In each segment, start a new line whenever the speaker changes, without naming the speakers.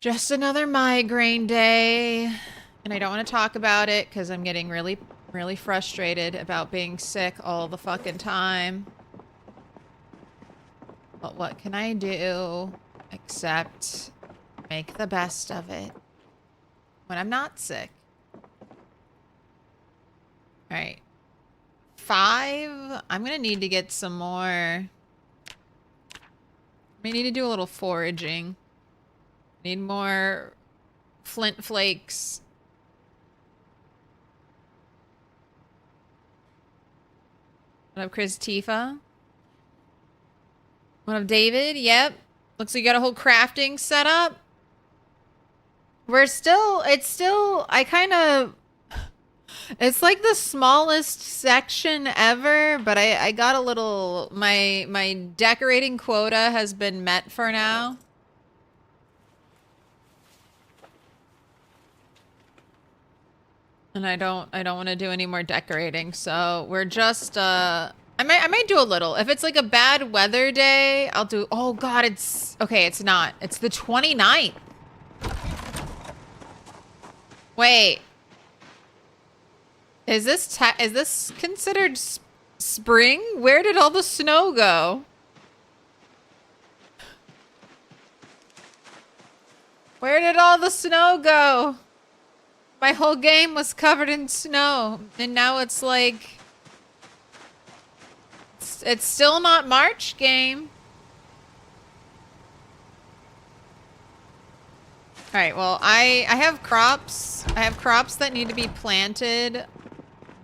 Just another migraine day. And I don't want to talk about it because I'm getting really, really frustrated about being sick all the fucking time. But what can I do except make the best of it when I'm not sick? All right. 5. I'm going to need to get some more. We need to do a little foraging. Need more flint flakes. What up, Chris Tifa? What up, David? Yep. Looks like you got a whole crafting setup. It's still, it's like the smallest section ever, but I got a little, my decorating quota has been met for now. And I don't want to do any more decorating, so we're just, I might do a little. If it's like a bad weather day, I'll do, oh god, okay, it's not. It's the 29th. Wait. Is this considered spring? Where did all the snow go? Where did all the snow go? My whole game was covered in snow, and now it's like... It's still not March game. Alright, well, I have crops. I have crops that need to be planted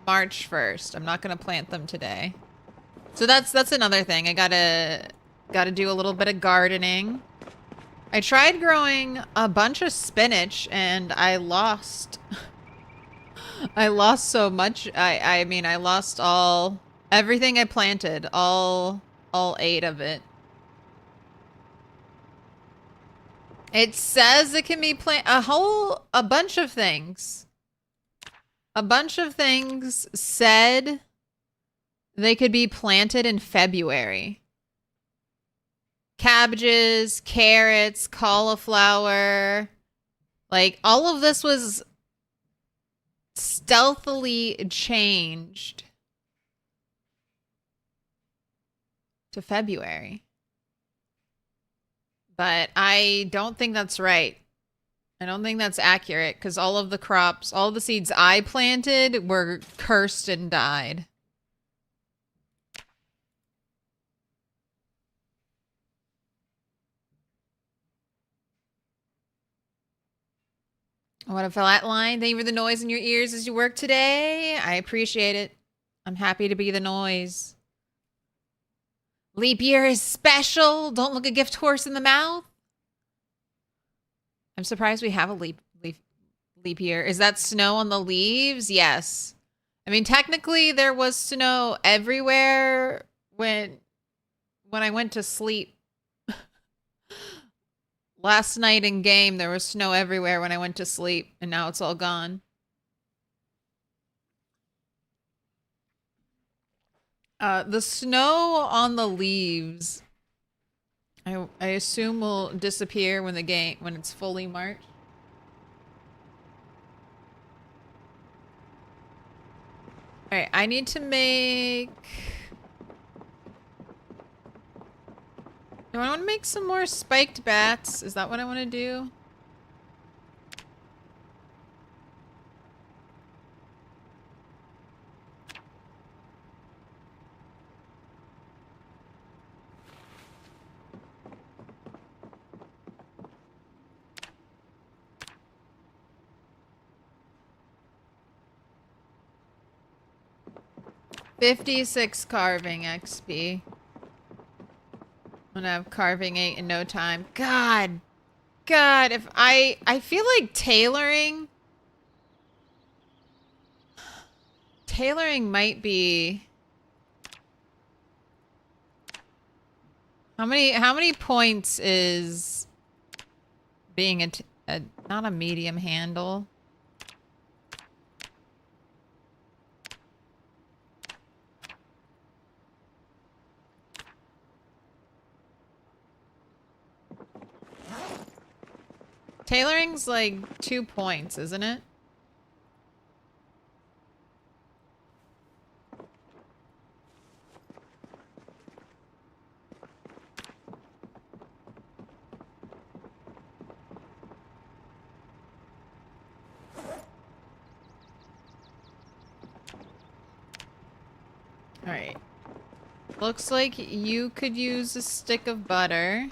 March 1st. I'm not gonna plant them today. So that's another thing. I gotta do a little bit of gardening. I tried growing a bunch of spinach and I lost. I lost so much. I mean, I lost everything I planted, all 8 of it. It says it can be a bunch of things. A bunch of things said they could be planted in February. Cabbages, carrots, cauliflower. Like, all of this was stealthily changed to February. But I don't think that's right. I don't think that's accurate because all of the crops, all of the seeds I planted were cursed and died. What a flat line. Thank you for the noise in your ears as you work today. I appreciate it. I'm happy to be the noise. Leap year is special. Don't look a gift horse in the mouth. I'm surprised we have a leap year. Is that snow on the leaves? Yes. I mean, technically there was snow everywhere when I went to sleep. Last night in game, there was snow everywhere when I went to sleep, and now it's all gone. The snow on the leaves, I assume will disappear when it's fully March. Alright, I need to make... Do I want to make some more spiked bats? Is that what I want to do? $56 carving XP. I'm gonna have carving 8 in no time. God, if I feel like tailoring might be... How many points is being not a medium handle? Tailoring's like 2 points, isn't it? Alright. Looks like you could use a stick of butter.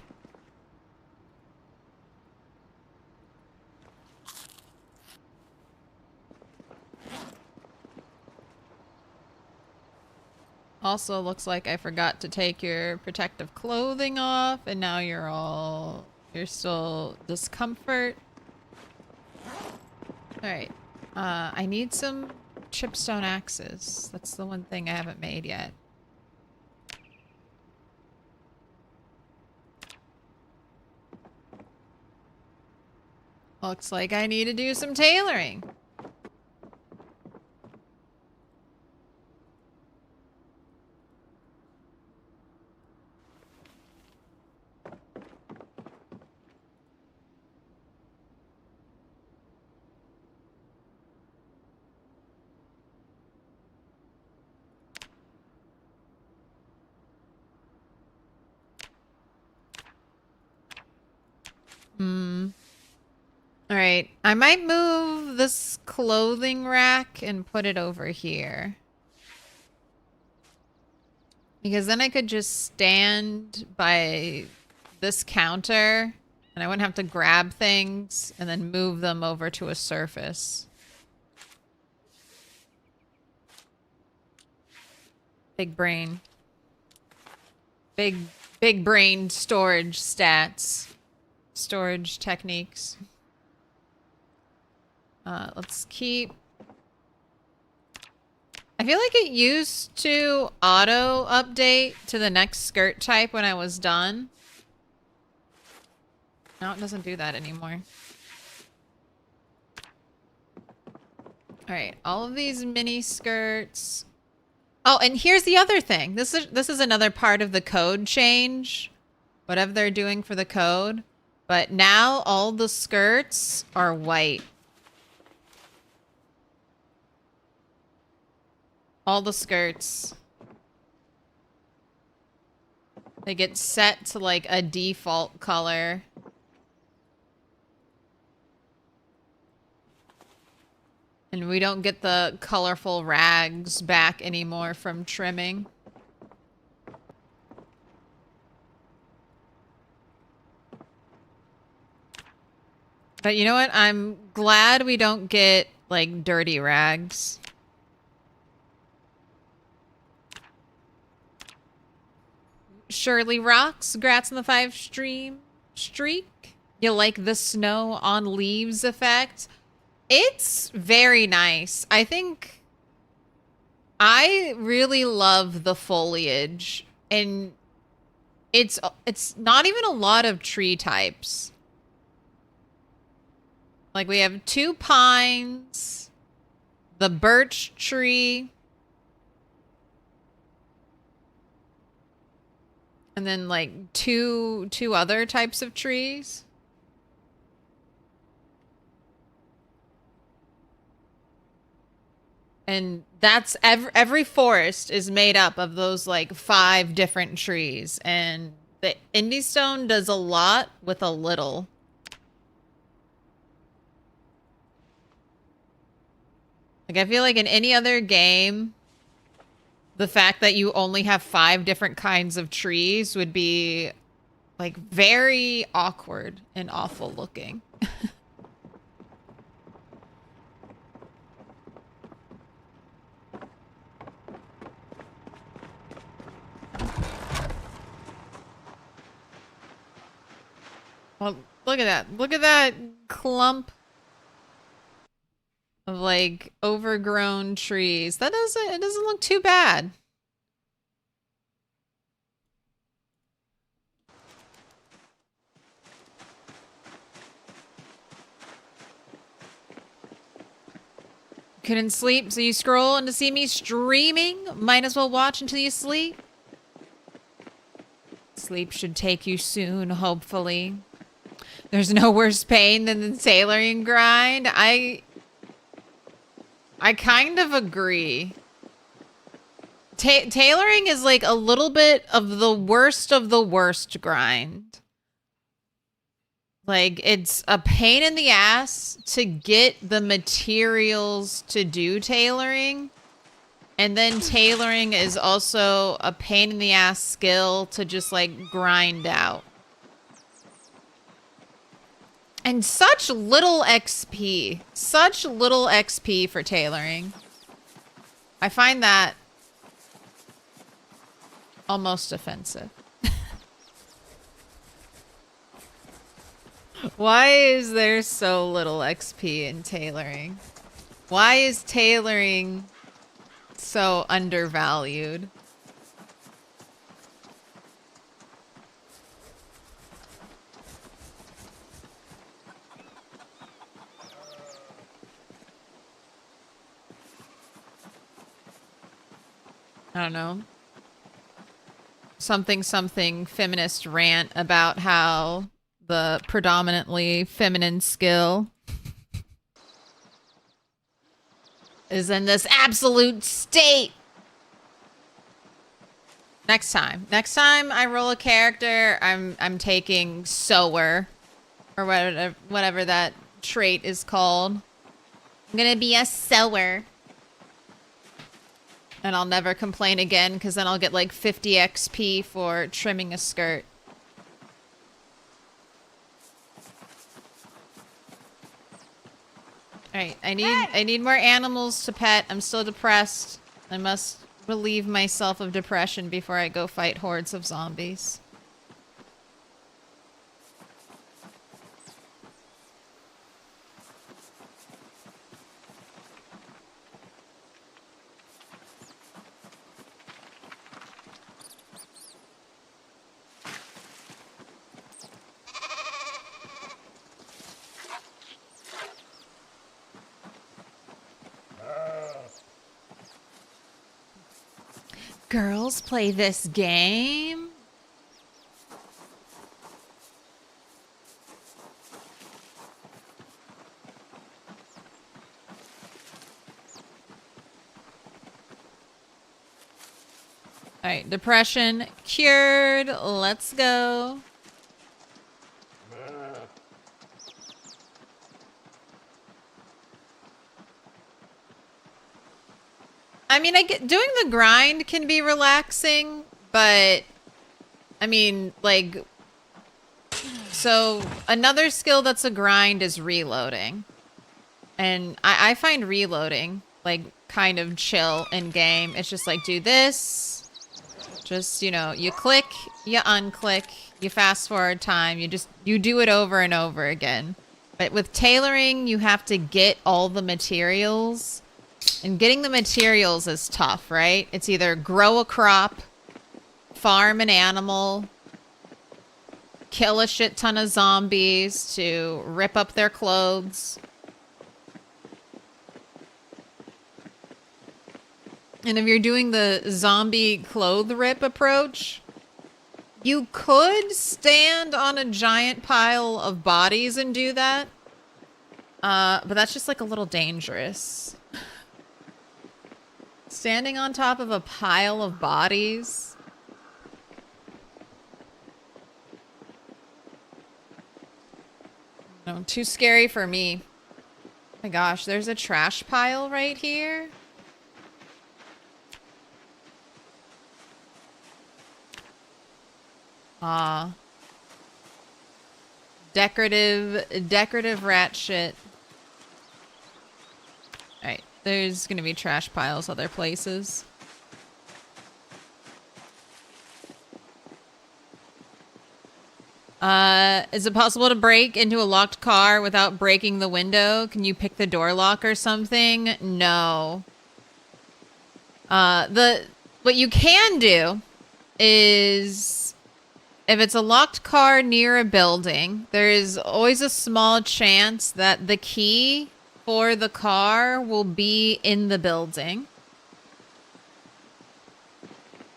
Also looks like I forgot to take your protective clothing off, and now you're still discomfort. Alright. I need some chipstone axes. That's the one thing I haven't made yet. Looks like I need to do some tailoring. Alright, I might move this clothing rack and put it over here. Because then I could just stand by this counter and I wouldn't have to grab things and then move them over to a surface. Big brain. Big brain storage stats. Storage techniques. Let's keep... I feel like it used to auto update to the next skirt type when I was done. No, it doesn't do that anymore. Alright, all of these mini skirts. Oh, and here's the other thing. This is another part of the code change. Whatever they're doing for the code. But now all the skirts are white. All the skirts. They get set to like a default color. And we don't get the colorful rags back anymore from trimming. But you know what? I'm glad we don't get like dirty rags. Shirley Rocks, congrats on the 5 stream streak. You like the snow on leaves effect? It's very nice. I think I really love the foliage, and it's not even a lot of tree types. Like we have 2 pines, the birch tree, and then like two other types of trees. And that's every forest is made up of those like 5 different trees, and the indie stone does a lot with a little. Like I feel like in any other game, the fact that you only have 5 different kinds of trees would be like very awkward and awful looking. Well, look at that. Look at that clump of like overgrown trees. It doesn't look too bad. Couldn't sleep, so you scroll in to see me streaming. Might as well watch until you sleep. Sleep should take you soon, hopefully. There's no worse pain than the tailoring grind. I kind of agree. Tailoring is like a little bit of the worst grind. Like, it's a pain in the ass to get the materials to do tailoring. And then tailoring is also a pain in the ass skill to just like grind out. And such little XP. Such little XP for tailoring. I find that almost offensive. Why is there so little XP in tailoring? Why is tailoring so undervalued? I don't know. Something feminist rant about how the predominantly feminine skill is in this absolute state. Next time I roll a character, I'm taking sewer or whatever that trait is called. I'm gonna be a sewer. And I'll never complain again, because then I'll get like 50 XP for trimming a skirt. Alright, I need more animals to pet. I'm still depressed. I must relieve myself of depression before I go fight hordes of zombies. Girls play this game? Alright, depression cured. Let's go. I mean, doing the grind can be relaxing, but I mean, like, so another skill that's a grind is reloading. And I find reloading, like, kind of chill in game. It's just like, do this. Just, you know, you click, you unclick, you fast forward time, you do it over and over again. But with tailoring, you have to get all the materials. And getting the materials is tough, right? It's either grow a crop, farm an animal, kill a shit ton of zombies to rip up their clothes. And if you're doing the zombie clothes rip approach, you could stand on a giant pile of bodies and do that. But that's just like a little dangerous. Standing on top of a pile of bodies. No, too scary for me. Oh my gosh, there's a trash pile right here. Decorative rat shit. Alright, there's gonna be trash piles other places. Is it possible to break into a locked car without breaking the window? Can you pick the door lock or something? No. What you can do is, if it's a locked car near a building, there is always a small chance that the key for the car will be in the building.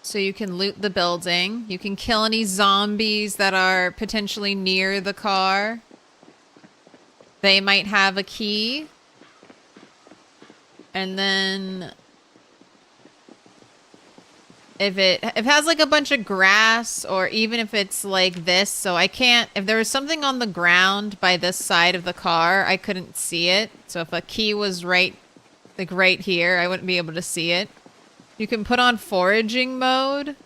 So you can loot the building. You can kill any zombies that are potentially near the car. they might have a key. And then if it has like a bunch of grass, or even if it's like this, so I can't, if there was something on the ground by this side of the car, I couldn't see it. So if a key was right here, I wouldn't be able to see it. You can put on foraging mode,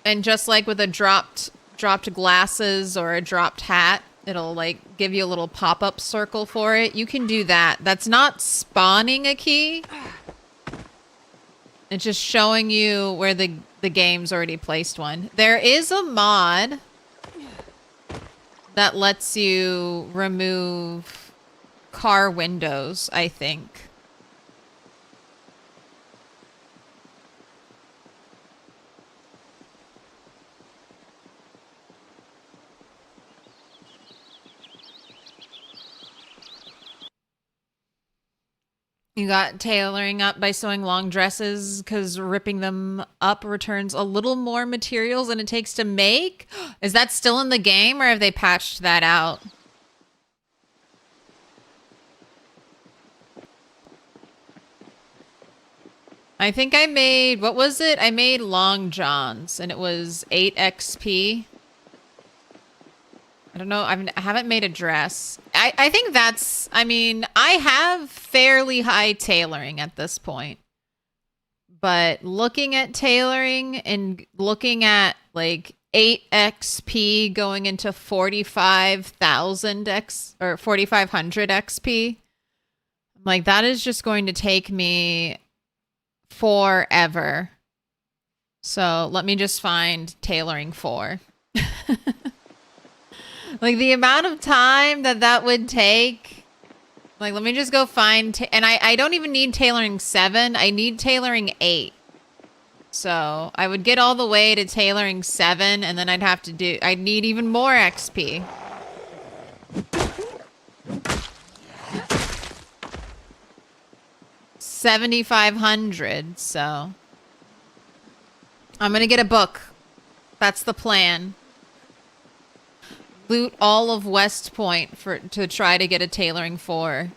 and just like with a dropped glasses or a dropped hat, it'll like give you a little pop-up circle for it. You can do that. That's not spawning a key. It's just showing you where the game's already placed one. There is a mod that lets you remove car windows, I think. You got tailoring up by sewing long dresses because ripping them up returns a little more materials than it takes to make. Is that still in the game, or have they patched that out? I think I made, what was it? I made long johns and it was 8 XP. I don't know. I haven't made a dress. I think that's, I mean, I have fairly high tailoring at this point. But looking at tailoring and looking at like 8 XP going into 45,000 or 4,500 XP, I'm like, that is just going to take me forever. So let me just find tailoring 4. Like the amount of time that would take, like, let me just go find, and I don't even need tailoring 7. I need tailoring 8. So I would get all the way to tailoring 7, and then I'd need even more XP. $7,500, so I'm gonna get a book. That's the plan. Loot all of West Point to try to get a tailoring 4.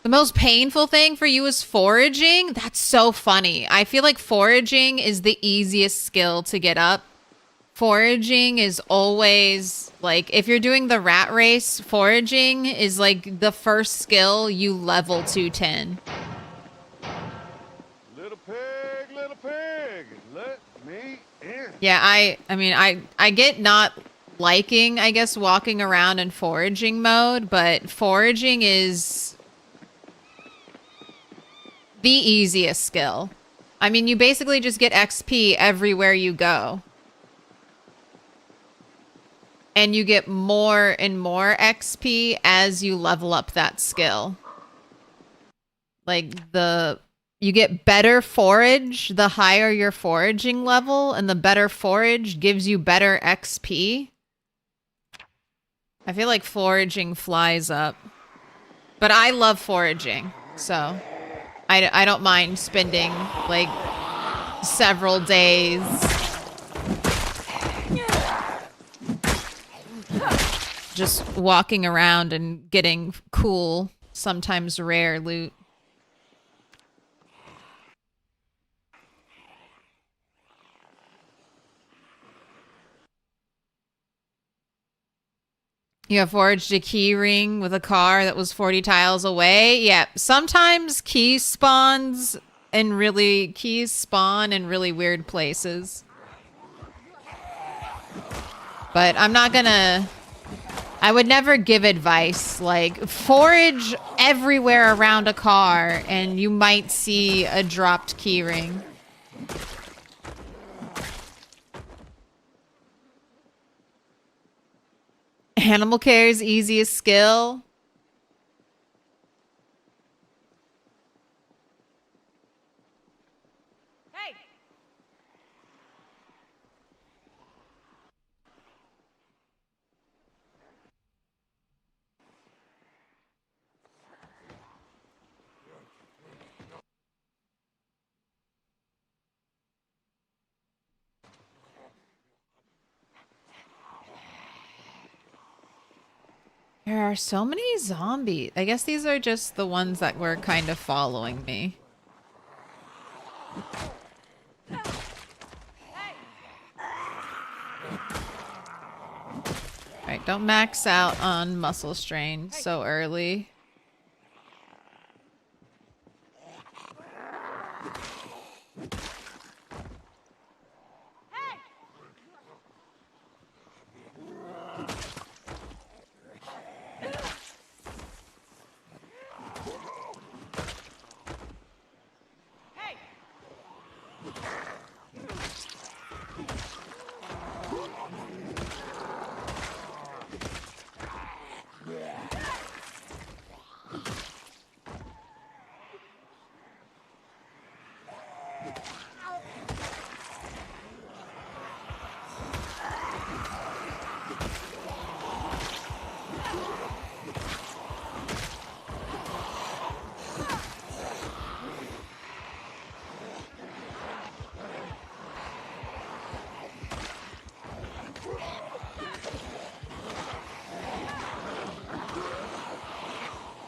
The most painful thing for you is foraging? That's so funny. I feel like foraging is the easiest skill to get up. Foraging is always, like, if you're doing the rat race, foraging is like the first skill you level to 10.
Little pig, let me in.
Yeah, I mean, I get not liking, I guess, walking around in foraging mode, but foraging is the easiest skill. I mean, you basically just get XP everywhere you go. And you get more and more XP as you level up that skill. Like, you get better forage the higher your foraging level, and the better forage gives you better XP. I feel like foraging flies up. But I love foraging, so I don't mind spending, like, several days just walking around and getting cool, sometimes rare loot. You have foraged a key ring with a car that was 40 tiles away. Yeah, sometimes keys spawn in really weird places. But I'm not gonna, I would never give advice like forage everywhere around a car and you might see a dropped key ring. Animal care's easiest skill. Hey. There are so many zombies. I guess these are just the ones that were kind of following me. Alright, don't max out on muscle strain so early.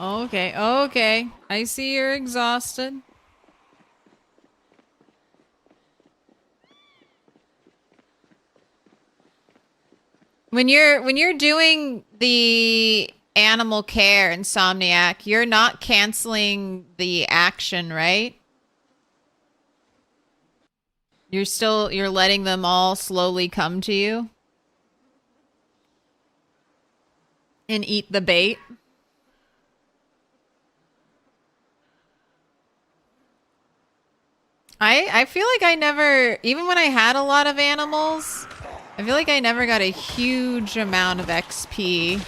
Okay, okay. I see you're exhausted. When you're doing the animal care Insomniac, you're not canceling the action, right? You're letting them all slowly come to you and eat the bait. I feel like I never, even when I had a lot of animals, I feel like I never got a huge amount of XP.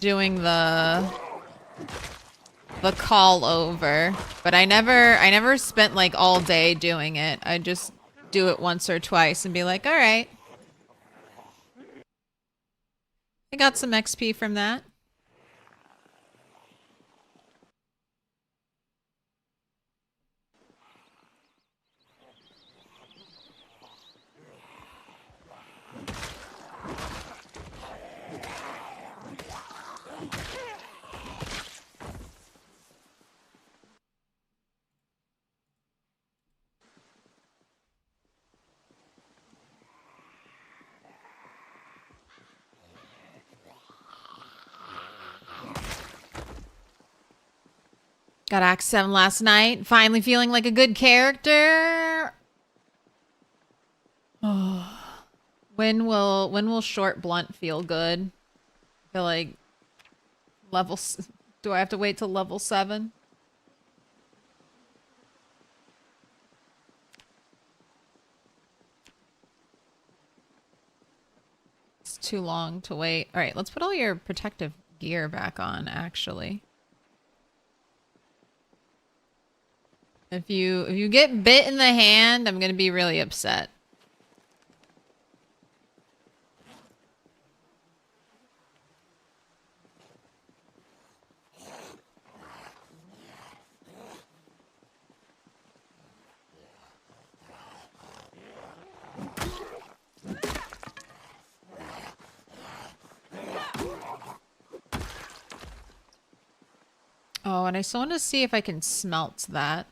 Doing the call over, but I never spent like all day doing it. I just do it once or twice and be like, all right, I got some XP from that. Got Act 7 last night. Finally feeling like a good character. Oh. When will Short Blunt feel good? I feel like do I have to wait till level 7? It's too long to wait. All right, let's put all your protective gear back on, actually. If you get bit in the hand, I'm gonna be really upset. Oh, and I still want to see if I can smelt that.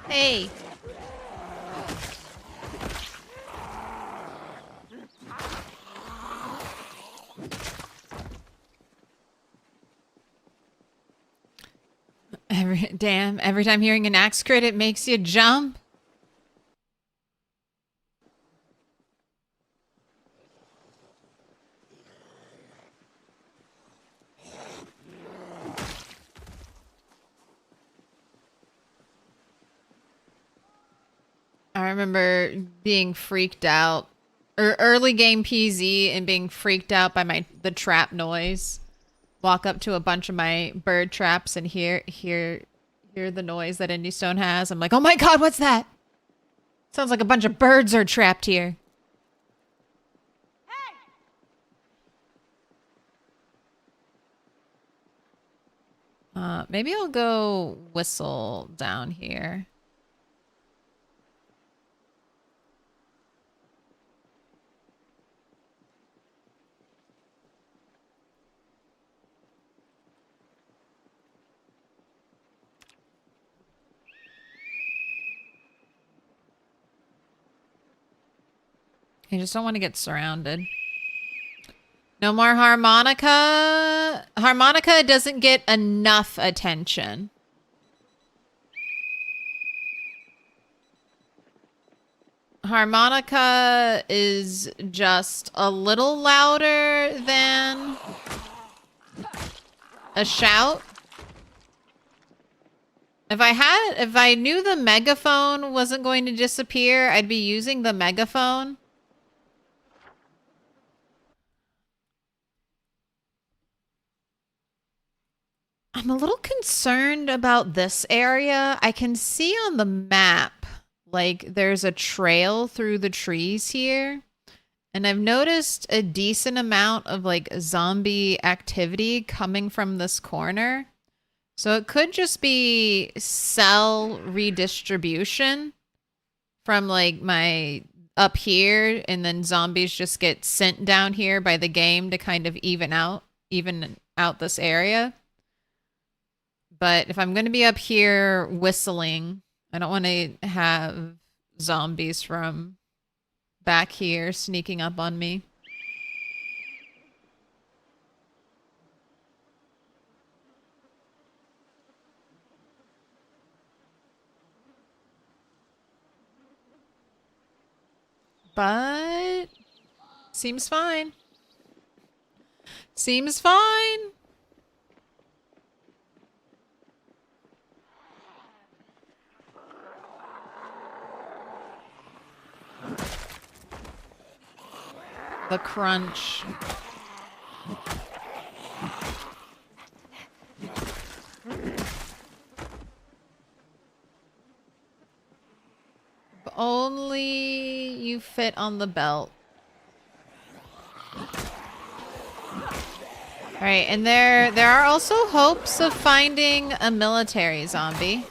Hey. Damn, every time hearing an axe crit, it makes you jump. I remember being freaked out, or early game PZ, and being freaked out by the trap noise. Walk up to a bunch of my bird traps and hear the noise that Indy Stone has. I'm like, oh my god, what's that? Sounds like a bunch of birds are trapped here. Maybe I'll go whistle down here. I just don't want to get surrounded. No more harmonica. Harmonica doesn't get enough attention. Harmonica is just a little louder than a shout. If I knew the megaphone wasn't going to disappear, I'd be using the megaphone. I'm a little concerned about this area. I can see on the map, like, there's a trail through the trees here. And I've noticed a decent amount of, like, zombie activity coming from this corner. So it could just be cell redistribution from, like, my up here, and then zombies just get sent down here by the game to kind of even out this area. But if I'm going to be up here whistling, I don't want to have zombies from back here sneaking up on me. But seems fine. Seems fine. The crunch. If only you fit on the belt. Alright, and there are also hopes of finding a military zombie.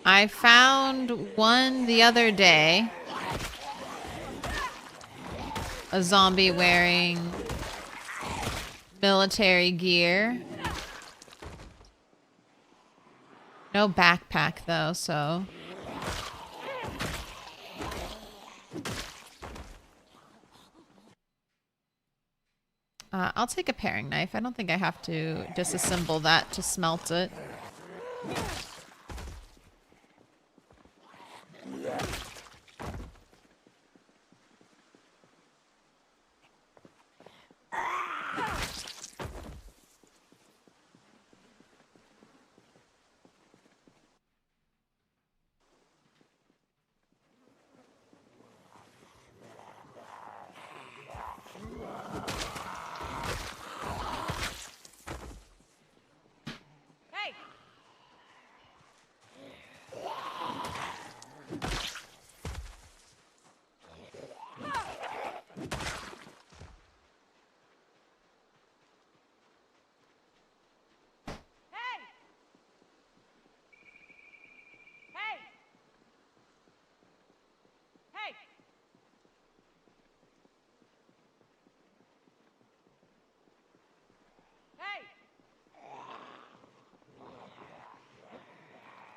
I found one the other day. A zombie wearing military gear. No backpack though, so... I'll take a paring knife. I don't think I have to disassemble that to smelt it.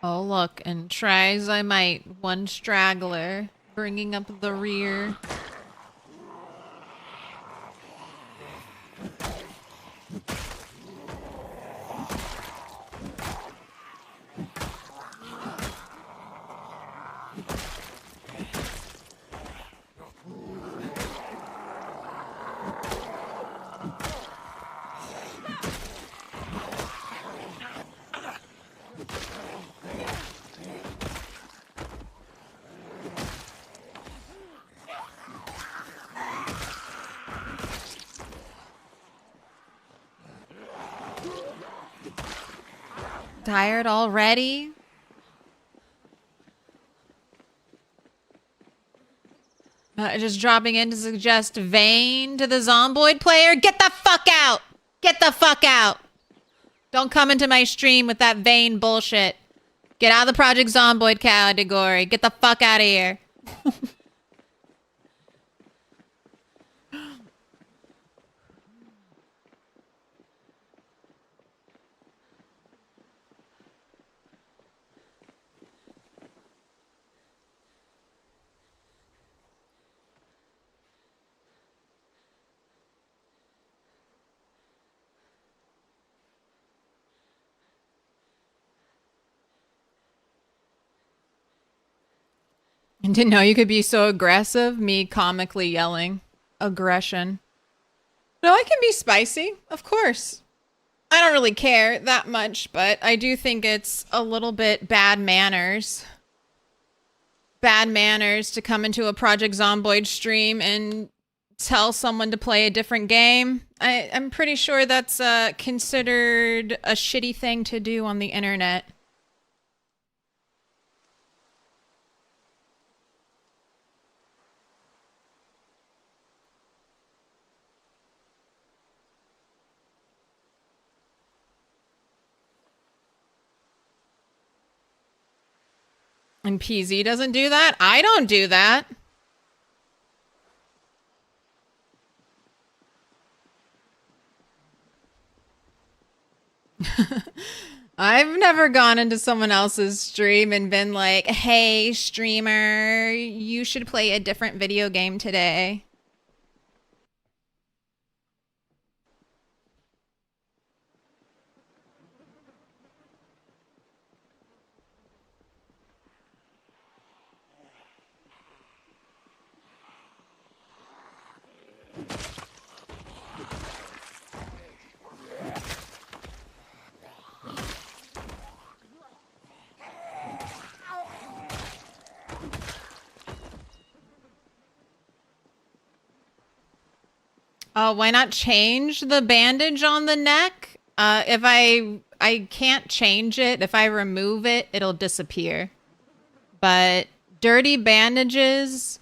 Oh, look, and try as I might, one straggler bringing up the rear. Tired already? Just dropping in to suggest Vayne to the Zomboid player? Get the fuck out! Get the fuck out! Don't come into my stream with that Vayne bullshit. Get out of the Project Zomboid category. Get the fuck out of here. I didn't know you could be so aggressive. Me comically yelling. Aggression. No, I can be spicy. Of course. I don't really care that much, but I do think it's a little bit bad manners. Bad manners to come into a Project Zomboid stream and tell someone to play a different game. I'm pretty sure that's considered a shitty thing to do on the internet. And PZ doesn't do that? I don't do that. I've never gone into someone else's stream and been like, hey, streamer, you should play a different video game today. Why not change the bandage on the neck? If I can't change it. If I remove it, it'll disappear. But dirty bandages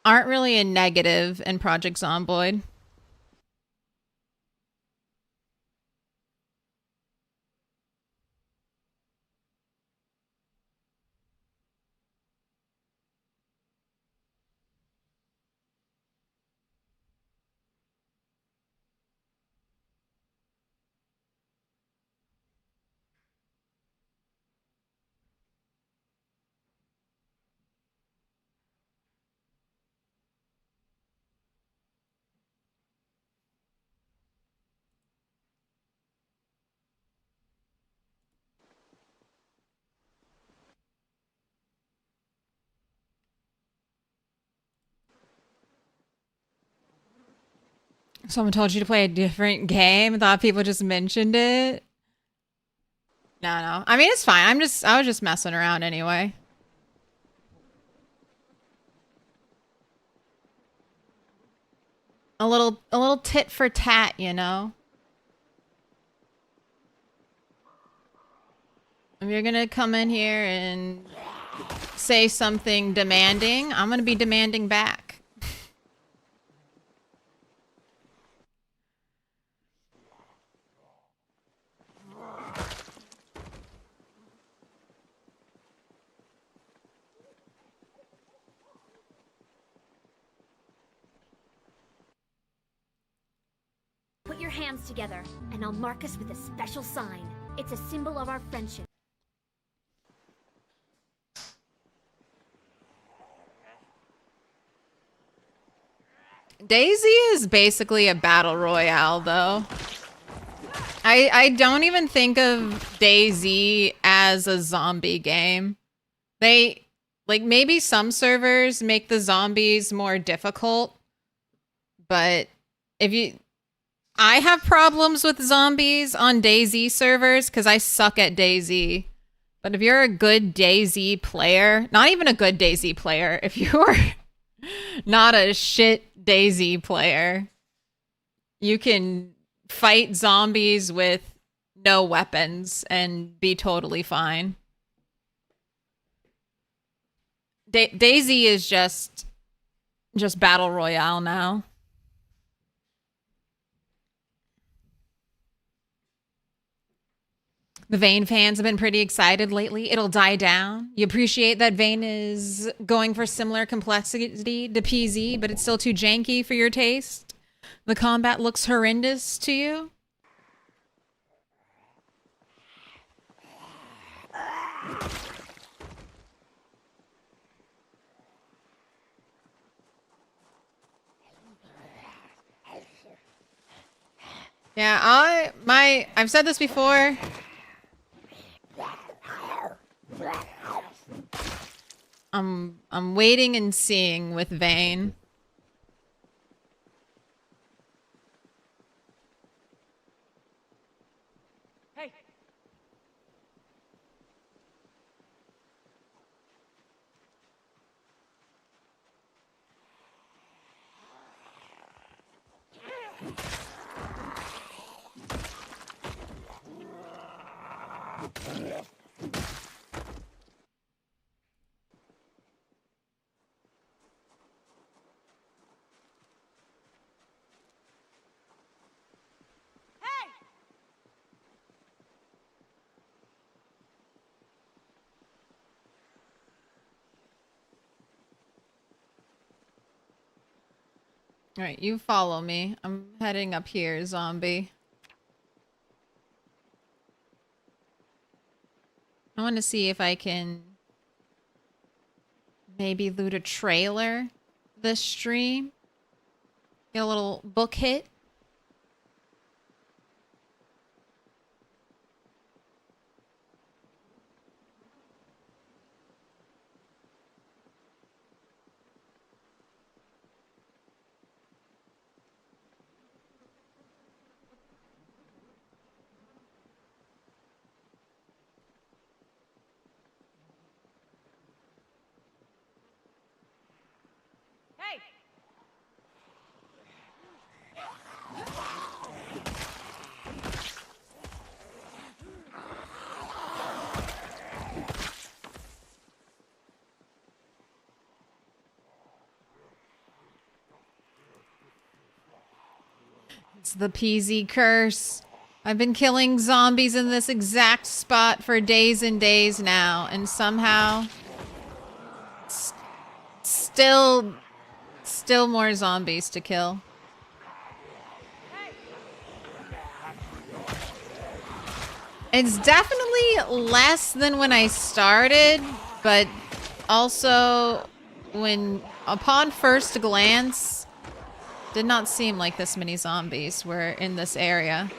aren't really a negative in Project Zomboid. Someone told you to play a different game. Thought people just mentioned it. No. I mean, it's fine. I was just messing around anyway. A little tit for tat, you know? If you're gonna come in here and say something demanding, I'm gonna be demanding back.
Put your hands together, and I'll mark us with a special sign. It's a symbol of our friendship.
DayZ is basically a battle royale, though. I don't even think of DayZ as a zombie game. They, like, maybe some servers make the zombies more difficult, but if you... I have problems with zombies on DayZ servers because I suck at DayZ. But if you're a good DayZ player, not even a good DayZ player, if you're not a shit DayZ player, you can fight zombies with no weapons and be totally fine. Daisy is just battle royale now. The Vayne fans have been pretty excited lately. It'll die down. You appreciate that Vayne is going for similar complexity to PZ, but it's still too janky for your taste. The combat looks horrendous to you. Yeah, I've said this before. I'm waiting and seeing with Vayne.
Hey.
All right, you follow me. I'm heading up here, zombie. I want to see if I can maybe loot a trailer this stream. Get a little book hit.
Hey.
It's the PZ curse. I've been killing zombies in this exact spot for days and days now, and somehow still more zombies to kill. It's definitely less than when I started, but also when upon first glance did not seem like this many zombies were in this area.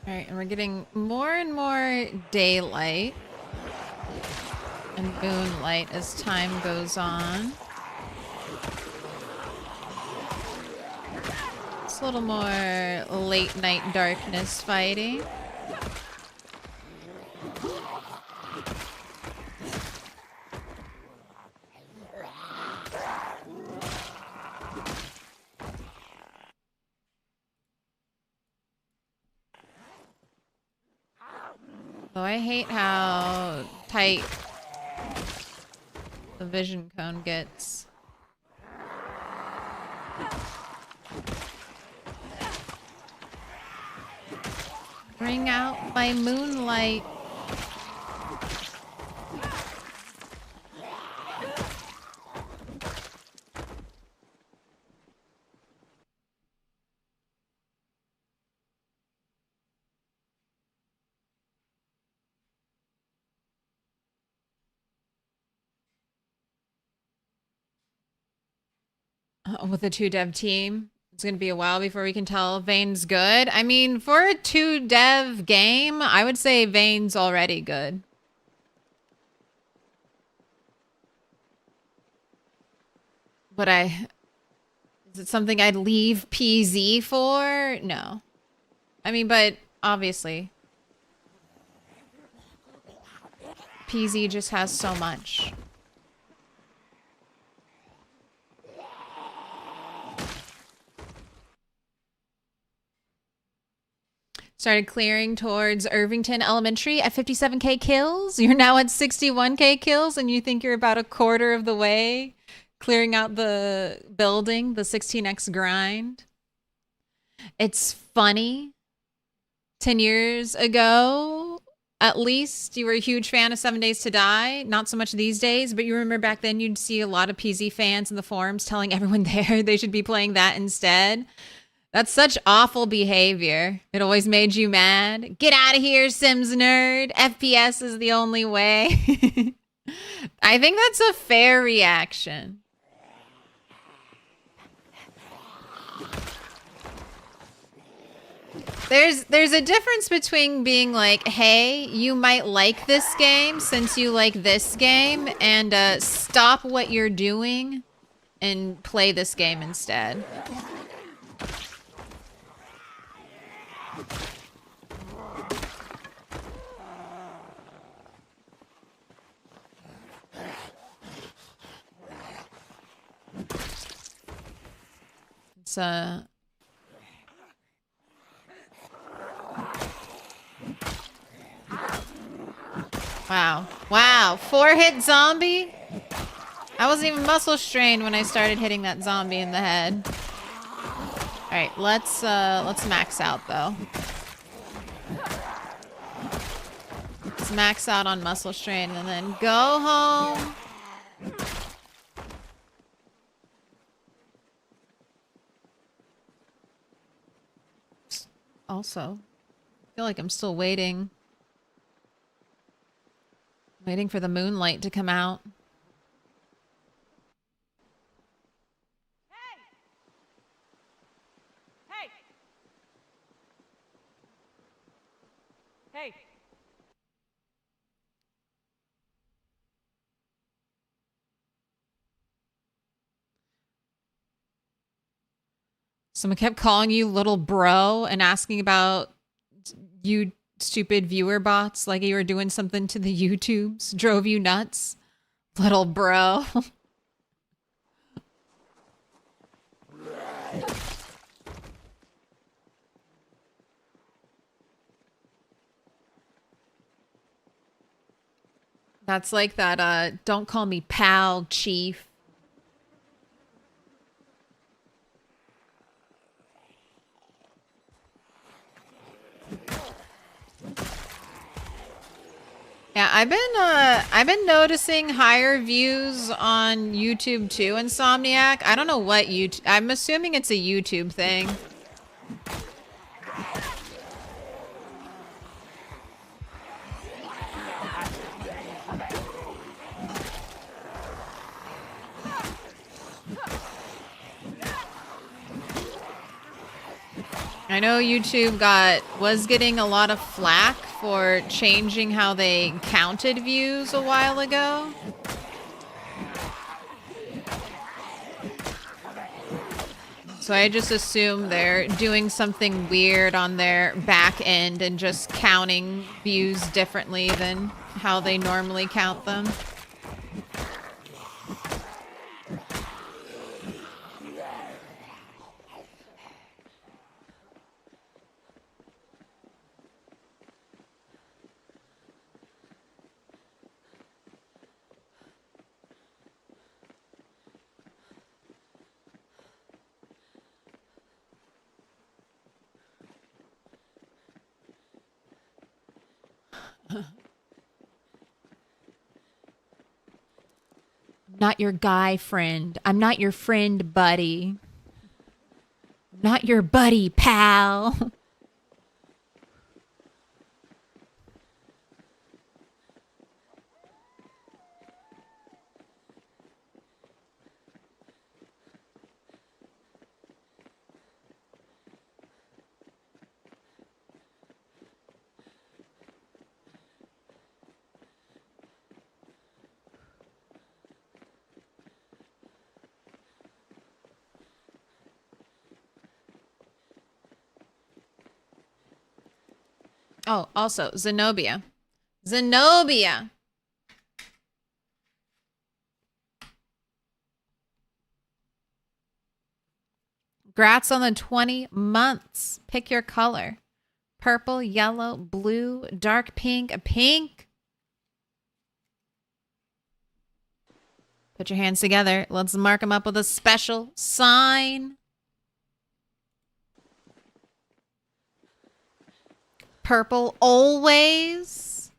All right, and we're getting more and more daylight and moonlight as time goes on. It's a little more late night darkness fighting. Oh, I hate how tight the vision cone gets. Bring out my moonlight. with a 2-dev team. It's going to be a while before we can tell Vane's good. I mean, for a 2-dev game, I would say Vane's already good. But is it something I'd leave PZ for? No. I mean, but obviously, PZ just has so much. Started clearing towards Irvington Elementary at 57k kills. You're now at 61k kills and you think you're about a quarter of the way clearing out the building, the 16x grind. It's funny. 10 years ago, at least, you were a huge fan of 7 Days to Die. Not so much these days, but you remember back then you'd see a lot of PZ fans in the forums telling everyone there they should be playing that instead. That's such awful behavior. It always made you mad. Get out of here, Sims nerd. FPS is the only way. I think that's a fair reaction. There's a difference between being like, hey, you might like this game since you like this game, and stop what you're doing and play this game instead. It's Wow. Wow. 4-hit zombie? I wasn't even muscle strained when I started hitting that zombie in the head. Alright, let's max out though. Let's max out on muscle strain and then go home. Also, I feel like I'm still waiting. Waiting for the moonlight to come out.
Hey! Hey! Hey!
Someone kept calling you little bro and asking about you stupid viewer bots, like you were doing something to the YouTubes. Drove you nuts. Little bro. That's like that, don't call me pal, chief. Yeah, I've been noticing higher views on YouTube too, Insomniac. I don't know what YouTube, I'm assuming it's a YouTube thing. I know YouTube was getting a lot of flack for changing how they counted views a while ago. So I just assume they're doing something weird on their back end and just counting views differently than how they normally count them. Not your guy friend. I'm not your friend, buddy. Not your buddy, pal. Oh, also, Zenobia. Zenobia! Grats on the 20 months. Pick your color. Purple, yellow, blue, dark pink, a pink. Put your hands together. Let's mark them up with a special sign. Purple always.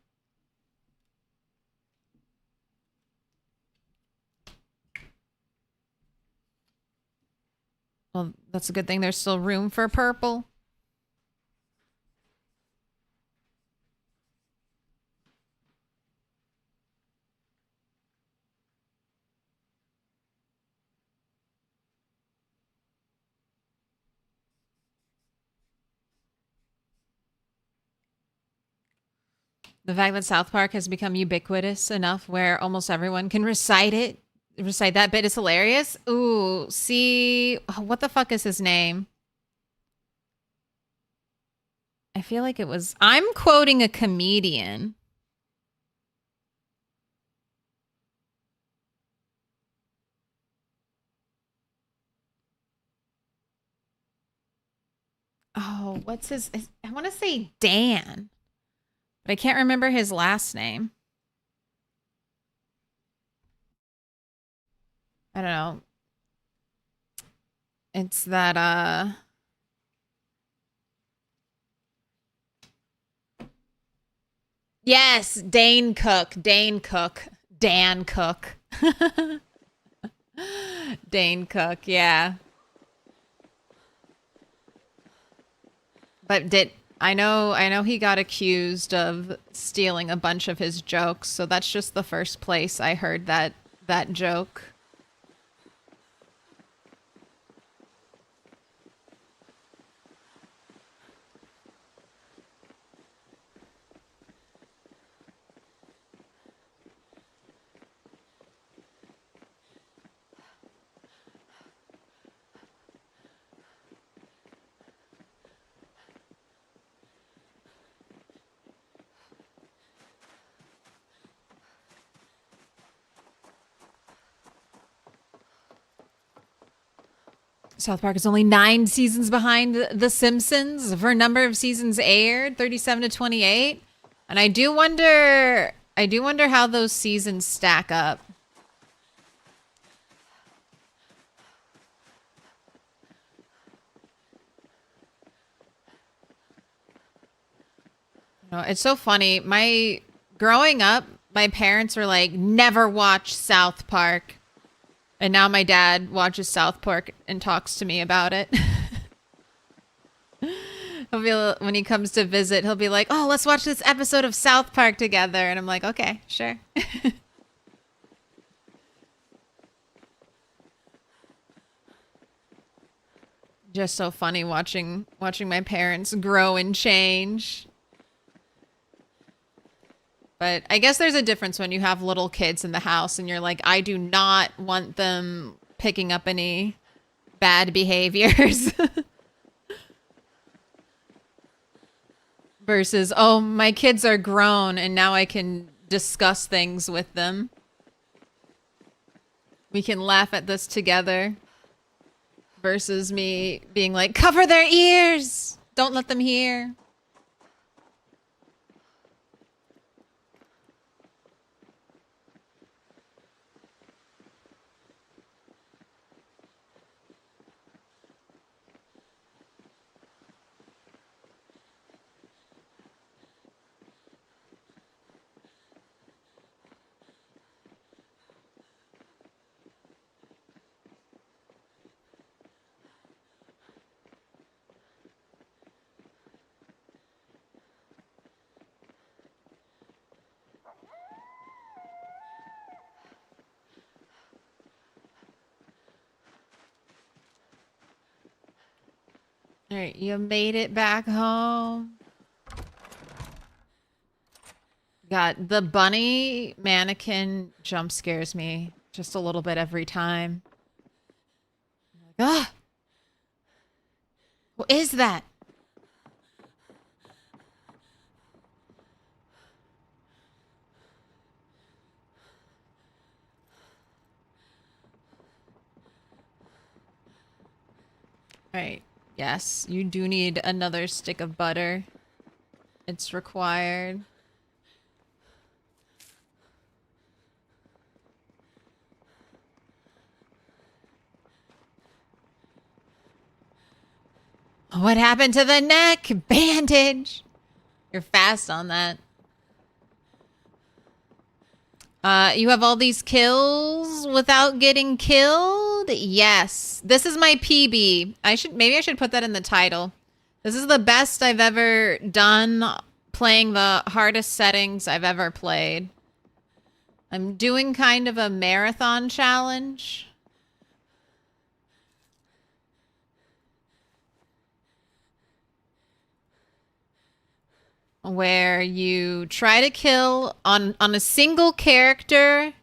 Well, that's a good thing. There's still room for purple. The fact that South Park has become ubiquitous enough where almost everyone can recite it. Recite that bit is hilarious. Ooh, see, what the fuck is his name? I feel like it was, I'm quoting a comedian. Oh, what's his, I want to say Dan, but I can't remember his last name. I don't know. It's that, yes, Dane Cook, Dan Cook. Dane Cook, yeah. But I know he got accused of stealing a bunch of his jokes, so that's just the first place I heard that joke. South Park is only 9 seasons behind The Simpsons for a number of seasons aired, 37 to 28. And I do wonder how those seasons stack up. You know, it's so funny. Growing up, my parents were like, never watch South Park. And now my dad watches South Park and talks to me about it. When he comes to visit, he'll be like, oh, let's watch this episode of South Park together. And I'm like, okay, sure. Just so funny watching my parents grow and change. But I guess there's a difference when you have little kids in the house and you're like, I do not want them picking up any bad behaviors. Versus, oh, my kids are grown and now I can discuss things with them. We can laugh at this together. Versus me being like, cover their ears! Don't let them hear. All right, you made it back home. God, the bunny mannequin jump scares me just a little bit every time. Like, ah! What is that? Alright. Yes, you do need another stick of butter. It's required. What happened to the neck? Bandage! You're fast on that. You have all these kills without getting killed? Yes. This is my PB. Maybe I should put that in the title. This is the best I've ever done playing the hardest settings I've ever played. I'm doing kind of a marathon challenge. Where you try to kill on a single character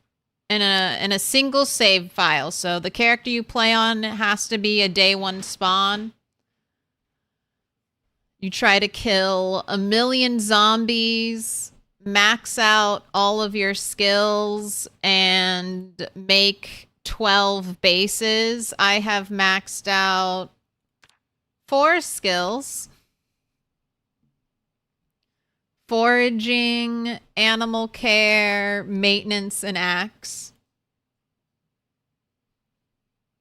in a single save file. So the character you play on has to be a day 1 spawn. You try to kill 1,000,000 zombies, max out all of your skills, and make 12 bases. I have maxed out 4 skills. Foraging, animal care, maintenance, and axe.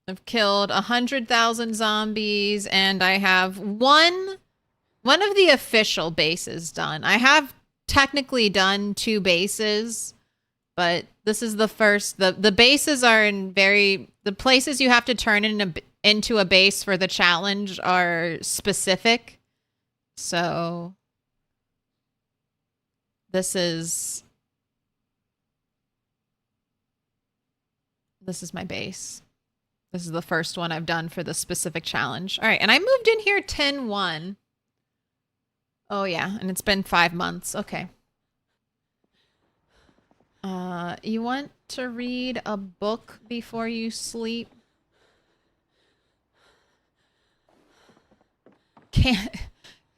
I've killed 100,000 zombies, and I have one of the official bases done. I have technically done 2 bases, but this is the first. The bases are in the places you have to turn into a base for the challenge are specific. So this is my base. This is the first one I've done for the specific challenge. All right, and I moved in here 10/1. Oh yeah, and it's been 5 months. Okay. You want to read a book before you sleep?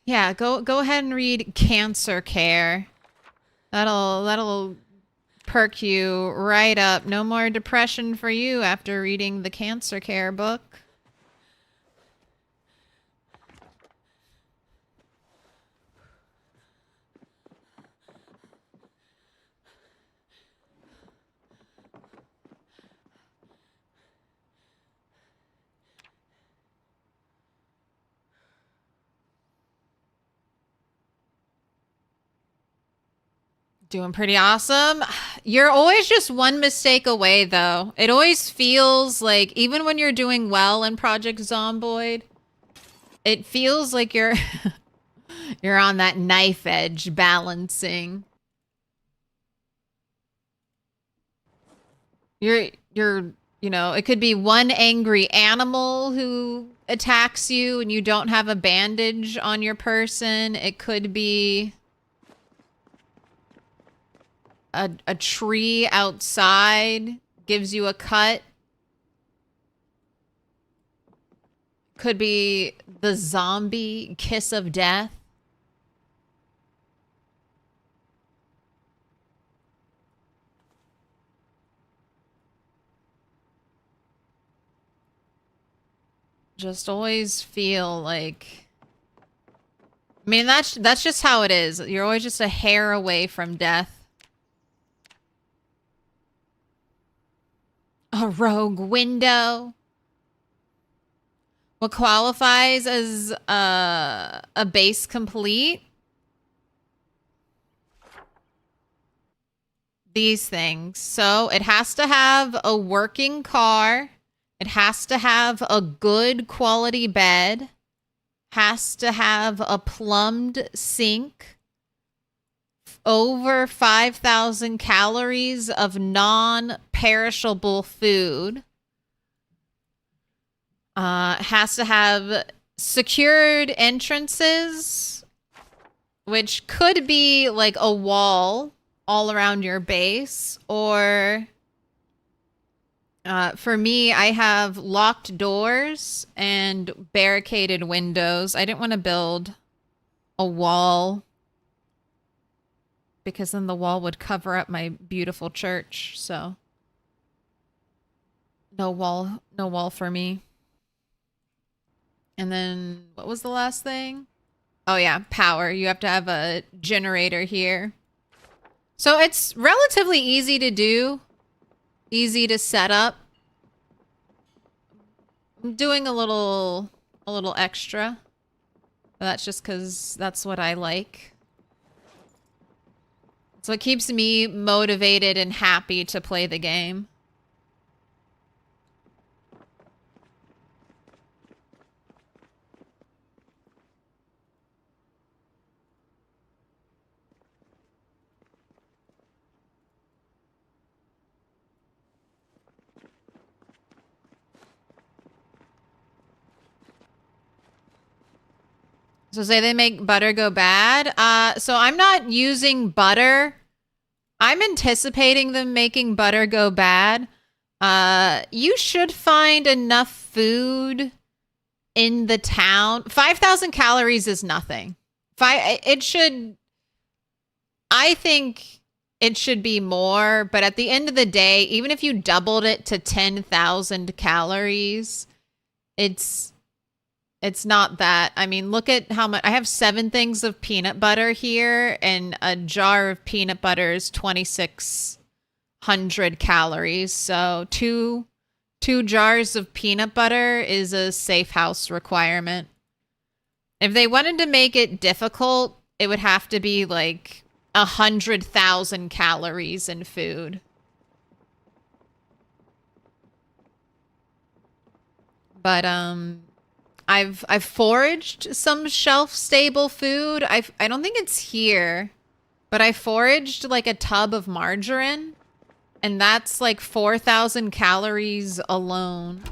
Yeah, go ahead and read Cancer Care. That'll perk you right up. No more depression for you after reading the Cancer Care book. Doing pretty awesome. You're always just one mistake away, though. It always feels like, even when you're doing well in Project Zomboid, it feels like you're you're on that knife edge balancing. You're you know, it could be one angry animal who attacks you and you don't have a bandage on your person. It could be a tree outside gives you a cut. Could be the zombie kiss of death. Just always feel like, I mean, that's just how it is. You're always just a hair away from death. A rogue window. What qualifies as a base complete? These things. So it has to have a working car. It has to have a good quality bed. Has to have a plumbed sink. Over 5,000 calories of non-perishable food. Has to have secured entrances, which could be like a wall all around your base, or for me, I have locked doors and barricaded windows. I didn't want to build a wall because then the wall would cover up my beautiful church. So no wall for me. And then what was the last thing? Oh yeah, power. You have to have a generator here. So it's relatively easy to do, easy to set up. I'm doing a little extra. But that's just because that's what I like. So it keeps me motivated and happy to play the game. So say they make butter go bad. So I'm not using butter. I'm anticipating them making butter go bad. You should find enough food in the town. 5,000 calories is nothing. I think it should be more, but at the end of the day, even if you doubled it to 10,000 calories, it's not that. I mean, look at how much. I have 7 things of peanut butter here, and a jar of peanut butter is 2,600 calories. So two jars of peanut butter is a safe house requirement. If they wanted to make it difficult, it would have to be like 100,000 calories in food. But I've foraged some shelf-stable food. I don't think it's here, but I foraged like a tub of margarine, and that's like 4,000 calories alone.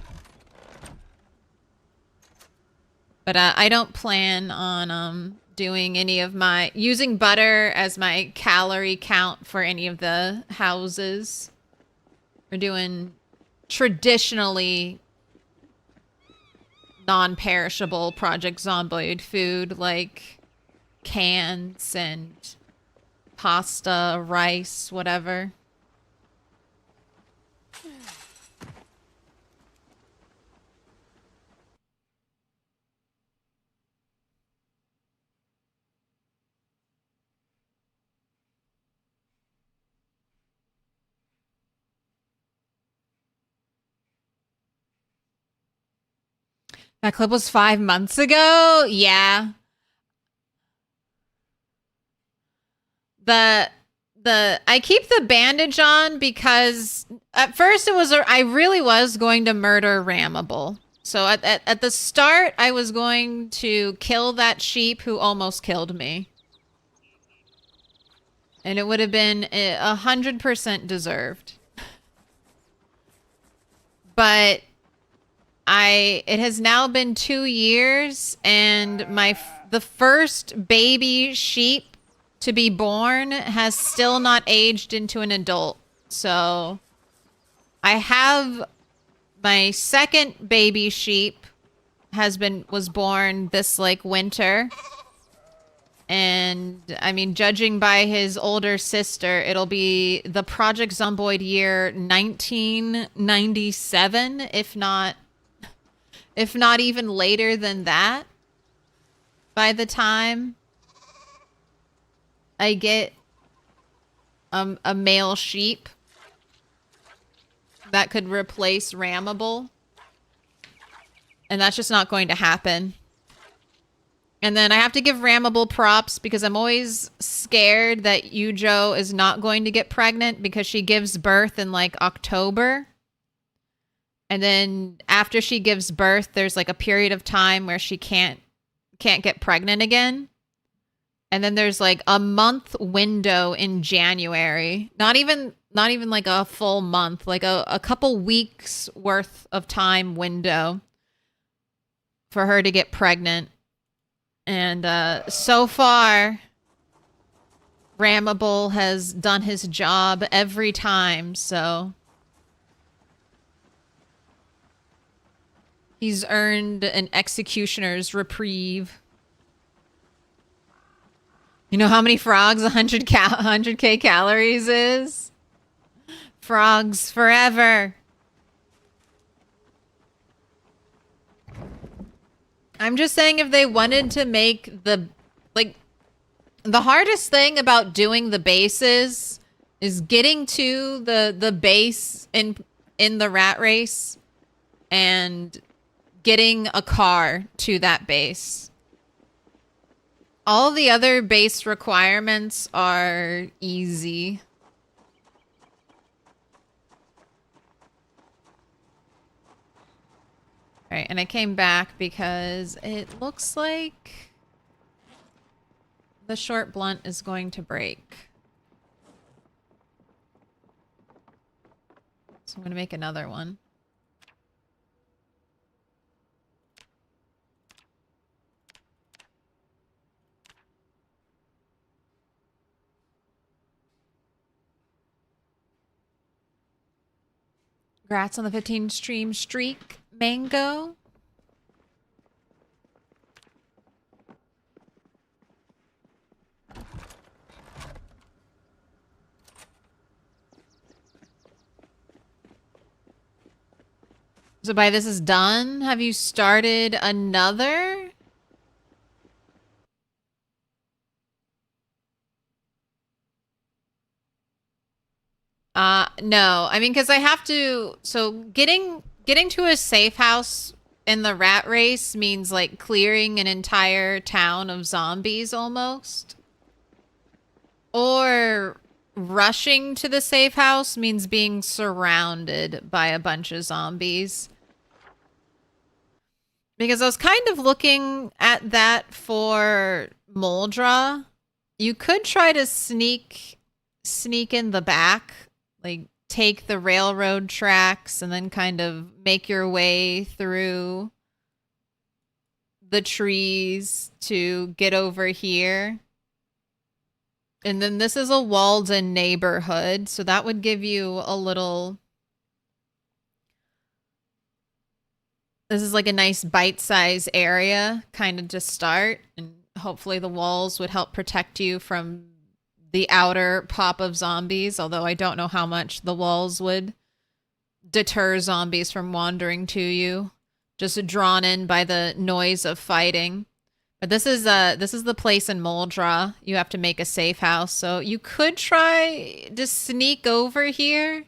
But I don't plan on doing any of my using butter as my calorie count for any of the houses. We're doing traditionally non-perishable Project Zomboid food like cans and pasta, rice, whatever. That clip was 5 months ago? Yeah. I keep the bandage on because at first it was I really was going to murder Ramable. So at the start I was going to kill that sheep who almost killed me. And it would have been 100% deserved. But it has now been 2 years, and the first baby sheep to be born has still not aged into an adult. So I have my second baby sheep was born this like winter. And I mean, judging by his older sister, it'll be the Project Zomboid year 1997, if not even later than that, by the time I get a male sheep that could replace Ramable. And that's just not going to happen. And then I have to give Ramable props because I'm always scared that Yujo is not going to get pregnant because she gives birth in like October. And then after she gives birth, there's like a period of time where she can't get pregnant again. And then there's like a month window in January. Not even like a full month, like a couple weeks worth of time window for her to get pregnant. And so far, Ramable has done his job every time, so he's earned an executioner's reprieve. You know how many frogs 100K calories is? Frogs forever. I'm just saying if they wanted to make the, like, the hardest thing about doing the bases is getting to the base in the rat race and getting a car to that base. All the other base requirements are easy. All right, and I came back because it looks like the short blunt is going to break. So I'm going to make another one. Congrats on the 15 stream streak, Mango. So by this is done, have you started another? No. I mean, because I have to, so getting to a safe house in the rat race means like clearing an entire town of zombies almost. Or rushing to the safe house means being surrounded by a bunch of zombies. Because I was kind of looking at that for Moldra. You could try to sneak in the back, like take the railroad tracks and then kind of make your way through the trees to get over here. And then this is a walled-in neighborhood, so that would give you a little... This is like a nice bite-sized area, kind of to start, and hopefully the walls would help protect you from the outer pop of zombies, although I don't know how much the walls would deter zombies from wandering to you, just drawn in by the noise of fighting. But this is the place in Moldra. You have to make a safe house, so you could try to sneak over here.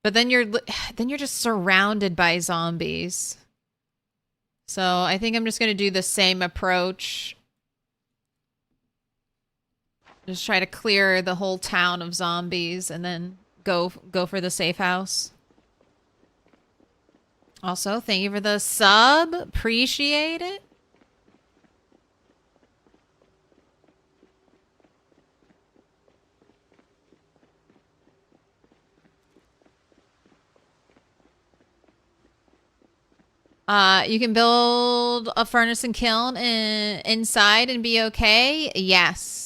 But then you're just surrounded by zombies. So I think I'm just going to do the same approach. Just try to clear the whole town of zombies and then go for the safe house. Also, thank you for the sub. Appreciate it. You can build a furnace and kiln inside and be okay? Yes.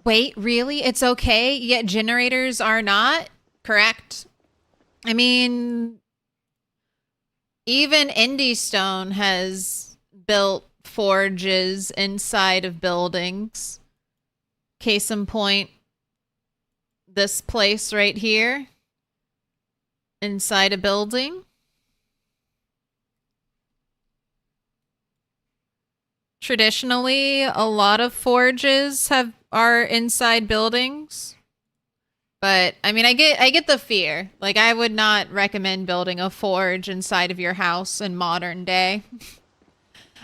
Wait, really? It's okay, yet generators are not? Correct. I mean, even Indie Stone has built forges inside of buildings. Case in point, this place right here. Inside a building. Traditionally, a lot of forges are inside buildings. But I mean, I get the fear. Like, I would not recommend building a forge inside of your house in modern day.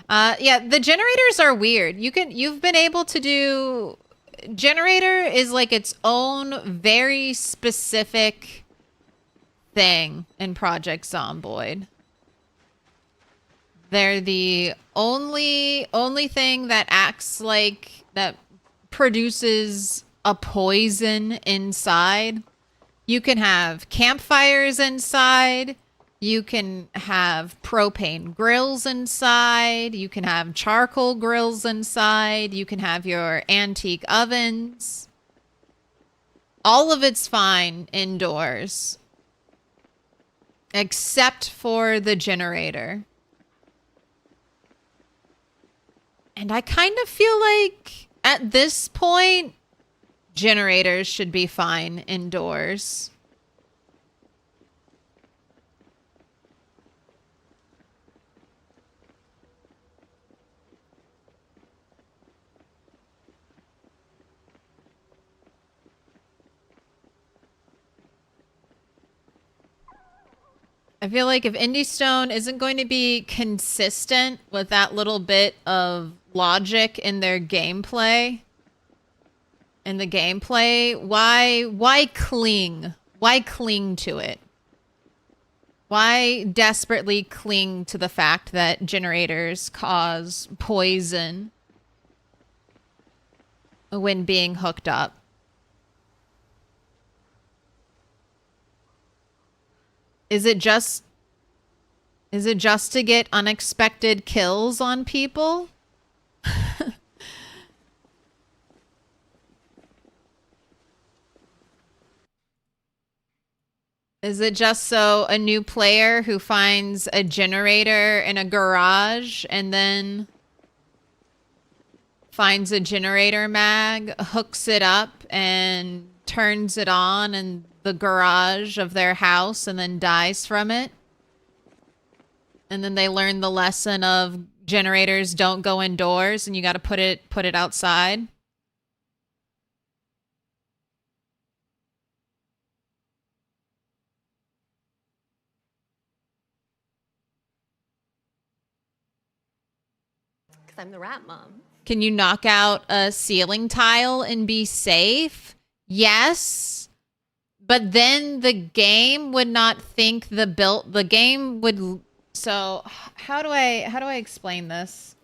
Yeah, the generators are weird. You've been able to do... Generator is like its own very specific thing in Project Zomboid. They're the only thing that acts like that produces a poison inside. You can have campfires inside. You can have propane grills inside. You can have charcoal grills inside. You can have your antique ovens. All of it's fine indoors, except for the generator. And I kind of feel like at this point, generators should be fine indoors. I feel like if Indie Stone isn't going to be consistent with that little bit of logic in their gameplay, why cling? Why cling to it? Why desperately cling to the fact that generators cause poison when being hooked up? Is it just to get unexpected kills on people? Is it just so a new player who finds a generator in a garage and then finds a generator mag, hooks it up, and turns it on in the garage of their house and then dies from it? And then they learn the lesson of generators don't go indoors and you got to put it outside?
Because I'm the rat mom.
Can you knock out a ceiling tile and be safe? Yes. But then the game would not think the game would. So how do I explain this?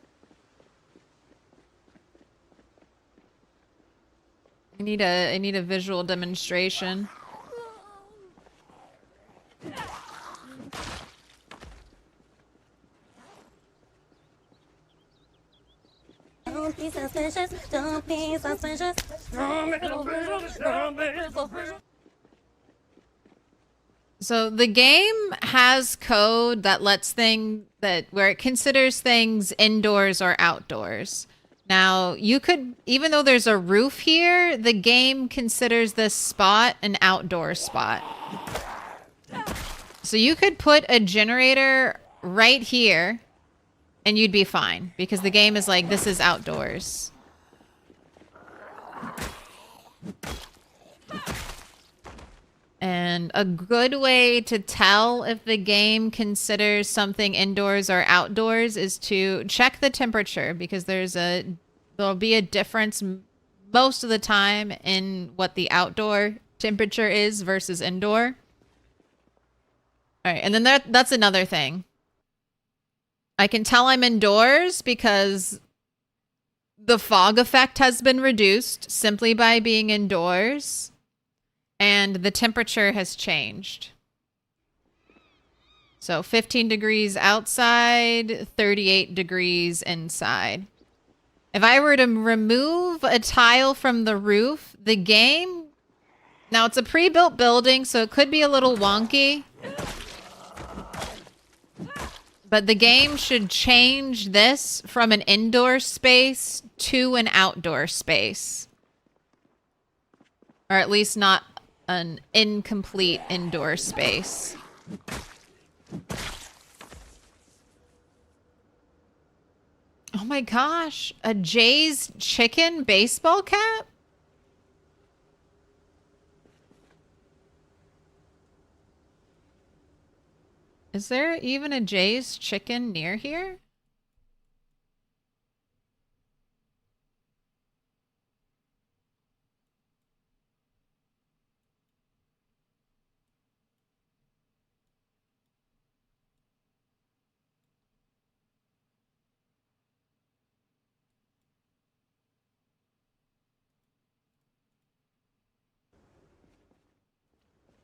I need a visual demonstration.
Don't be suspicious. Don't be suspicious. Don't be suspicious. Don't be suspicious.
So the game has code that where it considers things indoors or outdoors. Now, you could, even though there's a roof here, the game considers this spot an outdoor spot. So you could put a generator right here and you'd be fine because the game is like, this is outdoors. And a good way to tell if the game considers something indoors or outdoors is to check the temperature, because there'll be a difference most of the time in what the outdoor temperature is versus indoor. All right, and then that's another thing. I can tell I'm indoors because the fog effect has been reduced simply by being indoors. And the temperature has changed. So 15 degrees outside, 38 degrees inside. If I were to remove a tile from the roof, the game... Now, it's a pre-built building, so it could be a little wonky. But the game should change this from an indoor space to an outdoor space. Or at least not an incomplete indoor space. Oh my gosh, a Jay's chicken baseball cap? Is there even a Jay's chicken near here?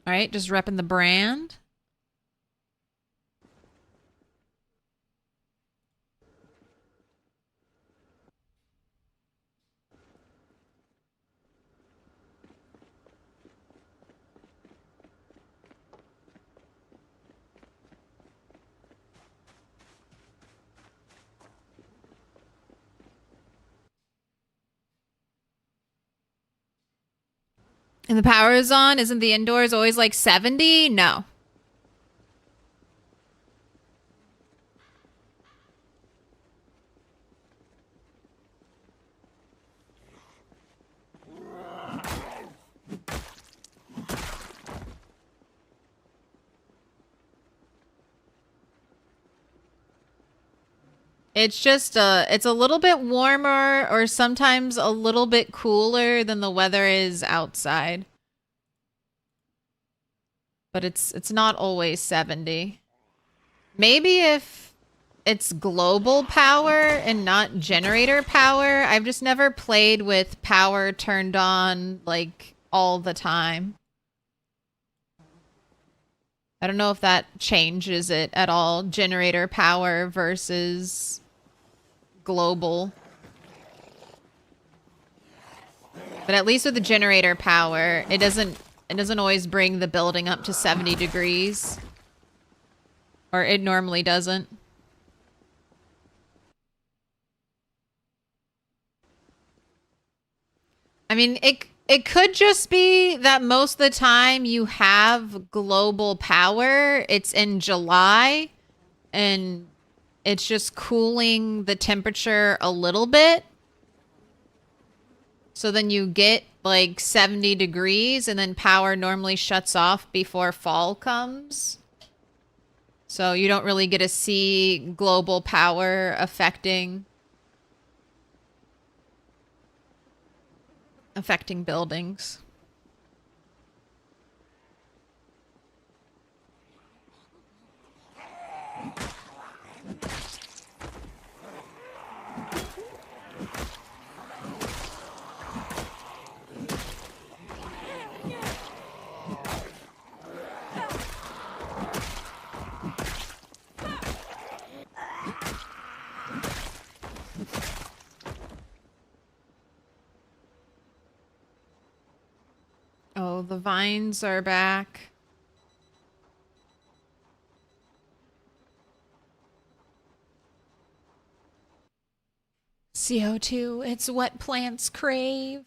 All right, just repping the brand. And the power is on. Isn't the indoors always like 70? No. It's just it's a little bit warmer or sometimes a little bit cooler than the weather is outside. But it's not always 70. Maybe if it's global power and not generator power. I've just never played with power turned on like all the time. I don't know if that changes it at all. Generator power versus global. But at least with the generator power, it doesn't always bring the building up to 70 degrees. Or it normally doesn't. I mean, it could just be that most of the time you have global power. It's in July and it's just cooling the temperature a little bit. So then you get like 70 degrees and then power normally shuts off before fall comes. So you don't really get to see global power affecting buildings. Oh, the vines are back. CO2, it's what plants crave.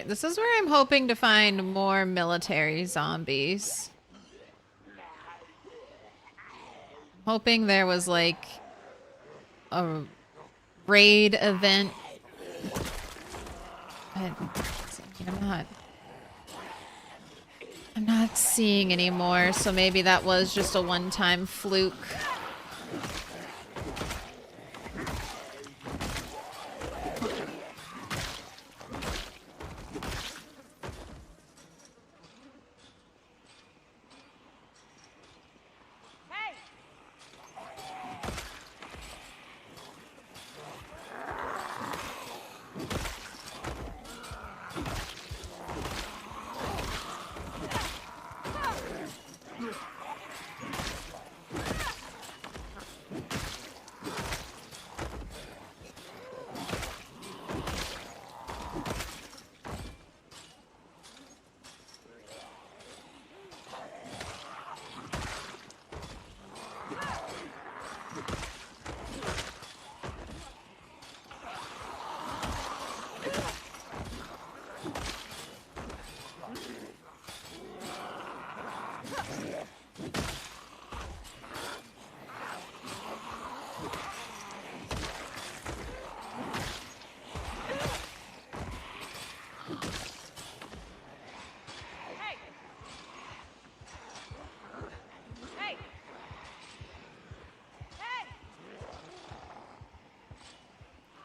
This is where I'm hoping to find more military zombies. Hoping there was like a raid event. But I'm not seeing any more, so maybe that was just a one-time fluke.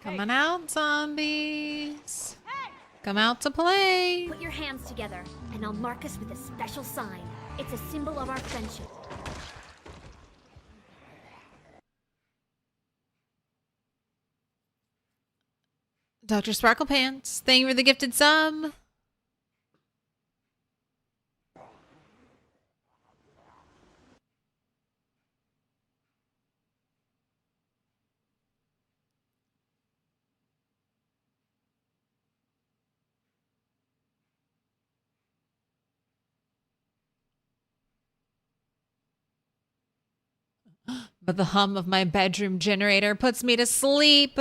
Coming out, zombies. Come out to play.
Put your hands together, and I'll mark us with a special sign. It's a symbol of our friendship.
Dr. Sparkle Pants, thank you for the gifted sub. But the hum of my bedroom generator puts me to sleep.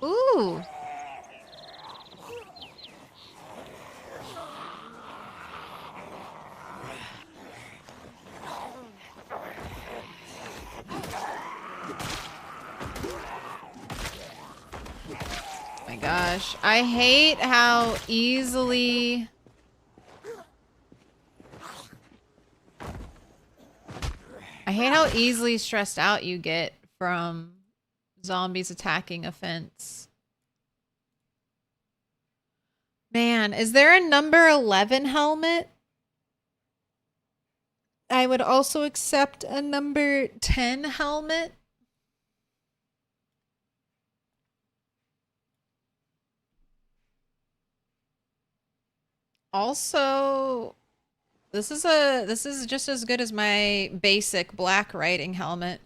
Ooh. My gosh, I hate how easily stressed out you get from zombies attacking a fence. Man, is there a number 11 helmet? I would also accept a number 10 helmet. Also, this is just as good as my basic black riding helmet.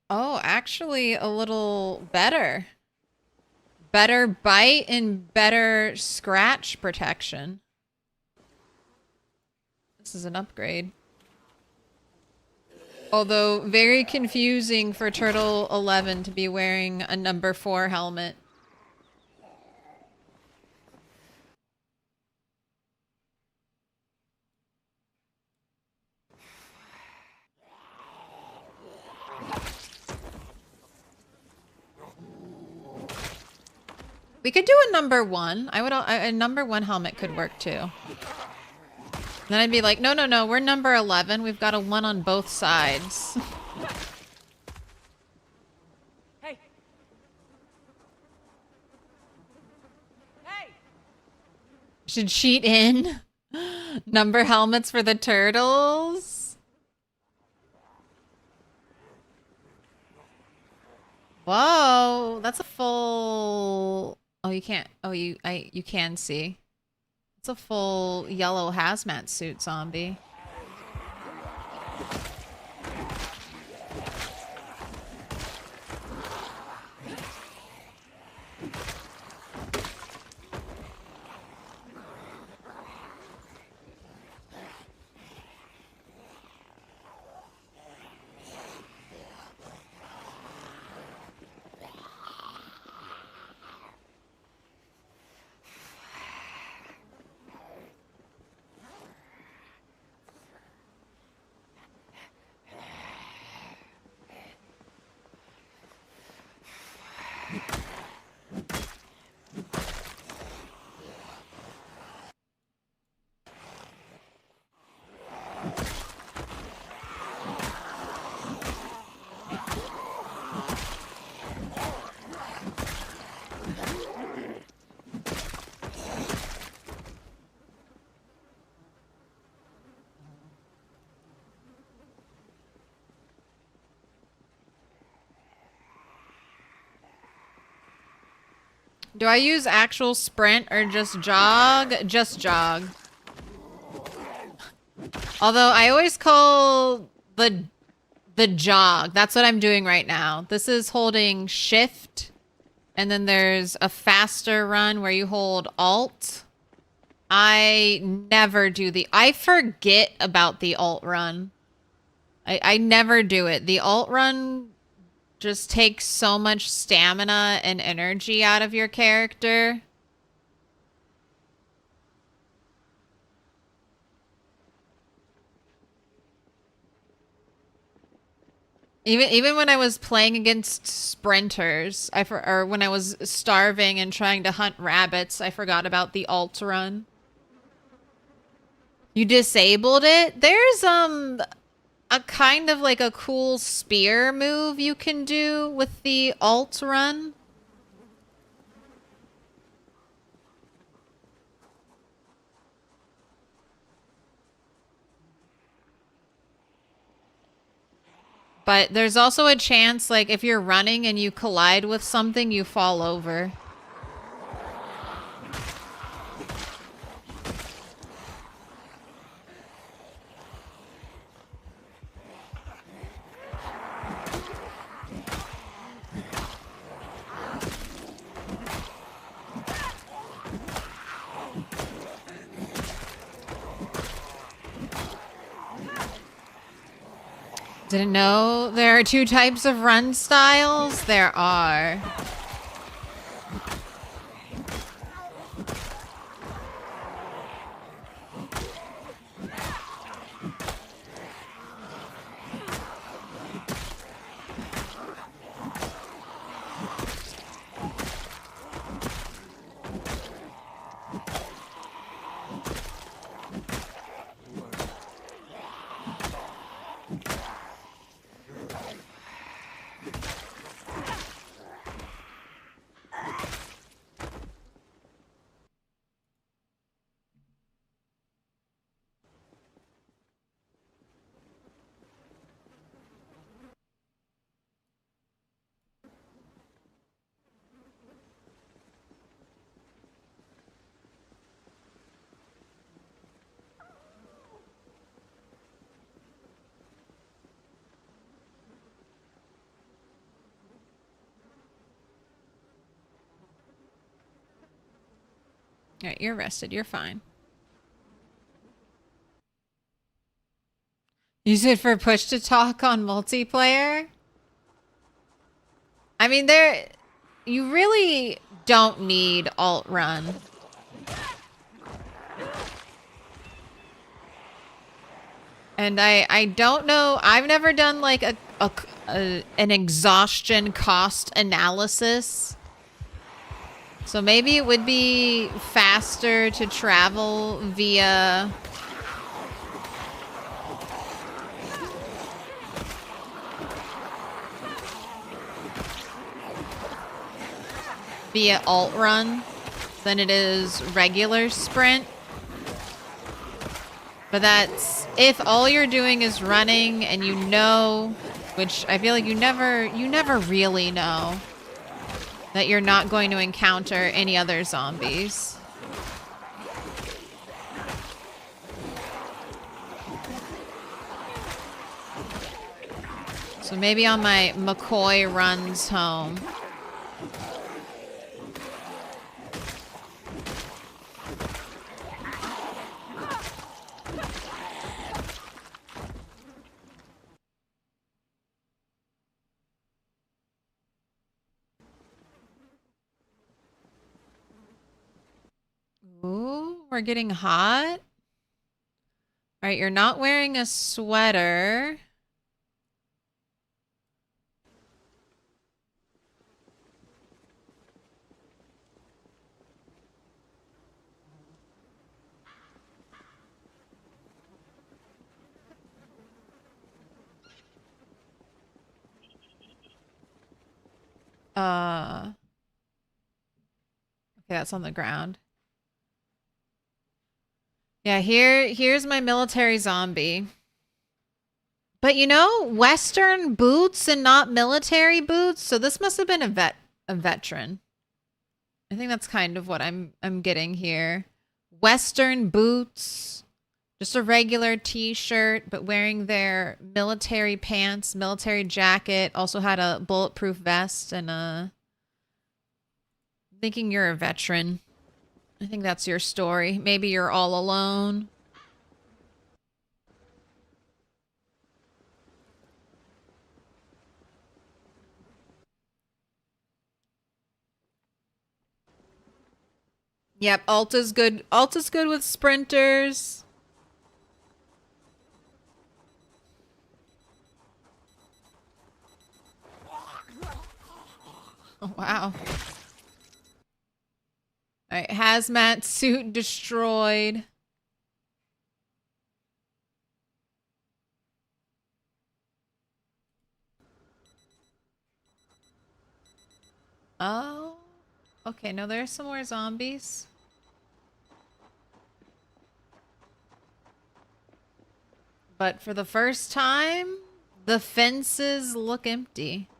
Oh, actually a little better. Better bite and better scratch protection. This is an upgrade. Although very confusing for Turtle 11 to be wearing a number 4 helmet. We could do a number 1. A number 1 helmet could work too. Then I'd be like, no, no, no, we're number 11. We've got a 1 on both sides.
Hey. Hey.
Should cheat in number helmets for the turtles. Whoa, that's a full... Oh, you can't... Oh, you can see. It's a full yellow hazmat suit zombie. Do I use actual sprint or just jog? Just jog. Although I always call the jog. That's what I'm doing right now. This is holding shift, and then there's a faster run where you hold alt. I never do I forget about the alt run. I never do it. The alt run just takes so much stamina and energy out of your character. Even when I was playing against sprinters, or when I was starving and trying to hunt rabbits, I forgot about the alt run. You disabled it? There's a kind of like a cool spear move you can do with the alt run. But there's also a chance, like, if you're running and you collide with something, you fall over. Didn't know there are 2 types of run styles? There are. Alright, you're rested. You're fine. Use it for push to talk on multiplayer? I mean, you really don't need alt run. And I don't know. I've never done like an exhaustion cost analysis. So maybe it would be faster to travel via alt run than it is regular sprint. But that's if all you're doing is running and you know, which I feel like you never really know, that you're not going to encounter any other zombies. So maybe on my McCoy runs home. Ooh, we're getting hot. All right, you're not wearing a sweater. Okay, that's on the ground. Yeah, here's my military zombie. But you know, Western boots and not military boots, so this must have been a veteran. I think that's kind of what I'm getting here. Western boots, just a regular t-shirt, but wearing their military pants, military jacket, also had a bulletproof vest and thinking you're a veteran. I think that's your story. Maybe you're all alone. Yep, alt is good. Alt is good with sprinters. Oh, wow. All right, hazmat suit destroyed. Oh, okay. No, there's some more zombies. But for the first time, the fences look empty.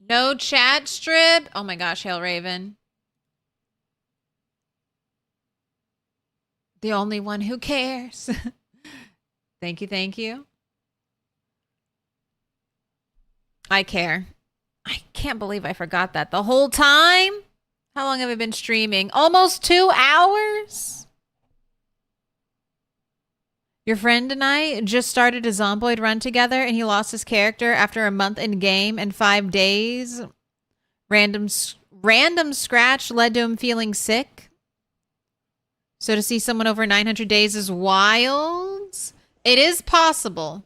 No chat strip. Oh my gosh, Hail Raven. The only one who cares. Thank you, thank you. I care. I can't believe I forgot that the whole time. How long have I been streaming? Almost 2 hours? Your friend and I just started a Zomboid run together, and he lost his character after a month in game and 5 days. Random scratch led to him feeling sick. So to see someone over 900 days is wild. It is possible.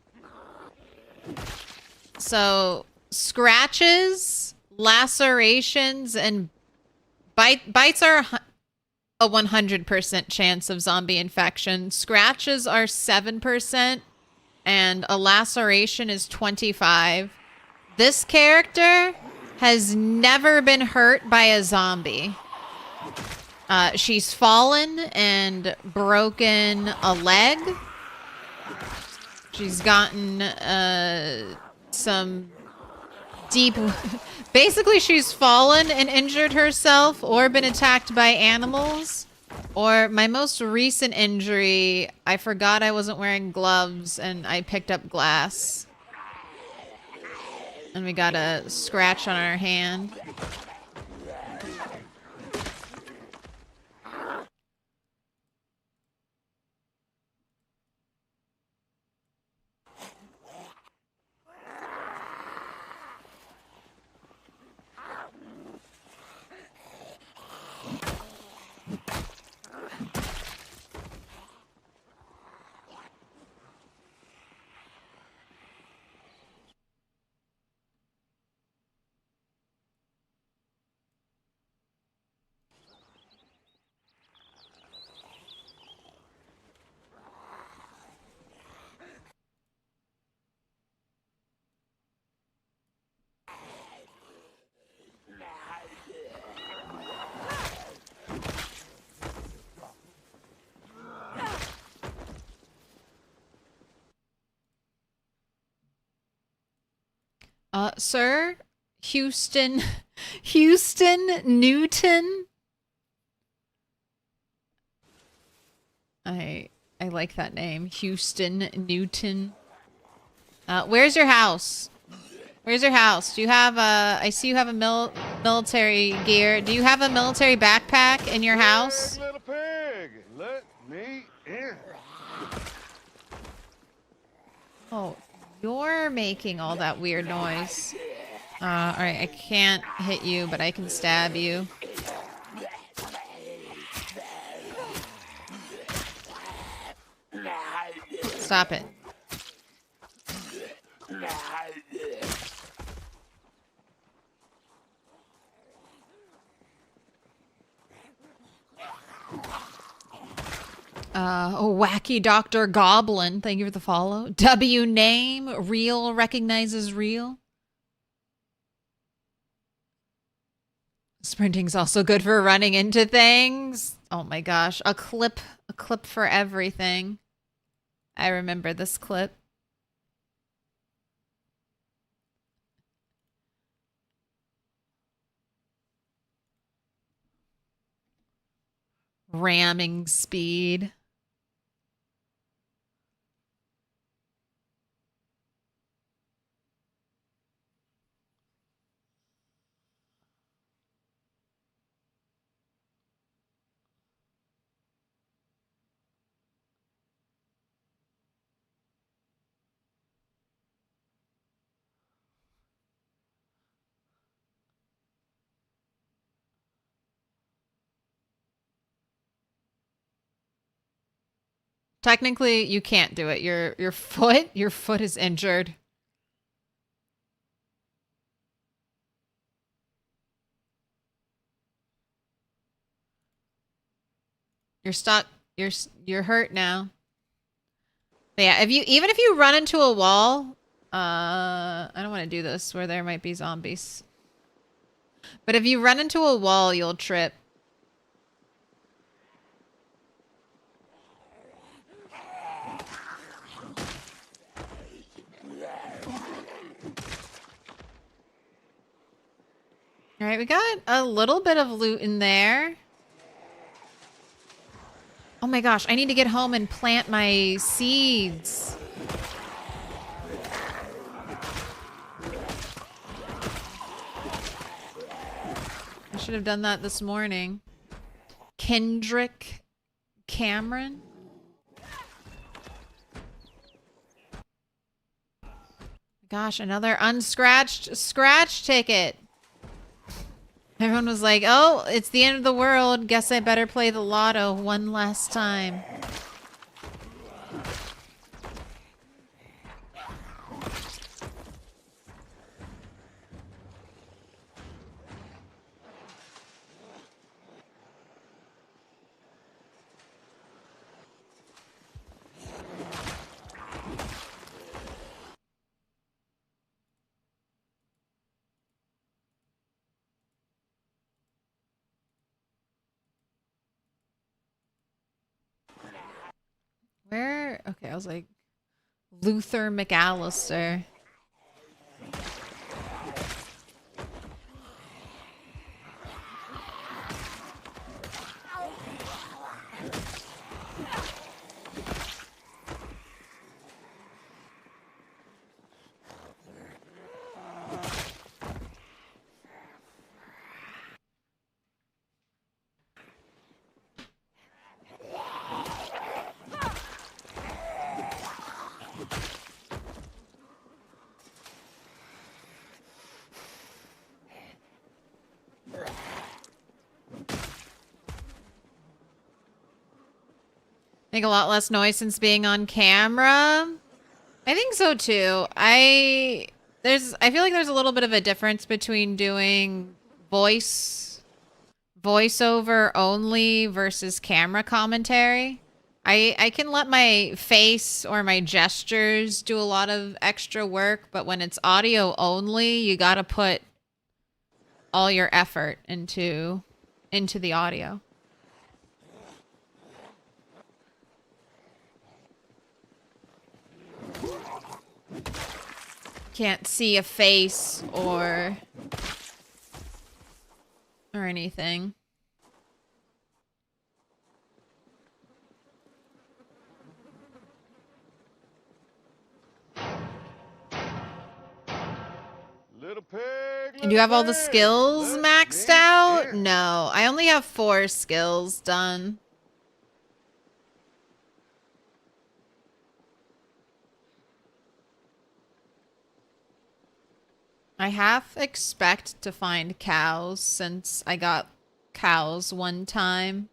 So scratches, lacerations, and bites are a 100% chance of zombie infection. Scratches are 7%, and a laceration is 25%. This character has never been hurt by a zombie. She's fallen and broken a leg. She's gotten some deep... Basically, she's fallen and injured herself or been attacked by animals. Or my most recent injury, I forgot I wasn't wearing gloves and I picked up glass. And we got a scratch on our hand. Sir, Houston Newton. I like that name, Houston Newton. Where's your house? Where's your house? Do you have a? I see you have a military gear. Do you have a military backpack in your house?
Pig, little pig, let me in.
Oh, you're making all that weird noise. Alright, I can't hit you, but I can stab you. Stop it. Oh, wacky Dr. Goblin. Thank you for the follow. W name. Real recognizes real. Sprinting's also good for running into things. Oh my gosh. A clip for everything. I remember this clip. Ramming speed. Technically, you can't do it. Your foot is injured. You're stuck. You're hurt now. But yeah, even if you run into a wall, I don't want to do this where there might be zombies. But if you run into a wall, you'll trip. All right, we got a little bit of loot in there. Oh my gosh, I need to get home and plant my seeds. I should have done that this morning. Kendrick Cameron. Gosh, another unscratched scratch ticket. Everyone was like, oh, it's the end of the world. Guess I better play the lotto one last time. Where? Okay, I was like, Luther McAllister. Make a lot less noise since being on camera. I think so too. I feel like there's a little bit of a difference between doing voiceover only versus camera commentary. I can let my face or my gestures do a lot of extra work, but when it's audio only, you got to put all your effort into the audio. Can't see a face or anything.
Little pig.
And do you have all the skills maxed out? No, I only have 4 skills done. I half expect to find cows since I got cows one time.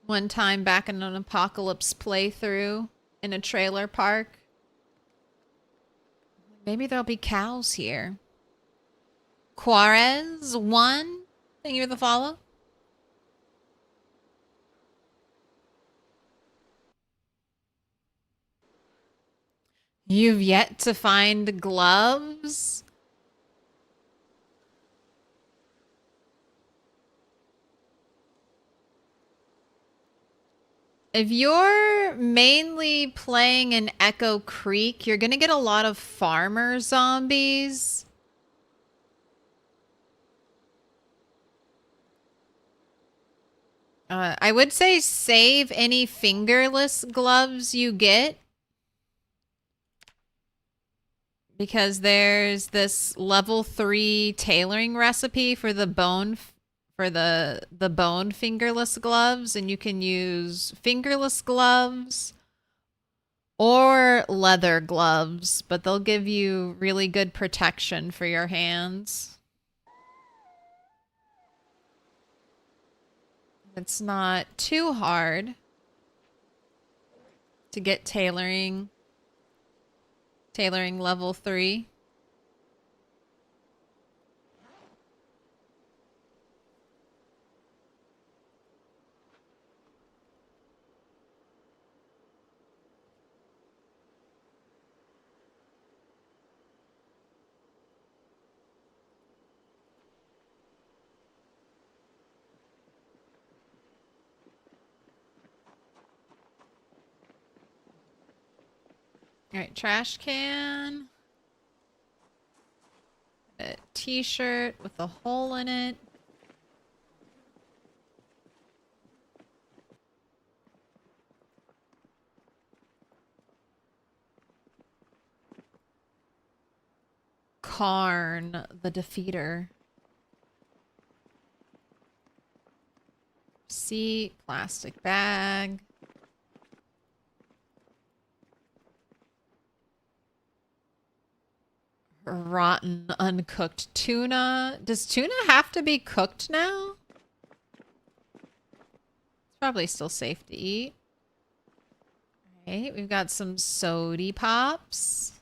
One time back in an apocalypse playthrough in a trailer park. Maybe there'll be cows here. Juarez 1. Thank you for the follow. You've yet to find gloves? If you're mainly playing in Echo Creek, you're gonna get a lot of farmer zombies. I would say save any fingerless gloves you get. Because there's this level 3 tailoring recipe for the bone bone fingerless gloves, and you can use fingerless gloves or leather gloves, but they'll give you really good protection for your hands. It's not too hard to get tailoring level 3. All right, trash can. A t-shirt with a hole in it. Karn, the defeater. receipt, plastic bag. Rotten, uncooked tuna. Does tuna have to be cooked now? It's probably still safe to eat. Alright, we've got some sody pops.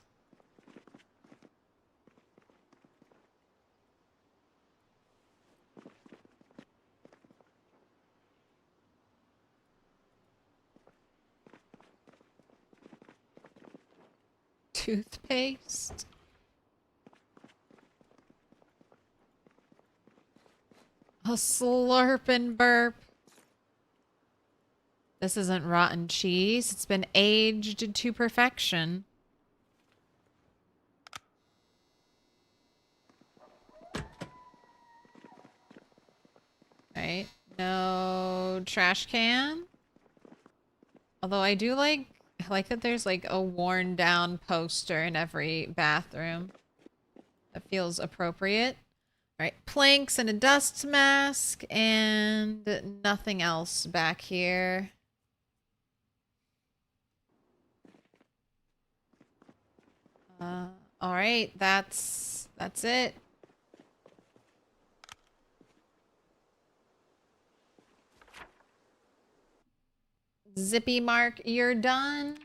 Toothpaste. A slurp and burp. This isn't rotten cheese. It's been aged to perfection. Right. No trash can. Although I do like that there's like a worn down poster in every bathroom. That feels appropriate. All right, planks and a dust mask and nothing else back here. All right, that's it. Zippy Mark, you're done.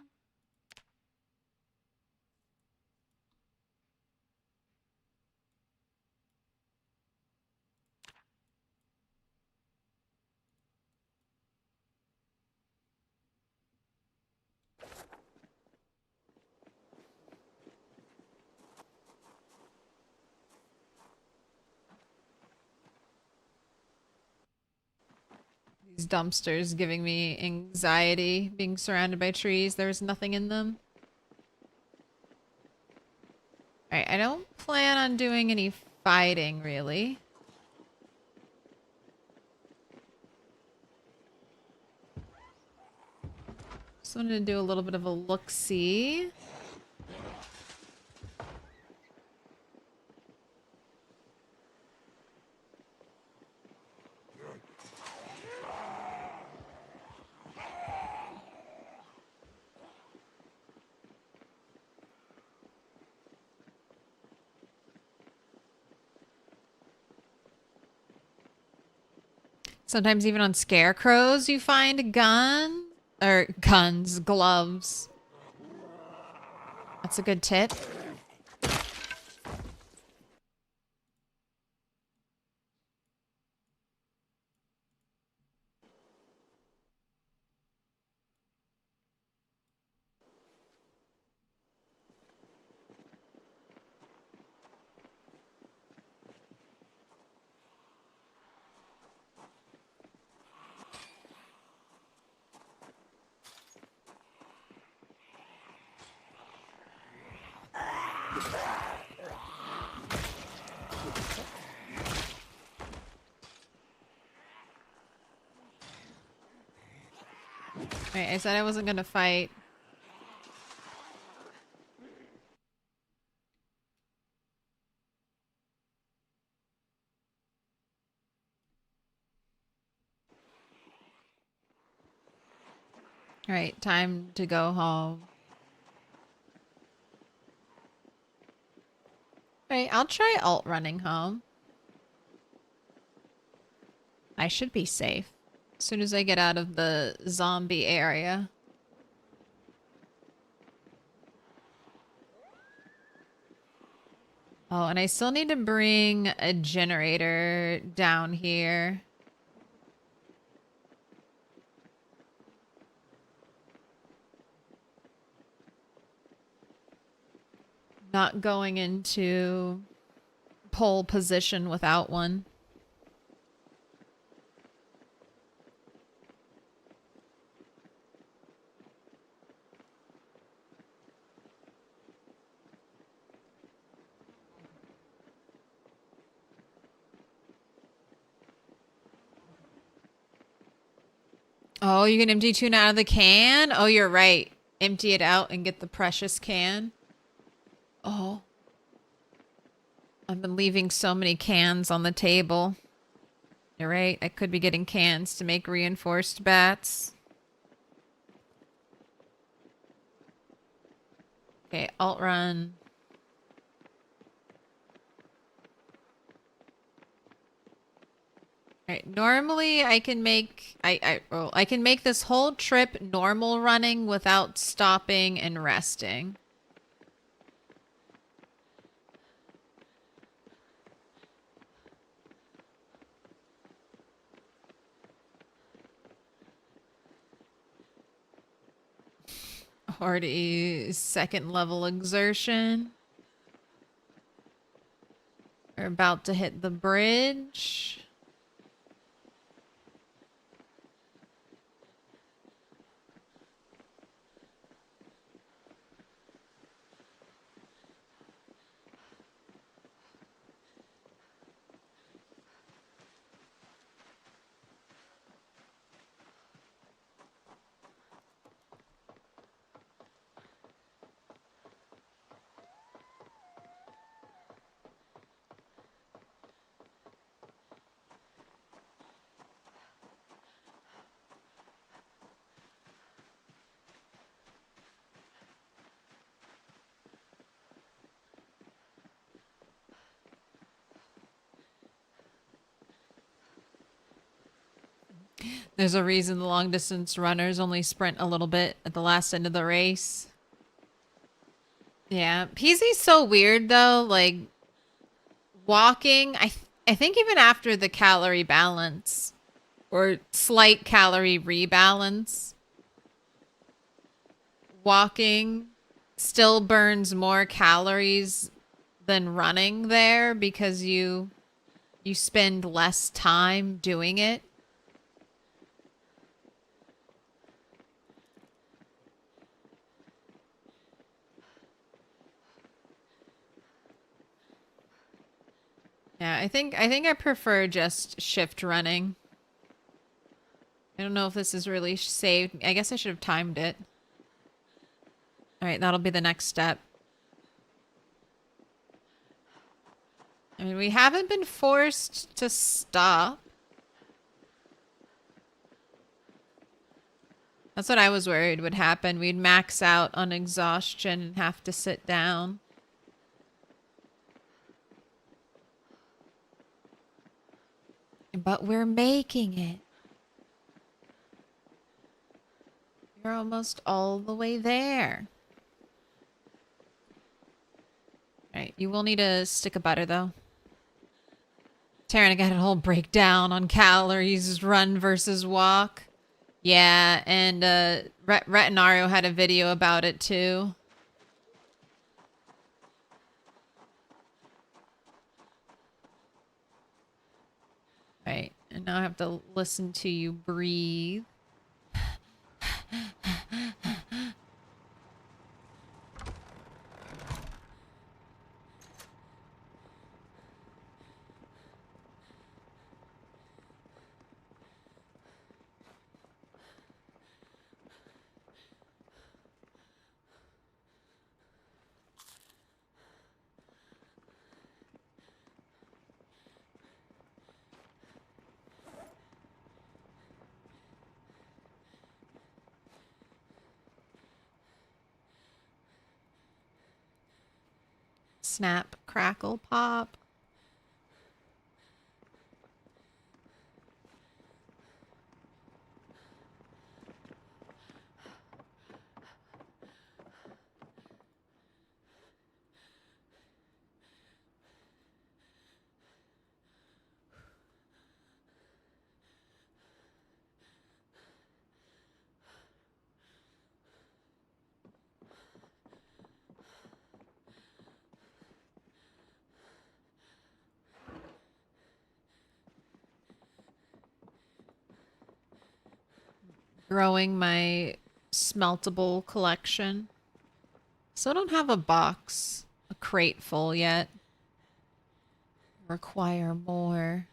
These dumpsters giving me anxiety being surrounded by trees. There's nothing in them. Alright, I don't plan on doing any fighting, really. Just wanted to do a little bit of a look-see. Sometimes even on scarecrows you find guns, gloves. That's a good tip. Right, I said I wasn't gonna fight. Alright, time to go home. Alright, I'll try alt running home. I should be safe. As soon as I get out of the zombie area. Oh, and I still need to bring a generator down here. Not going into pole position without one. Oh, you can empty tuna out of the can? Oh, you're right. Empty it out and get the precious can. Oh. I've been leaving so many cans on the table. You're right. I could be getting cans to make reinforced bats. Okay, alt run. Alright, normally I can make I can make this whole trip normal running without stopping and resting. Already second level exertion. We're about to hit the bridge. There's a reason the long distance runners only sprint a little bit at the last end of the race. Yeah, PZ's so weird though, like walking, I think even after the calorie balance or slight calorie rebalance, walking still burns more calories than running there because you spend less time doing it. Yeah, I think I prefer just shift running. I don't know if this is really saved. I guess I should have timed it. All right, that'll be the next step. I mean, we haven't been forced to stop. That's what I was worried would happen. We'd max out on exhaustion and have to sit down. But we're making it. You're almost all the way there. Alright, you will need a stick of butter, though. Taryn, I got a whole breakdown on calories, run versus walk. Yeah, and Retinario had a video about it, too. Right, and now I have to listen to you breathe. Snap, crackle, pop. Growing my smeltable collection. So I don't have a crate full yet. Require more.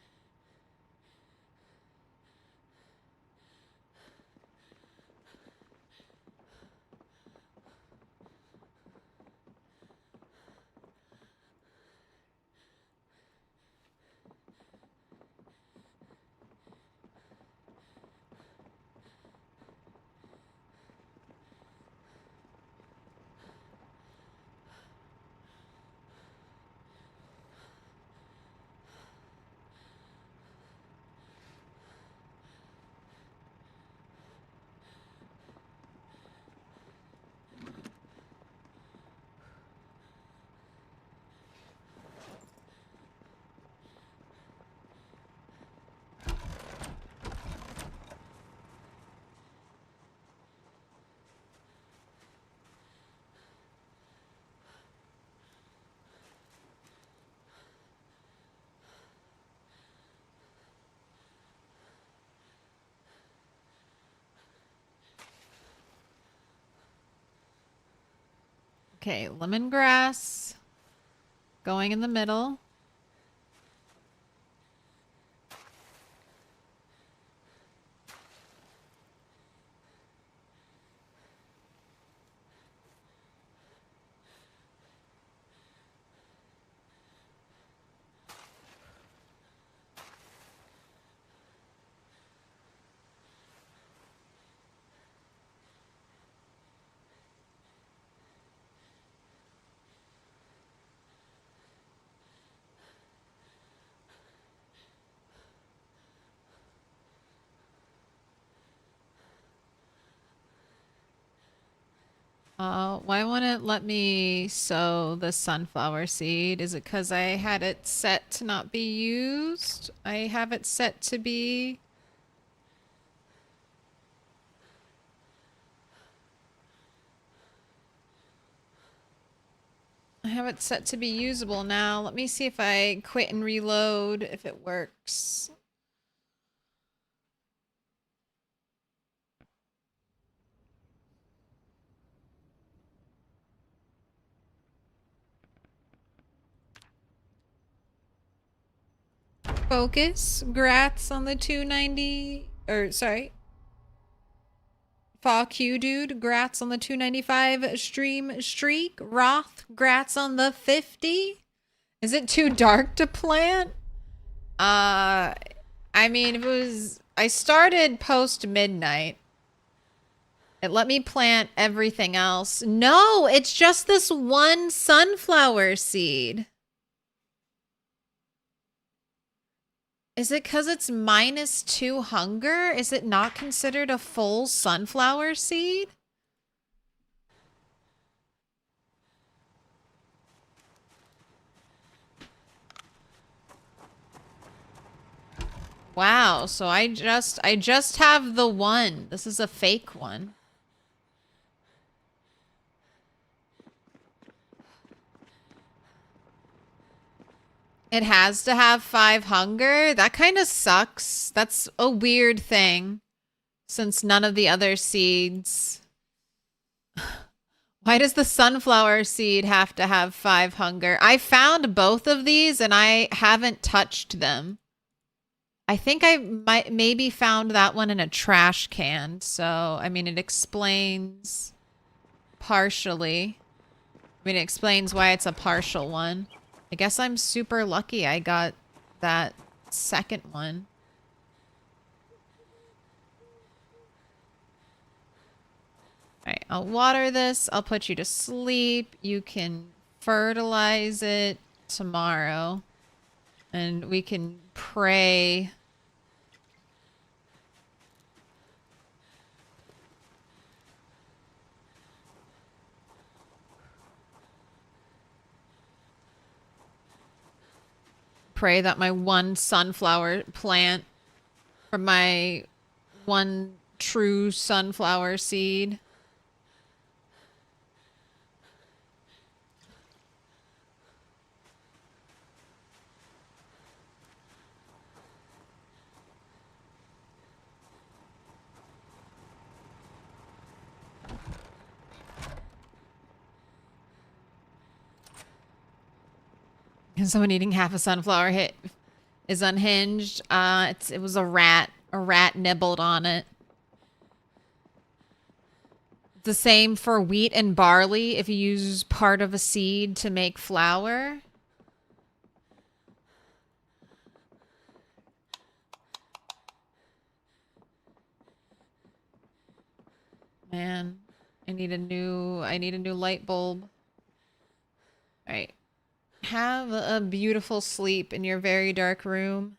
Okay, lemongrass going in the middle. Why won't it let me sow the sunflower seed? Is it because I had it set to not be used? I have it set to be... I have it set to be usable now. Let me see if I quit and reload, if it works. Focus. Grats on the 290. Or, sorry. Fuck you, dude. Grats on the 295 stream streak. Roth. Grats on the 50. Is it too dark to plant? I mean, if it was... I started post midnight. It let me plant everything else. No, it's just this one sunflower seed. Is it because it's -2 hunger? Is it not considered a full sunflower seed? Wow, so I just have the one. This is a fake one. It has to have 5 hunger? That kind of sucks. That's a weird thing. Since none of the other seeds... Why does the sunflower seed have to have 5 hunger? I found both of these and I haven't touched them. I think I might maybe found that one in a trash can. So, I mean, it explains partially. I mean, it explains why it's a partial one. I guess I'm super lucky I got that second one. Alright, I'll water this. I'll put you to sleep. You can fertilize it tomorrow. And we can pray. Pray that my one sunflower plant from my one true sunflower seed. And someone eating half a sunflower hit is unhinged. It was a rat. A rat nibbled on it. The same for wheat and barley if you use part of a seed to make flour. Man, I need a new light bulb. All right. Have a beautiful sleep in your very dark room.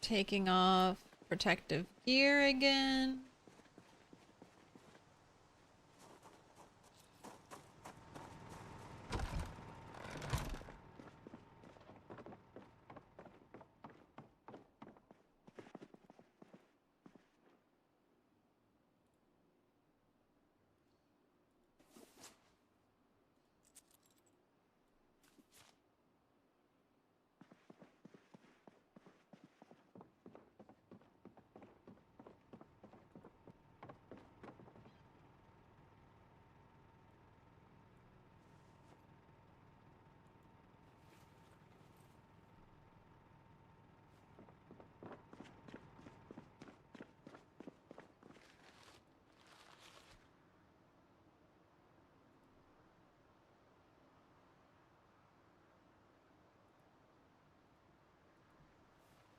taking off protective gear again.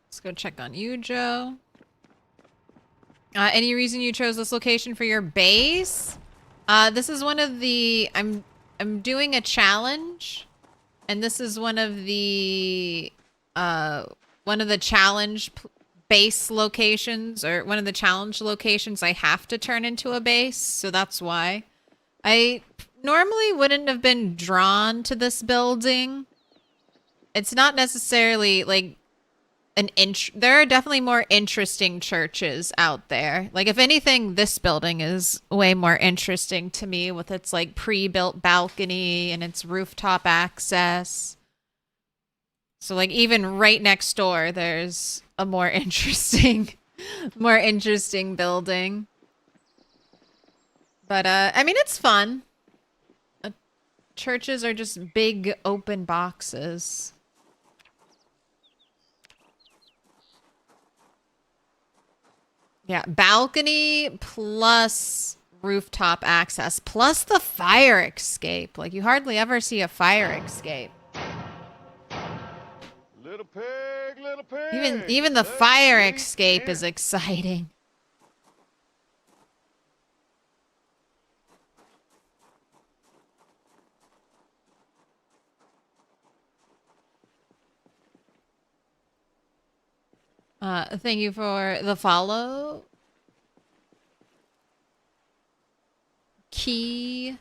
Let's go check on you, Joe. Any reason you chose this location for your base? This is one of the... I'm doing a challenge, and this is one of the challenge base locations, or one of the challenge locations I have to turn into a base, so that's why. I normally wouldn't have been drawn to this building. It's not necessarily, like, there are definitely more interesting churches out there. Like, if anything, this building is way more interesting to me with its, like, pre-built balcony and its rooftop access. So, like, even right next door, there's a more interesting building. But, I mean, it's fun. Churches are just big open boxes. Yeah, balcony plus rooftop access plus the fire escape. Like, you hardly ever see a fire escape.
Little pig.
Even the
let
fire
me
escape
in.
is exciting. Thank you for the follow. Key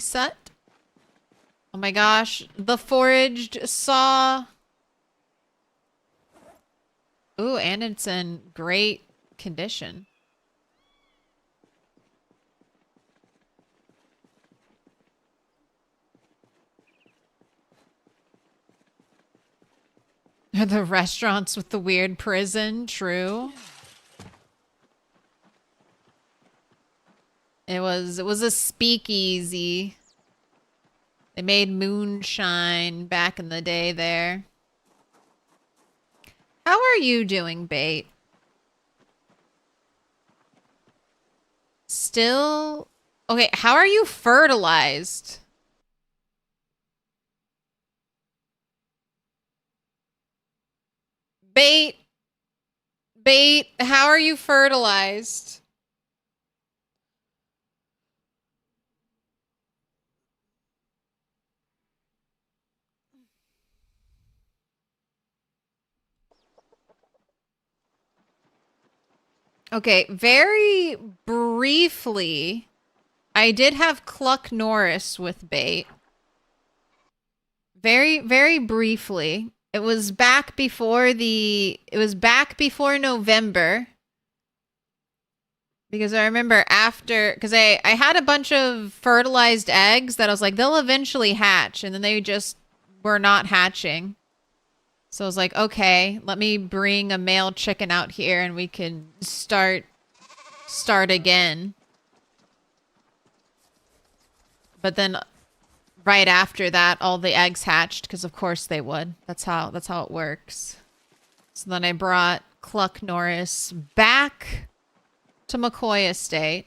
set. Oh my gosh, the foraged saw. Ooh, and it's in great condition. The restaurants with the weird prison, true. It was a speakeasy. They made moonshine back in the day there. How are you doing, Bait? Still? Okay, how are you fertilized? Bait, how are you fertilized? Okay, very briefly, I did have Cluck Norris with Bait. Very, very briefly. It was back before November. Because I remember because I had a bunch of fertilized eggs that I was like, they'll eventually hatch. And then they just were not hatching. So I was like, okay, let me bring a male chicken out here and we can start again. But then right after that, all the eggs hatched because of course they would. That's how it works. So then I brought Cluck Norris back to McCoy Estate.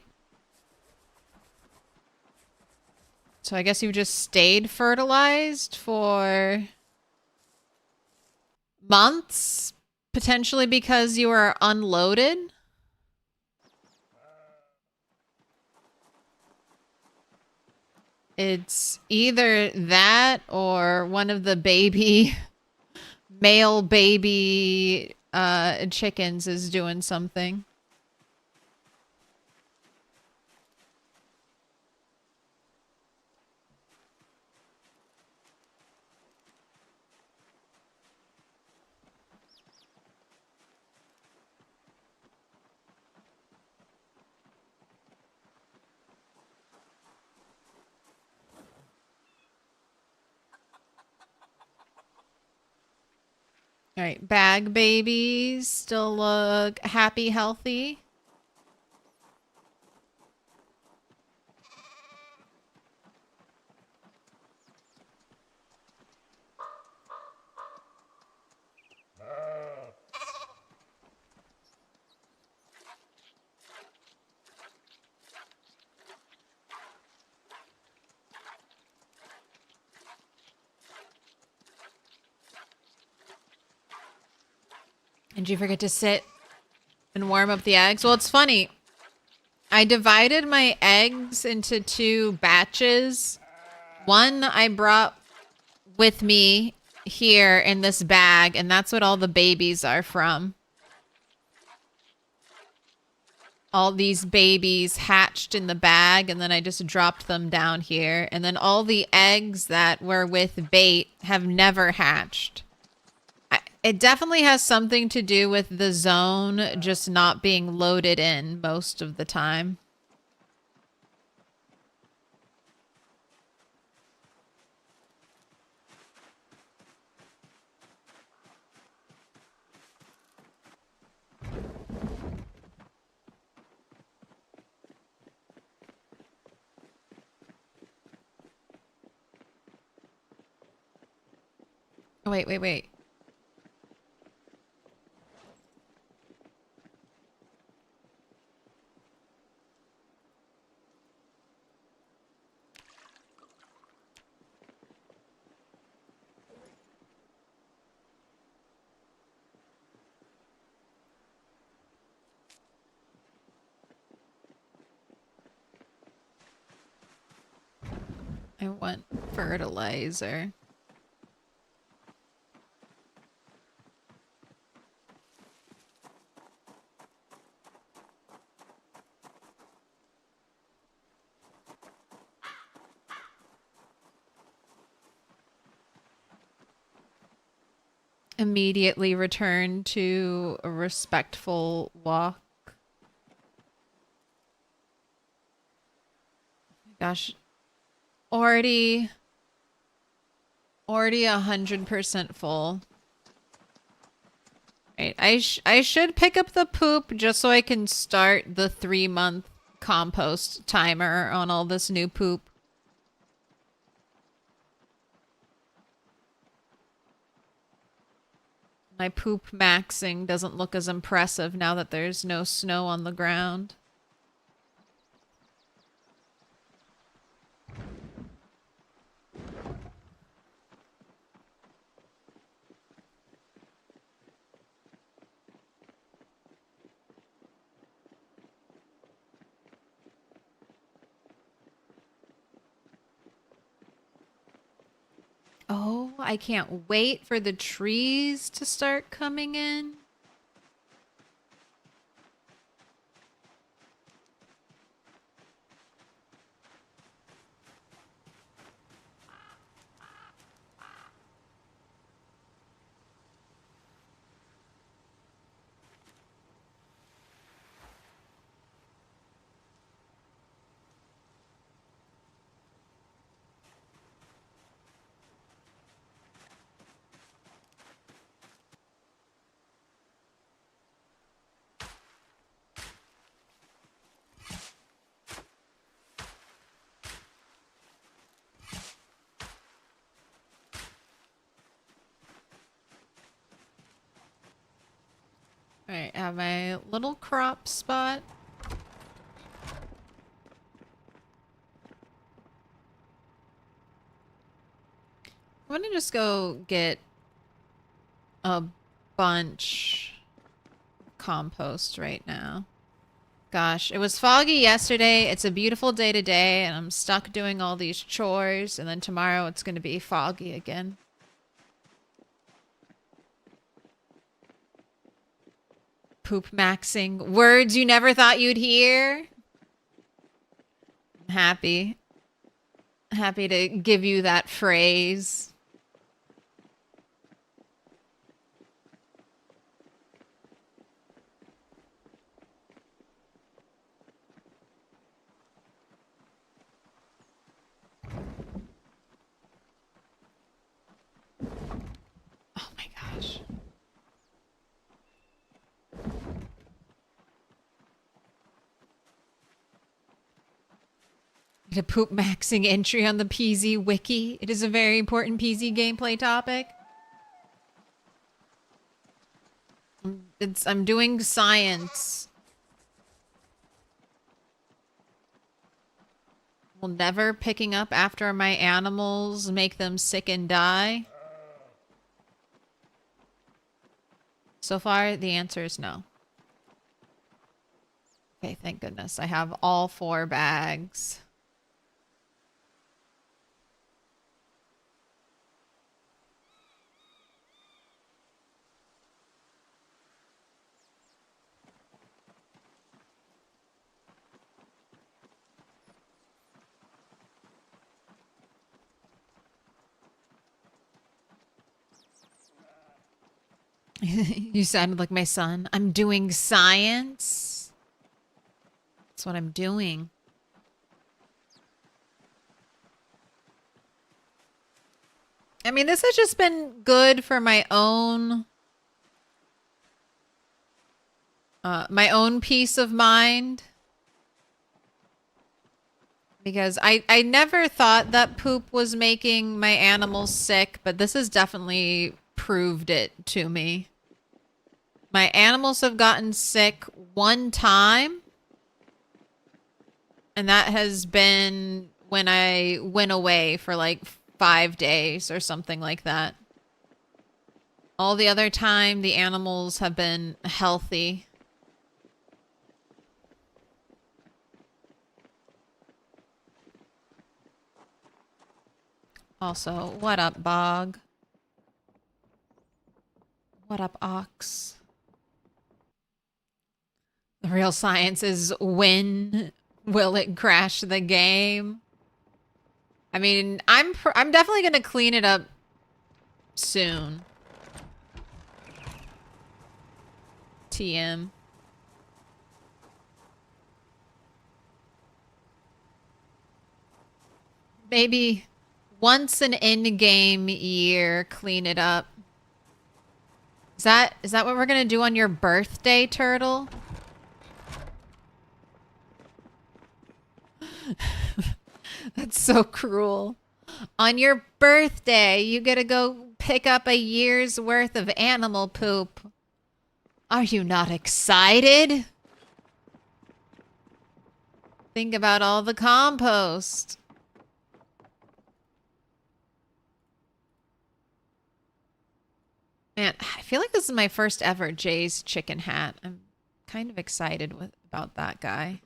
So I guess you just stayed fertilized for months, potentially because you were unloaded. It's either that or one of the male baby chickens is doing something. All right, bag babies still look happy, healthy. Did you forget to sit and warm up the eggs? Well, it's funny. I divided my eggs into 2 batches. One I brought with me here in this bag, and that's what all the babies are from. All these babies hatched in the bag, and then I just dropped them down here. And then all the eggs that were with bait have never hatched. It definitely has something to do with the zone just not being loaded in most of the time. Oh, wait. I want fertilizer. Immediately return to a respectful walk. Gosh, already 100% full. Right, I should pick up the poop just so I can start the 3-month compost timer on all this new poop. My poop maxing doesn't look as impressive now that there's no snow on the ground. Oh, I can't wait for the trees to start coming in. Alright, I have my little crop spot. I'm gonna just go get a bunch of compost right now. Gosh, it was foggy yesterday. It's a beautiful day today, and I'm stuck doing all these chores, and then tomorrow it's gonna be foggy again. Poop maxing. Words you never thought you'd hear. I'm happy. Happy to give you that phrase. Oh my gosh. A poop maxing entry on the PZ wiki. It is a very important PZ gameplay topic. I'm doing science. Well, never picking up after my animals make them sick and die. So far, the answer is no. Okay, thank goodness. I have all 4 bags. You sounded like my son. I'm doing science. That's what I'm doing. I mean, this has just been good for my own peace of mind. Because I never thought that poop was making my animals sick, but this has definitely proved it to me. My animals have gotten sick 1 time. And that has been when I went away for like 5 days or something like that. All the other time, the animals have been healthy. Also, what up, Bog? What up, Ox? The real science is when will it crash the game? I mean, I'm definitely gonna clean it up soon. TM. Maybe once an in-game year, clean it up. Is that what we're gonna do on your birthday, Turtle? That's so cruel. On your birthday, you get to go pick up a year's worth of animal poop. Are you not excited? Think about all the compost. Man, I feel like this is my first ever Jay's chicken hat. I'm kind of excited about that guy.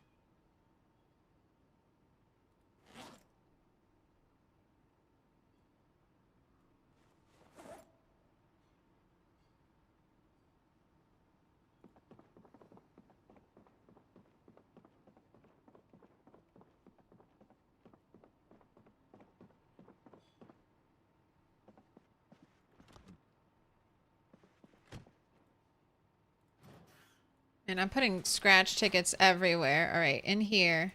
And I'm putting scratch tickets everywhere. All right, in here.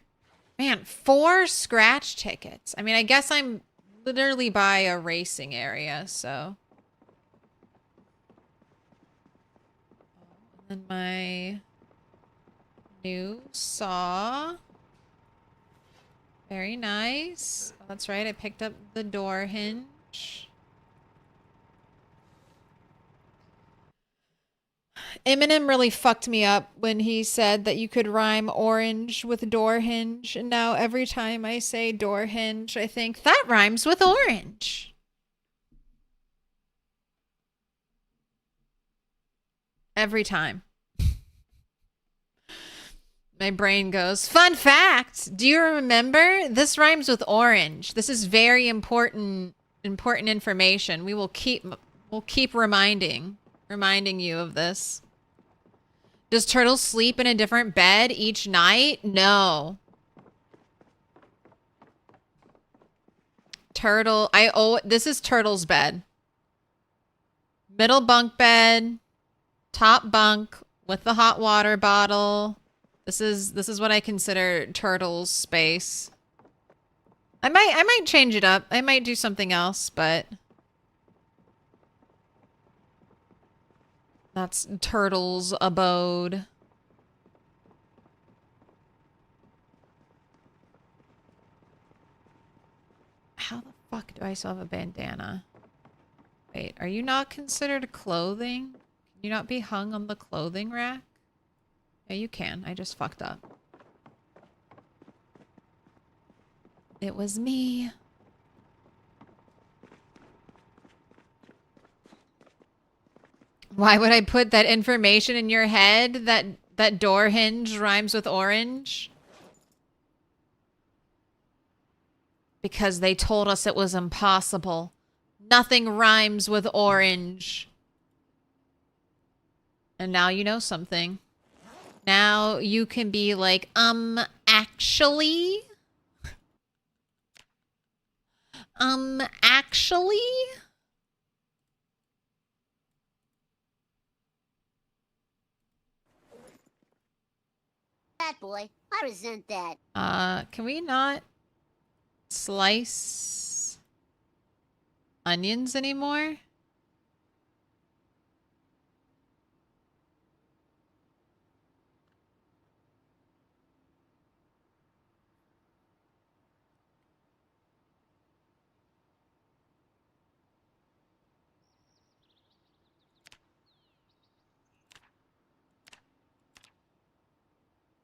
Man, 4 scratch tickets. I mean, I guess I'm literally by a racing area, so. And then my new saw. Very nice. Oh, that's right, I picked up the door hinge. Eminem really fucked me up when he said that you could rhyme orange with door hinge. And now every time I say door hinge, I think that rhymes with orange. Every time. My brain goes, fun fact. Do you remember? This rhymes with orange. This is very important information. We'll keep reminding you of this. Does Turtle sleep in a different bed each night? No. Turtle, this is Turtle's bed. Middle bunk bed, top bunk with the hot water bottle. This is what I consider Turtle's space. I might change it up. I might do something else, but that's Turtle's abode. How the fuck do I still have a bandana? Wait, are you not considered clothing? Can you not be hung on the clothing rack? Yeah, you can. I just fucked up. It was me. Why would I put that information in your head? That door hinge rhymes with orange? Because they told us it was impossible. Nothing rhymes with orange. And now you know something. Now you can be like, actually? Actually?
That boy, I resent that.
Can we not slice onions anymore?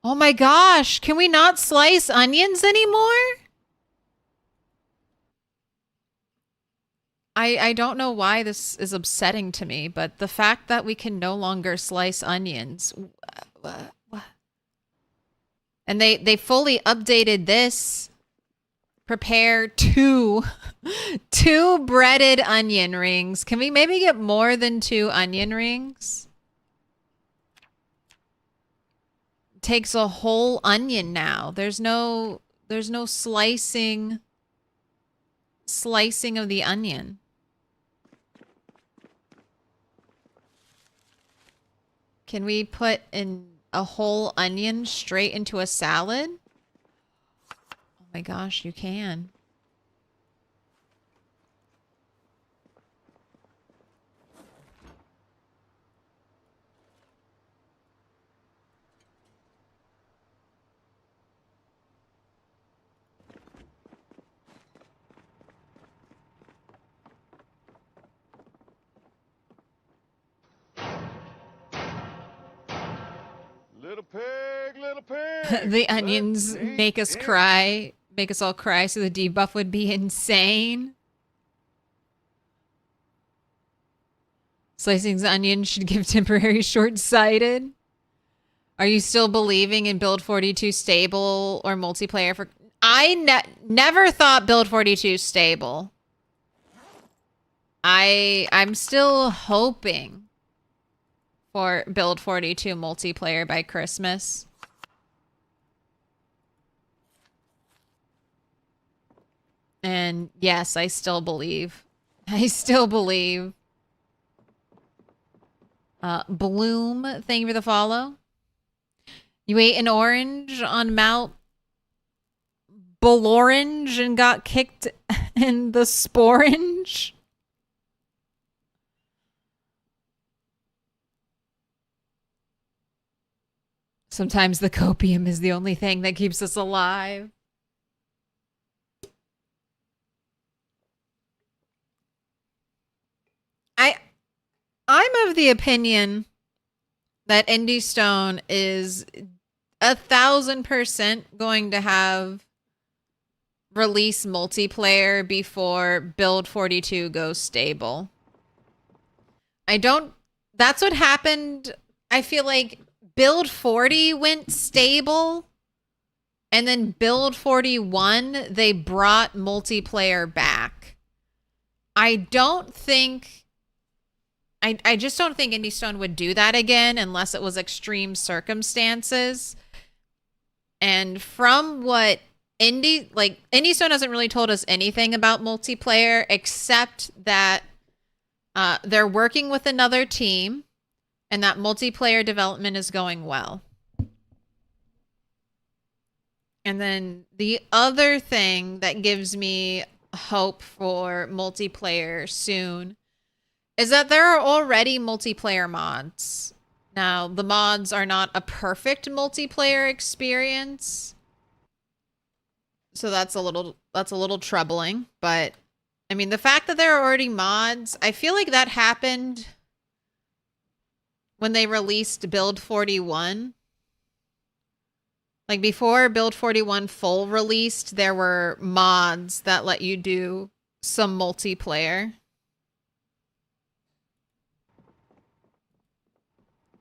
Oh my gosh, can we not slice onions anymore? I don't know why this is upsetting to me, but the fact that we can no longer slice onions. What? And they fully updated this. Prepare two breaded onion rings. Can we maybe get more than 2 onion rings? Takes a whole onion now. There's no slicing of the onion. Can we put in a whole onion straight into a salad? Oh my gosh, you can.
Little pig, little pig.
The onions
Let me
make us
in.
cry. Make us all cry so the debuff would be insane. Slicing the onion should give temporary short-sighted. Are you still believing in Build 42 stable or multiplayer for... I never thought Build 42 stable. I'm still hoping for Build 42 multiplayer by Christmas. And yes, I still believe. I still believe. Bloom, thank you for the follow. You ate an orange on Mount Bull-Orange and got kicked in the Sporange? Sometimes the copium is the only thing that keeps us alive. I'm of the opinion that Indie Stone is 1,000% going to have release multiplayer before Build 42 goes stable. That's what happened. I feel like Build 40 went stable, and then Build 41, they brought multiplayer back. I don't think I just don't think Indie Stone would do that again unless it was extreme circumstances. And from what Indie Stone hasn't really told us anything about multiplayer except that they're working with another team and that multiplayer development is going well. And then the other thing that gives me hope for multiplayer soon is that there are already multiplayer mods. Now, the mods are not a perfect multiplayer experience. So that's a little troubling, but I mean, the fact that there are already mods, I feel like that happened when they released Build 41. Like before Build 41 full released, there were mods that let you do some multiplayer.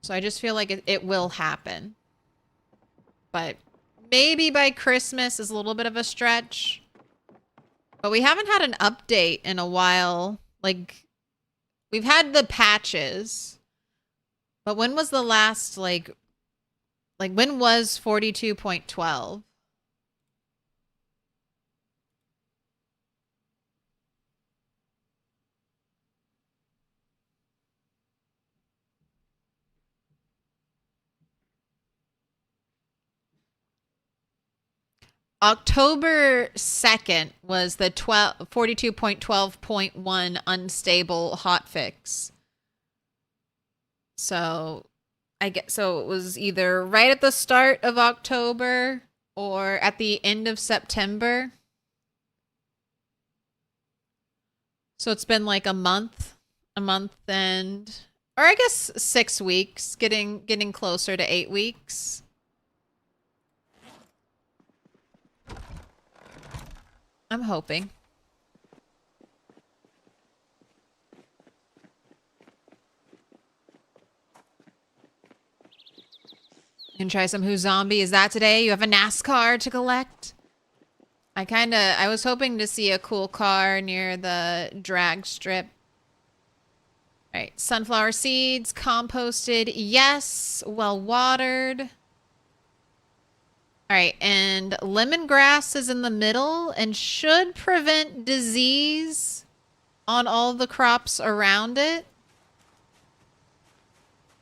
So I just feel like it will happen. But maybe by Christmas is a little bit of a stretch. But we haven't had an update in a while. Like, we've had the patches. But when was the last, like when was 42.12? October 2nd was the 42.12.1 unstable hotfix. So so it was either right at the start of October or at the end of September. So it's been like a month and, or I guess 6 weeks, getting closer to 8 weeks. I'm hoping. You can try some Who Zombie. Is that today? You have a NASCAR to collect? I was hoping to see a cool car near the drag strip. All right, sunflower seeds, composted, yes, well watered. All right, and lemongrass is in the middle and should prevent disease on all the crops around it.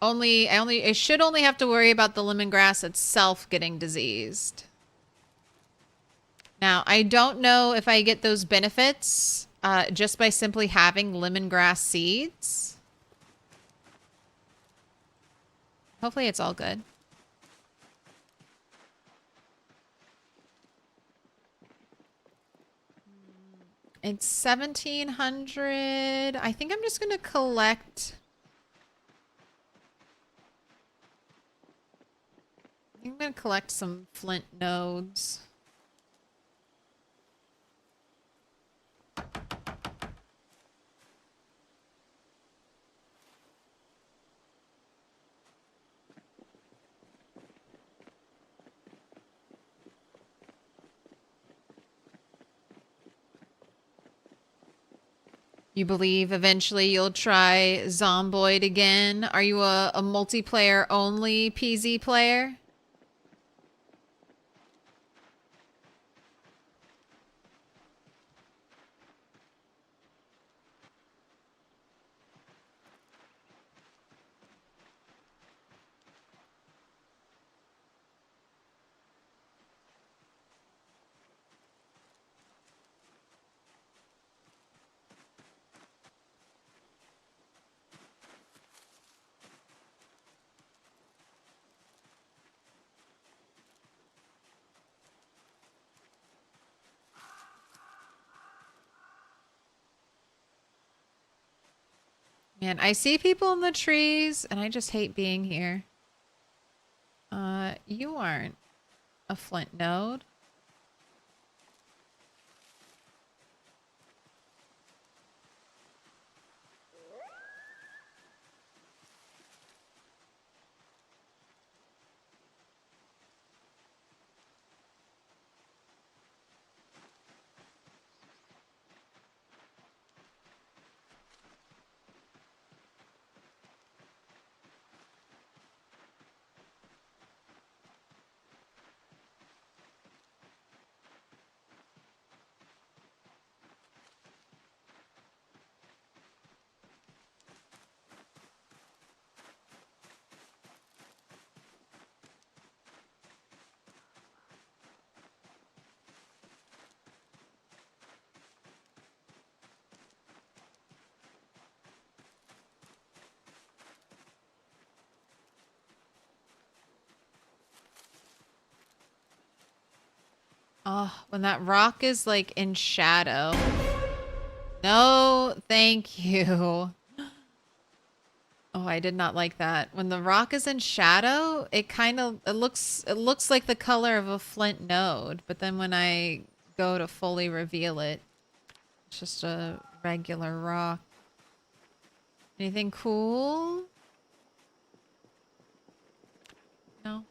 I should only have to worry about the lemongrass itself getting diseased. Now, I don't know if I get those benefits just by simply having lemongrass seeds. Hopefully it's all good. It's 1,700. I think I'm just going to collect... I'm going to collect some flint nodes. You believe eventually you'll try Zomboid again? Are you a multiplayer only PZ player? Man, I see people in the trees, and I just hate being here. You aren't a flint node. Oh, when that rock is like in shadow. No, thank you. Oh, I did not like that. When the rock is in shadow, it looks like the color of a flint node, but then when I go to fully reveal it, it's just a regular rock. Anything cool? No.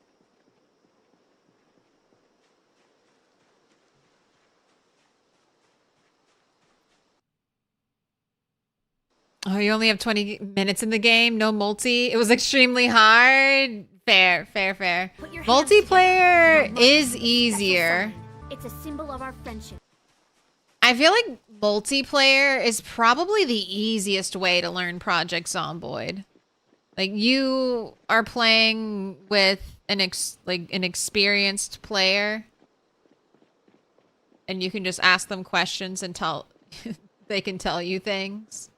Oh, you only have 20 minutes in the game? No multi? It was extremely hard? Fair, fair, fair.
Put your hands together, and
Multiplayer
I'll mark us
is
with a special
easier.
sign. It's a symbol of our friendship.
I feel like multiplayer is probably the easiest way to learn Project Zomboid. Like, you are playing with an experienced player, and you can just ask them questions and they can tell you things.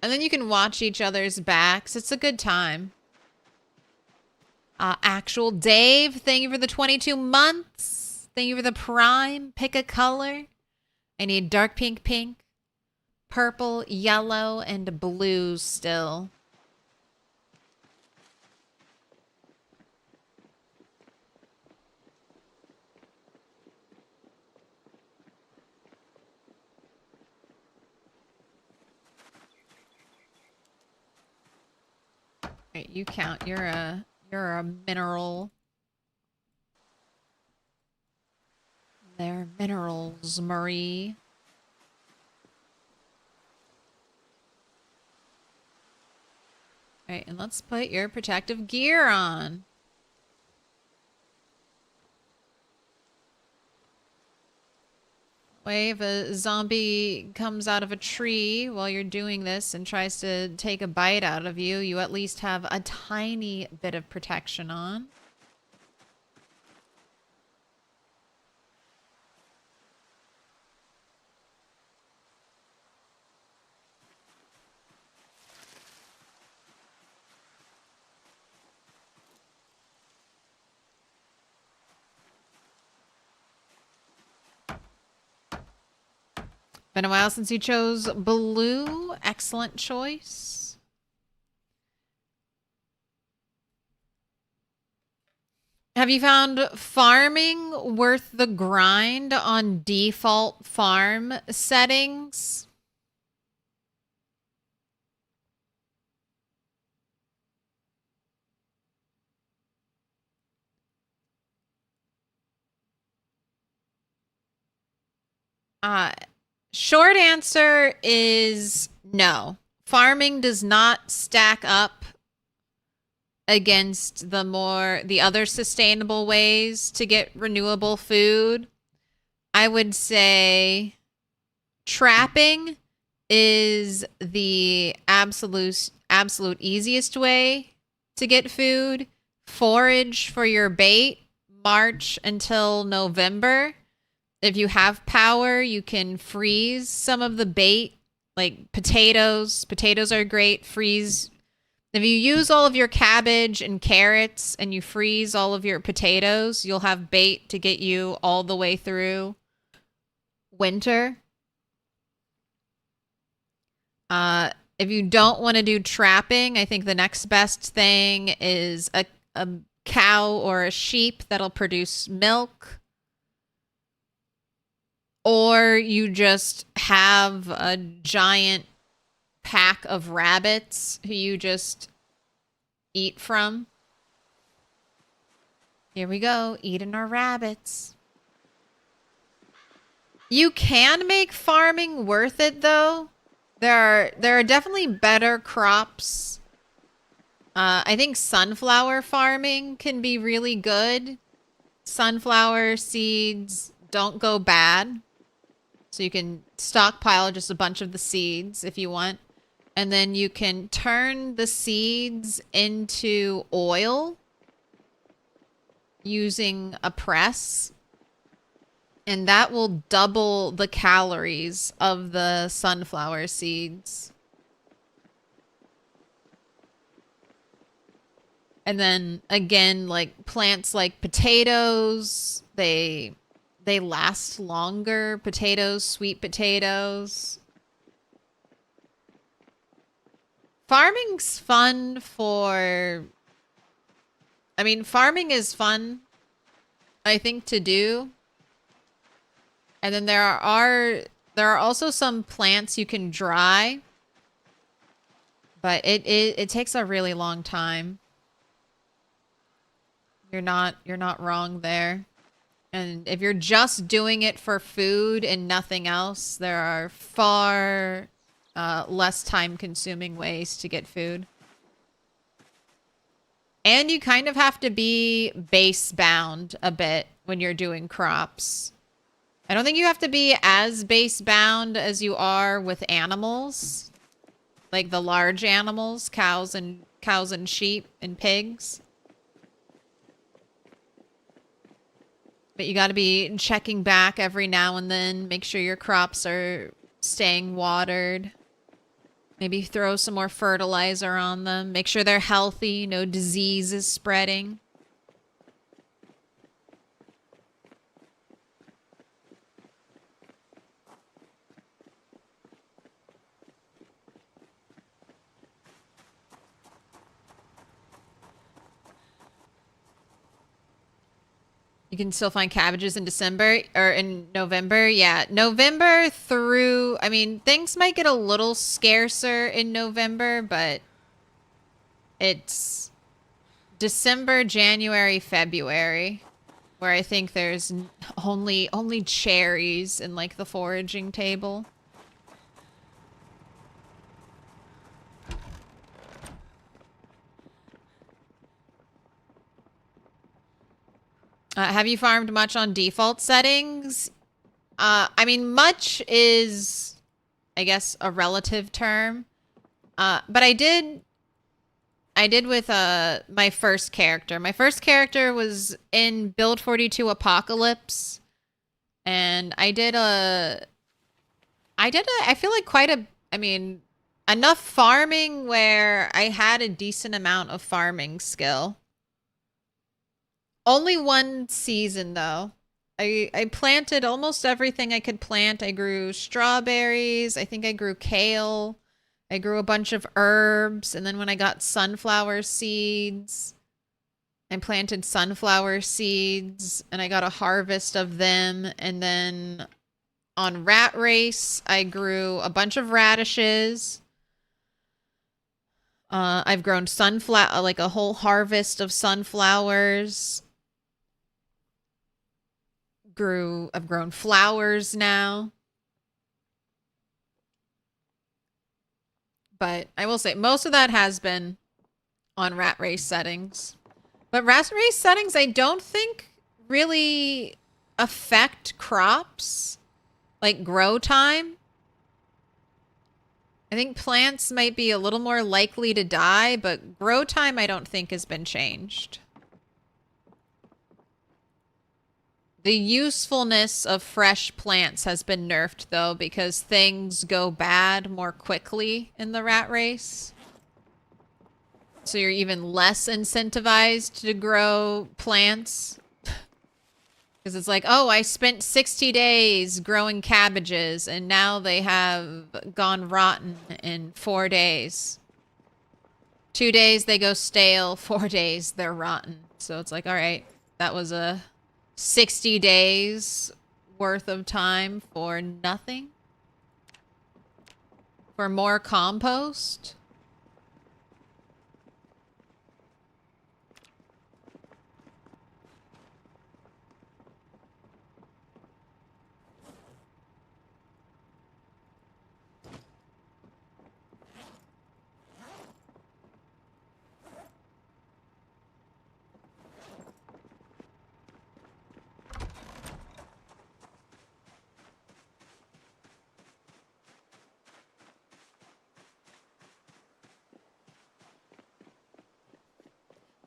And then you can watch each other's backs. It's a good time. Actual Dave, thank you for the 22 months. Thank you for the prime. Pick a color. I need dark pink, purple, yellow, and blue still. Right, you count. You're a mineral. They're minerals, Marie. Alright, and let's put your protective gear on. Way if a zombie comes out of a tree while you're doing this and tries to take a bite out of you, you at least have a tiny bit of protection on. Been a while since you chose blue. Excellent choice. Have you found farming worth the grind on default farm settings? Short answer is no. Farming does not stack up against the other sustainable ways to get renewable food. I would say trapping is the absolute easiest way to get food. Forage for your bait, March until November. If you have power, you can freeze some of the bait, like potatoes. Potatoes are great. Freeze. If you use all of your cabbage and carrots and you freeze all of your potatoes, you'll have bait to get you all the way through winter. If you don't want to do trapping, I think the next best thing is a cow or a sheep that'll produce milk. Or you just have a giant pack of rabbits who you just eat from. Here we go, eating our rabbits. You can make farming worth it, though. There are definitely better crops. I think sunflower farming can be really good. Sunflower seeds don't go bad. So you can stockpile just a bunch of the seeds if you want. And then you can turn the seeds into oil using a press. And that will double the calories of the sunflower seeds. And then again, like plants like potatoes, they last longer. Potatoes, sweet potatoes. Farming's fun for... I mean, farming is fun, I think, to do. And then there are also some plants you can dry. But it takes a really long time. You're not wrong there. And if you're just doing it for food and nothing else, there are far less time-consuming ways to get food. And you kind of have to be base-bound a bit when you're doing crops. I don't think you have to be as base-bound as you are with animals. Like the large animals, cows and sheep and pigs. But you got to be checking back every now and then. Make sure your crops are staying watered. Maybe throw some more fertilizer on them. Make sure they're healthy. No disease is spreading. You can still find cabbages in December or in November. Yeah, November through, I mean, things might get a little scarcer in November, but it's December, January, February, where I think there's only cherries in like the foraging table. Have you farmed much on default settings? I mean, much is, I guess, a relative term. But I did with my first character. My first character was in Build 42 Apocalypse, and I feel like I mean, enough farming where I had a decent amount of farming skill. Only one season, though. I planted almost everything I could plant. I grew strawberries. I think I grew kale. I grew a bunch of herbs. And then when I got sunflower seeds, I planted sunflower seeds. And I got a harvest of them. And then on Rat Race, I grew a bunch of radishes. I've grown like a whole harvest of sunflowers. I've grown flowers now. But I will say most of that has been on Rat Race settings. But Rat Race settings I don't think really affect crops, like grow time. I think plants might be a little more likely to die, but grow time I don't think has been changed. The usefulness of fresh plants has been nerfed, though, because things go bad more quickly in the rat race. So you're even less incentivized to grow plants. Because it's like, oh, I spent 60 days growing cabbages, and now they have gone rotten in 4 days. 2 days, they go stale. 4 days, they're rotten. So it's like, all right, that was a 60 days worth of time for nothing? For more compost?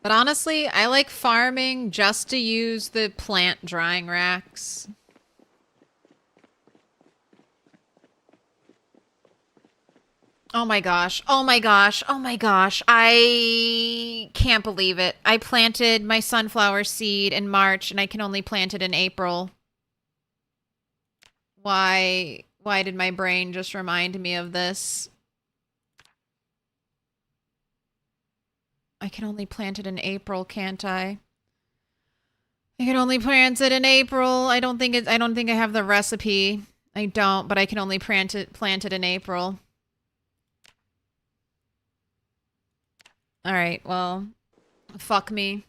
But honestly, I like farming just to use the plant drying racks. Oh my gosh. Oh my gosh. Oh my gosh. I can't believe it. I planted my sunflower seed in March and I can only plant it in April. Why did my brain just remind me of this? I can only plant it in April, can't I? I can only plant it in April. I don't think I have the recipe. I don't, but I can only plant it in April. All right, well, fuck me.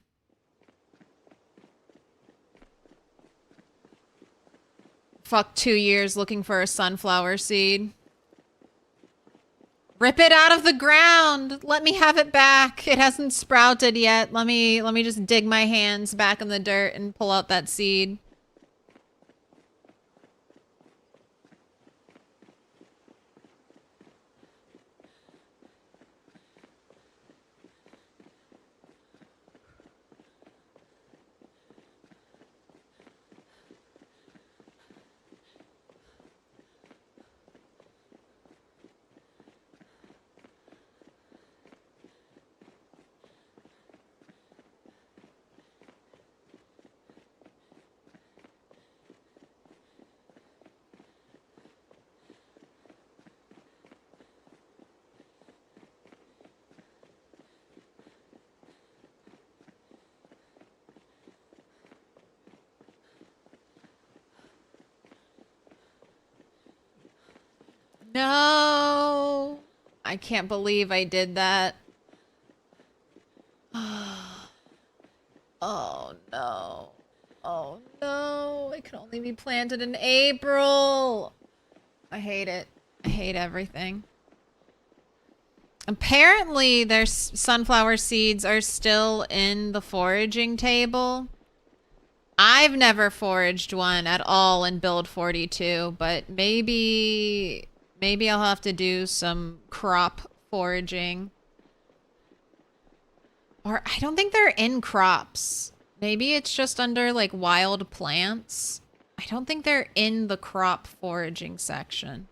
Fuck 2 years looking for a sunflower seed. Rip it out of the ground. Let me have it back. It hasn't sprouted yet. Let me just dig my hands back in the dirt and pull out that seed. No. I can't believe I did that. Oh no. Oh no. It can only be planted in April. I hate it. I hate everything. Apparently, their sunflower seeds are still in the foraging table. I've never foraged one at all in build 42, but maybe I'll have to do some crop foraging. Or I don't think they're in crops. Maybe it's just under like wild plants. I don't think they're in the crop foraging section.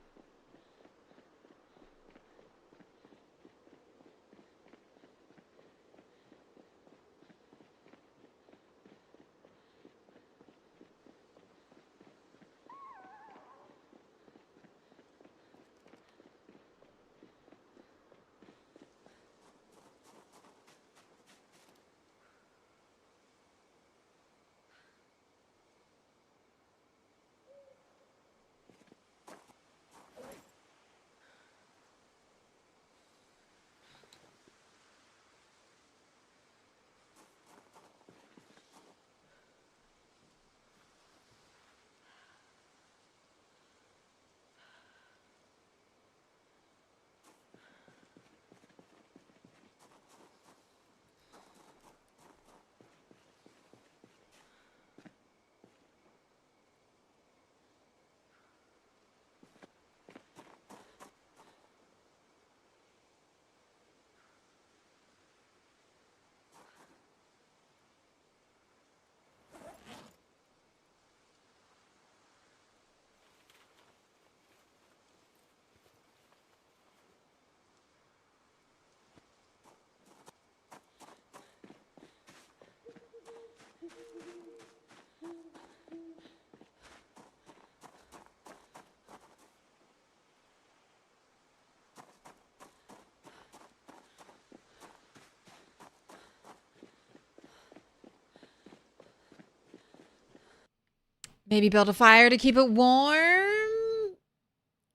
Maybe build a fire to keep it warm?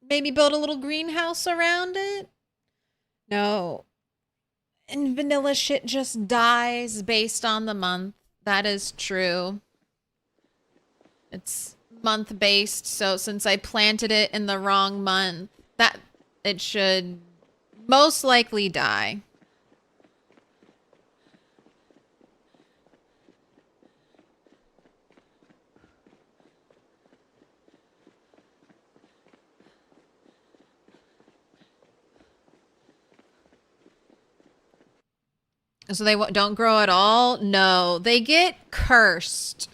Maybe build a little greenhouse around it? No. And vanilla shit just dies based on the month. That is true. It's month based, so since I planted it in the wrong month, that it should most likely die. So they don't grow at all? No, they get cursed.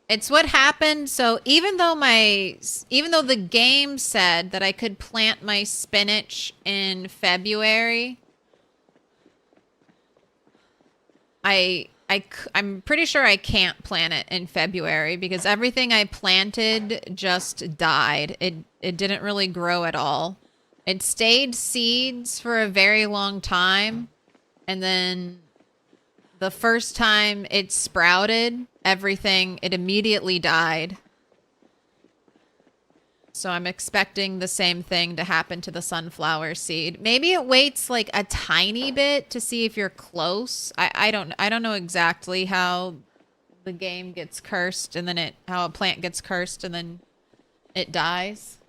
It's what happened. So even though the game said that I could plant my spinach in February, I'm pretty sure I can't plant it in February because everything I planted just died. It didn't really grow at all. It stayed seeds for a very long time, and then the first time it sprouted, it immediately died. So I'm expecting the same thing to happen to the sunflower seed. Maybe it waits like a tiny bit to see if you're close. I don't know exactly how the game gets cursed and then how a plant gets cursed and then it dies.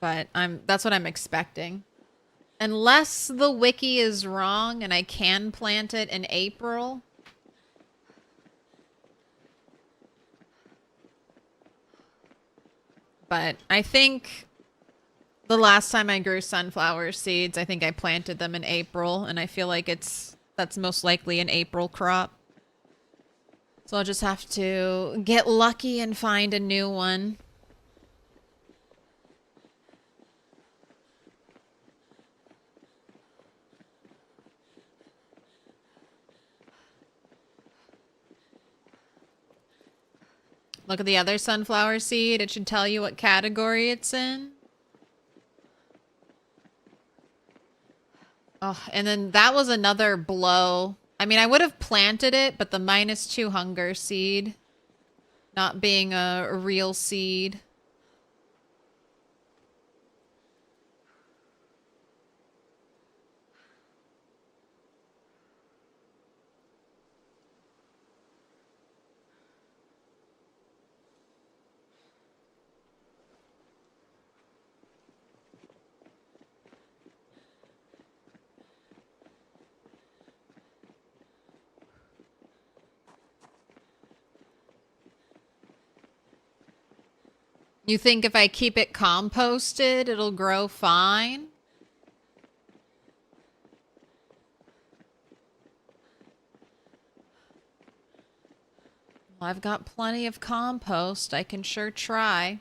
But that's what I'm expecting. Unless the wiki is wrong and I can plant it in April. But I think the last time I grew sunflower seeds, I think I planted them in April, and I feel like that's most likely an April crop. So I'll just have to get lucky and find a new one. Look at the other sunflower seed. It should tell you what category it's in. Oh, and then that was another blow. I mean, I would have planted it, but the -2 hunger seed not being a real seed. You think if I keep it composted, it'll grow fine? Well, I've got plenty of compost. I can sure try.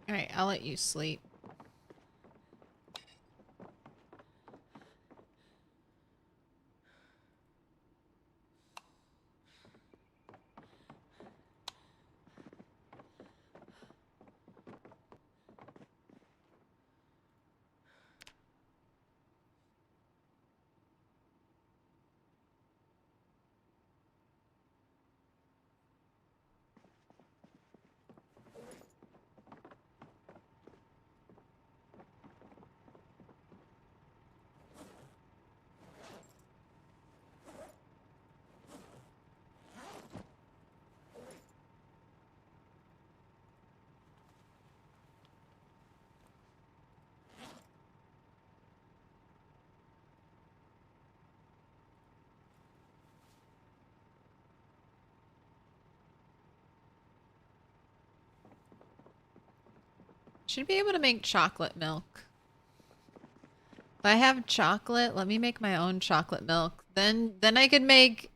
All right, I'll let you sleep. Should be able to make chocolate milk. If I have chocolate, let me make my own chocolate milk. Then I could make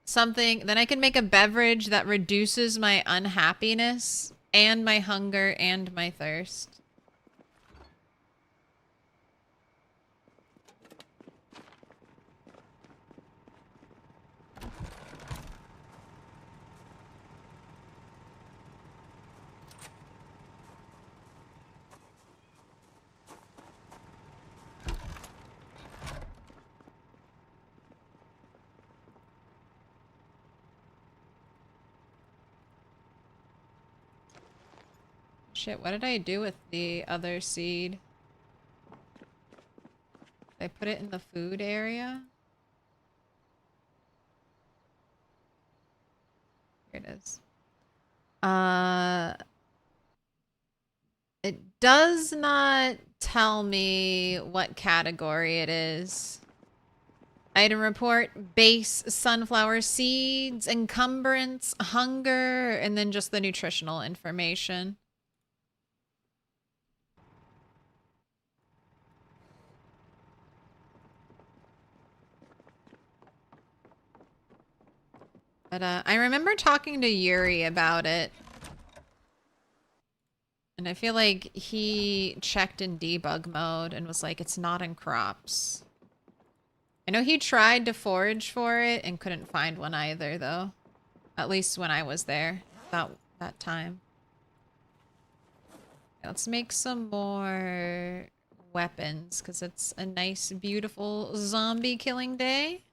something, then I can make a beverage that reduces my unhappiness and my hunger and my thirst. Shit, what did I do with the other seed? Did I put it in the food area? Here it is. It does not tell me what category it is. Item report, base sunflower seeds, encumbrance, hunger, and then just the nutritional information. But I remember talking to Yuri about it. And I feel like he checked in debug mode and was like, it's not in crops. I know he tried to forage for it and couldn't find one either, though. At least when I was there that time. Let's make some more weapons, because it's a nice, beautiful zombie killing day.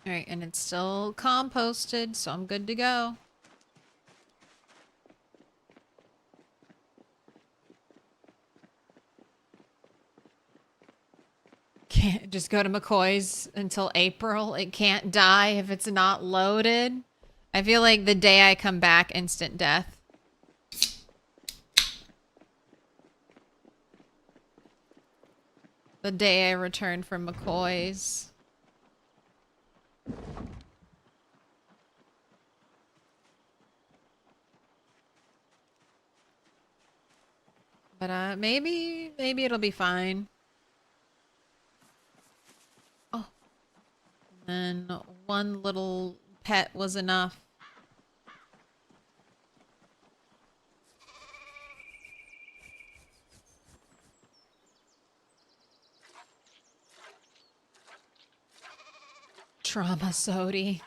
Alright, and it's still composted, so I'm good to go. Can't just go to McCoy's until April. It can't die if it's not loaded. I feel like the day I come back, instant death. The day I return from McCoy's. But maybe it'll be fine. Oh. And then one little pet was enough. Trauma sody.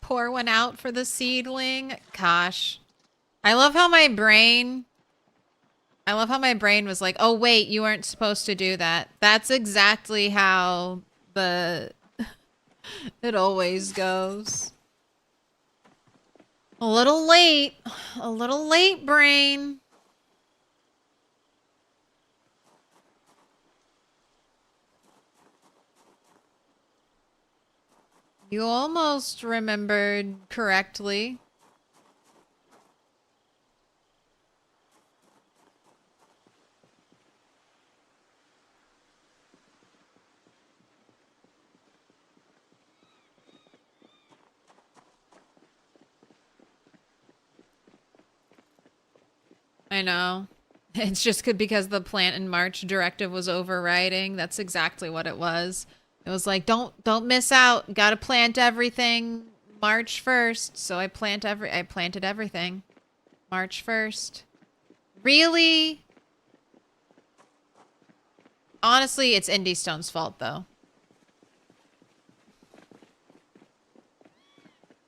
Pour one out for the seedling. Gosh. I love how my brain was like, oh wait, you weren't supposed to do that. That's exactly how it always goes. A little late, brain. You almost remembered correctly. I know. It's just because the plant in March directive was overriding. That's exactly what it was. It was like, don't miss out. Gotta plant everything March 1st. So I planted everything March 1st. Really? Honestly, it's Indie Stone's fault though.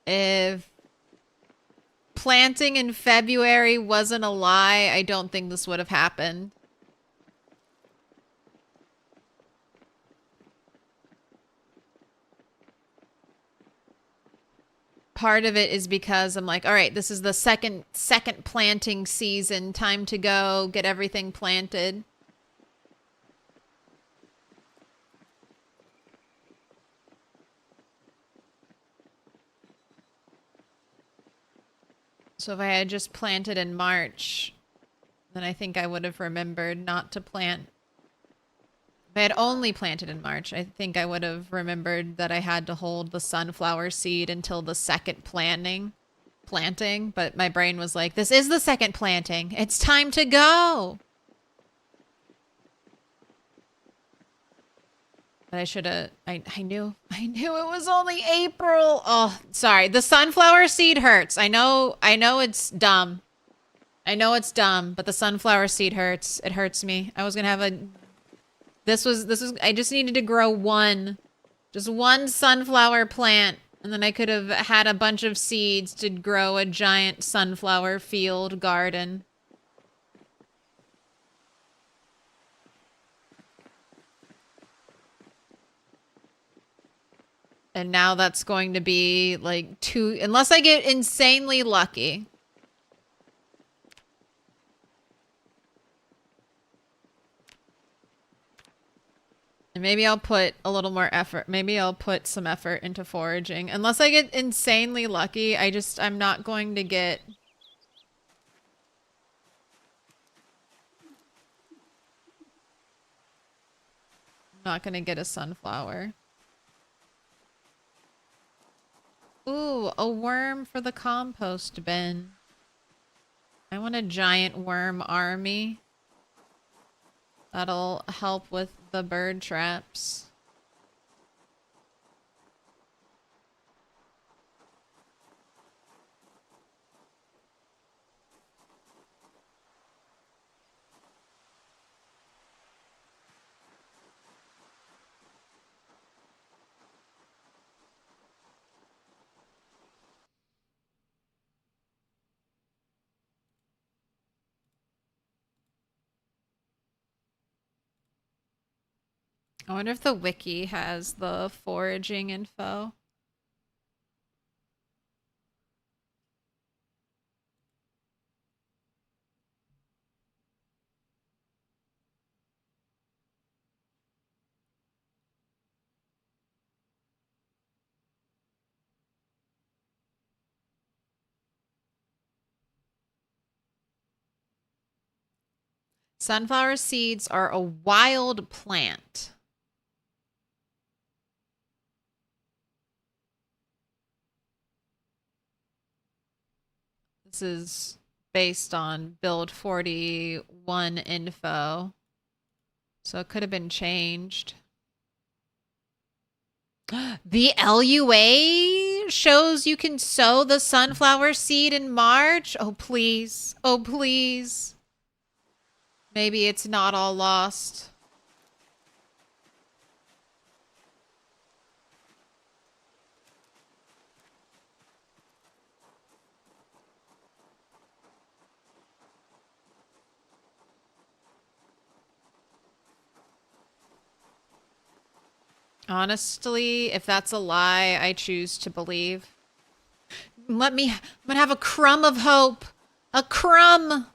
If planting in February wasn't a lie, I don't think this would have happened. part of it is because I'm like, all right, this is the second planting season. Time to go get everything planted. So if I had just planted in March, then I think I would have remembered not to plant. If I had only planted in March, I think I would have remembered that I had to hold the sunflower seed until the second planting. But my brain was like, this is the second planting. It's time to go. But I should have, I knew it was only April. Oh, sorry. The sunflower seed hurts. I know it's dumb. I know it's dumb, but the sunflower seed hurts. It hurts me. I was going to have I just needed to grow just one sunflower plant. And then I could have had a bunch of seeds to grow a giant sunflower field garden. And now that's going to be like unless I get insanely lucky. And maybe I'll put a little more effort. Maybe I'll put some effort into foraging. Unless I get insanely lucky, I'm not going to get... I'm not going to get a sunflower. Ooh, a worm for the compost bin. I want a giant worm army. That'll help with the bird traps. I wonder if the wiki has the foraging info. Sunflower seeds are a wild plant. This is based on build 41 info. So it could have been changed. The LUA shows you can sow the sunflower seed in March. Oh, please. Oh, please. Maybe it's not all lost. Honestly, if that's a lie, I choose to believe. I'm gonna have a crumb of hope. A crumb.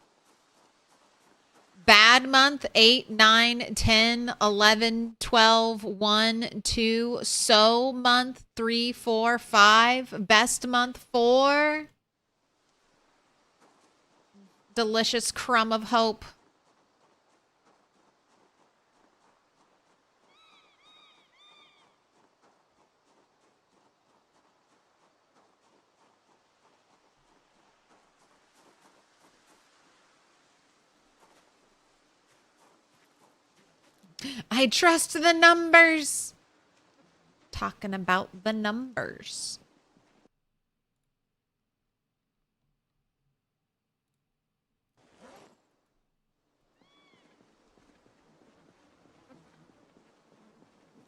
Bad month, 8, 9, 10, 11, 12, 1, 2. So month, 3, 4, 5. Best month, 4. Delicious crumb of hope. I trust the numbers. Talking about the numbers.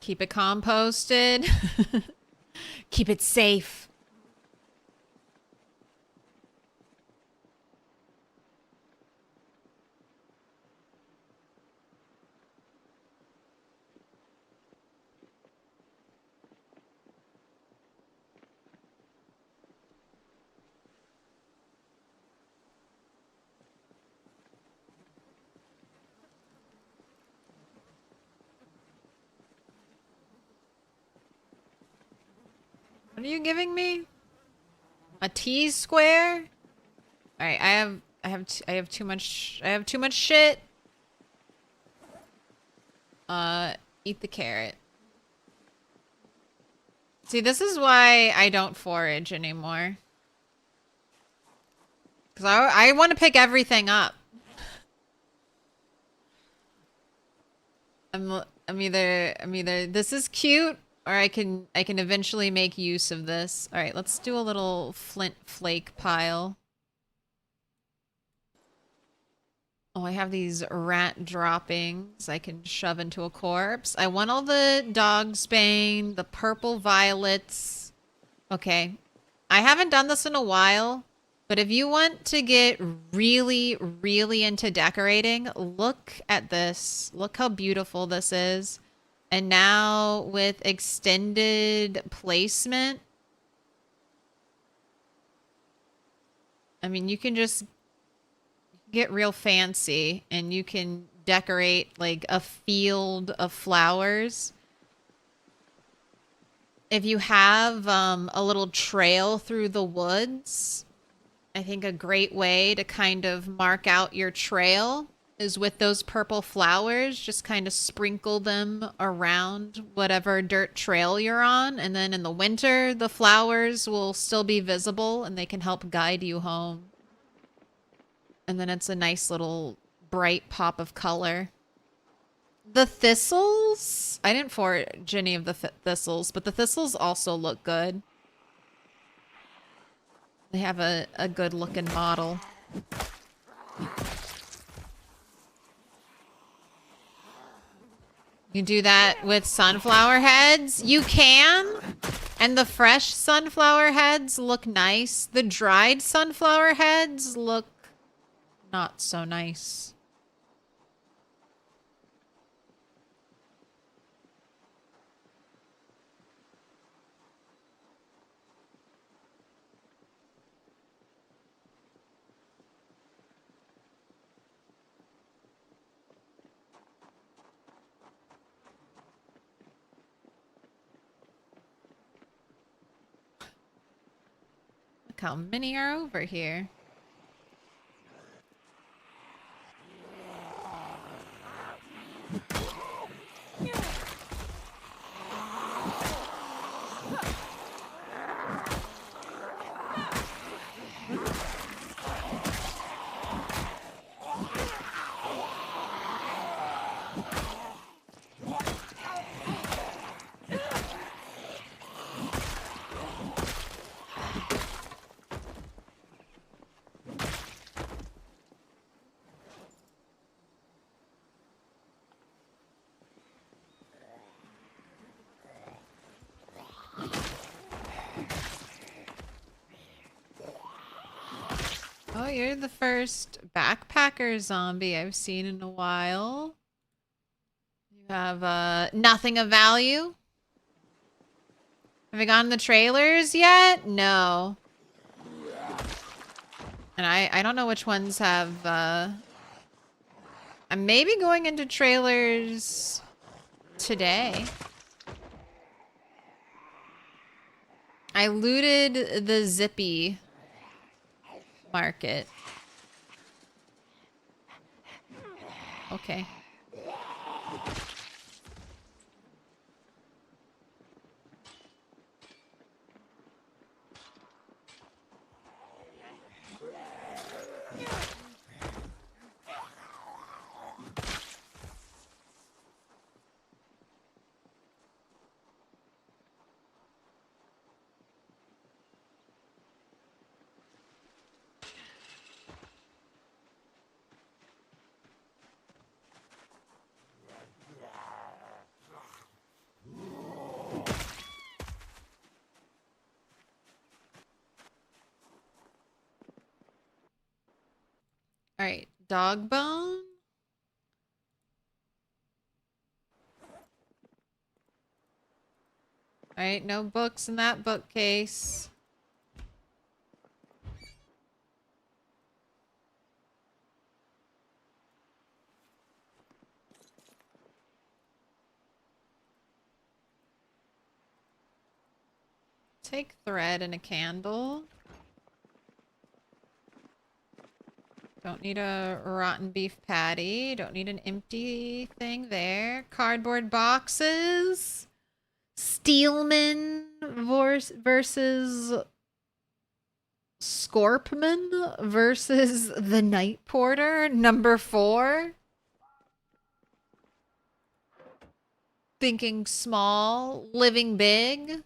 Keep it composted. Keep it safe. What are you giving me? A T square? All right, I have too much shit. Eat the carrot. See, this is why I don't forage anymore. Cuz I want to pick everything up. I'm either this is cute or I can eventually make use of this. All right, let's do a little flint flake pile. Oh, I have these rat droppings I can shove into a corpse. I want all the dogsbane, the purple violets. Okay. I haven't done this in a while, but if you want to get really, really into decorating, look at this. Look how beautiful this is. And now with extended placement, I mean, you can just get real fancy and you can decorate like a field of flowers. If you have a little trail through the woods, I think a great way to kind of mark out your trail is with those purple flowers. Just kind of sprinkle them around whatever dirt trail you're on. And then in the winter, the flowers will still be visible and they can help guide you home. And then it's a nice little bright pop of color. The thistles? I didn't forage any of the thistles, but the thistles also look good. They have a good looking model. You can do that with sunflower heads? You can! And the fresh sunflower heads look nice. The dried sunflower heads look not so nice. Look how many are over here. Oh, you're the first backpacker zombie I've seen in a while. You have nothing of value? Have you gotten the trailers yet? No. And I don't know which ones have I'm maybe going into trailers today. I looted the Zippy market. Okay. All right, dog bone. All right, no books in that bookcase. take thread and a candle. Don't need a rotten beef patty. Don't need an empty thing there. Cardboard boxes. Steelman versus Scorpman versus the Night Porter, number 4. Thinking small, living big.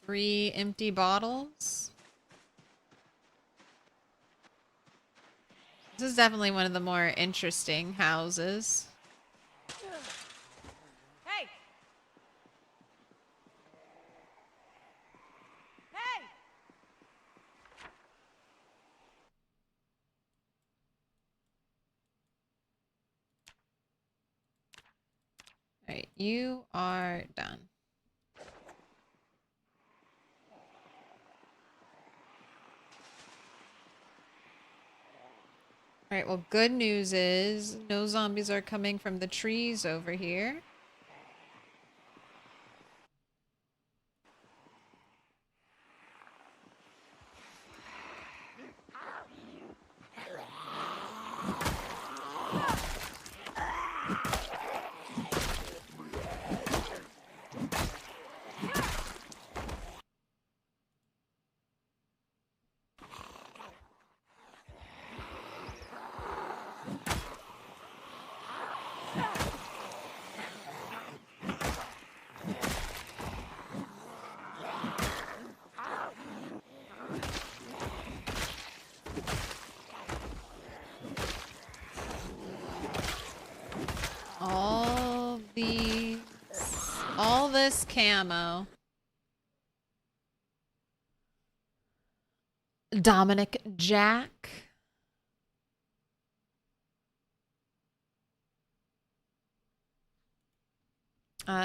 Three empty bottles. This is definitely one of the more interesting houses.
Hey! Hey!
Alright, you are done. Alright, well, good news is no zombies are coming from the trees over here. All this camo. Dominic Jack.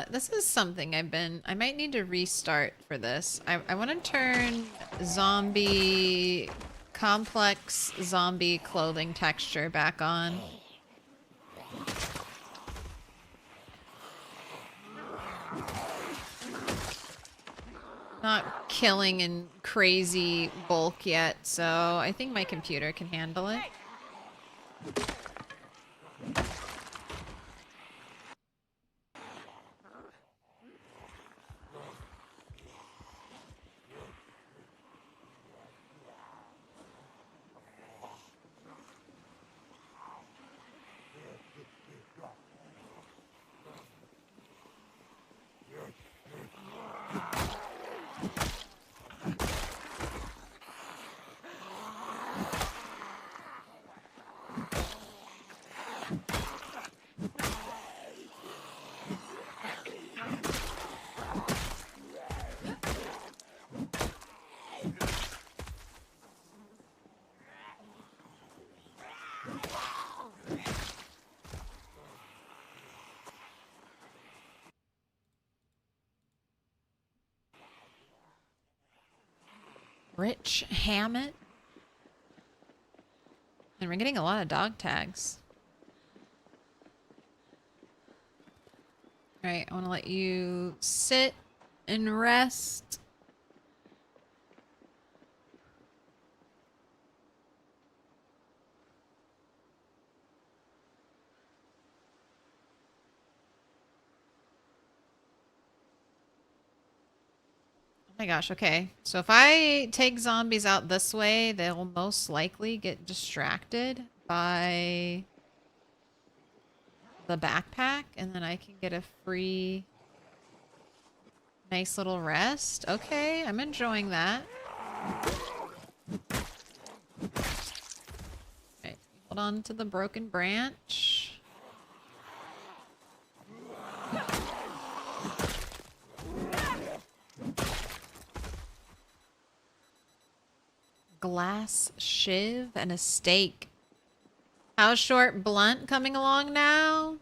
This is something I might need to restart for this. I want to turn complex zombie clothing texture back on. Not killing in crazy bulk yet, so I think my computer can handle it. Rich Hammett. And we're getting a lot of dog tags. Alright, I want to let you sit and rest. Oh my gosh, okay. So if I take zombies out this way, they'll most likely get distracted by the backpack, and then I can get a free nice little rest. Okay, I'm enjoying that. Okay, hold on to the broken branch. Glass shiv and a steak. How's short blunt coming along now?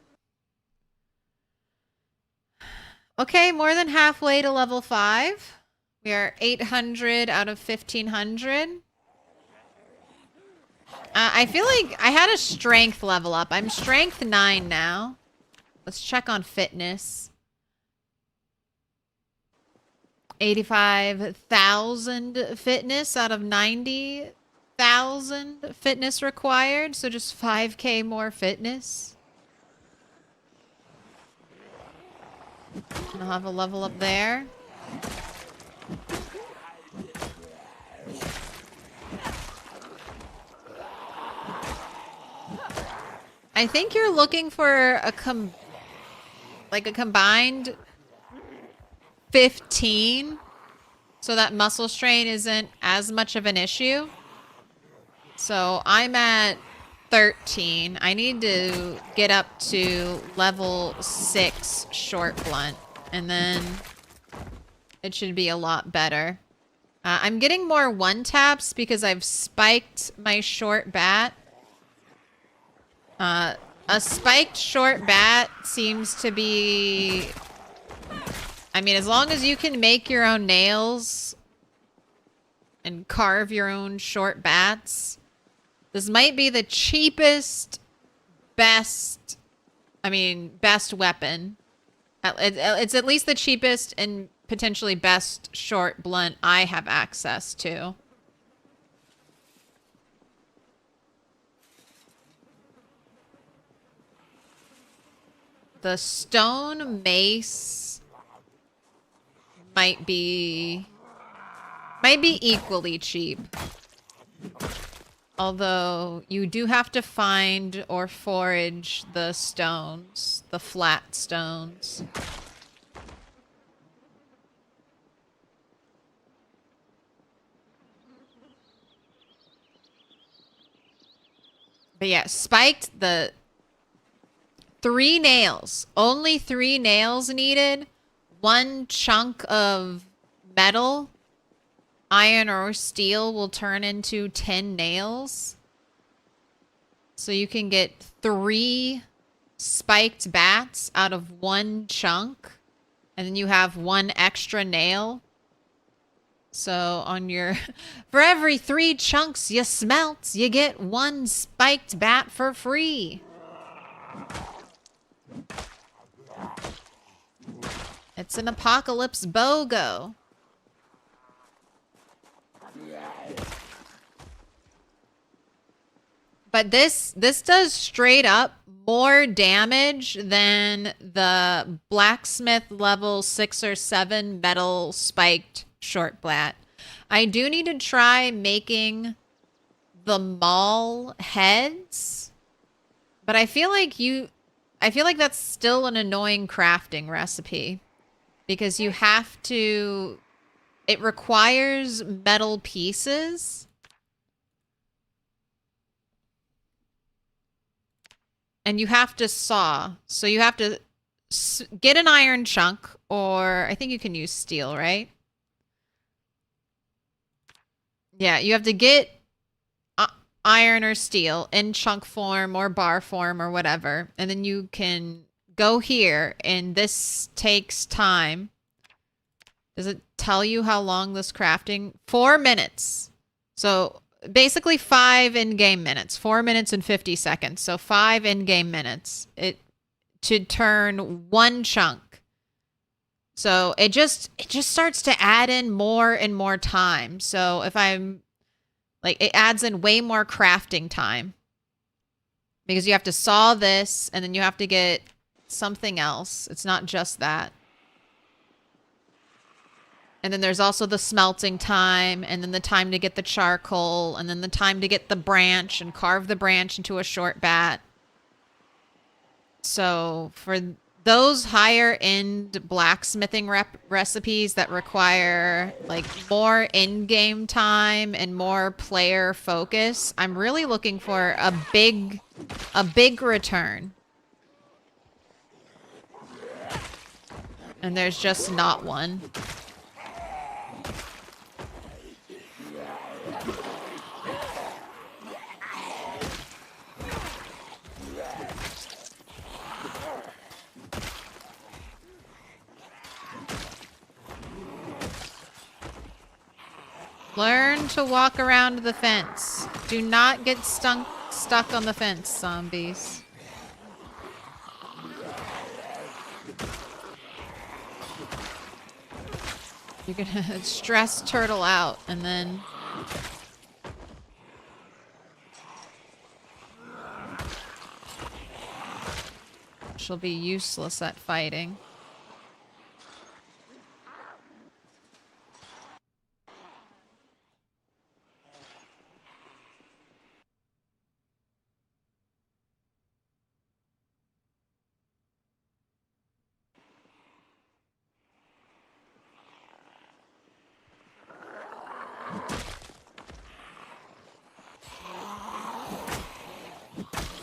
Okay, more than halfway to level 5. We are 800 out of 1500. I feel like I had a strength level up. I'm strength 9 now. Let's check on fitness. 85,000 fitness out of 90,000 fitness required. So just 5k more fitness. And I'll have a level up there. I think you're looking for a combined 15, so that muscle strain isn't as much of an issue. So I'm at 13. I need to get up to level 6 short blunt, and then it should be a lot better. I'm getting more one taps because I've spiked my short bat. A spiked short bat seems to be... I mean, as long as you can make your own nails and carve your own short bats, this might be the cheapest, best weapon. It's at least the cheapest and potentially best short blunt I have access to. The stone mace might be equally cheap. Although you do have to find or forage the stones, the flat stones. But yeah, spiked the 3 nails. Only 3 nails needed. 1 chunk of metal, iron or steel, will turn into 10 nails. So you can get 3 spiked bats out of 1 chunk. And then you have 1 extra nail. So on your... for every 3 chunks you smelt, you get 1 spiked bat for free. It's an apocalypse BOGO. But this does straight up more damage than the blacksmith level 6 or 7 metal spiked short blat. I do need to try making the maul heads, but I feel like that's still an annoying crafting recipe. Because you have to... it requires metal pieces. And you have to saw. So you have to get an iron chunk. Or I think you can use steel, right? Yeah, you have to get iron or steel in chunk form or bar form or whatever. And then you can... go here, and this takes time. Does it tell you how long this crafting? 4 minutes. So basically 5 in-game minutes. 4 minutes and 50 seconds. So 5 in-game minutes. It to turn 1 chunk. So it just starts to add in more and more time. So if I'm like, it adds in way more crafting time. Because you have to saw this, and then you have to get something else. It's not just that. And then there's also the smelting time, and then the time to get the charcoal, and then the time to get the branch and carve the branch into a short bat. So for those higher end blacksmithing recipes that require like more in-game time and more player focus, I'm really looking for a big return. And there's just not one. Learn to walk around the fence. Do not get stuck on the fence, zombies. You're gonna stress Turtle out, and then... she'll be useless at fighting.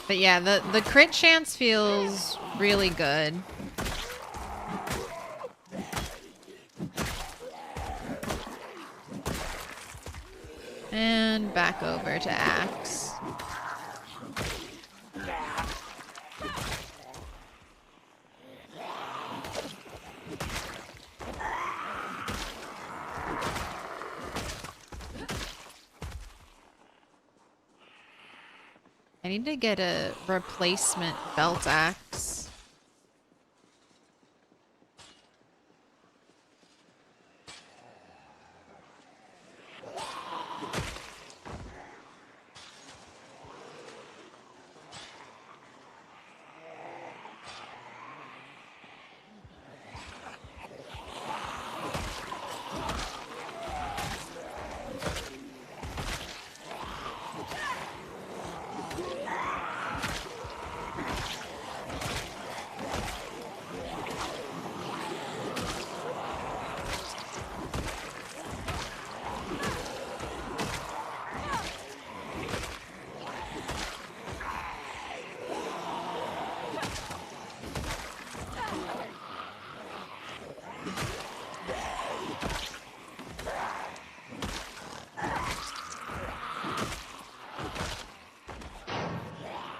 But yeah, the crit chance feels really good. And back over to Axe. I need to get a replacement belt axe.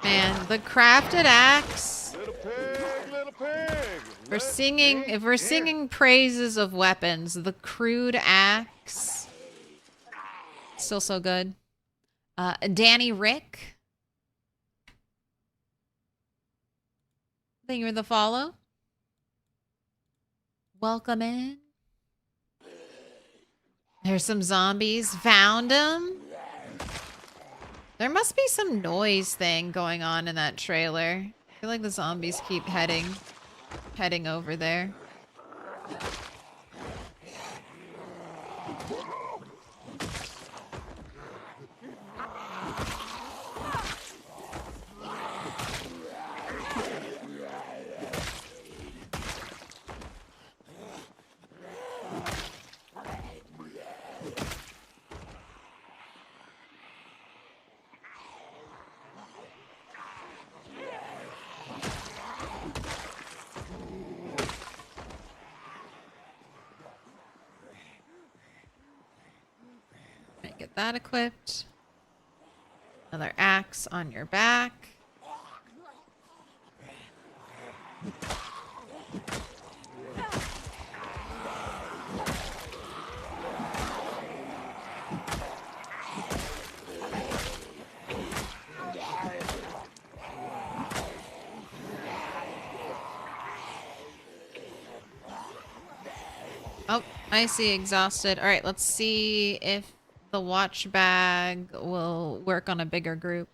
Man, the crafted axe.
Little pig, little pig.
We're singing, if we're singing praises of weapons, the crude axe. Still so good. Danny Rick. Thank you for the follow. Welcome in. There's some zombies. Found them. There must be some noise thing going on in that trailer. I feel like the zombies keep heading over there. Get that equipped. Another axe on your back. Oh, I see exhausted. All right, let's see if the watch bag will work on a bigger group.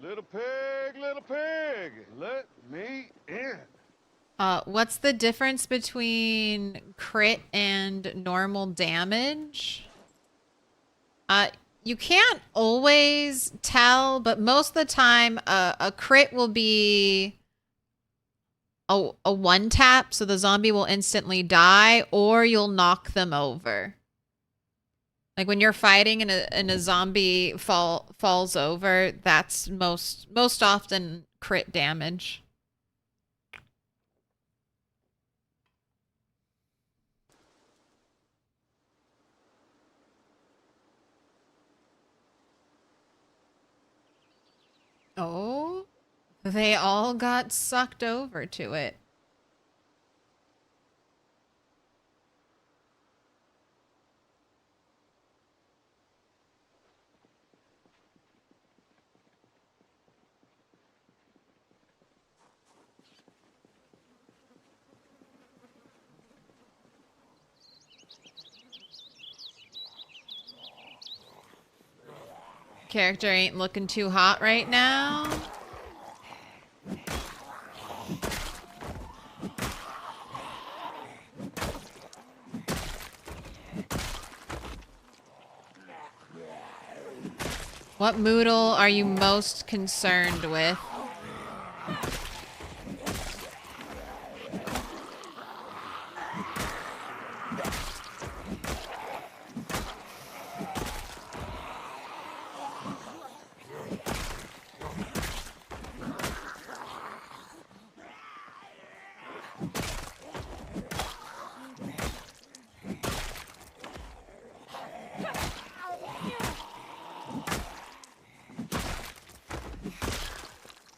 Little pig, let me in.
What's the difference between crit and normal damage? You can't always tell, but most of the time, a crit will be a one tap, so the zombie will instantly die, or you'll knock them over. Like when you're fighting and a zombie falls over, that's most often crit damage. Oh, they all got sucked over to it. Character ain't looking too hot right now. What Moodle are you most concerned with?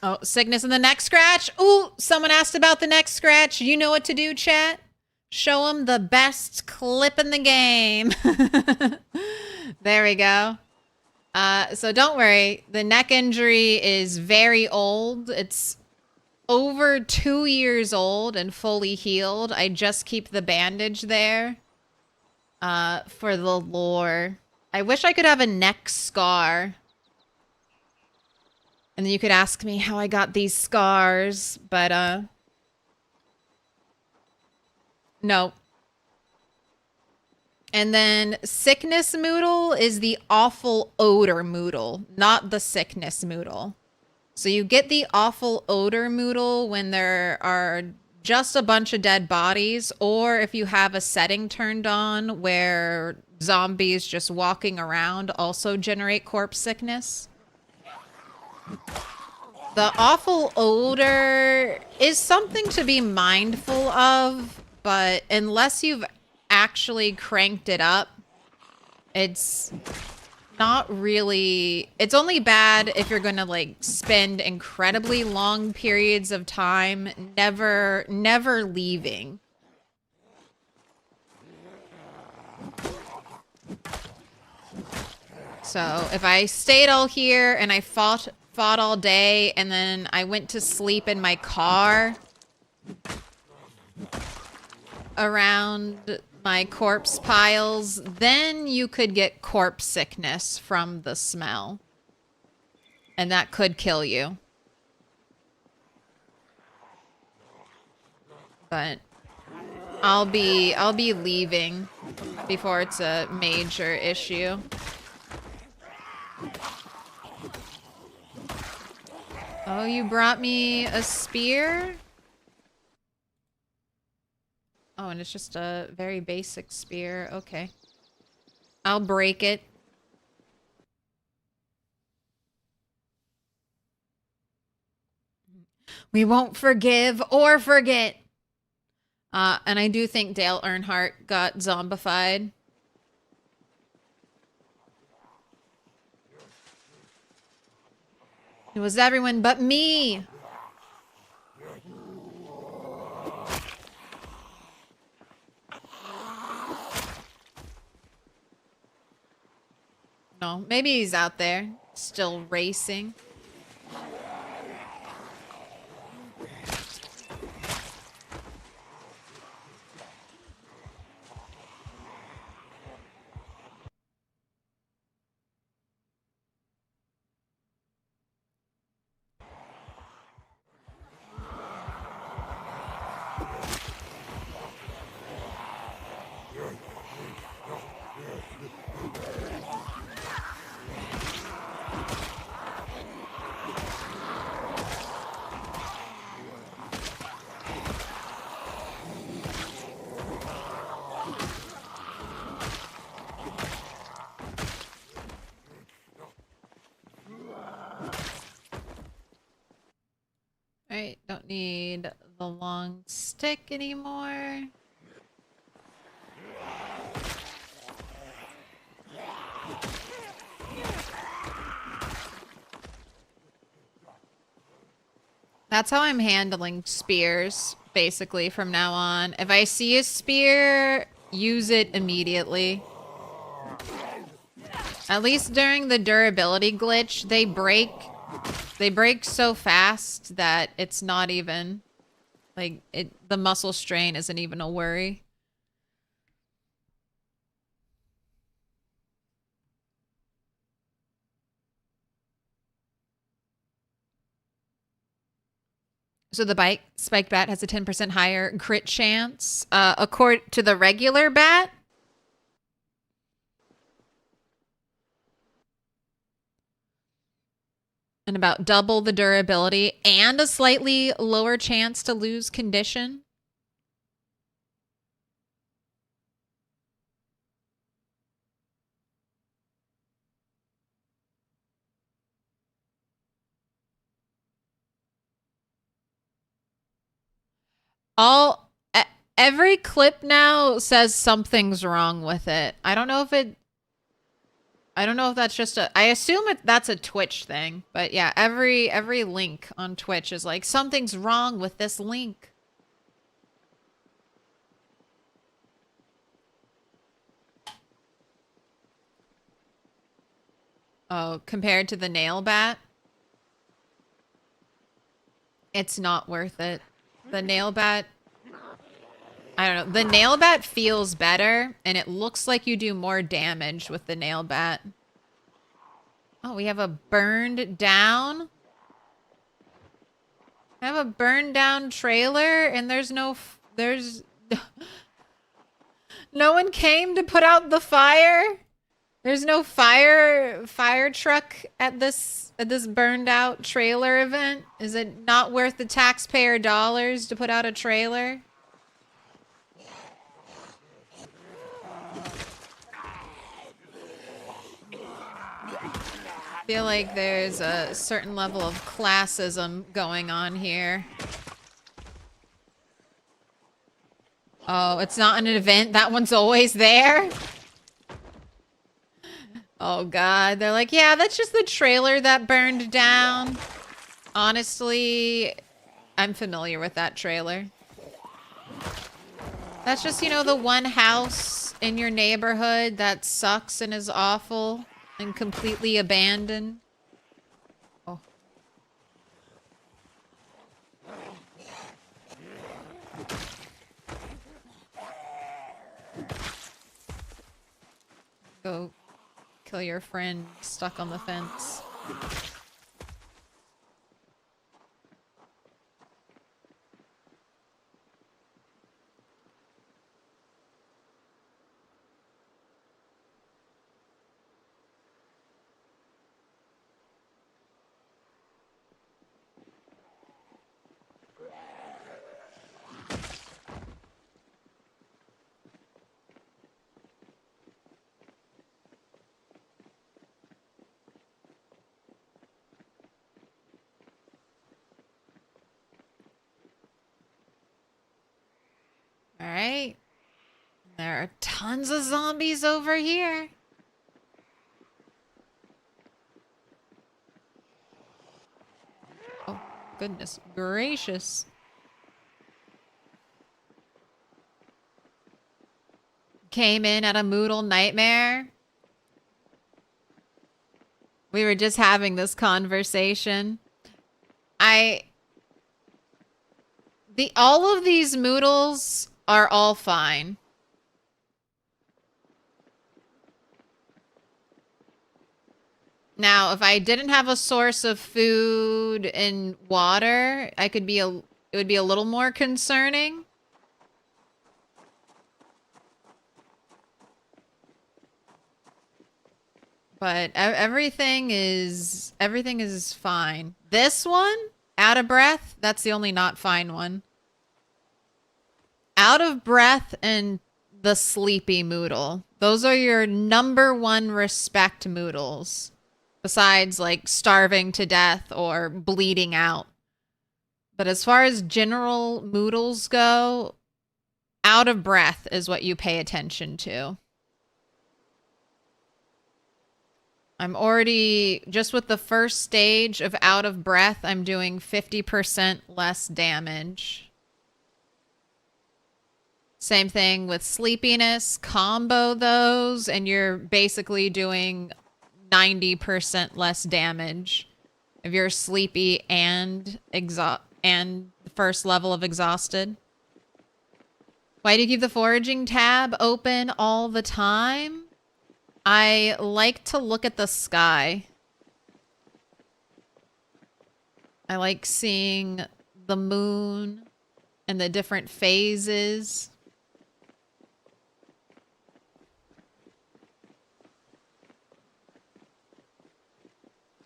Oh, sickness in the neck scratch. Ooh, someone asked about the neck scratch. You know what to do, chat. Show them the best clip in the game. There we go. So don't worry. The neck injury is very old. It's over 2 years old and fully healed. I just keep the bandage there for the lore. I wish I could have a neck scar. And then you could ask me how I got these scars, but no. And then sickness Moodle is the awful odor Moodle, not the sickness Moodle. So you get the awful odor Moodle when there are just a bunch of dead bodies, or if you have a setting turned on where zombies just walking around also generate corpse sickness. The awful odor is something to be mindful of, but unless you've actually cranked it up, it's not really... It's only bad if you're going to, like, spend incredibly long periods of time never leaving. So if I stayed all here and I fought all day and then I went to sleep in my car around my corpse piles, then you could get corpse sickness from the smell. And that could kill you. But I'll be leaving before it's a major issue. Oh, you brought me a spear? Oh, and it's just a very basic spear. Okay. I'll break it. We won't forgive or forget. And I do think Dale Earnhardt got zombified. It was everyone but me. No, maybe he's out there, still racing. Alright, don't need the long stick anymore. That's how I'm handling spears, basically, from now on. If I see a spear, use it immediately. At least during the durability glitch, they break so fast that it's not even, like, the muscle strain isn't even a worry. So the spiked bat has a 10% higher crit chance, according to the regular bat. And about double the durability and a slightly lower chance to lose condition. Every clip now says something's wrong with it. I don't know if that's just I assume that's a Twitch thing, but yeah, every link on Twitch is like, something's wrong with this link. Oh, compared to the nail bat, it's not worth it. The nail bat, I don't know. The nail bat feels better, and it looks like you do more damage with the nail bat. Oh, we have a burned down. I have a burned down trailer, and there's no one came to put out the fire. There's no fire truck at this burned out trailer event. Is it not worth the taxpayer dollars to put out a trailer? I feel like there's a certain level of classism going on here. Oh, it's not an event. That one's always there. Oh God, they're like, yeah, that's just the trailer that burned down. Honestly, I'm familiar with that trailer. That's just, you know, the one house in your neighborhood that sucks and is awful and completely abandoned. Oh. Go kill your friend stuck on the fence. All right. There are tons of zombies over here. Oh, goodness gracious. Came in at a Moodle nightmare. We were just having this conversation. All of these Moodles are all fine. Now, if I didn't have a source of food and water, it would be a little more concerning. But everything is fine. This one, out of breath, that's the only not fine one. Out of breath and the sleepy Moodle. Those are your #1 respect Moodles. Besides, like, starving to death or bleeding out. But as far as general Moodles go, out of breath is what you pay attention to. I'm already, just with the first stage of out of breath, I'm doing 50% less damage. Same thing with sleepiness. Combo those, and you're basically doing 90% less damage if you're sleepy and the first level of exhausted. Why do you keep the foraging tab open all the time? I like to look at the sky. I like seeing the moon and the different phases.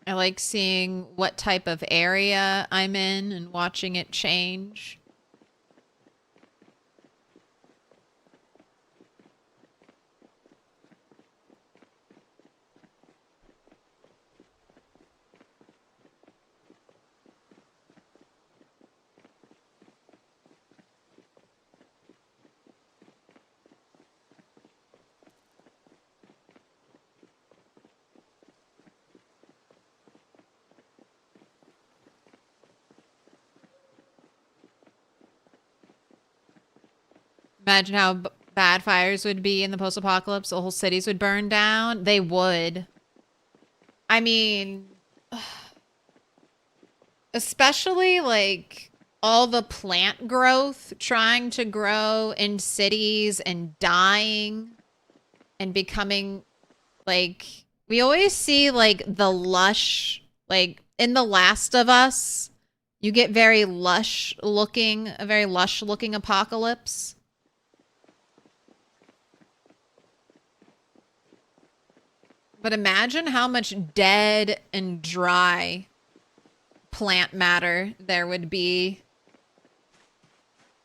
I like seeing what type of area I'm in and watching it change. Imagine how bad fires would be in the post-apocalypse. The whole cities would burn down. They would. I mean, especially like all the plant growth trying to grow in cities and dying and becoming like, we always see like the lush, like in The Last of Us, you get very lush looking, a very lush looking apocalypse. But imagine how much dead and dry plant matter there would be.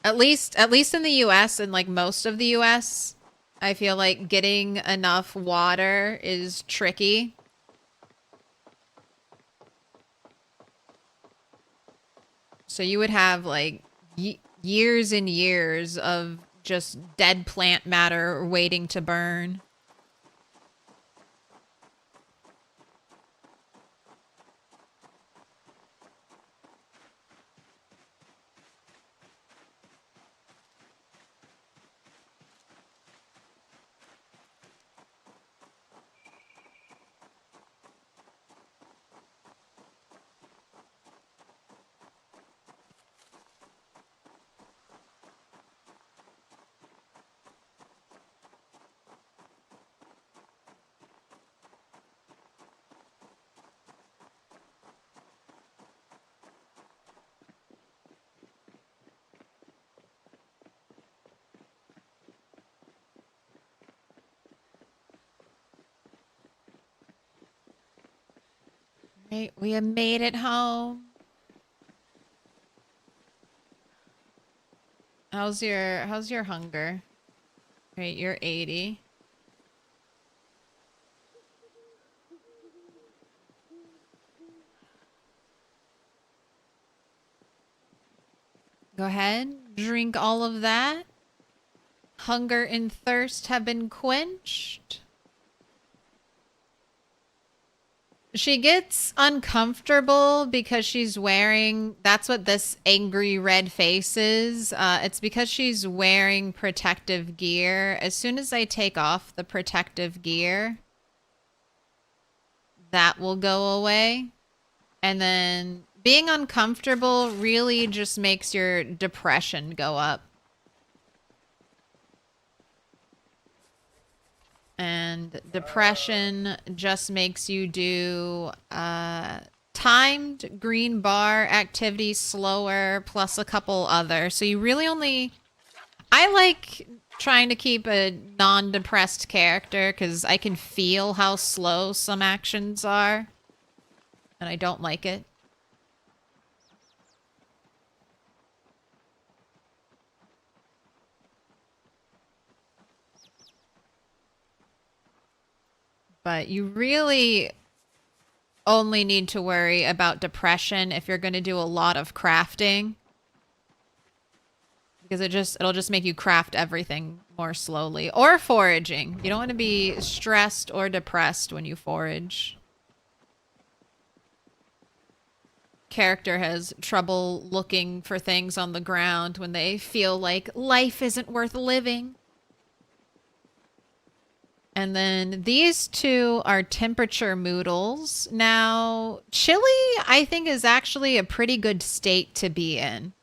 At least in the US and like most of the US, I feel like getting enough water is tricky. So you would have like years and years of just dead plant matter waiting to burn. Right, we have made it home. How's your hunger? Right, you're 80. Go ahead, drink all of that. Hunger and thirst have been quenched. She gets uncomfortable because she's wearing, that's what this angry red face is. It's because she's wearing protective gear. As soon as I take off the protective gear, that will go away. And then being uncomfortable really just makes your depression go up. And depression just makes you do timed green bar activities slower, plus a couple other. So you really only... I like trying to keep a non-depressed character because I can feel how slow some actions are. And I don't like it. But you really only need to worry about depression if you're going to do a lot of crafting. Because it'll just make you craft everything more slowly. Or foraging. You don't want to be stressed or depressed when you forage. Character has trouble looking for things on the ground when they feel like life isn't worth living. And then these two are temperature moodles. Now, chili, I think, is actually a pretty good state to be in.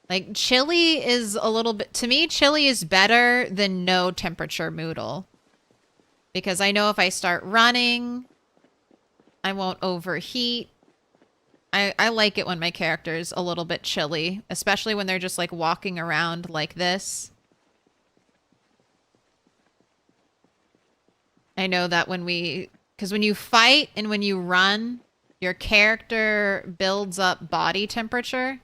Like, chili is a little bit... To me, chili is better than no temperature moodle. Because I know if I start running, I won't overheat. I like it when my character is a little bit chilly, especially when they're just like walking around like this. I know that because when you fight and when you run, your character builds up body temperature.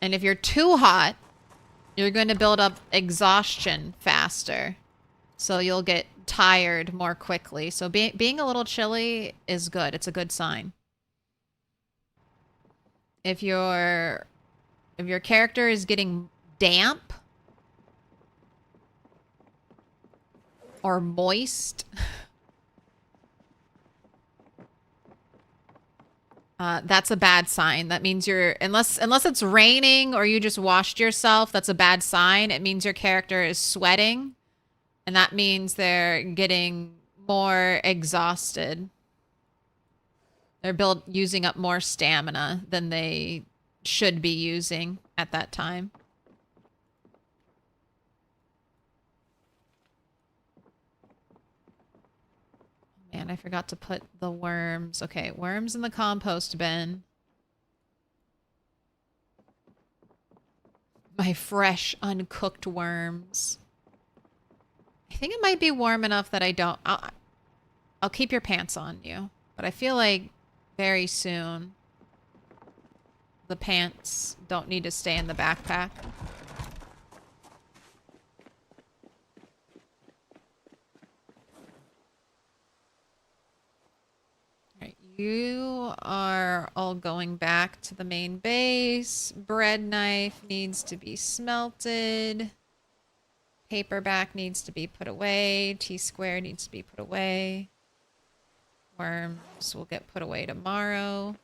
And if you're too hot, you're going to build up exhaustion faster. So you'll get tired more quickly. So being a little chilly is good. It's a good sign. If your character is getting damp or moist, that's a bad sign. That means unless it's raining or you just washed yourself, that's a bad sign. It means your character is sweating, and that means they're getting more exhausted. They're using up more stamina than they should be using at that time. Man, I forgot to put the worms. Okay, worms in the compost bin. My fresh, uncooked worms. I think it might be warm enough that I don't... I'll keep your pants on you. But I feel like very soon the pants don't need to stay in the backpack. Alright, you are all going back to the main base. Bread knife needs to be smelted. Paperback needs to be put away. T-square needs to be put away. Worms will get put away tomorrow.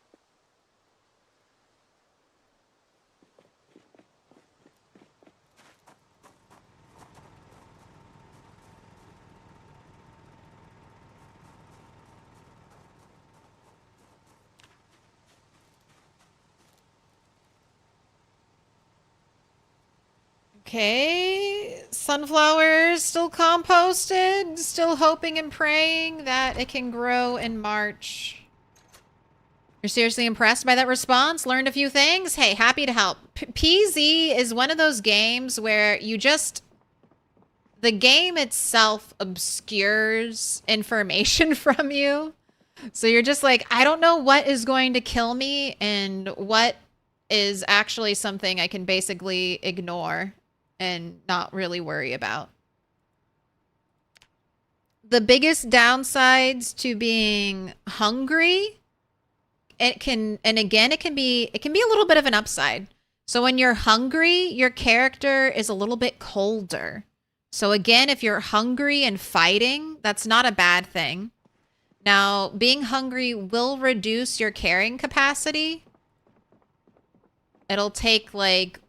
Okay, sunflowers still composted, still hoping and praying that it can grow in March. You're seriously impressed by that response? Learned a few things? Hey, happy to help. PZ is one of those games where the game itself obscures information from you. So you're just like, I don't know what is going to kill me and what is actually something I can basically ignore and not really worry about. The biggest downsides to being hungry, it can be a little bit of an upside. So when you're hungry, your character is a little bit colder. So again, if you're hungry and fighting, that's not a bad thing. Now, being hungry will reduce your carrying capacity. It'll take like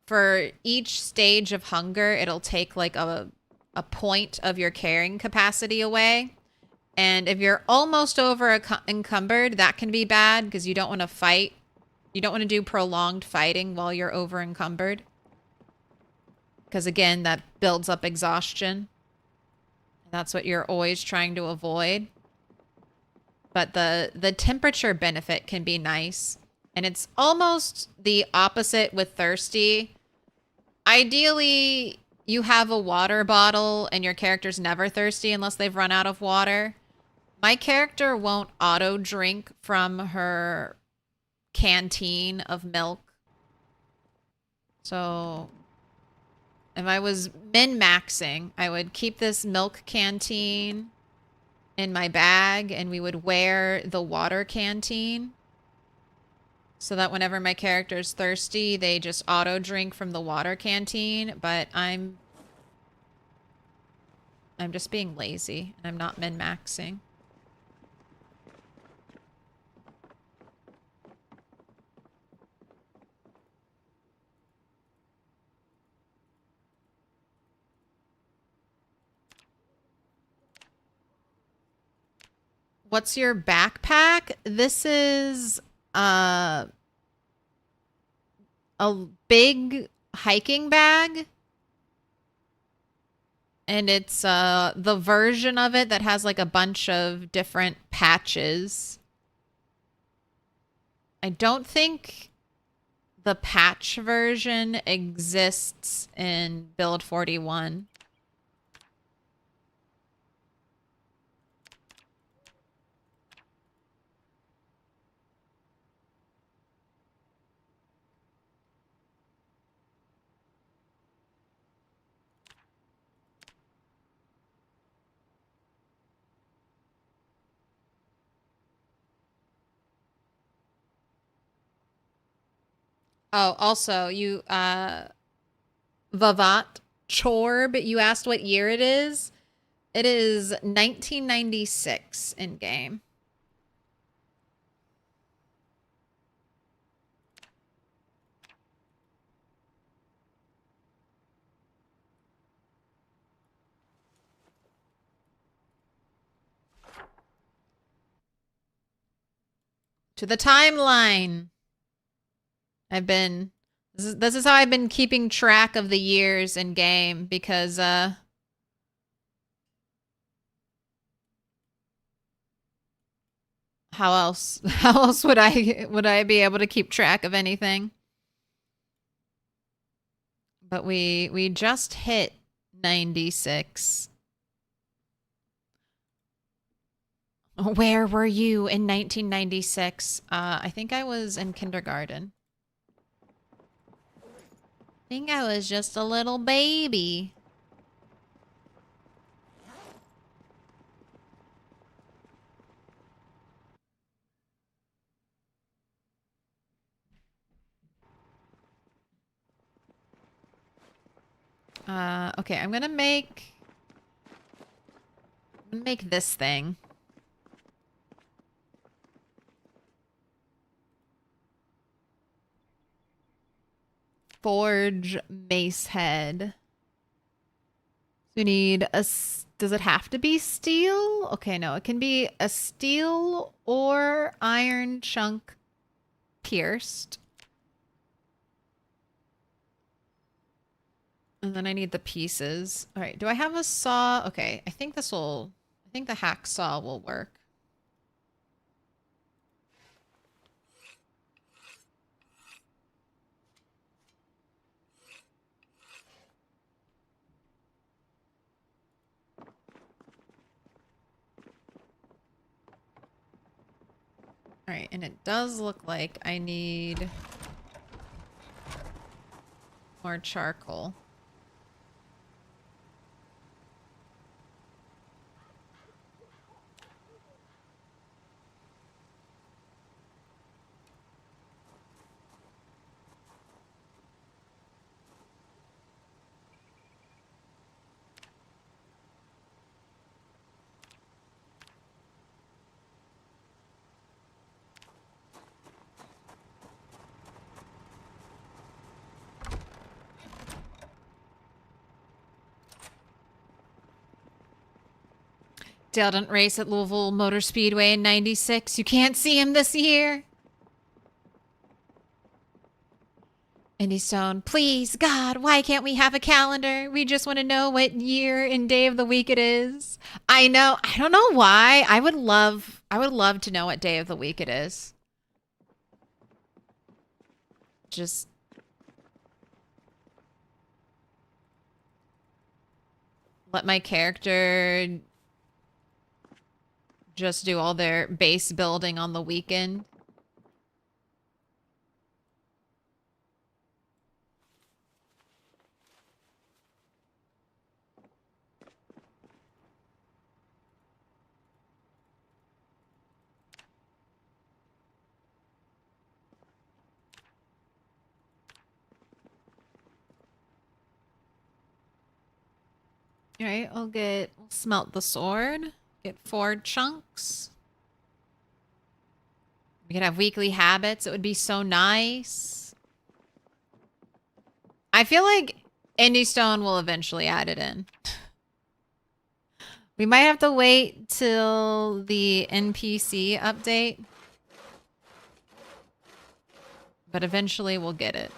for each stage of hunger, it'll take like a point of your carrying capacity away. And if you're almost over encumbered, that can be bad because you don't want to fight. You don't want to do prolonged fighting while you're over encumbered. Because again, that builds up exhaustion. That's what you're always trying to avoid. But the temperature benefit can be nice. And it's almost the opposite with thirsty. Ideally, you have a water bottle and your character's never thirsty unless they've run out of water. My character won't auto drink from her canteen of milk. So if I was min-maxing, I would keep this milk canteen in my bag and we would wear the water canteen. So that whenever my character's thirsty, they just auto drink from the water canteen. But I'm just being lazy. And I'm not min-maxing. What's your backpack? This is a big hiking bag. And it's the version of it that has like a bunch of different patches. I don't think the patch version exists in build 41. Oh, also, you, Vavat Chorb, you asked what year it is. It is 1996 in game. To the timeline. This is how I've been keeping track of the years in game because how else would I be able to keep track of anything? But we just hit 96. Where were you in 1996? I think I was in kindergarten. I think I was just a little baby. Okay, I'm gonna make this thing. Forge mace head. We need a... Does it have to be steel? Okay, no. It can be a steel or iron chunk pierced. And then I need the pieces. All right. Do I have a saw? Okay. I think the hacksaw will work. All right, and it does look like I need more charcoal. Dale didn't race at Louisville Motor Speedway in 96. You can't see him this year. Indy Stone, please, God, why can't we have a calendar? We just want to know what year and day of the week it is. I know. I don't know why. I would love to know what day of the week it is. Just let my character just do all their base building on the weekend. All right, we'll smelt the sword. Get 4 chunks. We could have weekly habits. It would be so nice. I feel like Indy Stone will eventually add it in. We might have to wait till the NPC update. But eventually we'll get it.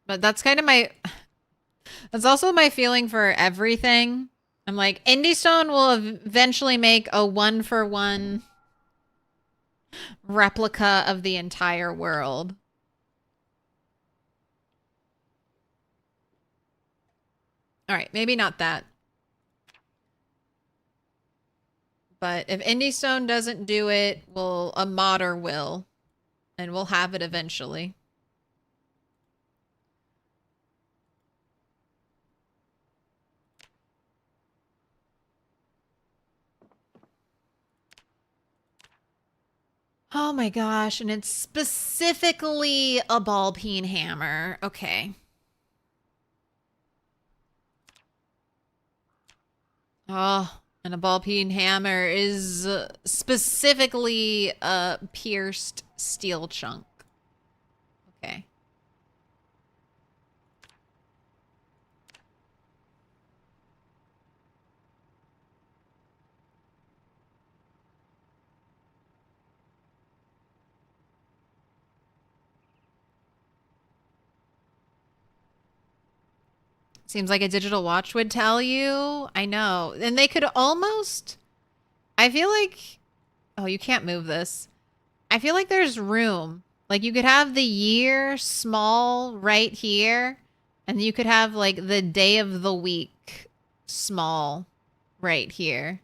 But that's kind of my... That's also my feeling for everything. I'm like, Indie Stone will eventually make a 1-for-1 replica of the entire world. All right, maybe not that. But if Indie Stone doesn't do it, a modder will. And we'll have it eventually. Oh my gosh, and it's specifically a ball peen hammer. Okay. Oh, and a ball peen hammer is specifically a pierced steel chunk. Okay. Seems like a digital watch would tell you. I know. And they could almost... I feel like... Oh, you can't move this. I feel like there's room. Like, you could have the year small right here. And you could have, like, the day of the week small right here.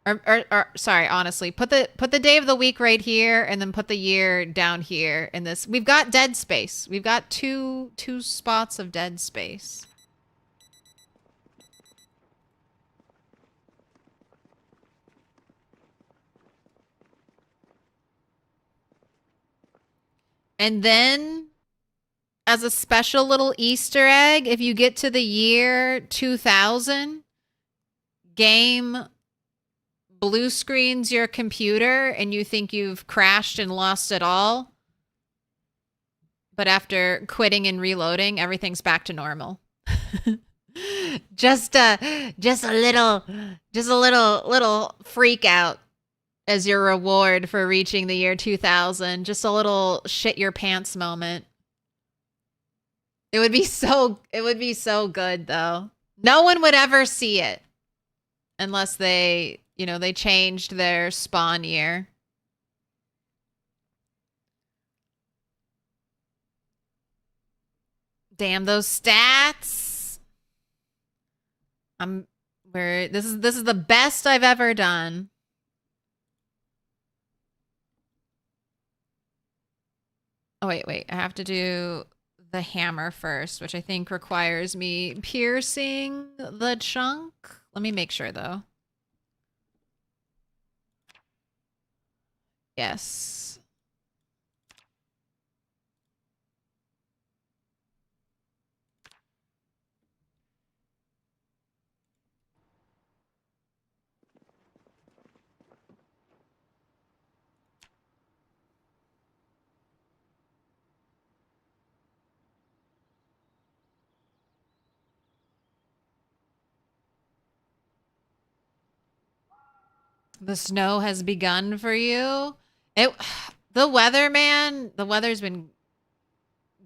Or sorry, honestly. Put the day of the week right here. And then put the year down here in this. We've got dead space. We've got two spots of dead space. And then, as a special little Easter egg, if you get to the year 2000, game blue screens your computer and you think you've crashed and lost it all. But after quitting and reloading, everything's back to normal. just a little freak out as your reward for reaching the year 2000. Just a little shit your pants moment. It would be so good though. No one would ever see it unless they, they changed their spawn year. Damn those stats. This is the best I've ever done. Oh wait, I have to do the hammer first, which I think requires me piercing the chunk. Let me make sure though. Yes. The snow has begun for you. The weather, man, the weather's been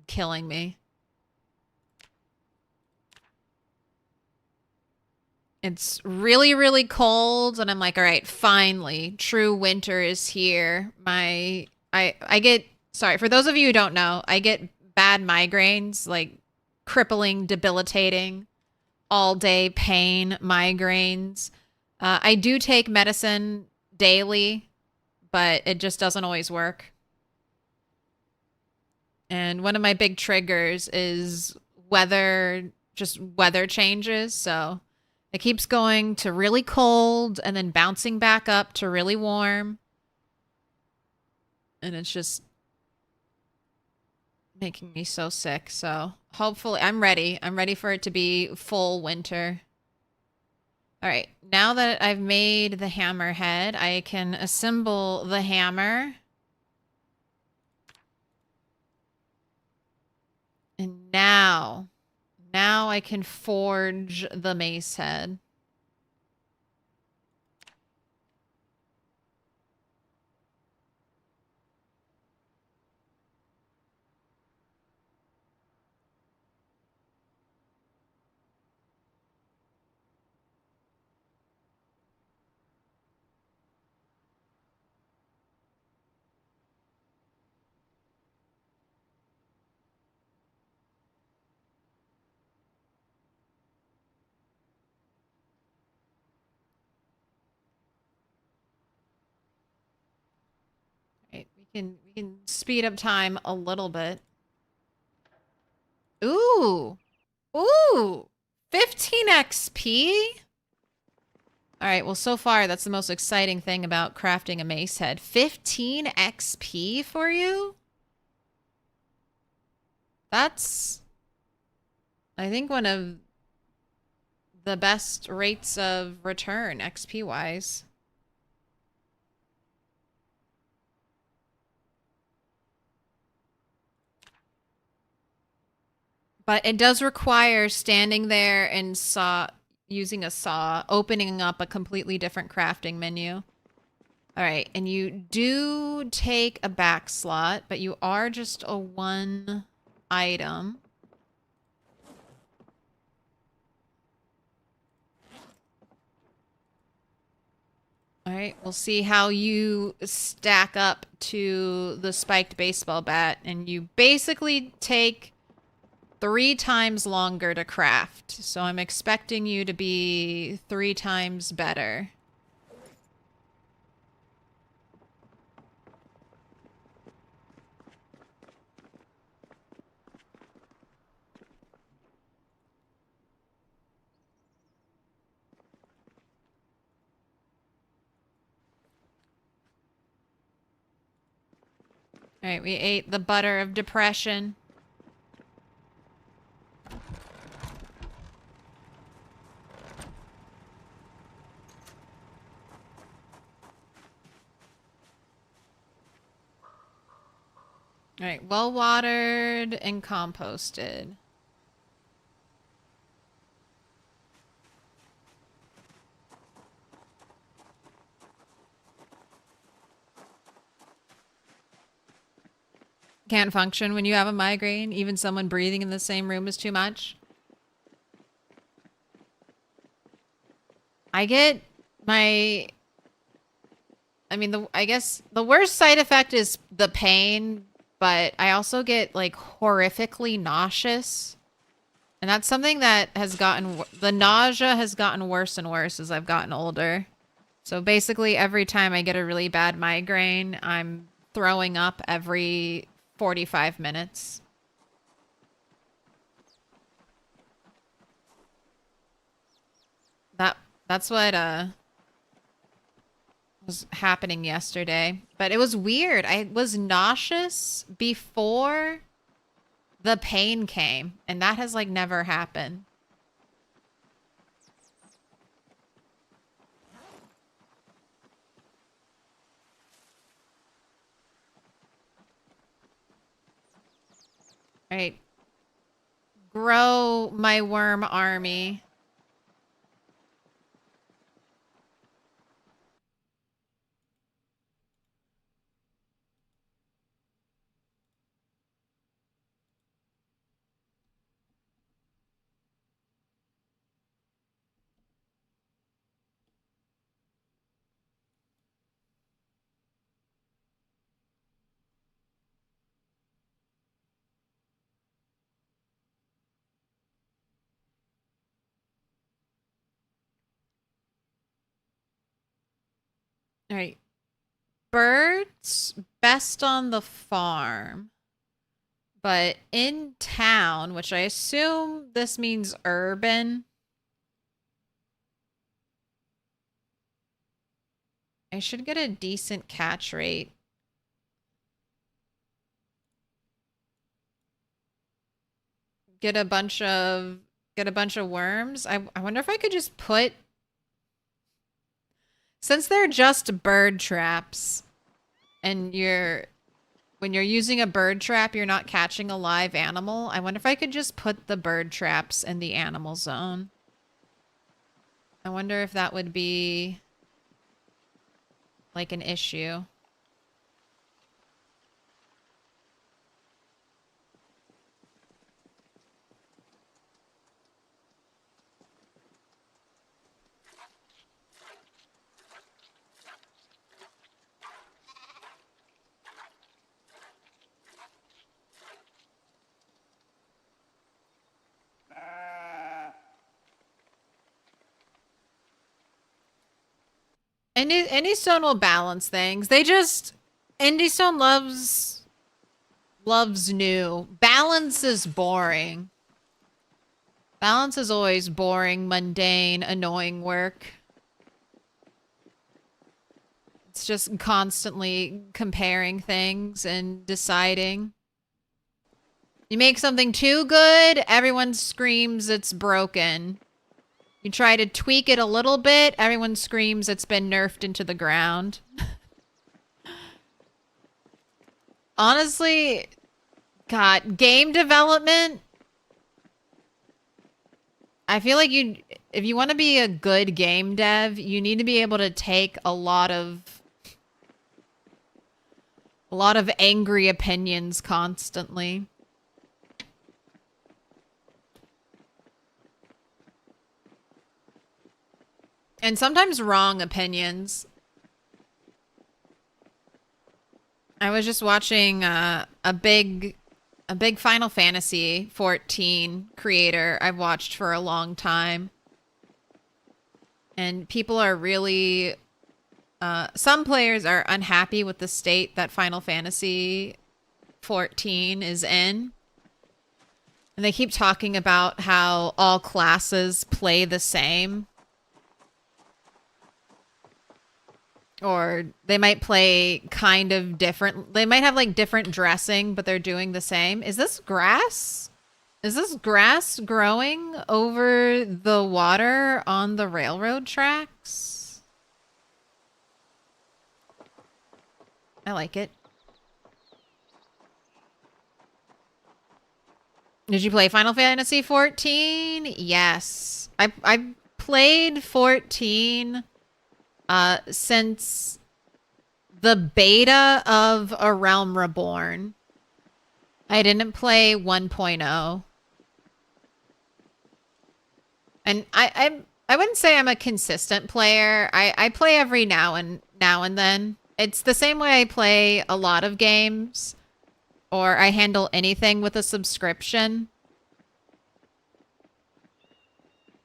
killing me. It's really, really cold, and I'm like, all right, finally, true winter is here. I get, sorry, for those of you who don't know, I get bad migraines, like crippling, debilitating, all day pain migraines. I do take medicine daily, but it just doesn't always work. And one of my big triggers is weather changes. So it keeps going to really cold and then bouncing back up to really warm. And it's just making me so sick. So hopefully I'm ready. I'm ready for it to be full winter. All right, now that I've made the hammer head, I can assemble the hammer. And now I can forge the mace head. We can speed up time a little bit. Ooh. Ooh. 15 XP? Alright, well, so far, that's the most exciting thing about crafting a mace head. 15 XP for you? That's, I think, one of the best rates of return, XP-wise. But it does require standing there and using a saw, opening up a completely different crafting menu. All right, and you do take a back slot, but you are just a 1 item. All right, we'll see how you stack up to the spiked baseball bat, and you basically take 3 times longer to craft. So I'm expecting you to be 3 times better. All right, we ate the butter of depression. All right, well watered and composted. Can't function when you have a migraine. Even someone breathing in the same room is too much. I get my... I mean, I guess the worst side effect is the pain, but I also get, like, horrifically nauseous. And that's something that has gotten... The nausea has gotten worse and worse as I've gotten older. So basically, every time I get a really bad migraine, I'm throwing up every 45 minutes. That's what was happening yesterday. But it was weird. I was nauseous before the pain came, and that has like never happened. All right. Grow my worm army. All right. Birds, best on the farm. But in town, which I assume this means urban, I should get a decent catch rate. Get a bunch of worms. I wonder if I could just put, since they're just bird traps, and when you're using a bird trap, you're not catching a live animal. I wonder if I could just put the bird traps in the animal zone. I wonder if that would be like an issue. Any stone will balance things. They just, Indystone loves new. Balance is boring. Balance is always boring, mundane, annoying work. It's just constantly comparing things and deciding. You make something too good, everyone screams it's broken. You try to tweak it a little bit, everyone screams it's been nerfed into the ground. Honestly, God, game development, I feel like if you want to be a good game dev, you need to be able to take a lot of angry opinions constantly. And sometimes wrong opinions. I was just watching a big Final Fantasy 14 creator I've watched for a long time. And people are really some players are unhappy with the state that Final Fantasy 14 is in. And they keep talking about how all classes play the same. Or they might play kind of different. They might have like different dressing, but they're doing the same. Is this grass? Is this grass growing over the water on the railroad tracks? I like it. Did you play Final Fantasy 14? Yes. I played 14 since the beta of A Realm Reborn. I didn't play 1.0. And I wouldn't say I'm a consistent player. I play every now and then. It's the same way I play a lot of games, or I handle anything with a subscription.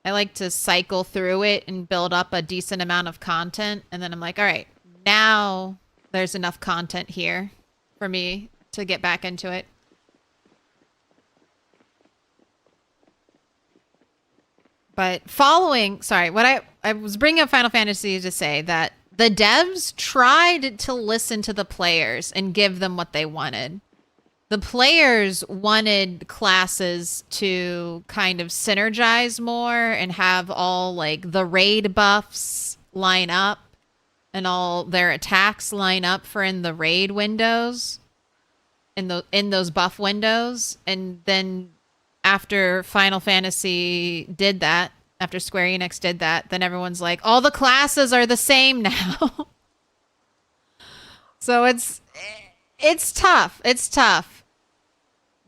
I like to cycle through it and build up a decent amount of content, and then I'm like, all right, now there's enough content here for me to get back into it. But what I was bringing up Final Fantasy to say that the devs tried to listen to the players and give them what they wanted. The players wanted classes to kind of synergize more and have all like the raid buffs line up and all their attacks line up for in the raid windows, in those buff windows. And then after Final Fantasy did that, after Square Enix did that, then everyone's like, all the classes are the same now. So it's tough. It's tough.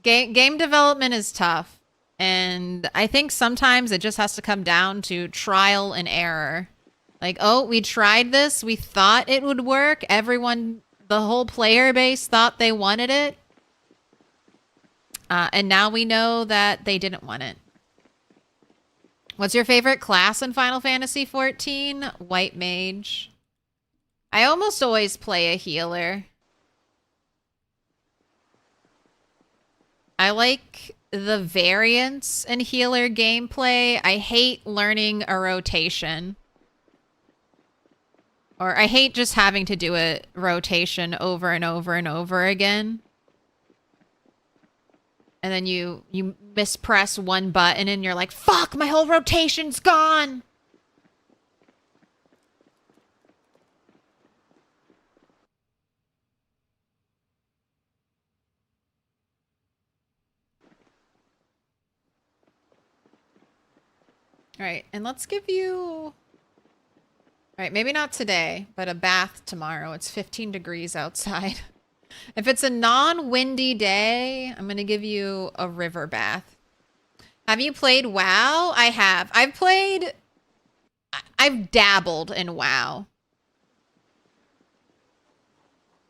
Game development is tough. And I think sometimes it just has to come down to trial and error. Like, oh, we tried this. We thought it would work. Everyone, the whole player base thought they wanted it. And now we know that they didn't want it. What's your favorite class in Final Fantasy 14? White Mage. I almost always play a healer. I like the variance in healer gameplay. I hate learning a rotation. Or I hate just having to do a rotation over and over and over again. And then you mispress one button and you're like, fuck, my whole rotation's gone. All right, and let's give you... All right, maybe not today, but a bath tomorrow. It's 15 degrees outside. If it's a non-windy day, I'm going to give you a river bath. Have you played WoW? I have. I've dabbled in WoW.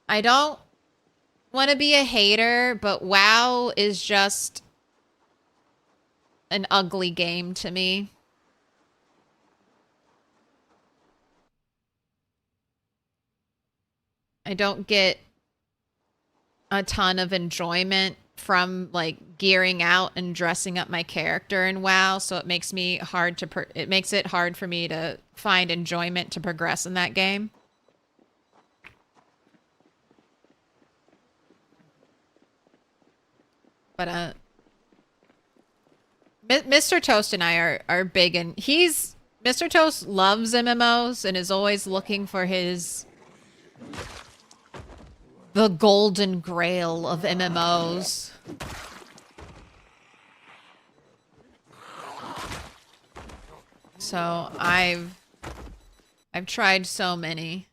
I don't want to be a hater, but WoW is just an ugly game to me. I don't get a ton of enjoyment from like gearing out and dressing up my character in WoW, so it makes me hard to it makes it hard for me to find enjoyment to progress in that game. But Mr. Toast and I are big, and Mr. Toast loves MMOs and is always looking for the golden grail of MMOs. So I've tried so many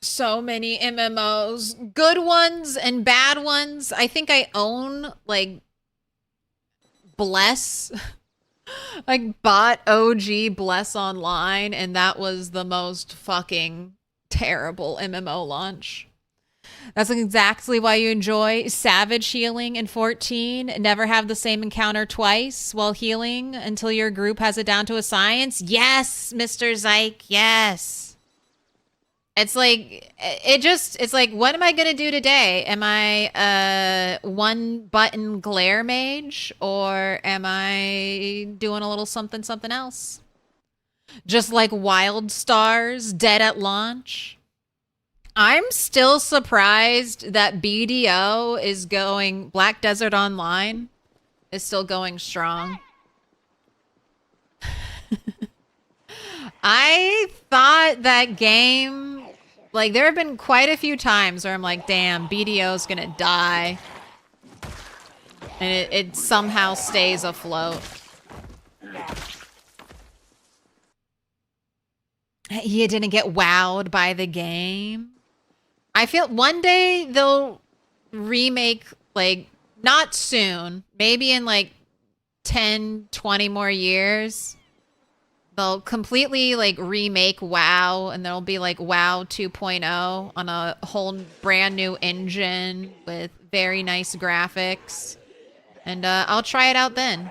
MMOs, good ones and bad ones. I think I own like Bless. I bought OG Bless Online, and that was the most fucking terrible MMO launch. That's exactly why you enjoy Savage healing in 14. Never have the same encounter twice while healing until your group has it down to a science. Yes, Mr. Zyke, yes. It's like, it's like, what am I going to do today? Am I a one button glare mage, or am I doing a little something else? Just like Wild Stars, dead at launch. I'm still surprised that BDO is going, Black Desert Online is still going strong. I thought that game, like, there have been quite a few times where I'm like, damn, BDO's gonna die. And it somehow stays afloat. You didn't get wowed by the game. I feel one day they'll remake, like, not soon, maybe in like 10, 20 more years. They'll completely like remake WoW, and there'll be like WoW 2.0 on a whole brand new engine with very nice graphics. And I'll try it out then.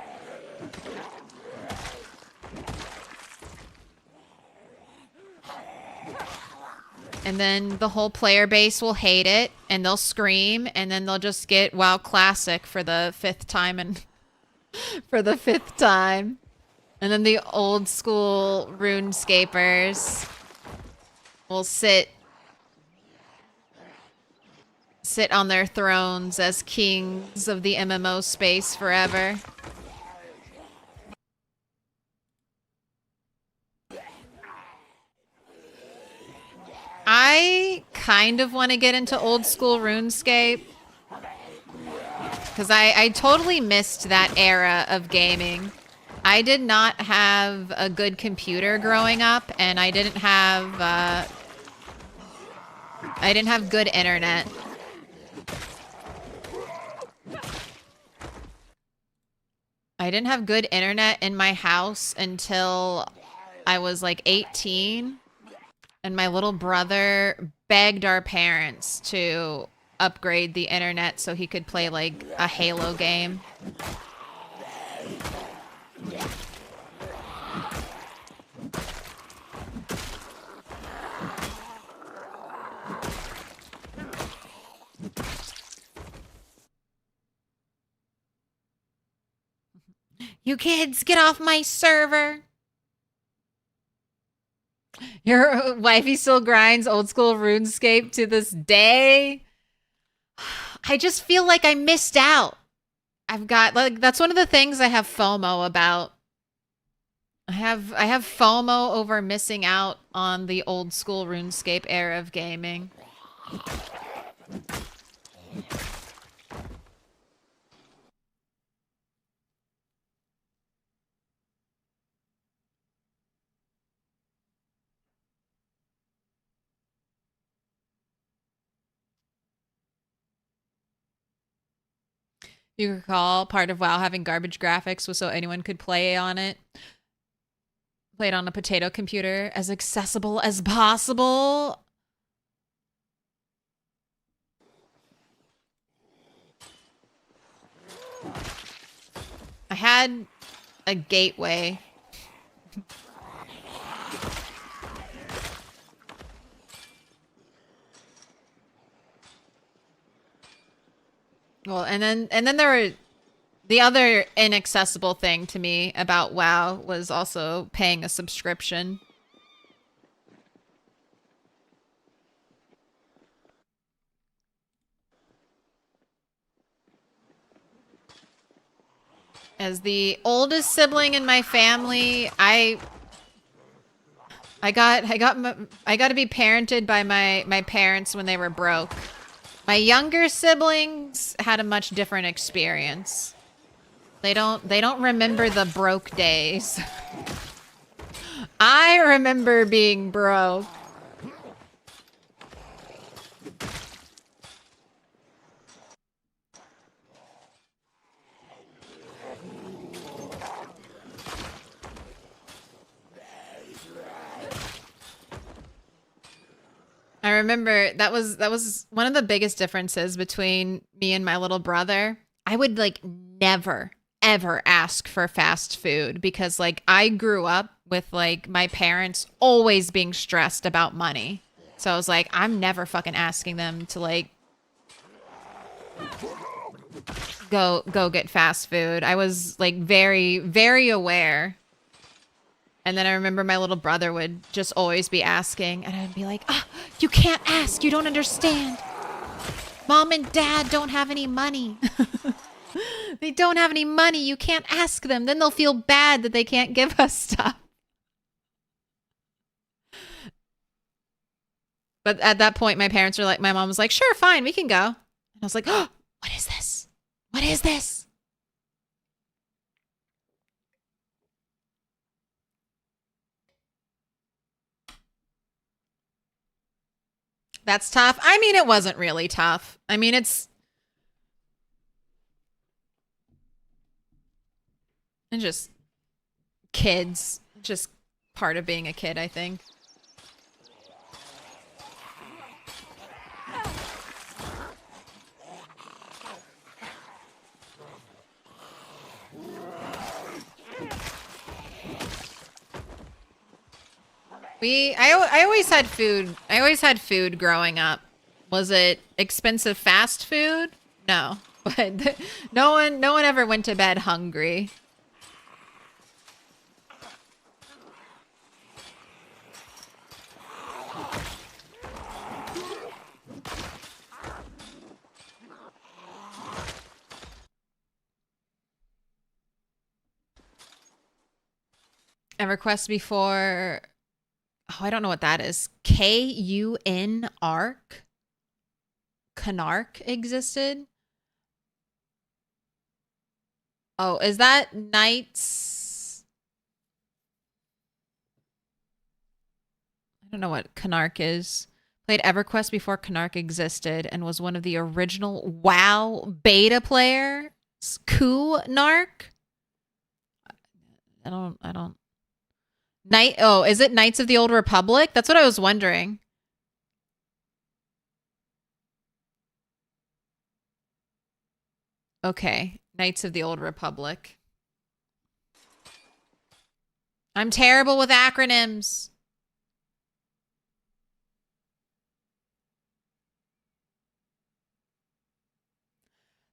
And then the whole player base will hate it, and they'll scream, and then they'll just get WoW Classic for the 5th time and for the 5th time. And then the old school RuneScapers will sit on their thrones as kings of the MMO space forever. I kind of want to get into old school RuneScape, because I totally missed that era of gaming. I did not have a good computer growing up, and I didn't have good internet. I didn't have good internet in my house until I was like 18, and my little brother begged our parents to upgrade the internet so he could play like a Halo game. You kids, get off my server. Your wifey still grinds old school RuneScape to this day. I just feel like I missed out. I've got, like, that's one of the things I have FOMO about. I have FOMO over missing out on the old school RuneScape era of gaming. You recall part of WoW having garbage graphics was so anyone could play on it. Play it on a potato computer, as accessible as possible. I had a gateway. Well, and then there were the other inaccessible thing to me about WoW was also paying a subscription. As the oldest sibling in my family, I got to be parented by my parents when they were broke. My younger siblings had a much different experience. They don't remember the broke days. I remember being broke. I remember that was one of the biggest differences between me and my little brother. I would like never ever ask for fast food because like I grew up with like my parents always being stressed about money. So I was like, I'm never fucking asking them to like go get fast food. I was like very, very aware. And then I remember my little brother would just always be asking, and I'd be like, ah, you can't ask. You don't understand. Mom and Dad don't have any money. They don't have any money. You can't ask them. Then they'll feel bad that they can't give us stuff. But at that point, my parents were like, my mom was like, sure, fine, we can go. And I was like, oh, what is this? What is this? That's tough. I mean, it wasn't really tough. I mean, it's just kids. Just part of being a kid, I think. I always had food. I always had food growing up. Was it expensive fast food? No. But no one ever went to bed hungry. EverQuest before... Oh, I don't know what that is. K-U-N-ARC? Canark existed? Oh, is that Knights? I don't know what Canark is. Played EverQuest before Canark existed and was one of the original WoW beta players. Ku-Nark? I don't. Oh, is it Knights of the Old Republic? That's what I was wondering. Okay, Knights of the Old Republic. I'm terrible with acronyms.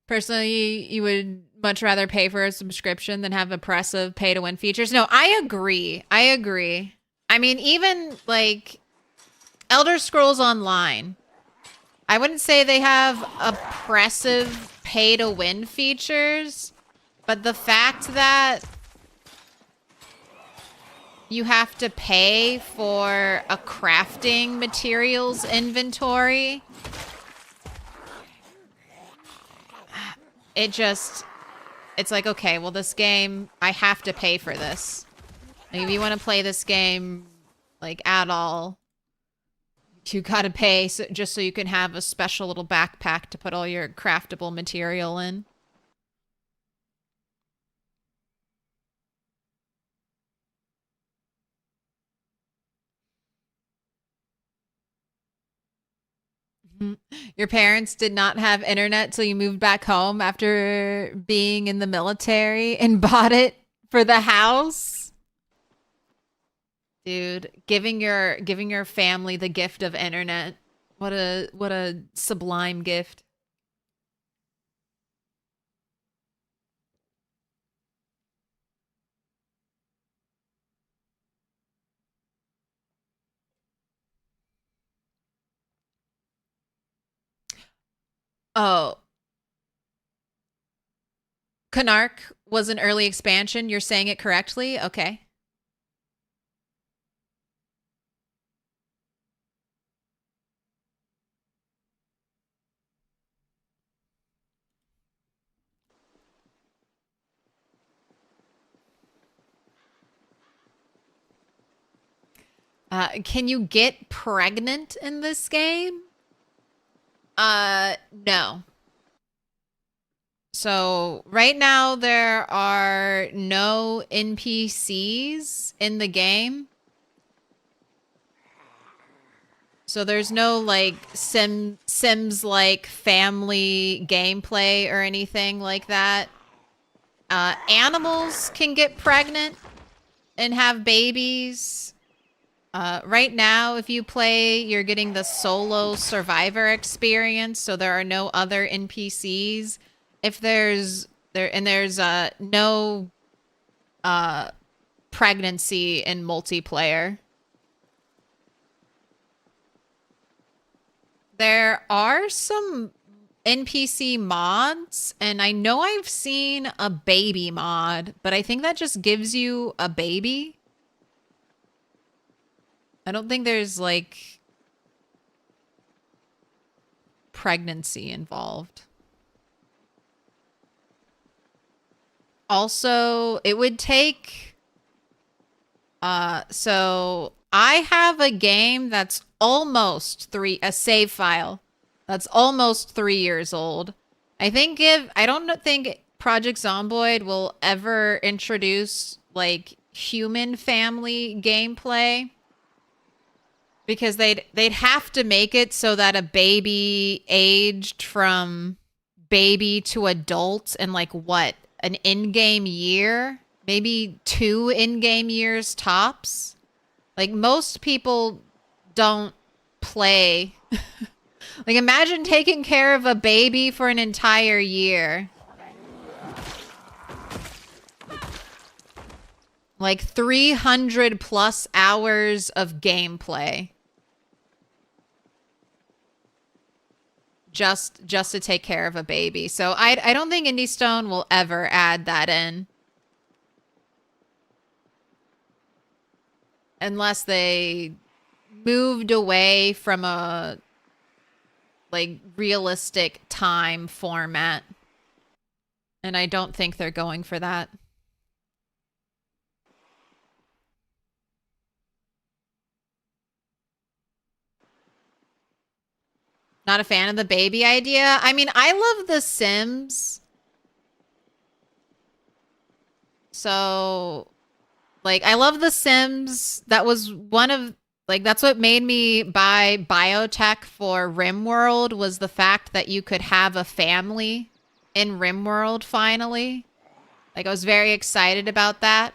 Personally, you would much rather pay for a subscription than have oppressive pay-to-win features. No, I agree. I agree. I mean, even like Elder Scrolls Online, I wouldn't say they have oppressive pay-to-win features, but the fact that you have to pay for a crafting materials inventory, it's like, okay, well, this game, I have to pay for this. Like, if you want to play this game, like, at all, you gotta pay just so you can have a special little backpack to put all your craftable material in. Your parents did not have internet till you moved back home after being in the military and bought it for the house? Dude, giving your family the gift of internet. What a sublime gift. Oh. Canark was an early expansion. You're saying it correctly? Okay. Can you get pregnant in this game? No. So right now there are no NPCs in the game. So there's no like Sims like family gameplay or anything like that. Animals can get pregnant and have babies. Right now, if you play, you're getting the solo survivor experience, so there are no other NPCs. If there's no pregnancy in multiplayer. There are some NPC mods, and I know I've seen a baby mod, but I think that just gives you a baby. I don't think there's like pregnancy involved. Also, it would take so I have a game that's almost a save file that's almost 3 years old. I don't think Project Zomboid will ever introduce like human family gameplay. Because they'd have to make it so that a baby aged from baby to adult in like what? An in-game year? Maybe 2 in-game years tops? Like most people don't play. Like imagine taking care of a baby for an entire year. Like 300 plus hours of gameplay. Just to take care of a baby. So I don't think Indie Stone will ever add that in. Unless they moved away from a like realistic time format. And I don't think they're going for that. Not a fan of the baby idea. I mean, I love The Sims. So, like, I love The Sims. That was one of, like, that's what made me buy Biotech for RimWorld was the fact that you could have a family in RimWorld finally. Like, I was very excited about that.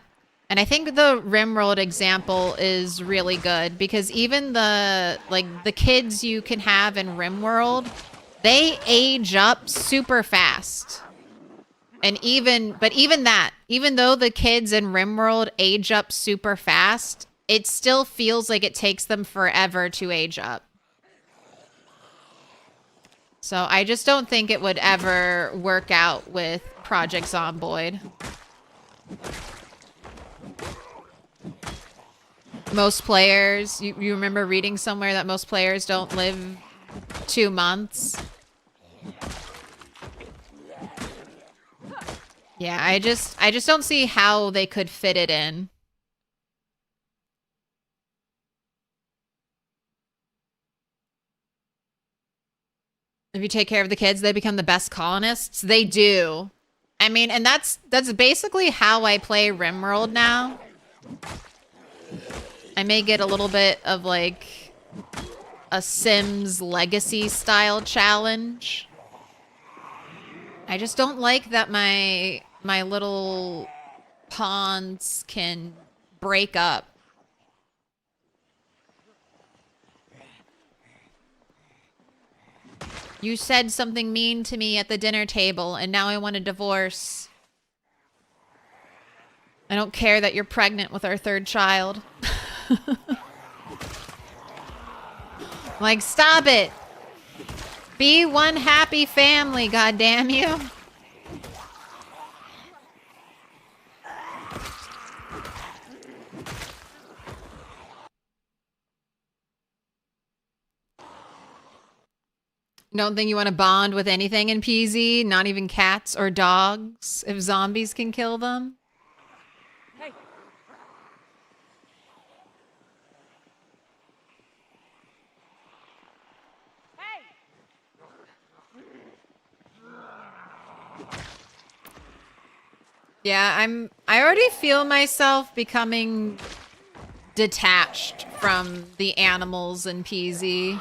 And I think the RimWorld example is really good because even the kids you can have in RimWorld, they age up super fast. And even though the kids in RimWorld age up super fast, it still feels like it takes them forever to age up. So I just don't think it would ever work out with Project Zomboid. Most players, you remember reading somewhere that most players don't live 2 months? Yeah, I just don't see how they could fit it in. If you take care of the kids, they become the best colonists. They do. I mean, and that's basically how I play RimWorld now. I may get a little bit of like a Sims Legacy style challenge. I just don't like that my little pawns can break up. You said something mean to me at the dinner table and now I want a divorce. I don't care that you're pregnant with our 3rd child. Like, stop it. Be one happy family, goddamn you. Don't think you want to bond with anything in PZ? Not even cats or dogs? If zombies can kill them?
Hey. Hey.
Yeah, I already feel myself becoming detached from the animals in PZ.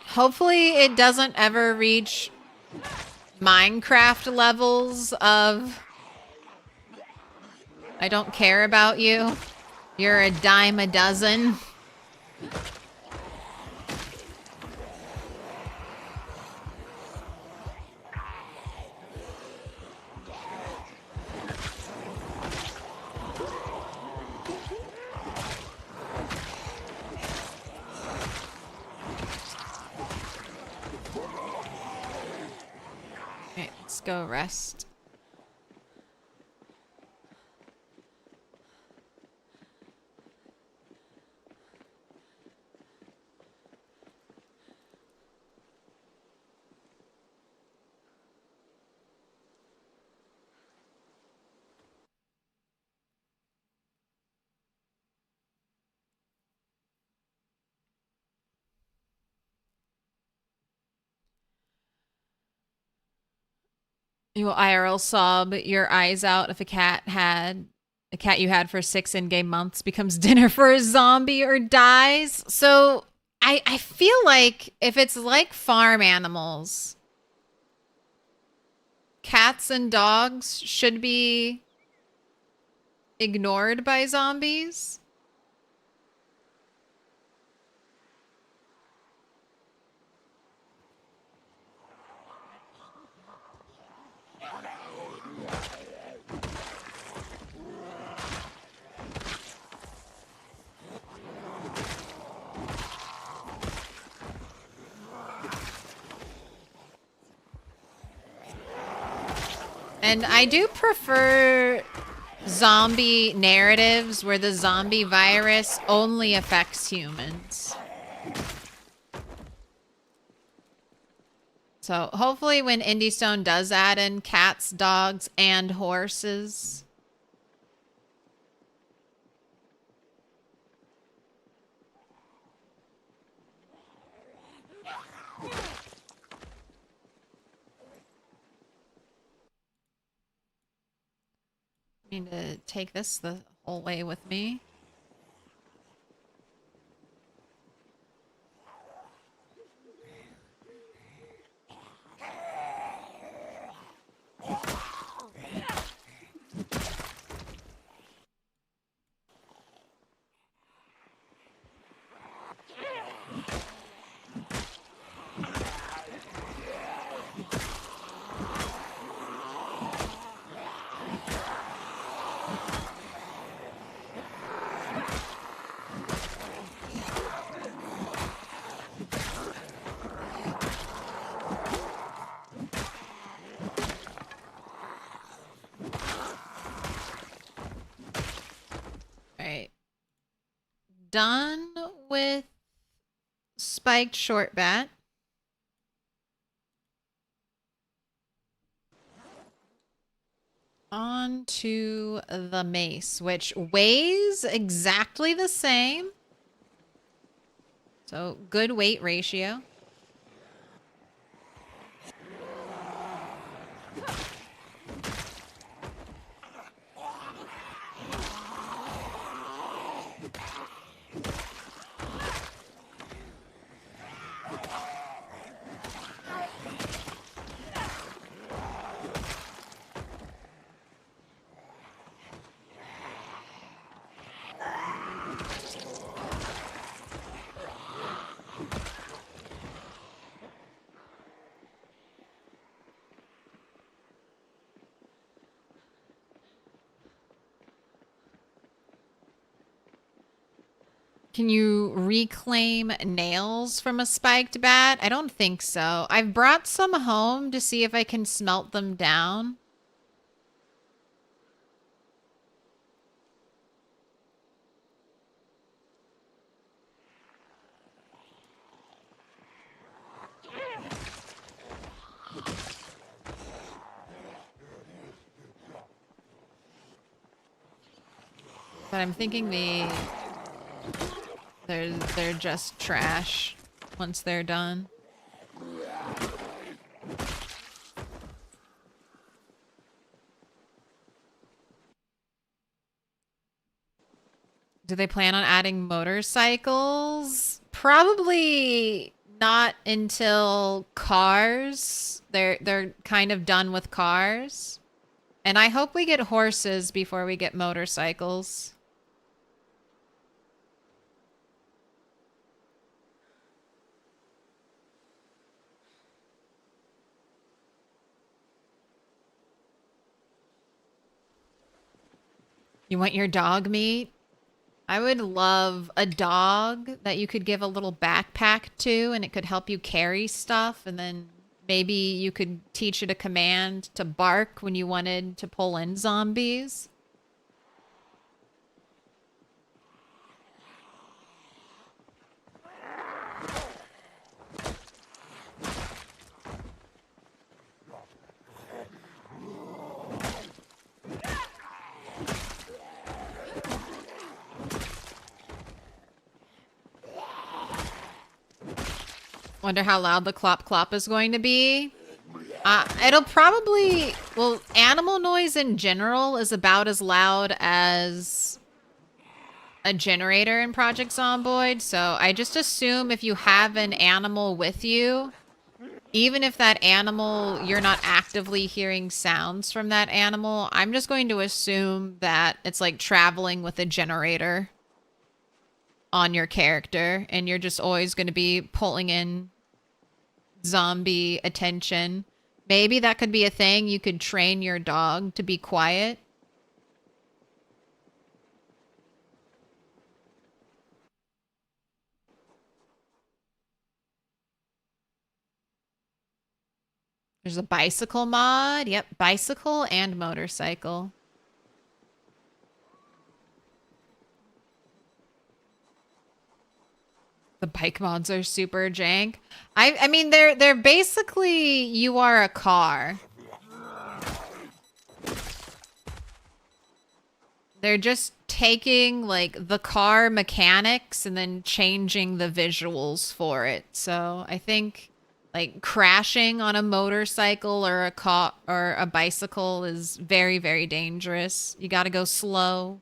Hopefully it doesn't ever reach Minecraft levels of I don't care about you. You're a dime a dozen. Okay, let's go rest. You will IRL sob your eyes out if a cat you had for 6 in-game months becomes dinner for a zombie or dies. So I feel like if it's like farm animals, cats and dogs should be ignored by zombies. And I do prefer zombie narratives where the zombie virus only affects humans. So hopefully when Indie Stone does add in cats, dogs, and horses. I need to take this the whole way with me. Alright. Done with spiked short bat. On to the mace, which weighs exactly the same. So good weight ratio. Can you reclaim nails from a spiked bat? I don't think so. I've brought some home to see if I can smelt them down. But I'm thinking they're just trash once they're done. Do they plan on adding motorcycles? Probably not until cars. They're kind of done with cars. And I hope we get horses before we get motorcycles. You want your dog meat? I would love a dog that you could give a little backpack to and it could help you carry stuff, and then maybe you could teach it a command to bark when you wanted to pull in zombies. Wonder how loud the clop clop is going to be. It'll probably... Well, animal noise in general is about as loud as a generator in Project Zomboid. So I just assume if you have an animal with you, even if that animal, you're not actively hearing sounds from that animal, I'm just going to assume that it's like traveling with a generator on your character, and you're just always going to be pulling in zombie attention. Maybe that could be a thing. You could train your dog to be quiet. There's a bicycle mod. Yep, bicycle and motorcycle. The bike mods are super jank. I mean, they're basically, you are a car. They're just taking like the car mechanics and then changing the visuals for it. So I think like crashing on a motorcycle or a car or a bicycle is very, very dangerous. You got to go slow.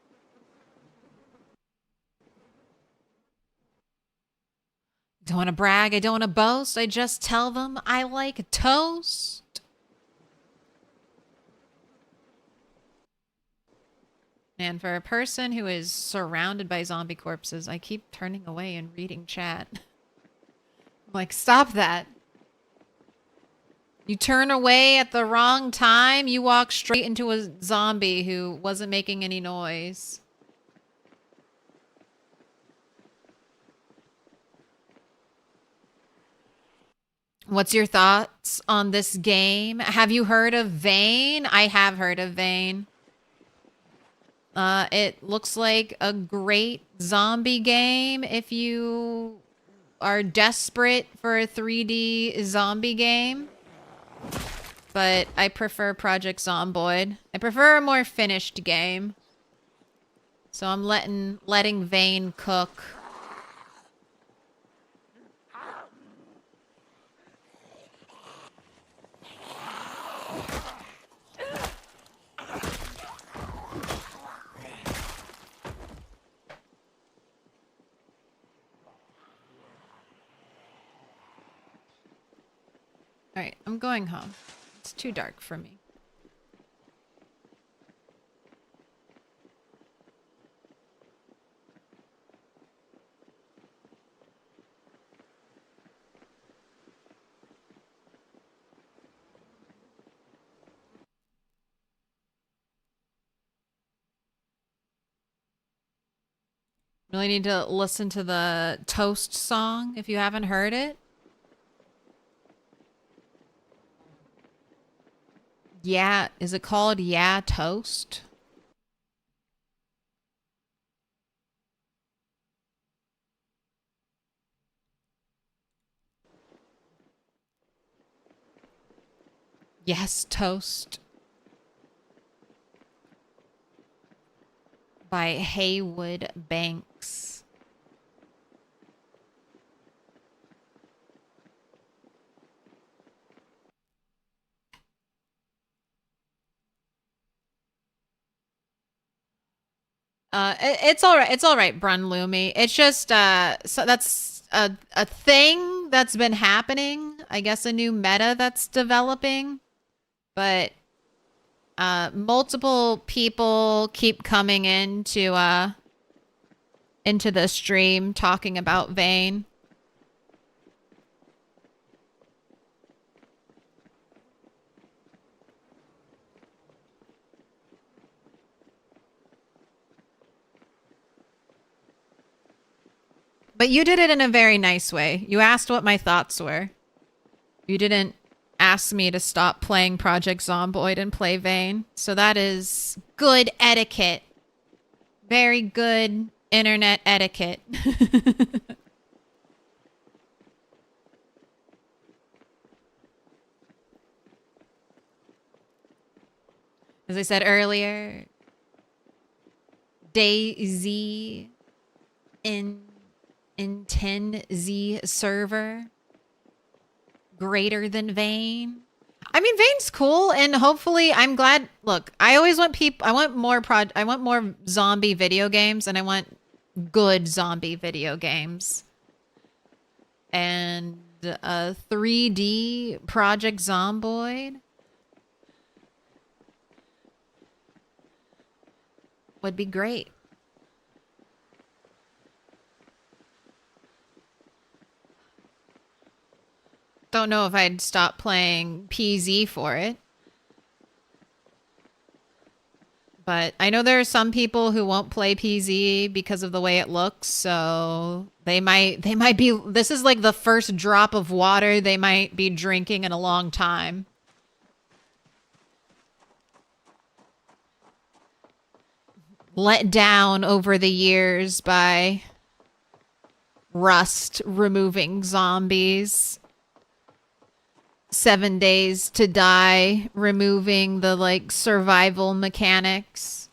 Don't want to brag. I don't want to boast. I just tell them I like toast. And for a person who is surrounded by zombie corpses, I keep turning away and reading chat. I'm like, stop that. You turn away at the wrong time, you walk straight into a zombie who wasn't making any noise. What's your thoughts on this game? Have you heard of Vane? I have heard of Vane. It looks like a great zombie game if you are desperate for a 3D zombie game. But I prefer Project Zomboid. I prefer a more finished game. So I'm letting Vane cook. Alright, I'm going home. It's too dark for me. Really need to listen to the Toast song if you haven't heard it. Yeah, is it called Yeah Toast? Yes, Toast. By Haywood Banks. It's all right. It's all right, Brun Lumi. It's just so that's a thing that's been happening. I guess a new meta that's developing, but multiple people keep coming into the stream talking about Vayne. But you did it in a very nice way. You asked what my thoughts were. You didn't ask me to stop playing Project Zomboid and play Vayne. So that is good etiquette. Very good internet etiquette. As I said earlier, DayZ in 10Z server greater than Vayne. I mean, Vayne's cool, and hopefully, I'm glad. Look, I always want people. I want more zombie video games, and I want good zombie video games. And a 3D Project Zomboid would be great. Don't know if I'd stop playing PZ for it. But I know there are some people who won't play PZ because of the way it looks, so they might be, this is like the first drop of water they might be drinking in a long time. Let down over the years by Rust removing zombies. 7 Days to Die, removing the like survival mechanics.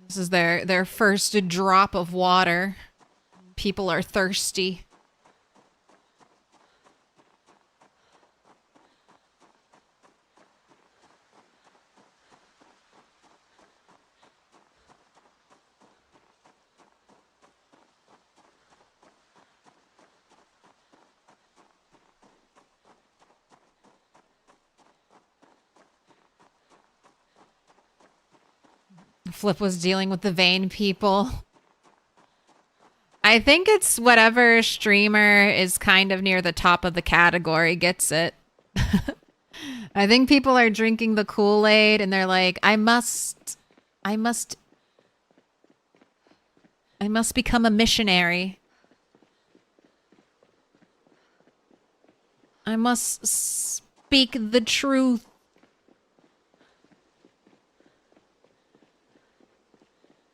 This is their first drop of water. People are thirsty. Flip was dealing with the Vayne people. I think it's whatever streamer is kind of near the top of the category gets it. I think people are drinking the Kool-Aid and they're like, I must become a missionary. I must speak the truth.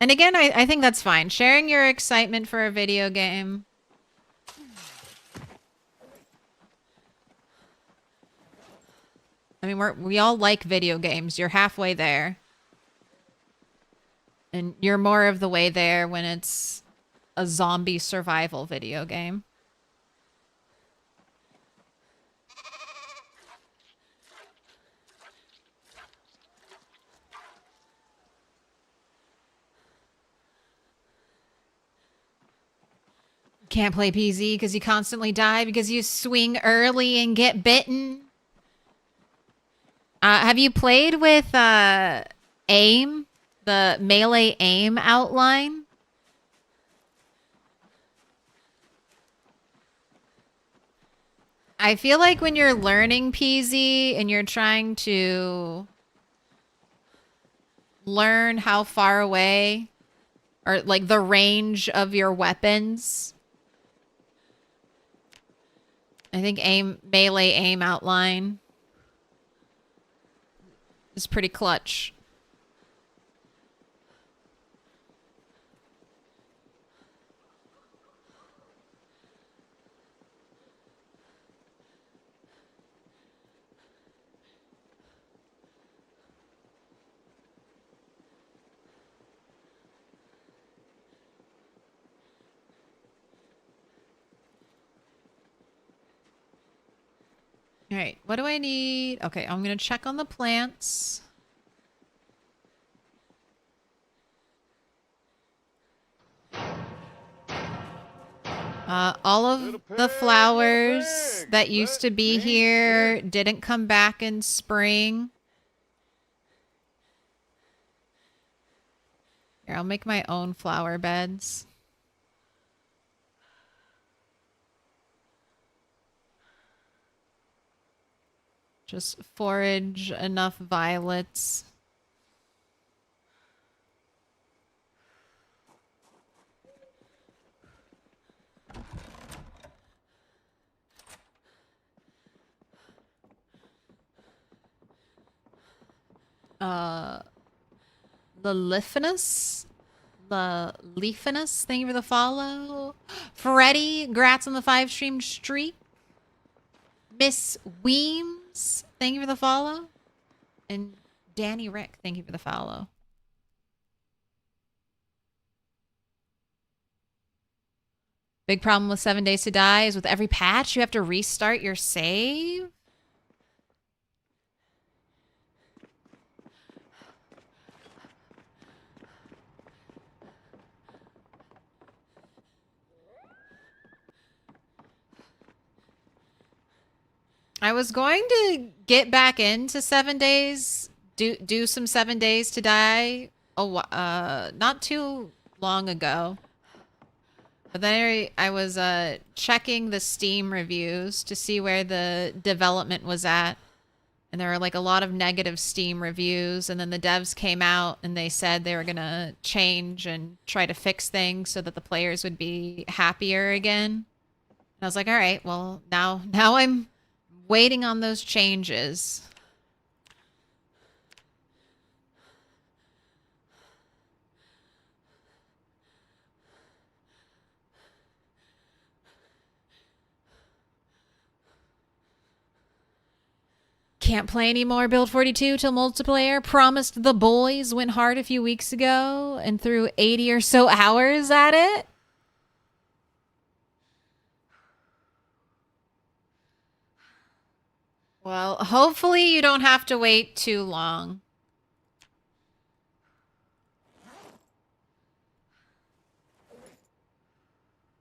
And again, I think that's fine. Sharing your excitement for a video game. I mean, we all like video games. You're halfway there. And you're more of the way there when it's a zombie survival video game. Can't play PZ because you constantly die because you swing early and get bitten. Have you played with aim? The melee aim outline? I feel like when you're learning PZ and you're trying to learn how far away or like the range of your weapons, I think melee aim outline is pretty clutch. All right, what do I need? Okay, I'm going to check on the plants. All of the flowers that used to be here didn't come back in spring. Here, I'll make my own flower beds. Just forage enough violets. The Leafinus? The Leafinus, thank you for the follow. Freddy, grats on the 5-stream streak. Miss Weems, thank you for the follow. And Danny Rick, thank you for the follow. Big problem with 7 Days to Die is with every patch you have to restart your save. I was going to get back into 7 Days, do some 7 Days to Die, not too long ago. But then I was checking the Steam reviews to see where the development was at. And there were like a lot of negative Steam reviews. And then the devs came out and they said they were going to change and try to fix things so that the players would be happier again. And I was like, all right, well, now I'm waiting on those changes. Can't play anymore Build 42 till multiplayer. Promised the boys, went hard a few weeks ago and threw 80 or so hours at it. Well, hopefully you don't have to wait too long.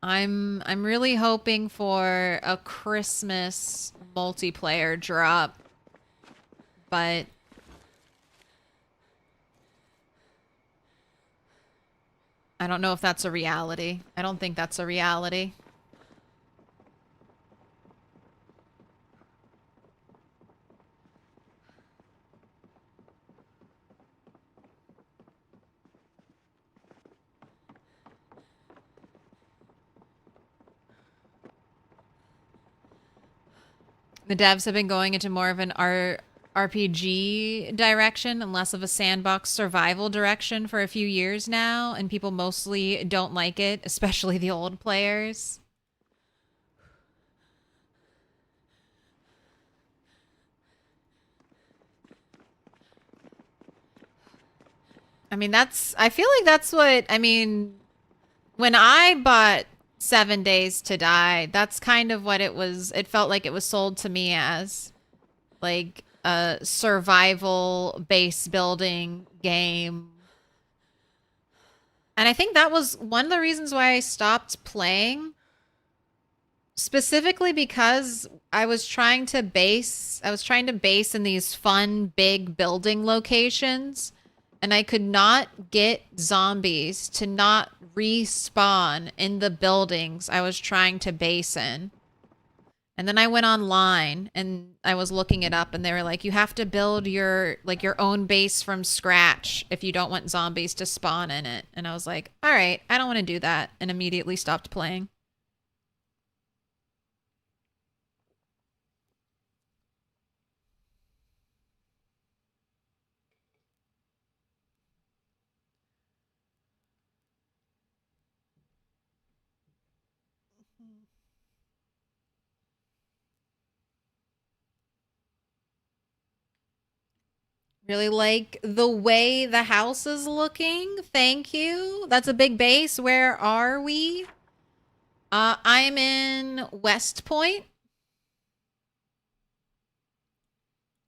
I'm really hoping for a Christmas multiplayer drop. But I don't know if that's a reality. I don't think that's a reality. The devs have been going into more of an RPG direction and less of a sandbox survival direction for a few years now, and people mostly don't like it, especially the old players. I mean, I feel like that's what, I mean, when I bought 7 Days to Die, that's kind of what it was. It felt like it was sold to me as, like, a survival base building game. And I think that was one of the reasons why I stopped playing. Specifically because I was trying to base in these fun, big building locations. And I could not get zombies to not respawn in the buildings I was trying to base in. And then I went online and I was looking it up and they were like, you have to build your own base from scratch if you don't want zombies to spawn in it. And I was like, all right, I don't want to do that, and immediately stopped playing. Really like the way the house is looking. Thank you. That's a big base. Where are we? I'm in West Point.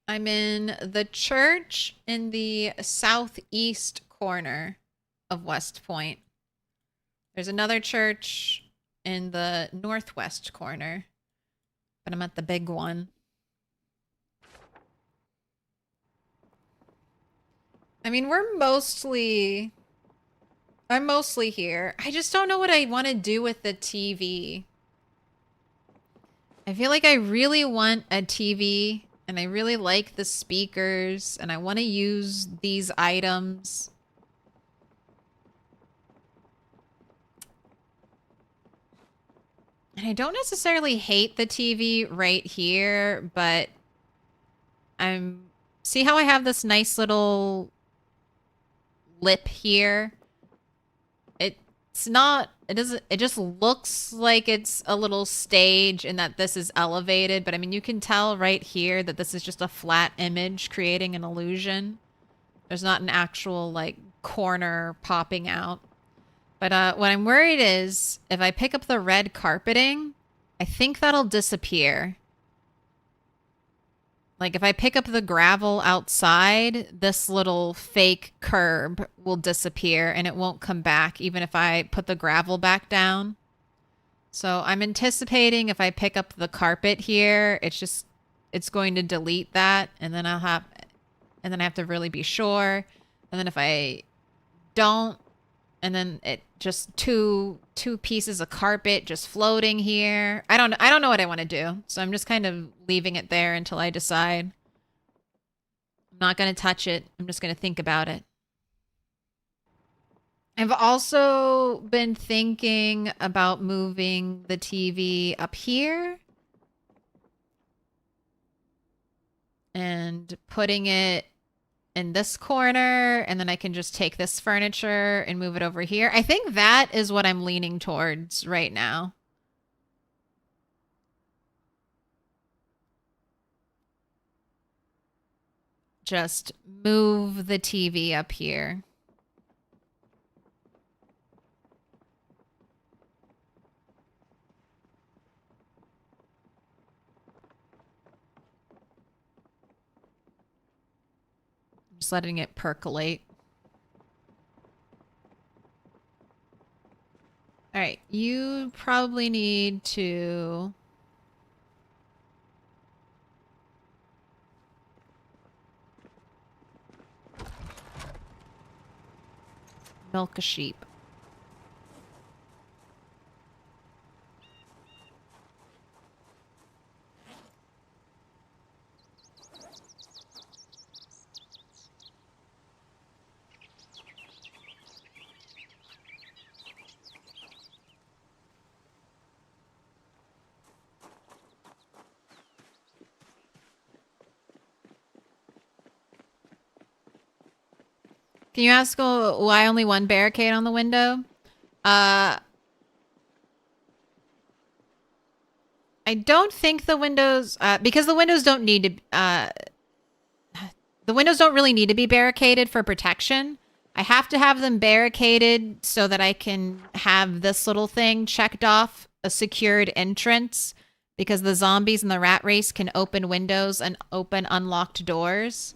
I'm in the church in the southeast corner of West Point. There's another church in the northwest corner, but I'm at the big one. I mean, I'm mostly here. I just don't know what I want to do with the TV. I feel like I really want a TV, and I really like the speakers, and I want to use these items. And I don't necessarily hate the TV right here, but see how I have this nice little lip here? It just looks like it's a little stage and that this is elevated, but I mean, you can tell right here that this is just a flat image creating an illusion. There's not an actual like corner popping out. But what I'm worried is if I pick up the red carpeting, I think that'll disappear. Like if I pick up the gravel outside, this little fake curb will disappear and it won't come back even if I put the gravel back down. So I'm anticipating if I pick up the carpet here, it's going to delete that, and then I have to really be sure. And then if I don't, and then it just two pieces of carpet just floating here. I don't know what I want to do. So I'm just kind of leaving it there until I decide. I'm not going to touch it. I'm just going to think about it. I've also been thinking about moving the TV up here and putting it in this corner, and then I can just take this furniture and move it over here. I think that is what I'm leaning towards right now. Just move the TV up here. Just letting it percolate. All right, you probably need to milk a sheep. Can you ask why only one barricade on the window? I don't think the windows, because the windows don't need to, the windows don't really need to be barricaded for protection. I have to have them barricaded so that I can have this little thing checked off, a secured entrance, because the zombies in the rat race can open windows and open unlocked doors.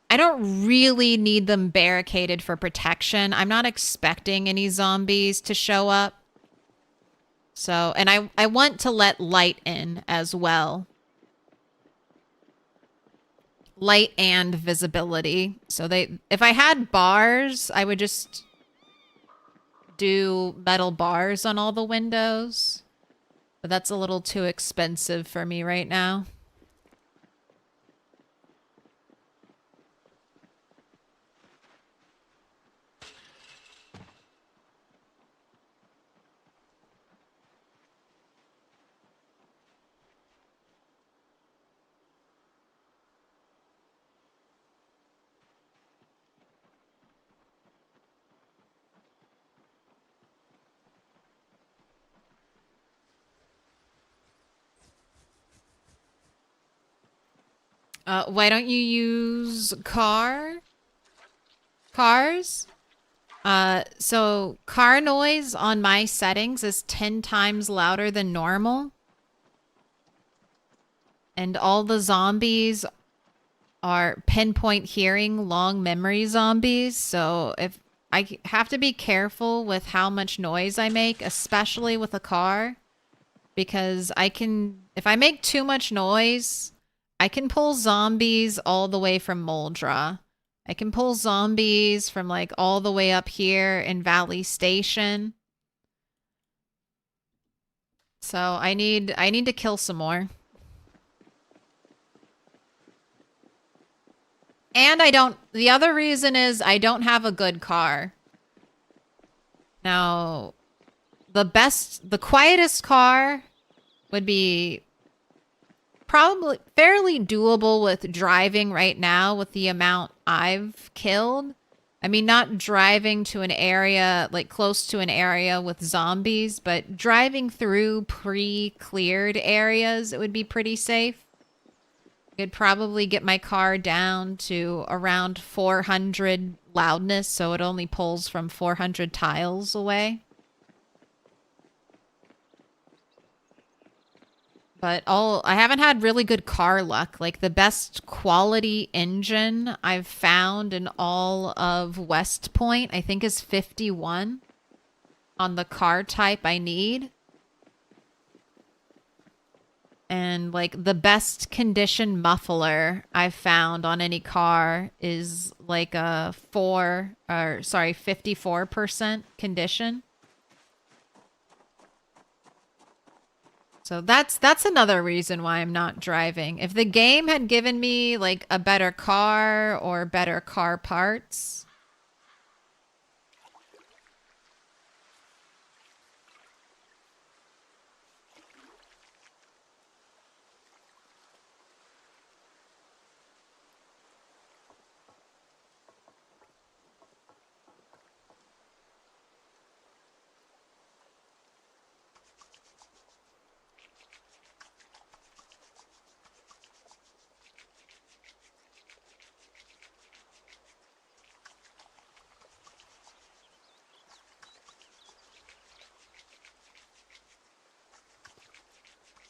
I don't really need them barricaded for protection. I'm not expecting any zombies to show up. So, and I want to let light in as well. Light and visibility. So if I had bars, I would just do metal bars on all the windows. But that's a little too expensive for me right now. Why don't you use cars? So car noise on my settings is 10 times louder than normal. And all the zombies are pinpoint hearing long memory zombies. So if I have to be careful with how much noise I make, especially with a car, because if I make too much noise, I can pull zombies all the way from Moldra. I can pull zombies from like all the way up here in Valley Station. So I need to kill some more. And the other reason is I don't have a good car. Now, the quietest car would be probably fairly doable with driving right now with the amount I've killed. I mean, not driving to an area, like close to an area with zombies, but driving through pre-cleared areas, it would be pretty safe. Could probably get my car down to around 400 loudness, so it only pulls from 400 tiles away. But I haven't had really good car luck. Like the best quality engine I've found in all of West Point, I think is 51 on the car type I need. And like the best condition muffler I've found on any car is like a 54% condition. So that's another reason why I'm not driving. If the game had given me like a better car or better car parts.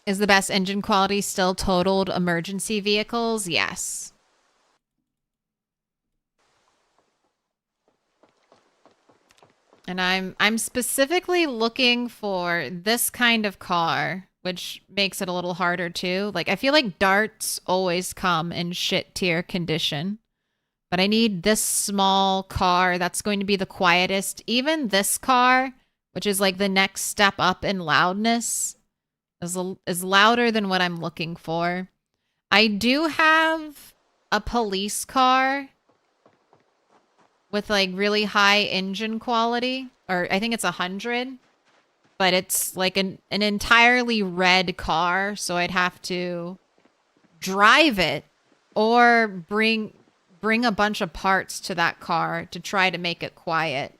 Is the best engine quality still totaled emergency vehicles? Yes. And I'm specifically looking for this kind of car, which makes it a little harder too. Like I feel like darts always come in shit tier condition. But I need this small car that's going to be the quietest. Even this car, which is like the next step up in loudness, is louder than what I'm looking for. I do have a police car with like really high engine quality, or I think it's 100, but it's like an entirely red car, so I'd have to drive it or bring a bunch of parts to that car to try to make it quiet.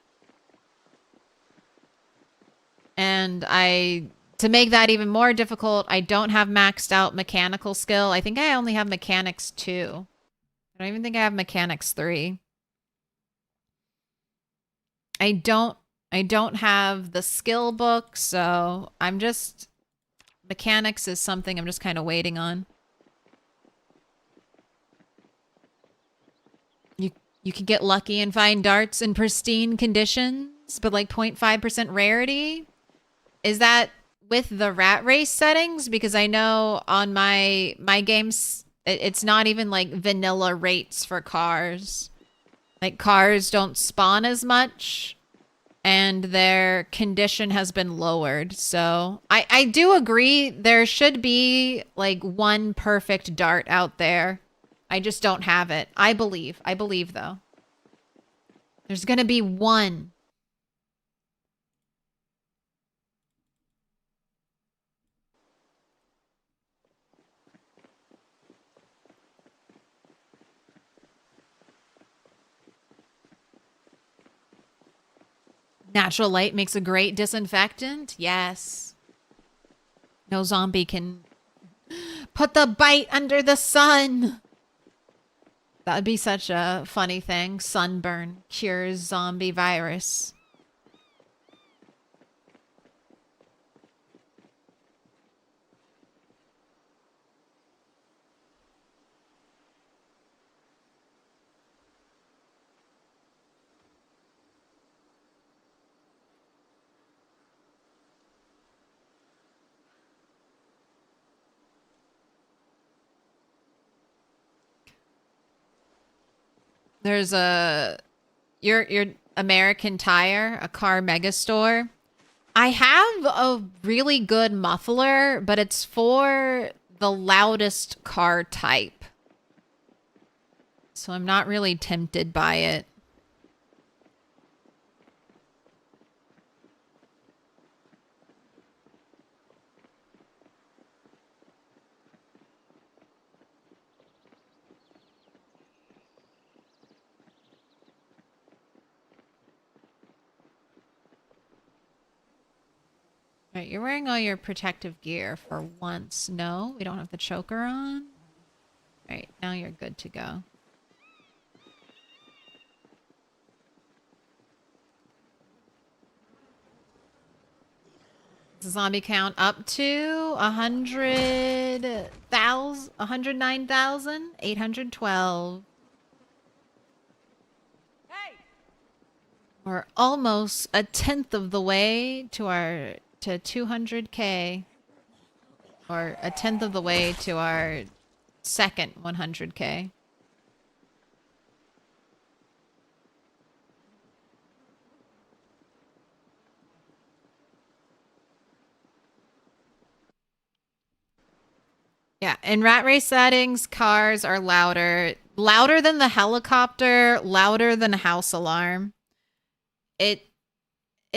And to make that even more difficult, I don't have maxed out mechanical skill. I think I only have mechanics 2. I don't even think I have mechanics 3. I don't have the skill book, so mechanics is something I'm just kind of waiting on. You could get lucky and find darts in pristine conditions, but like 0.5% rarity. Is that with the rat race settings? Because I know on my games, it's not even like vanilla rates for cars. Like cars don't spawn as much and their condition has been lowered. So I do agree there should be like one perfect dart out there. I just don't have it. I believe though. There's gonna be one. Natural light makes a great disinfectant. Yes. No zombie can put the bite under the sun. That would be such a funny thing. Sunburn cures zombie virus. There's your American Tire, a car mega store. I have a really good muffler, but it's for the loudest car type. So I'm not really tempted by it. Right, you're wearing all your protective gear for once. No, we don't have the choker on. Right, now you're good to go. Zombie count up to 109,812.
Hey!
We're almost a tenth of the way to 200K. Or a tenth of the way to our second 100K. Yeah, in rat race settings, cars are louder. Louder than the helicopter, louder than a house alarm. It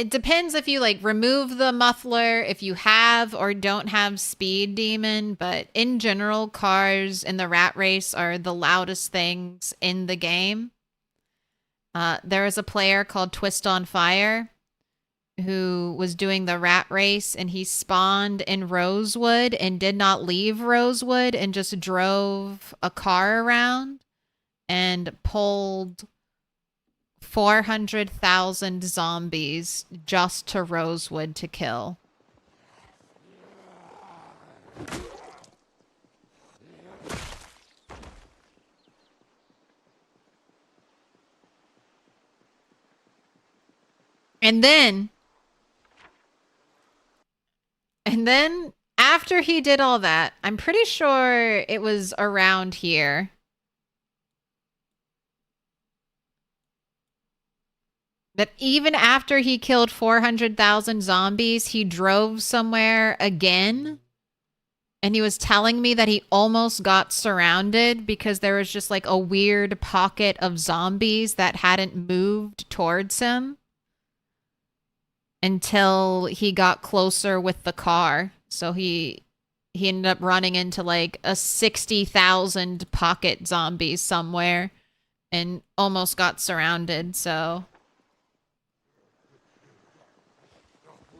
depends if you like remove the muffler, if you have or don't have speed demon, but in general, cars in the rat race are the loudest things in the game. There is a player called Twist on Fire who was doing the rat race, and he spawned in Rosewood and did not leave Rosewood and just drove a car around and pulled 400,000 zombies just to Rosewood to kill. And then after he did all that, I'm pretty sure it was around here. But even after he killed 400,000 zombies, he drove somewhere again. And he was telling me that he almost got surrounded because there was just like a weird pocket of zombies that hadn't moved towards him until he got closer with the car. So he ended up running into like a 60,000 pocket zombies somewhere and almost got surrounded. So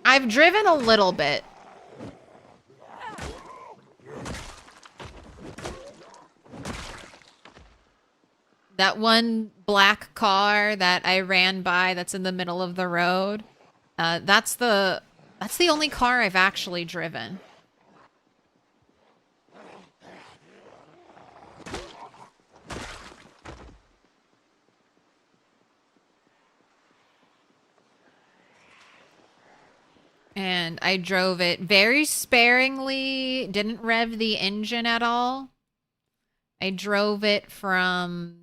I've driven a little bit. That one black car that I ran by that's in the middle of the road, that's the only car I've actually driven. And I drove it very sparingly, didn't rev the engine at all. I drove it from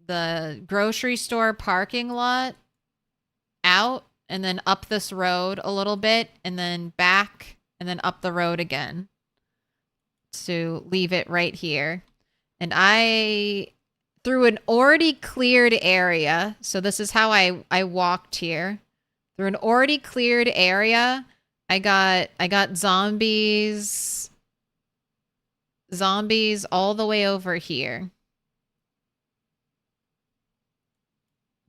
the grocery store parking lot out and then up this road a little bit, and then back, and then up the road again to leave it right here. And through an already cleared area, so this is how I walked here. Through an already cleared area, I got zombies all the way over here.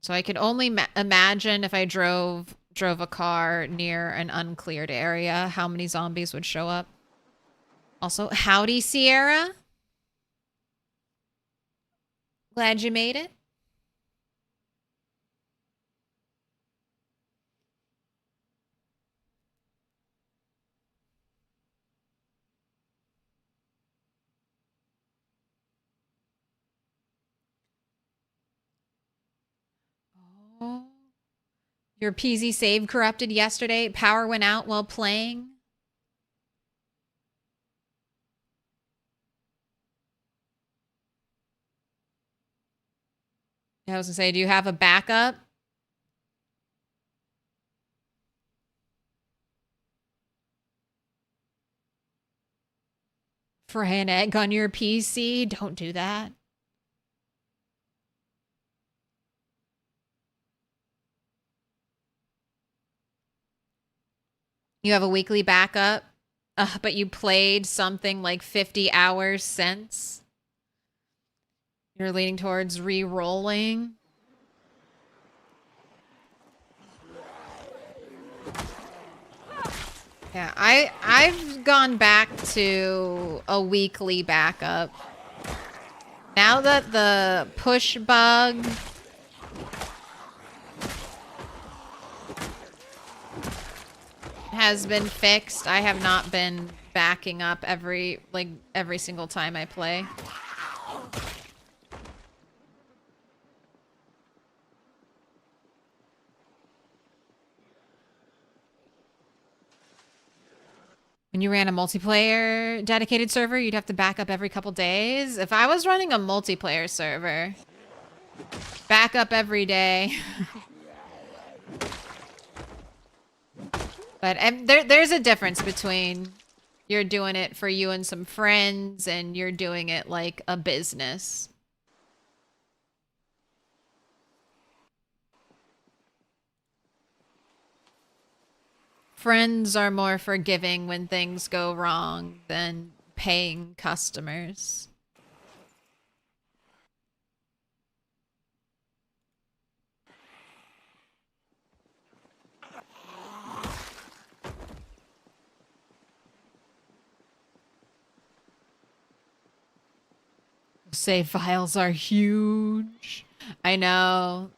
So I could only imagine if I drove a car near an uncleared area, how many zombies would show up. Also, howdy, Sierra. Glad you made it. Oh. Your PZ save corrupted yesterday. Power went out while playing. I was gonna say, do you have a backup? For an egg on your PC? Don't do that. You have a weekly backup, but you played something like 50 hours since. You're leaning towards re-rolling. Yeah, I've gone back to a weekly backup. Now that the push bug has been fixed, I have not been backing up every single time I play. When you ran a multiplayer dedicated server, you'd have to back up every couple days. If I was running a multiplayer server, back up every day. But there's a difference between you're doing it for you and some friends and you're doing it like a business. Friends are more forgiving when things go wrong than paying customers. Save files are huge. I know.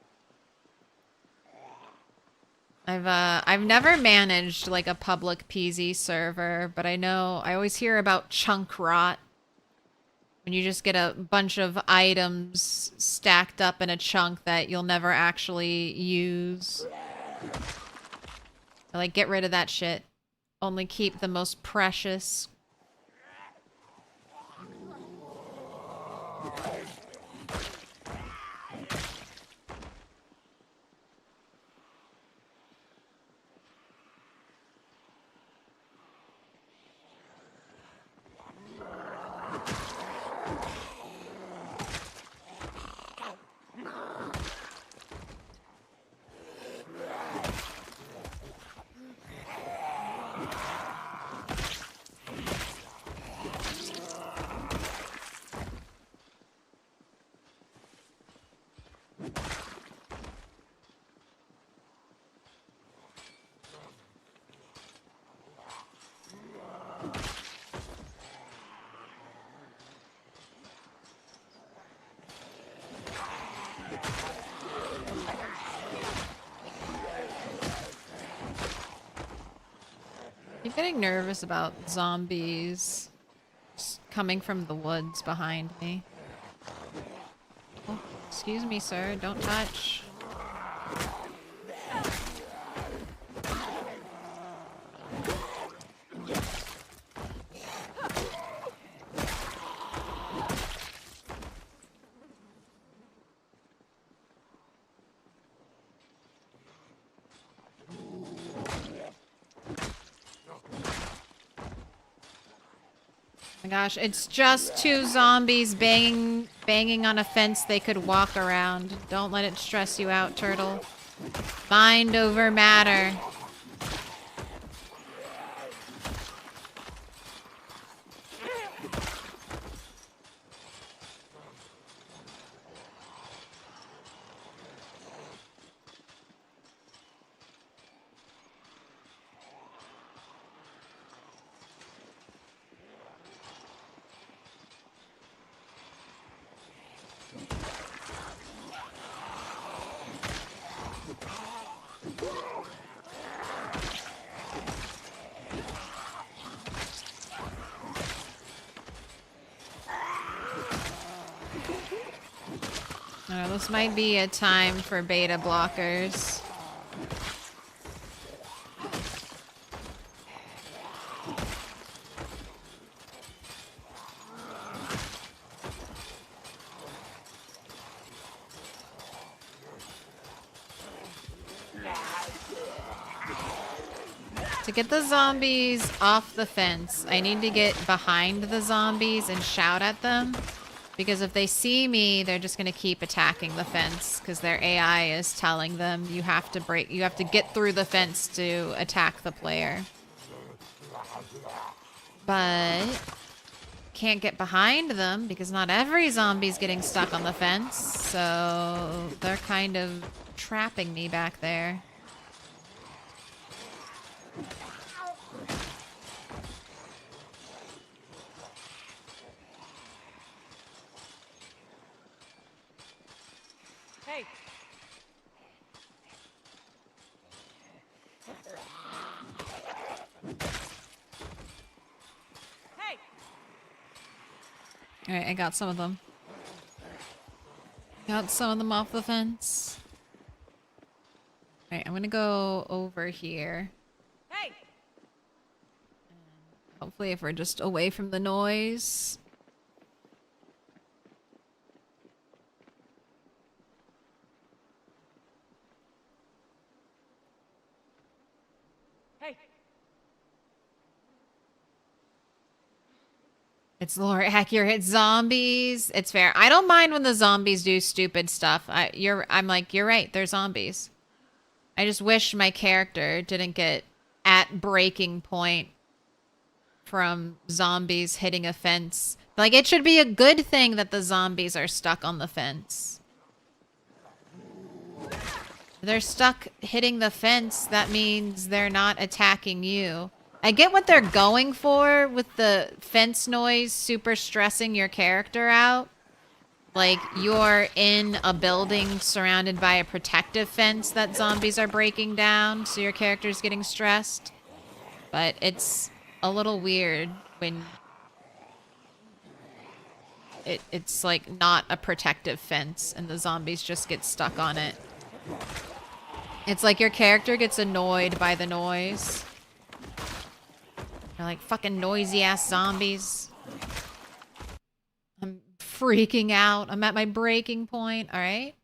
I've never managed like a public PZ server, but I know I always hear about chunk rot. When you just get a bunch of items stacked up in a chunk that you'll never actually use. Like, get rid of that shit. Only keep the most precious. I'm getting nervous about zombies coming from the woods behind me. Oh, excuse me, sir. Don't touch. my gosh, it's just 2 zombies banging on a fence they could walk around. Don't let it stress you out, turtle. Mind over matter. Oh, this might be a time for beta blockers. To get the zombies off the fence, I need to get behind the zombies and shout at them. Because if they see me, they're just gonna keep attacking the fence because their AI is telling them you have to get through the fence to attack the player. But can't get behind them because not every zombie's getting stuck on the fence, so they're kind of trapping me back there.
Hey. Hey.
Alright, I got some of them. Got some of them off the fence. Alright, I'm gonna go over here.
Hey.
Hopefully if we're just away from the noise.
Hey.
It's lore accurate zombies. It's fair. I don't mind when the zombies do stupid stuff. I'm like, you're right, they're zombies. I just wish my character didn't get at breaking point from zombies hitting a fence. Like, it should be a good thing that the zombies are stuck on the fence. They're stuck hitting the fence. That means they're not attacking you. I get what they're going for with the fence noise super stressing your character out. Like, you're in a building surrounded by a protective fence that zombies are breaking down, so your character's getting stressed. But it's a little weird when it's like not a protective fence and the zombies just get stuck on it. It's like your character gets annoyed by the noise. They're like, fucking noisy ass zombies. I'm freaking out. I'm at my breaking point. All right.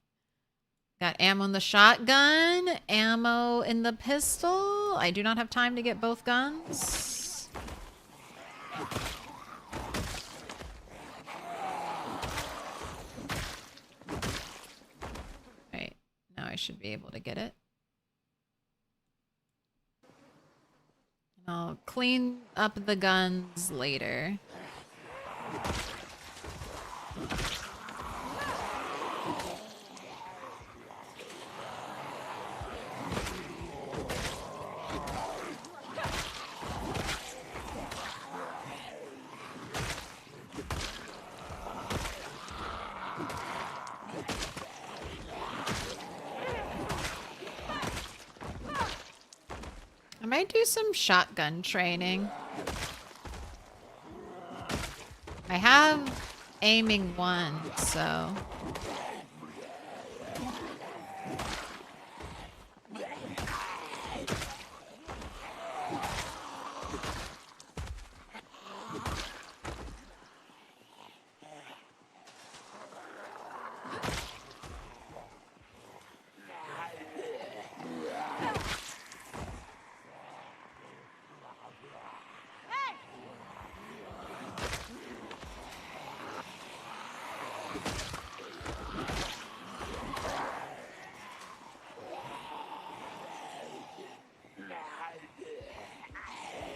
Got ammo in the shotgun, ammo in the pistol. I do not have time to get both guns. Right. Now I should be able to get it. I'll clean up the guns later. I might do some shotgun training. I have aiming 1, so...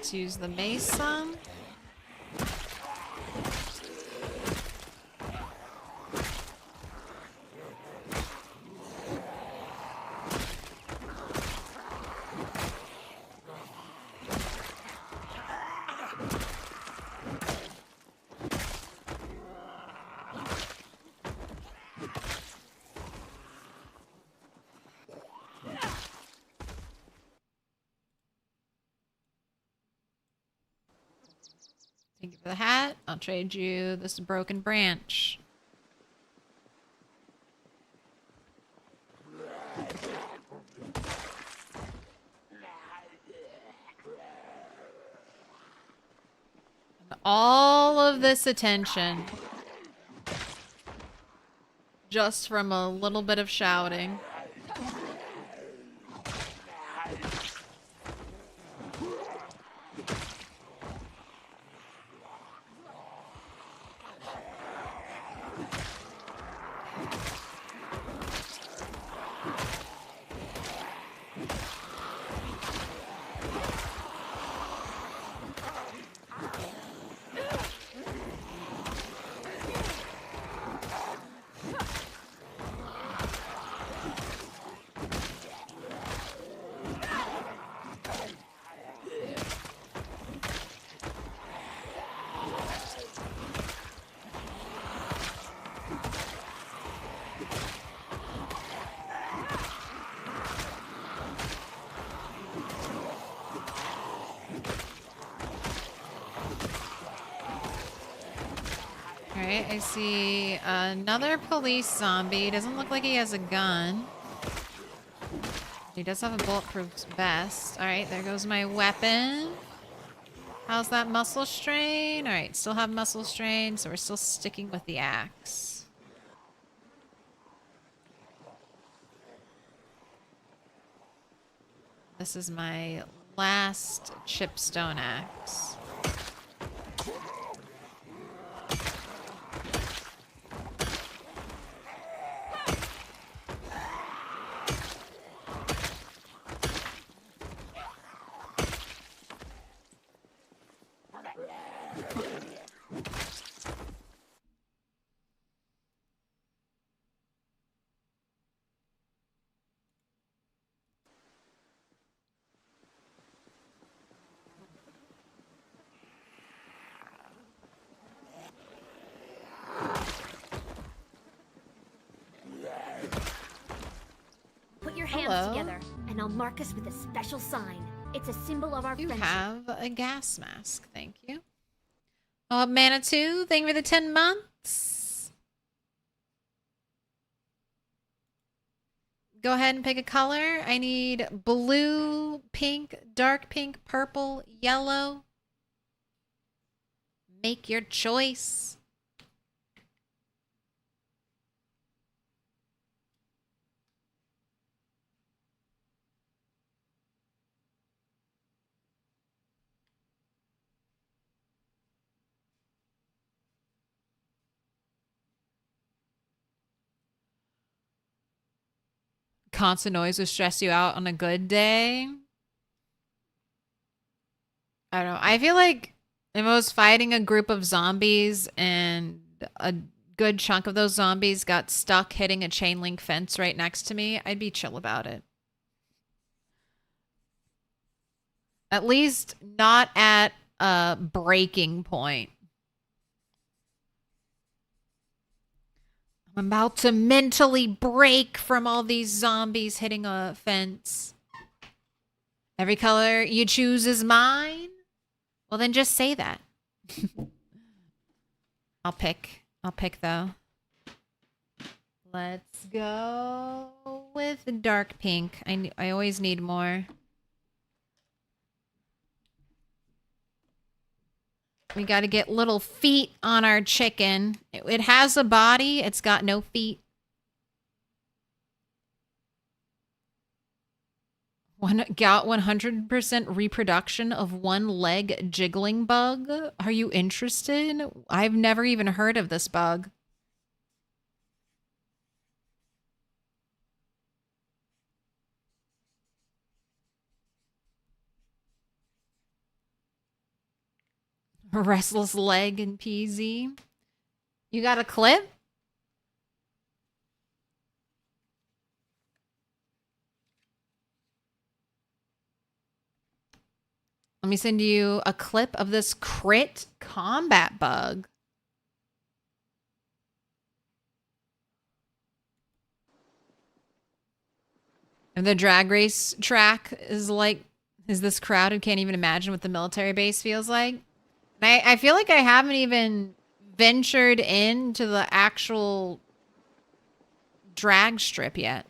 Let's use the mace some. Thank you for the hat. I'll trade you this broken branch. And all of this attention just from a little bit of shouting. Alright, I see another police zombie. Doesn't look like he has a gun. He does have a bulletproof vest. Alright, there goes my weapon. How's that muscle strain? Alright, still have muscle strain, so we're still sticking with the axe. This is my last chipstone axe.
Put your hands
Hello.
together, and I'll mark us with a special sign. It's a symbol of our
You
friendship.
have a gas mask, thank you. Oh, Manitou, thank you for the 10 months. Go ahead and pick a color. I need blue, pink, dark pink, purple, yellow. Make your choice. Constant noise will stress you out on a good day. I don't know. I feel like if I was fighting a group of zombies and a good chunk of those zombies got stuck hitting a chain link fence right next to me, I'd be chill about it. At least not at a breaking point. I'm about to mentally break from all these zombies hitting a fence. Every color you choose is mine? Well, then just say that. I'll pick though. Let's go with the dark pink. I always need more. We got to get little feet on our chicken. It has a body. It's got no feet. Got 100% reproduction of one leg jiggling bug. Are you interested? I've never even heard of this bug. Restless leg and PZ. You got a clip? Let me send you a clip of this crit combat bug. And the drag race track is like, is this crowd who can't even imagine what the military base feels like? And I feel like I haven't even ventured into the actual drag strip yet.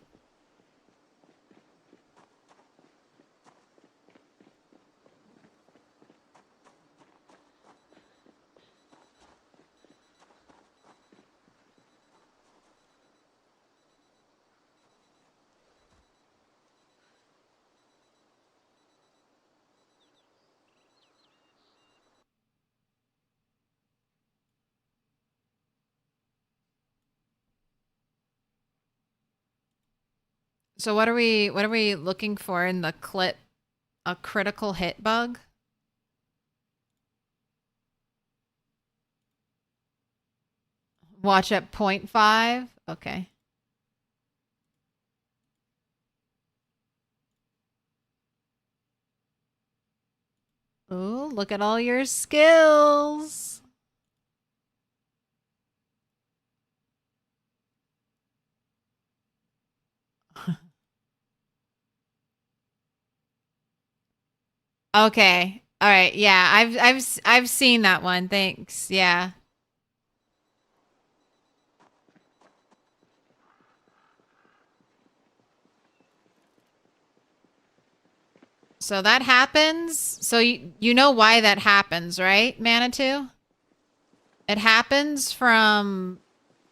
So what are we looking for in the clip? A critical hit bug? Watch at 0.5? Okay. Ooh, look at all your skills. Okay. All right. Yeah, I've seen that one. Thanks. Yeah. So that happens. So you know why that happens, right, Manitou? It happens from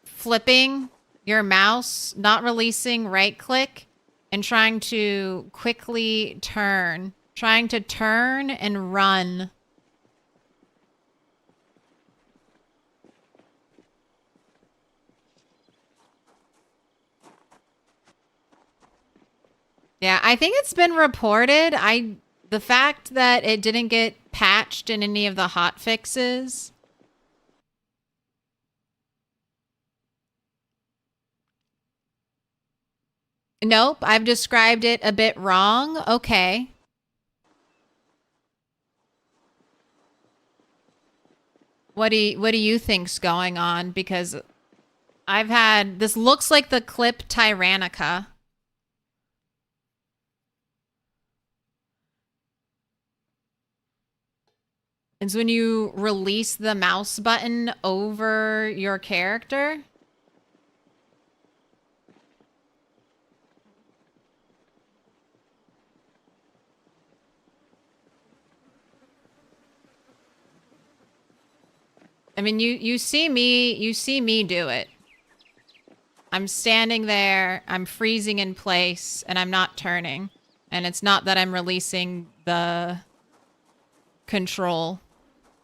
flipping your mouse, not releasing right click, and trying to quickly turn. Trying to turn and run. Yeah, I think it's been reported. The fact that it didn't get patched in any of the hot fixes. Nope, I've described it a bit wrong. Okay. What do you think's going on? Because I've had this looks like the clip Tyrannica. It's when you release the mouse button over your character. I mean, you see me do it. I'm standing there, I'm freezing in place, and I'm not turning. And it's not that I'm releasing the control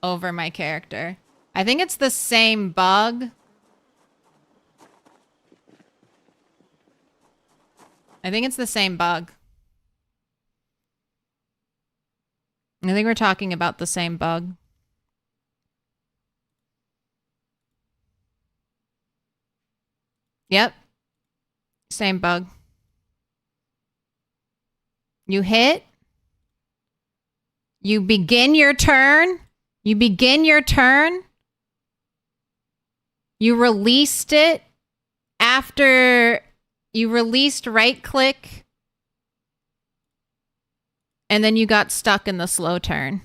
over my character. I think it's the same bug. I think it's the same bug. I think we're talking about the same bug. Yep. Same bug. You hit. You begin your turn. You begin your turn. You released it after you released right click. And then you got stuck in the slow turn.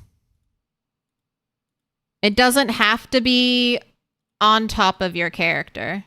It doesn't have to be on top of your character.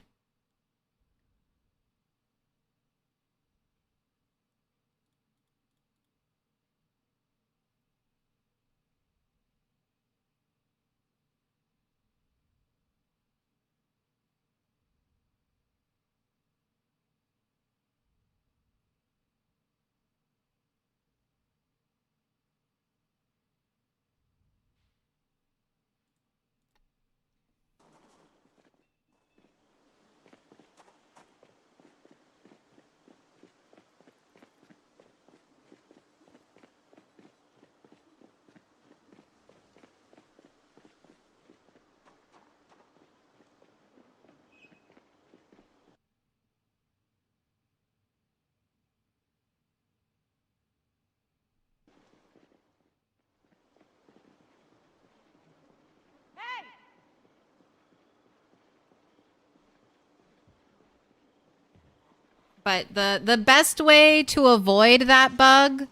But the best way to avoid that bug,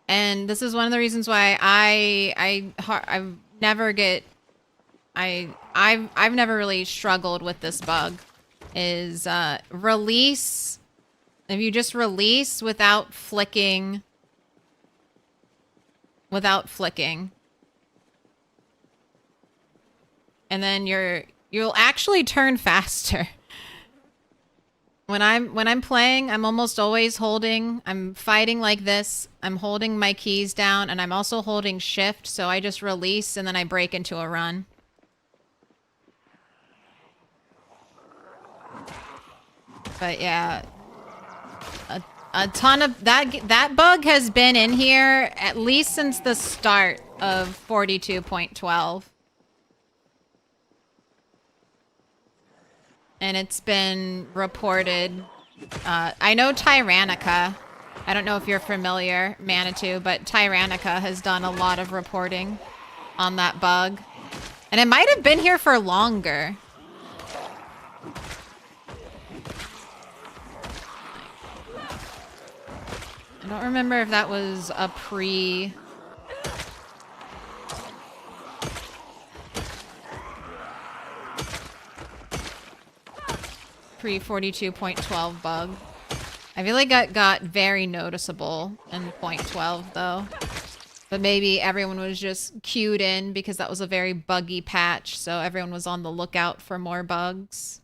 and this is one of the reasons why I've never really struggled with this bug, is release. If you just release without flicking, and then you'll actually turn faster. When I'm playing, I'm almost always I'm fighting like this. I'm holding my keys down, and I'm also holding shift, so I just release and then I break into a run. But yeah, a ton of that bug has been in here at least since the start of 42.12. And it's been reported. I know Tyrannica. I don't know if you're familiar, Manitou, but Tyrannica has done a lot of reporting on that bug. And it might have been here for longer. I don't remember if that was a pre 42.12 bug. I feel like it got very noticeable in 0.12 though. But maybe everyone was just queued in because that was a very buggy patch, so everyone was on the lookout for more bugs.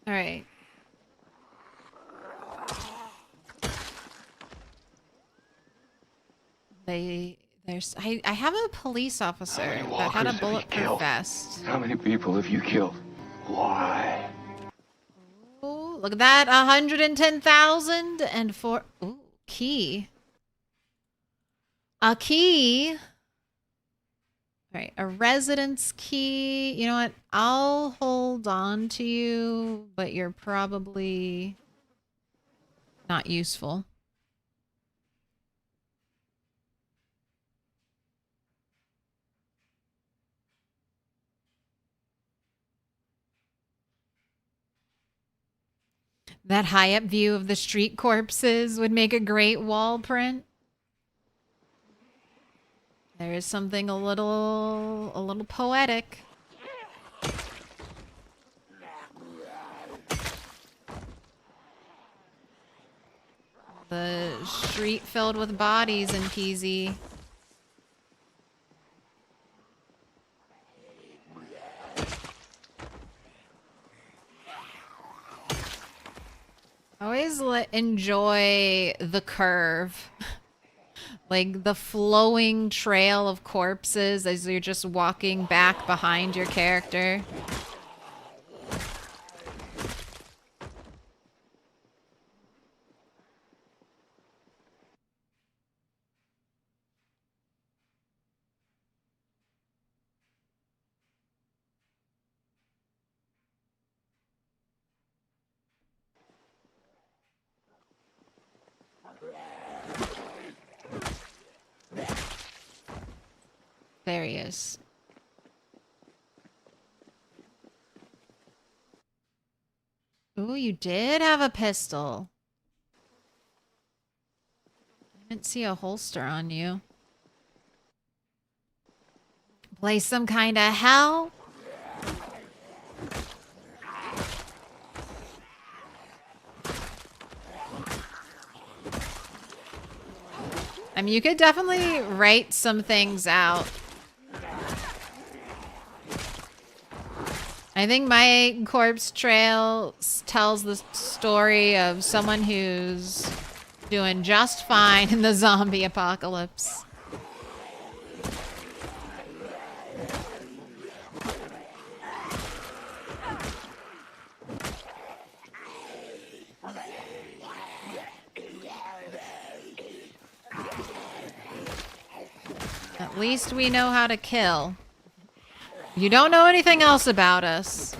All right. I have a police officer that had a bulletproof vest.
How many people have you killed? Why?
Oh, look at that. 110,000 and four. Ooh, key. A key. All right, a residence key. You know what? I'll hold on to you, but you're probably not useful. That high up view of the street corpses would make a great wall print. There is something a little poetic. The street filled with bodies in PZ. I always enjoy the curve. Like the flowing trail of corpses as you're just walking back behind your character. There he is. Ooh, you did have a pistol. I didn't see a holster on you. Play some kind of hell? I mean, you could definitely write some things out. I think my corpse trail tells the story of someone who's doing just fine in the zombie apocalypse. At least we know how to kill. You don't know anything else about us.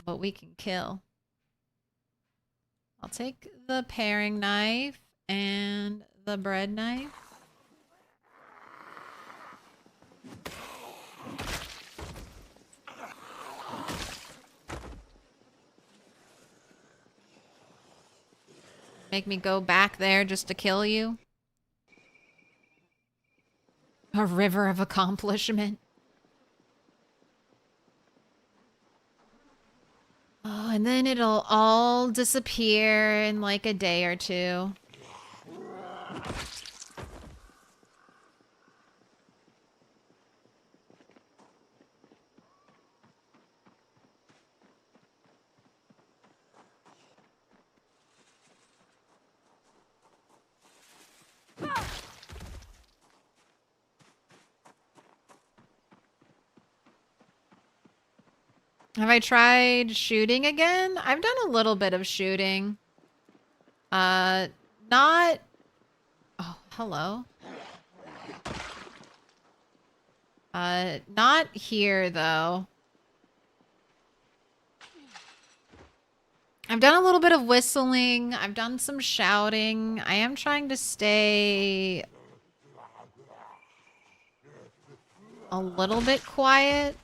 But we can kill. I'll take the paring knife and the bread knife. Make me go back there just to kill you? A river of accomplishment. Oh, and then it'll all disappear in like a day or two. Have I tried shooting again? I've done a little bit of shooting. Not... Oh, hello. Not here, though. I've done a little bit of whistling. I've done some shouting. I am trying to stay a little bit quiet.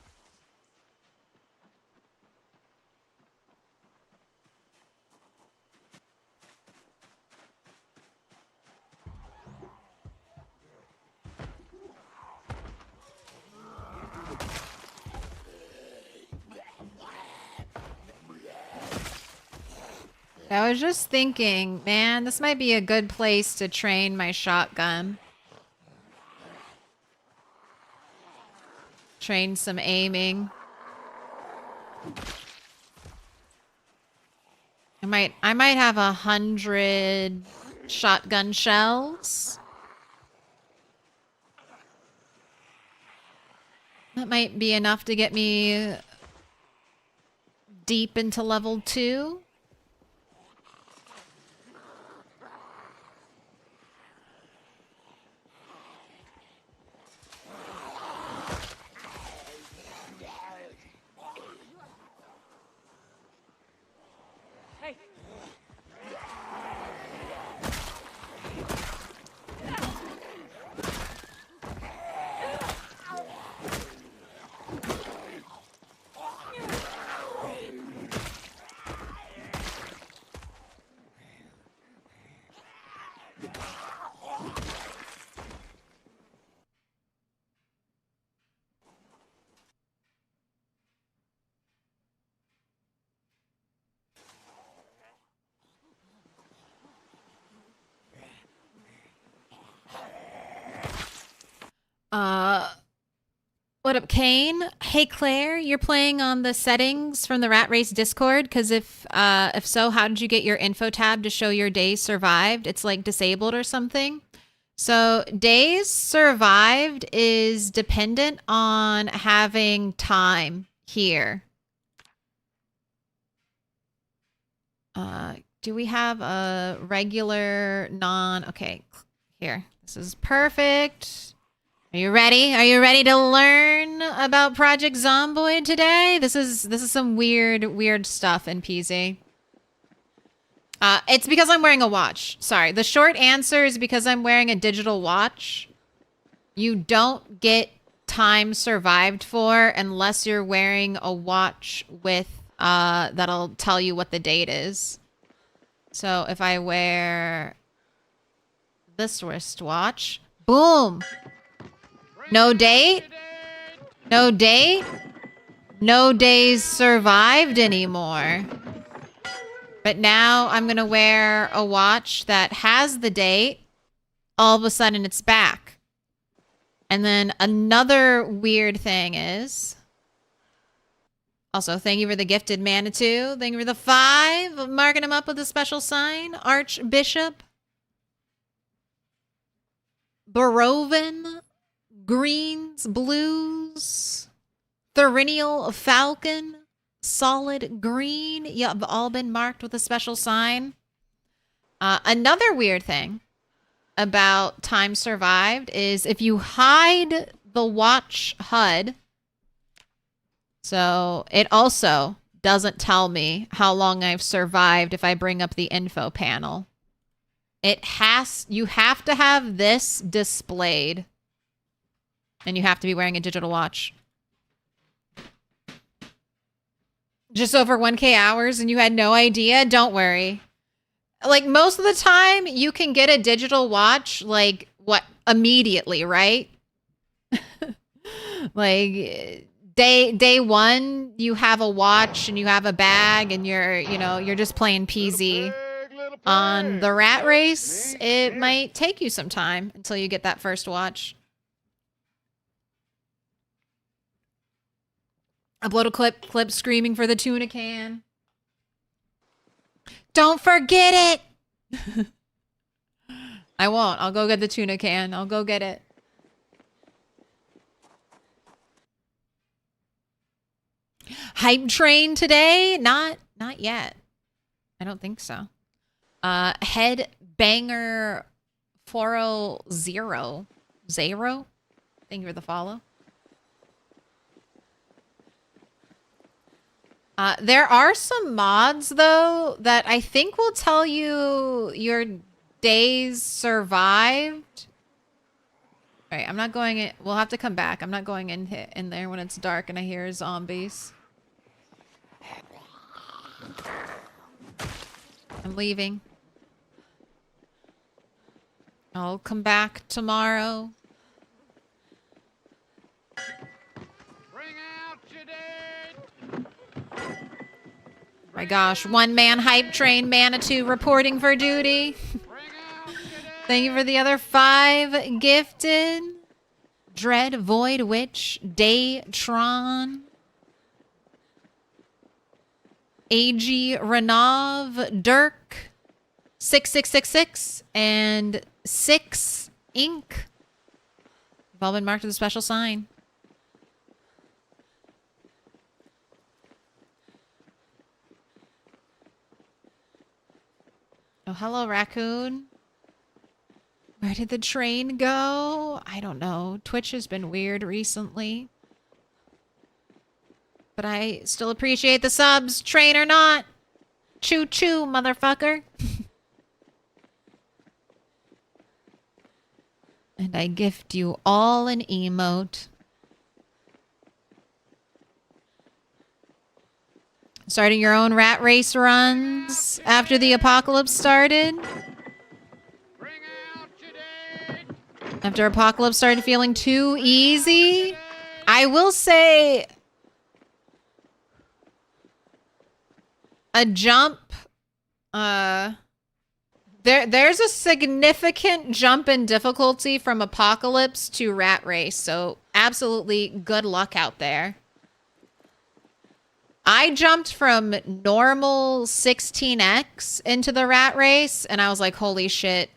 I was just thinking, man, this might be a good place to train my shotgun. Train some aiming. I might have 100 shotgun shells. That might be enough to get me deep into level 2. What up, Kane? Hey, Claire, you're playing on the settings from the Rat Race Discord? Because if so, how did you get your info tab to show your days survived? It's like disabled or something. So days survived is dependent on having time here. Do we have a regular okay, here. This is perfect. Are you ready? Are you ready to learn about Project Zomboid today? This is some weird stuff in PZ. It's because I'm wearing a watch. Sorry. The short answer is because I'm wearing a digital watch. You don't get time survived for unless you're wearing a watch with that'll tell you what the date is. So if I wear this wristwatch, boom. No date? No date? No days survived anymore. But now I'm going to wear a watch that has the date. All of a sudden it's back. And then another weird thing is... Also, thank you for the gifted Manitou. Thank you for the 5. Marking him up with a special sign. Archbishop. Barovan. Greens. Blues. Therineal Falcon. Solid green. Yeah, have all been marked with a special sign. Another weird thing about time survived is if you hide the watch HUD... So it also doesn't tell me how long I've survived if I bring up the info panel. You have to have this displayed. And you have to be wearing a digital watch. Just over 1K hours and you had no idea? Don't worry. Like most of the time you can get a digital watch like immediately, right? Like Day one, you have a watch and you have a bag and you're just playing PZ. On the rat race, it might take you some time until you get that first watch. Upload a clip screaming for the tuna can. Don't forget it! I won't. I'll go get the tuna can. I'll go get it. Hype train today? Not yet. I don't think so. Head banger 400. Zero? Thank you for the follow. There are some mods, though, that I think will tell you your days survived. All right, I'm not going in. We'll have to come back. I'm not going in there when it's dark and I hear zombies. I'm leaving. I'll come back tomorrow.
Bring out your dead.
My gosh, one man hype train Manitou reporting for duty. Thank you for the other 5 gifted. Dread, Void, Witch, Daytron. AG, Renov, Dirk, 6666, and 6 Ink. You've all been marked with a special sign. Oh, hello, raccoon. Where did the train go? I don't know. Twitch has been weird recently. But I still appreciate the subs, train or not. Choo-choo, motherfucker. And I gift you all an emote. Starting your own rat race runs after the apocalypse started. After apocalypse started feeling too easy. I will say... a jump, there's a significant jump in difficulty from Apocalypse to Rat Race, so absolutely good luck out there. I jumped from normal 16x into the Rat Race, and I was like, holy shit.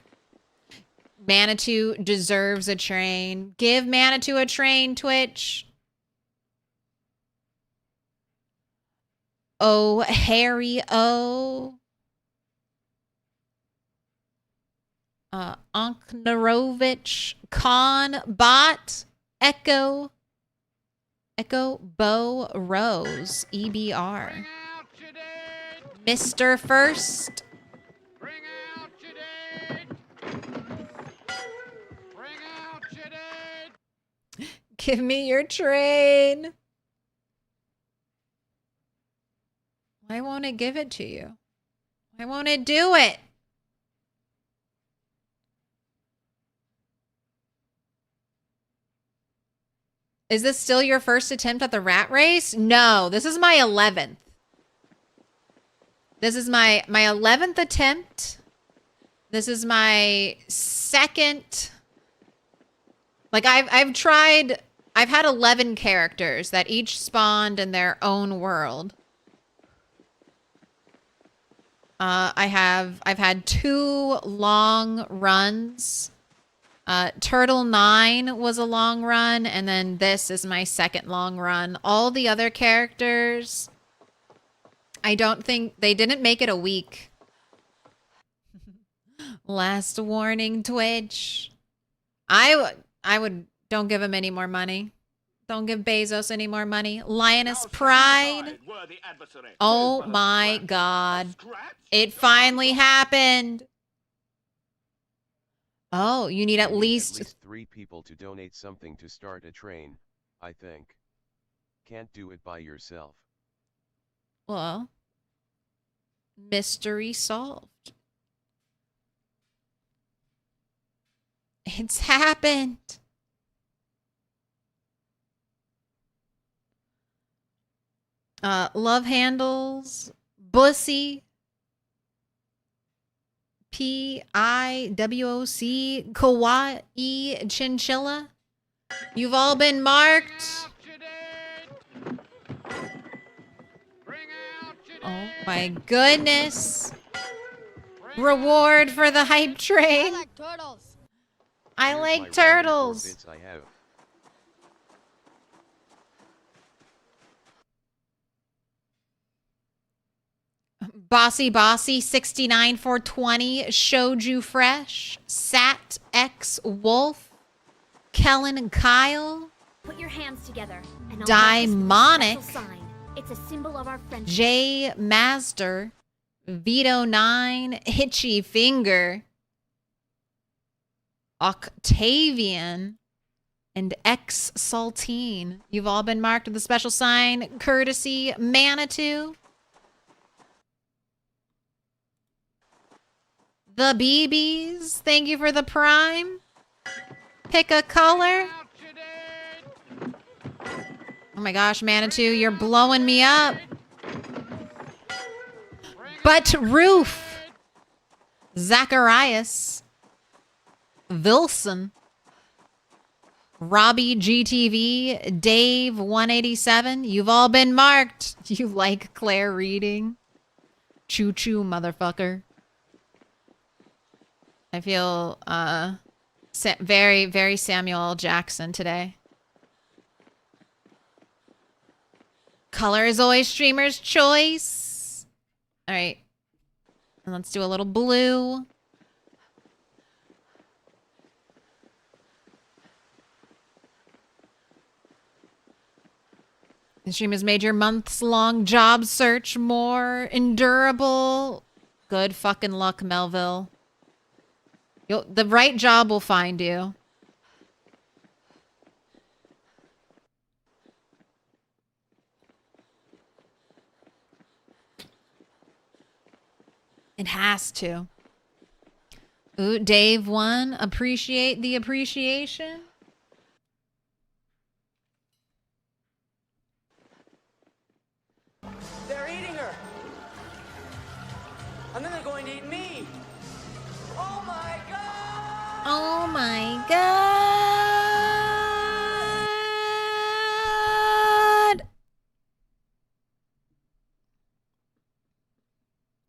Manitou deserves a train. Give Manitou a train, Twitch. Oh, Harry O. Anknarovich, Con, Bot, Echo, Bo, Rose, EBR. Mr. First.
Bring out your dead. Bring out your dead.
Give me your train. Why won't it give it to you? Why won't it do it? Is this still your first attempt at the rat race? No, this is my 11th. This is my 11th attempt. This is my second. Like I've had 11 characters that each spawned in their own world. I've had 2 long runs. Turtle 9 was a long run, and then this is my second long run. All the other characters, I don't think they didn't make it a week. Last warning, Twitch. I would don't give him any more money. Don't give Bezos any more money. Lioness Pride. Oh my god. It finally happened. Oh, you need at least
3 people to donate something to start a train, I think. Can't do it by yourself.
Well, mystery solved. It's happened. Love handles, Bussy, PIWOC, Kawaii, Chinchilla. You've all been marked. Oh my goodness. Reward for the hype train.
I like turtles.
I
Here's
like
my
turtles.
bits I have.
Bossy 69420 showed you fresh. Sat X Wolf, Kellen and Kyle,
Put your hands together and I'll
Daimonic.
mark us with a special sign. It's a symbol of our friendship.
J Master, Vito 9, Hitchy Finger, Octavian, and X Saltine. You've all been marked with a special sign, courtesy Manitou. The BBs, thank you for the prime. Pick a color. Oh my gosh, Manitou, you're blowing me up. But Roof, Zacharias, Vilson, Robbie GTV, Dave 187, you've all been marked. You like Claire reading? Choo choo, motherfucker. I feel very, very Samuel L. Jackson today. Color is always streamer's choice. All right. And let's do a little blue. The stream has made your months-long job search more endurable. Good fucking luck, Melville. The right job will find you. It has to. Ooh, Dave 1, appreciate the appreciation.
They're eating her. And then they're going to eat me. Oh my god!
Oh my god!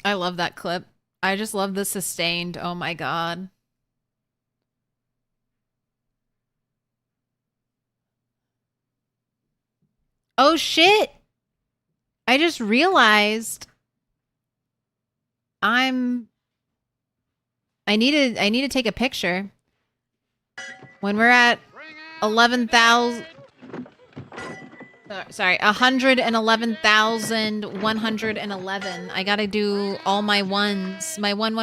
I love that clip. I just love the sustained, oh my god. Oh shit! I just realized I need to take a picture. When we're at 11,000 sorry, 111,111. I gotta do all my ones. My one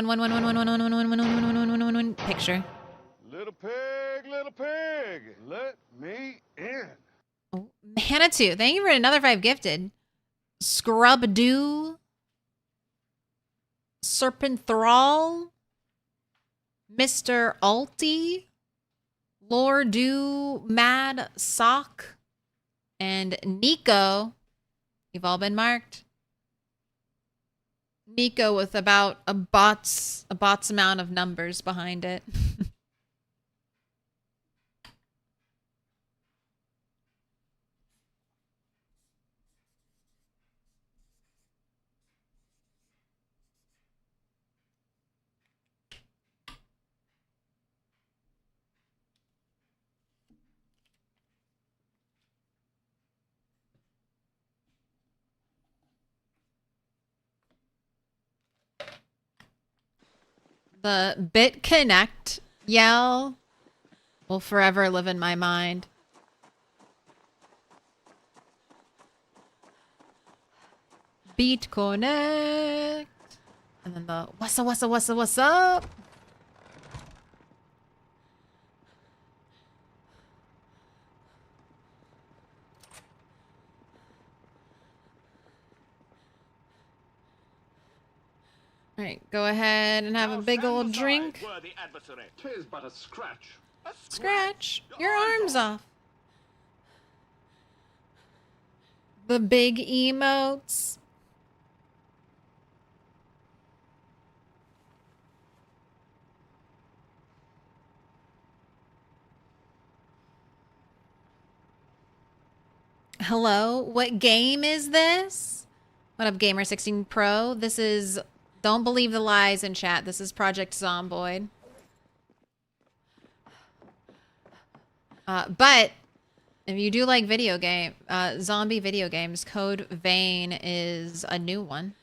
picture.
Little pig, let me in.
Oh, Manitou, thank you for another 5 gifted. Scrub Do, Serpent Thrall, Mr. Alti, Lord Do, Mad Sock, and Nico. You've all been marked. Nico with about a bot's amount of numbers behind it. The BitConnect yell will forever live in my mind. BitConnect. And then the what's up? Alright, go ahead and have a big old drink.
Tis but a scratch.
Scratch your arms off. The big emotes. Hello, what game is this? What up, Gamer16 Pro? This is... Don't believe the lies in chat. This is Project Zomboid. But if you do like zombie video games, Code Vein is a new one.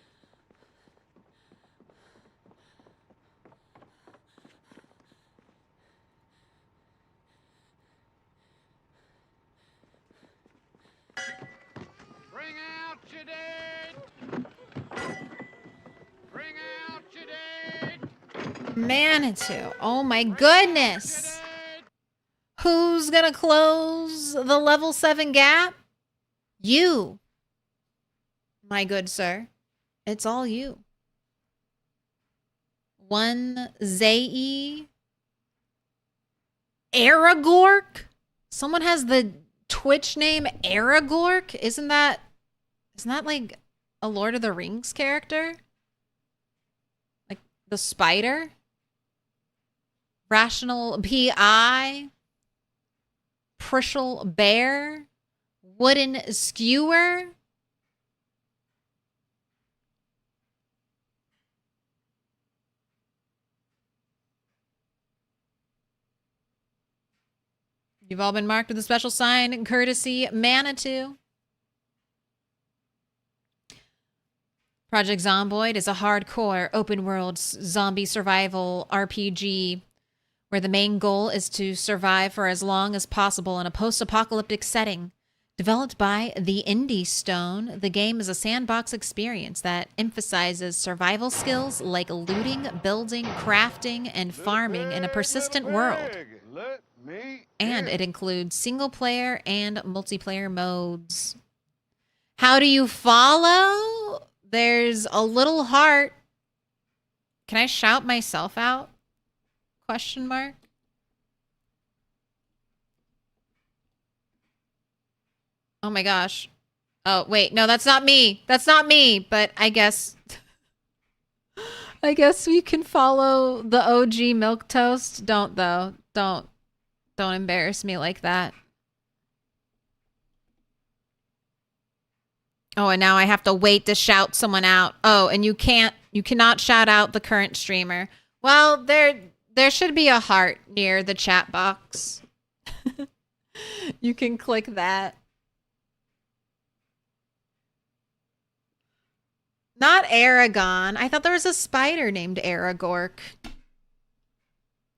Bring out your dead. Bring out your dead.
Manitou. Oh my goodness. Who's gonna close the level 7 gap? You. My good sir. It's all you. One Zei. Aragork? Someone has the Twitch name Aragork? Isn't that like a Lord of the Rings character? Like the spider? Rational PI? Prischel Bear? Wooden Skewer? You've all been marked with a special sign, courtesy Manitou. Project Zomboid is a hardcore open-world zombie survival RPG where the main goal is to survive for as long as possible in a post-apocalyptic setting. Developed by the Indie Stone, the game is a sandbox experience that emphasizes survival skills like looting, building, crafting, and farming in a persistent world.
Let me
And it includes single-player and multiplayer modes. How do you follow? There's a little heart. Can I shout myself out? Question mark. Oh my gosh. Oh, wait. No, that's not me. That's not me. But I guess... I guess we can follow the OG Milquetoast. Don't, though. Don't embarrass me like that. Oh, and now I have to wait to shout someone out. Oh, and you cannot shout out the current streamer. Well, there should be a heart near the chat box. You can click that. Not Aragon. I thought there was a spider named Aragork.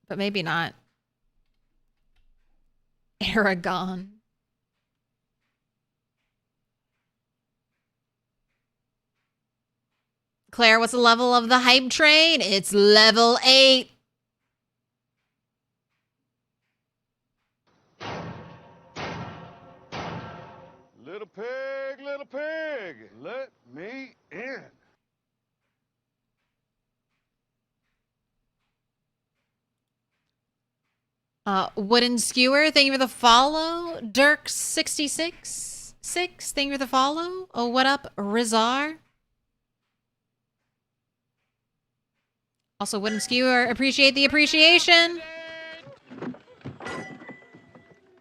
But maybe not. Aragon. Claire, what's the level of the hype train? It's level 8.
Little pig, let me in.
Wooden Skewer, thank you for the follow. Dirk666, thank you for the follow. Oh, what up, Rizar? Also, wooden skewer. Appreciate the appreciation.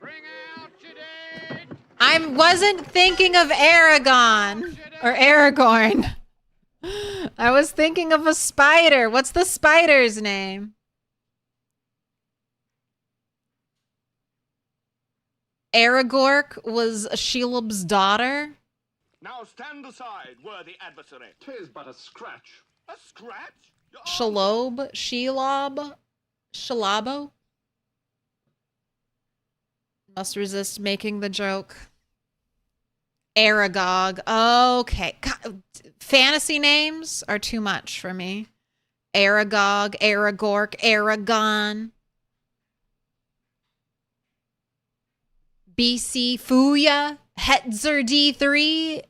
Bring out your dead.
I wasn't thinking of Aragon or Aragorn. I was thinking of a spider. What's the spider's name? Aragorn was Shelob's daughter.
Now stand aside, worthy adversary.
'Tis but a scratch.
A scratch?
Shelabo? Must resist making the joke. Aragog. Okay. God, fantasy names are too much for me. Aragog, Aragork, Aragon. BC Fuya, Hetzer D3.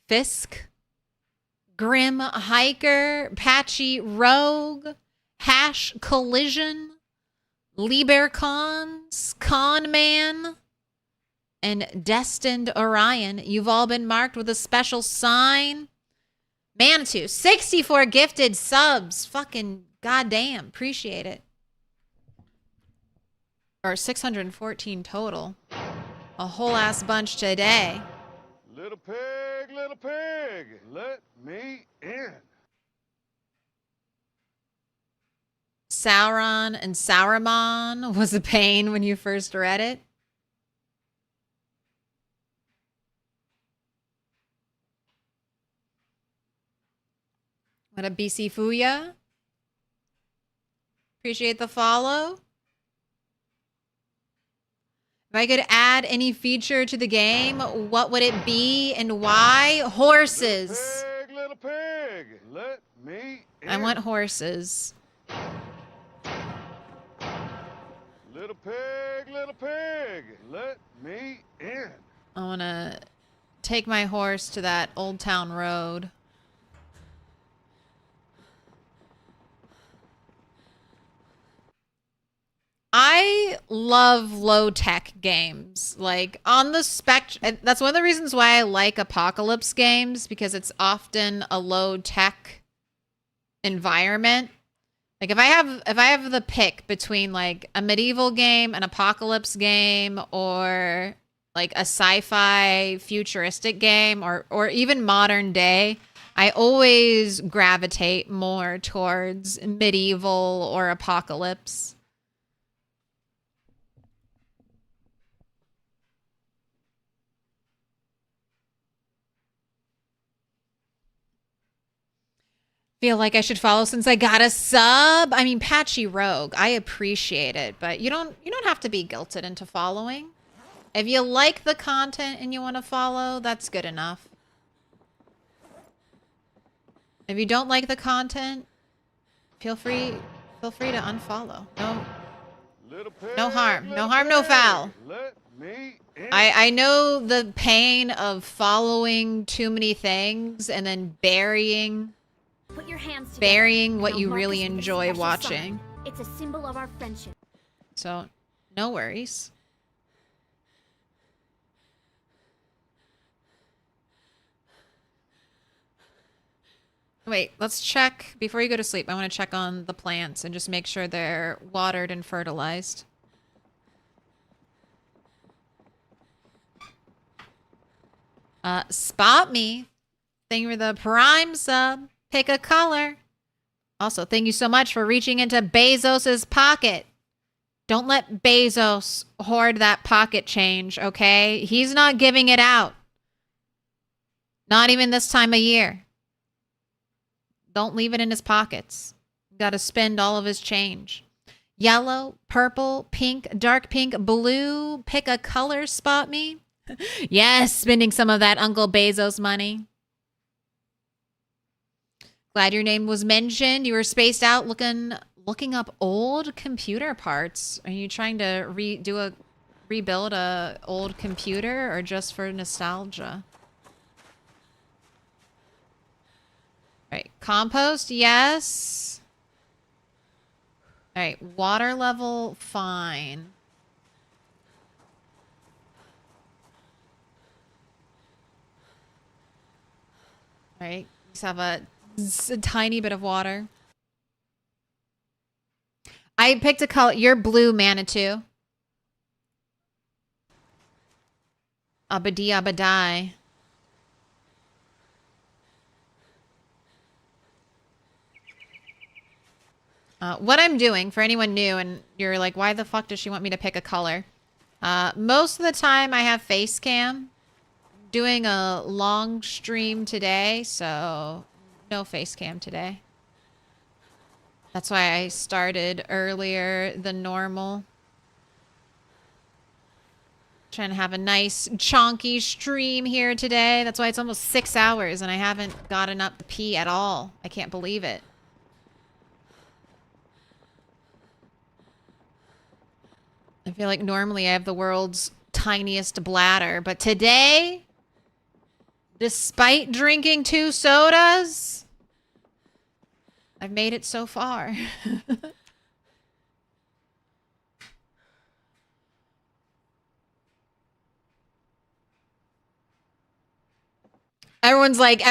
Fisk. Grim Hiker, Patchy Rogue, Hash Collision, Liebercons, Conman, and Destined Orion. You've all been marked with a special sign. Manitou, 64 gifted subs. Fucking goddamn. Appreciate it. Or 614 total. A whole ass bunch today.
Little pig, let me in.
Sauron and Sauron was a pain when you first read it. What a BC Fuya. Appreciate the follow. If I could add any feature to the game, what would it be and why? Horses.
Little pig, let me in.
I want horses.
Little pig, let me in.
I want to take my horse to that Old Town Road. I love low-tech games. Like, on the spectrum, that's one of the reasons why I like apocalypse games, because it's often a low-tech environment. Like, if I have the pick between, like, a medieval game, an apocalypse game, or, like, a sci-fi futuristic game, or even modern day, I always gravitate more towards medieval or apocalypse. Feel like I should follow since I got a sub. I mean, Patchy Rogue, I appreciate it, but you don't have to be guilted into following. If you like the content and you want to follow, that's good enough. If you don't like the content, feel free to unfollow. No harm, no foul.
Let me in.
I know the pain of following too many things and then burying
Put your hands together,
burying
and
what
I'll
you
mark
really
us with a
enjoy
special
watching.
sign. It's a symbol of our friendship.
So, no worries. Wait, let's check. Before you go to sleep, I want to check on the plants and just make sure they're watered and fertilized. Spot me. Thank you for the Prime sub. Pick a color. Also, thank you so much for reaching into Bezos's pocket. Don't let Bezos hoard that pocket change, okay? He's not giving it out. Not even this time of year. Don't leave it in his pockets. Got to spend all of his change. Yellow, purple, pink, dark pink, blue. Pick a color, spot me. Yes, spending some of that Uncle Bezos money. Glad your name was mentioned. You were spaced out looking up old computer parts. Are you trying to rebuild a old computer or just for nostalgia? All right, compost, yes. All right, water level, fine. Right? Just have a tiny bit of water. I picked a color. You're blue, Manitou. Abadi abadai. What I'm doing, for anyone new, and you're like, why the fuck does she want me to pick a color? Most of the time I have face cam. Doing a long stream today, so no face cam today. That's why I started earlier than normal. Trying to have a nice chonky stream here today. That's why it's almost 6 hours and I haven't gotten up to pee at all. I can't believe it. I feel like normally I have the world's tiniest bladder, but today, despite drinking 2 sodas, I've made it so far. Everyone's like,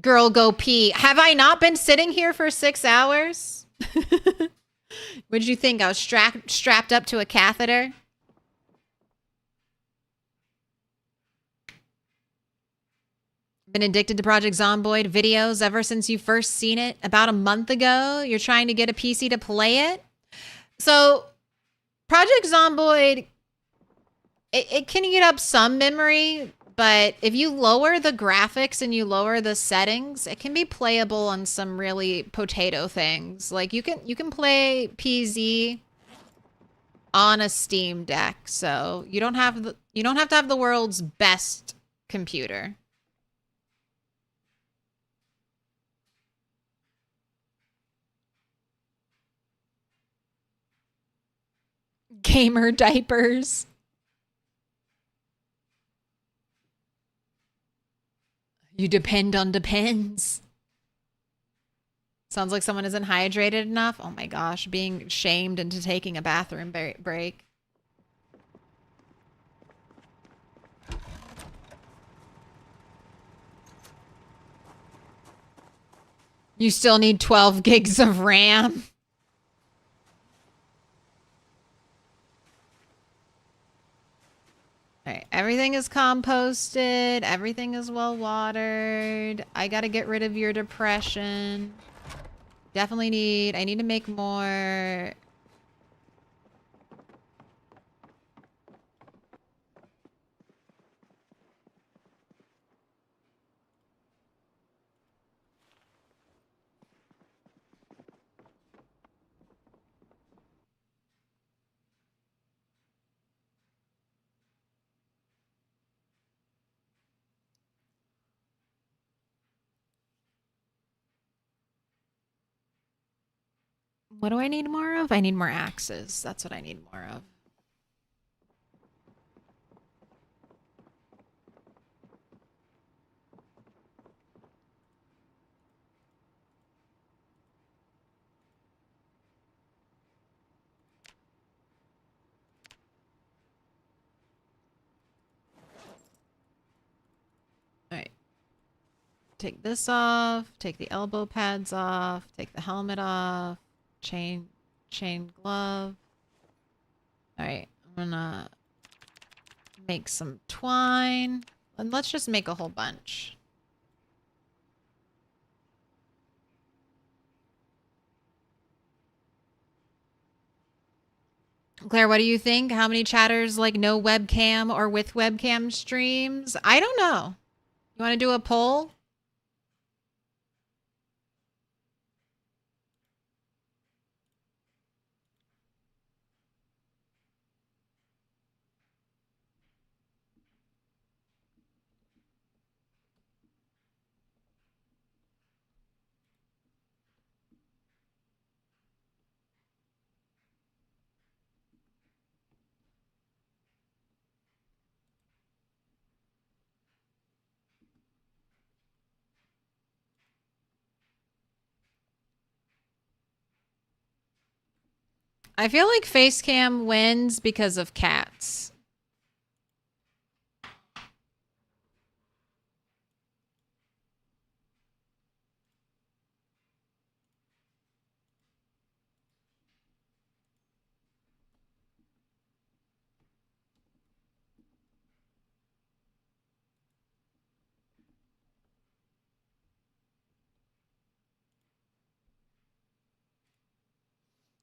girl, go pee. Have I not been sitting here for 6 hours? What did you think? I was strapped up to a catheter? Been addicted to Project Zomboid videos ever since you first seen it about a month ago. You're trying to get a PC to play it. So Project Zomboid, it can eat up some memory, but if you lower the graphics and you lower the settings, it can be playable on some really potato things. Like you can play PZ on a Steam Deck, so you don't have to have the world's best computer. Gamer diapers. You depend on depends. Sounds like someone isn't hydrated enough. Oh my gosh, being shamed into taking a bathroom break. You still need 12 gigs of RAM. Alright, everything is composted. Everything is well watered. I gotta get rid of your depression. I need to make more. What do I need more of? I need more axes. That's what I need more of. Alright. Take this off. Take the elbow pads off. Take the helmet off. Chain glove. Alright. I'm gonna make some twine. And let's just make a whole bunch. Claire, what do you think? How many chatters like no webcam or with webcam streams? I don't know. You want to do a poll? I feel like Facecam wins because of cats.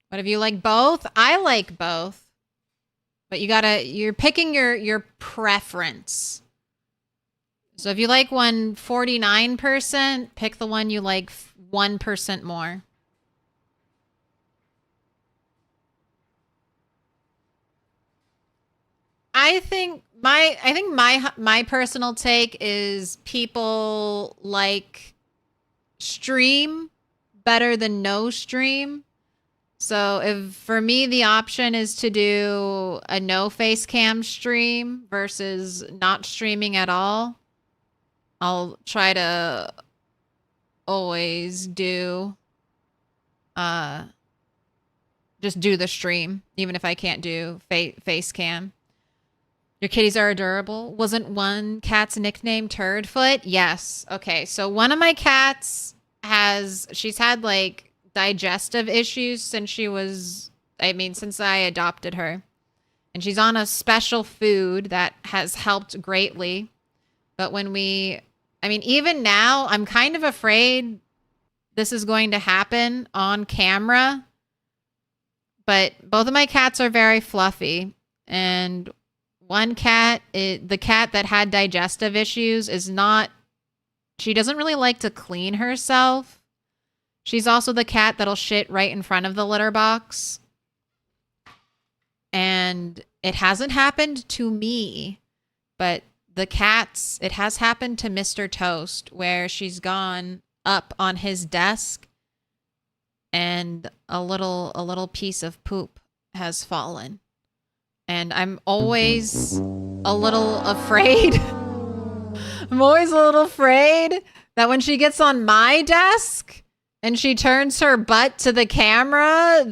What if you like both? I like both. But you're picking your preference. So if you like one 49%, pick the one you like 1% more. I think my personal take is people like stream better than no stream. So if for me the option is to do a no face cam stream versus not streaming at all, I'll try to always do just do the stream even if I can't do face cam. Your kitties are adorable. Wasn't one cat's nickname Turdfoot? Yes. Okay, so one of my cats she's had like digestive issues since since I adopted her. And she's on a special food that has helped greatly. But even now, I'm kind of afraid this is going to happen on camera. But both of my cats are very fluffy. And one cat, the cat that had digestive issues she doesn't really like to clean herself. She's also the cat that'll shit right in front of the litter box. And it hasn't happened to me, but it has happened to Mr. Toast, where she's gone up on his desk and a little piece of poop has fallen. And I'm always a little afraid. I'm always a little afraid that when she gets on my desk and she turns her butt to the camera,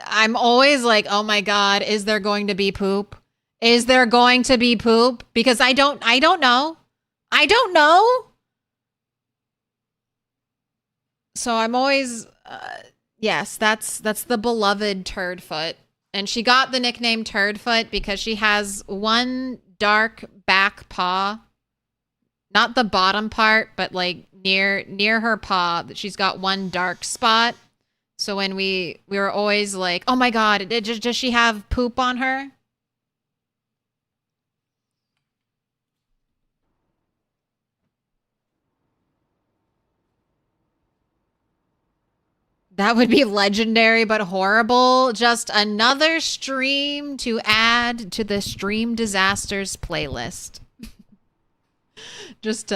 I'm always like, oh my God, is there going to be poop? Is there going to be poop? Because I don't know. I don't know. So I'm always, yes, that's the beloved Turdfoot. And she got the nickname Turdfoot because she has one dark back paw. Not the bottom part, but like near her paw, she's got one dark spot. So when we were always like, oh my God, does she have poop on her? That would be legendary, but horrible. Just another stream to add to the Stream Disasters playlist. just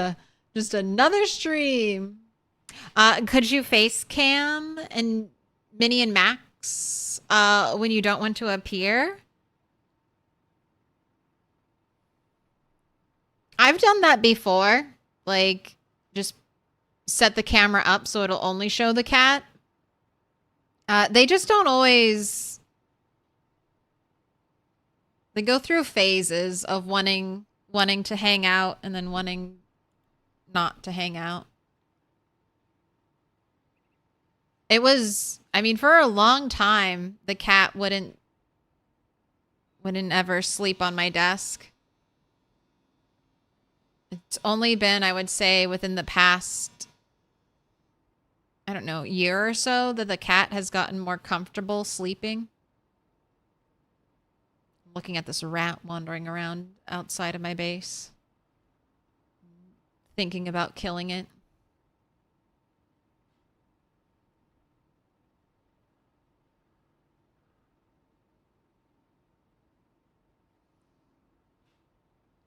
another stream. Could you face cam and Minnie and Max when you don't want to appear? I've done that before. Like, just set the camera up so it'll only show the cat. They just don't always... They go through phases of wanting to hang out and then wanting not to hang out. It was... for a long time, the cat wouldn't ever sleep on my desk. It's only been, I would say, within the past, I don't know, year or so that the cat has gotten more comfortable sleeping. I'm looking at this rat wandering around outside of my base. Thinking about killing it.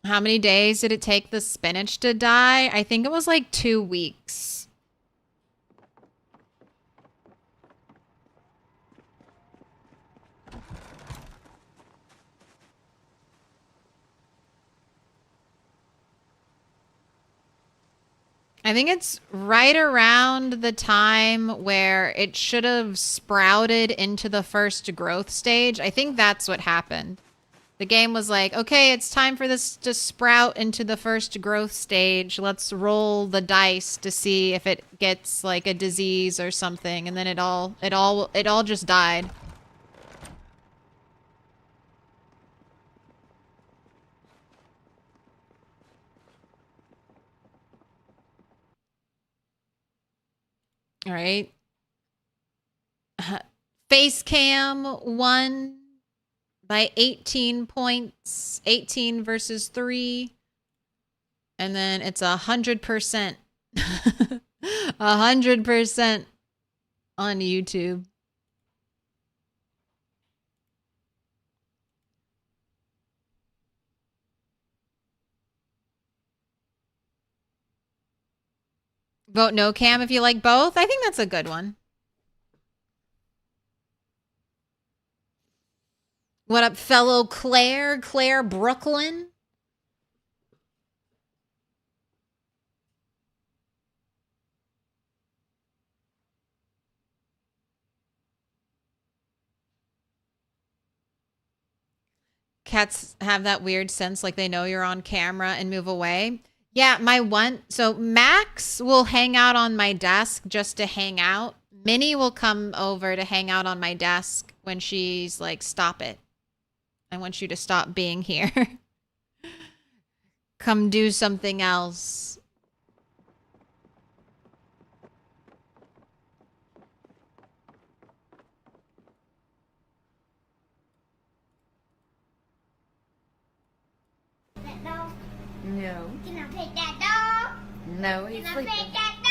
How many days did it take the spinach to die? I think it was like 2 weeks. I think it's right around the time where it should have sprouted into the first growth stage. I think that's what happened. The game was like, okay, it's time for this to sprout into the first growth stage. Let's roll the dice to see if it gets like a disease or something. And then it all just died. All right. Face cam won by 18 points, 18 versus 3. And then it's 100%. 100% on YouTube. Vote no cam if you like both. I think that's a good one. What up, fellow Claire? Claire Brooklyn? Cats have that weird sense like they know you're on camera and move away. Yeah, so Max will hang out on my desk just to hang out. Minnie will come over to hang out on my desk when she's like, stop it. I want you to stop being here. Come do something else.
No.
Can I pet that dog?
No, he's
Can I
sleeping.
pet that dog?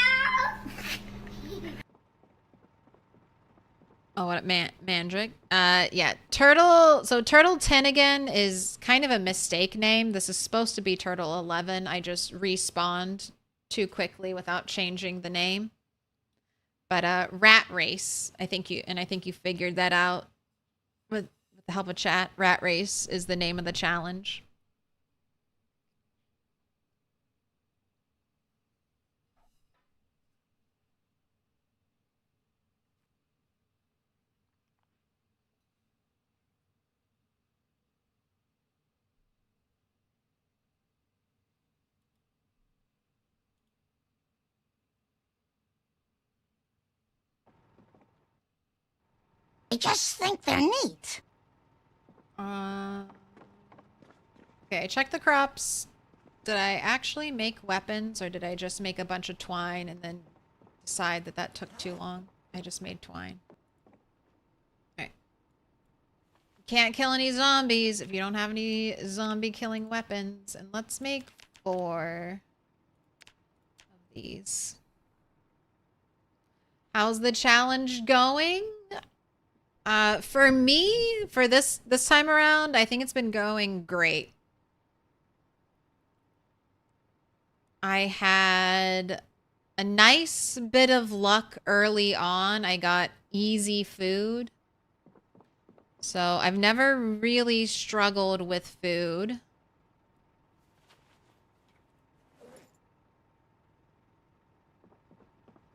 Oh, what up, Mandrick? Yeah, Turtle. So Turtle 10 again is kind of a mistake name. This is supposed to be Turtle 11. I just respawned too quickly without changing the name. But Rat Race, I think you figured that out with the help of chat. Rat Race is the name of the challenge.
I just think they're neat.
Okay, check the crops. Did I actually make weapons or did I just make a bunch of twine and then decide that that took too long? I just made twine. Alright. Can't kill any zombies if you don't have any zombie killing weapons. And let's make 4 of these. How's the challenge going? For me, for this time around, I think it's been going great. I had a nice bit of luck early on. I got easy food. So I've never really struggled with food.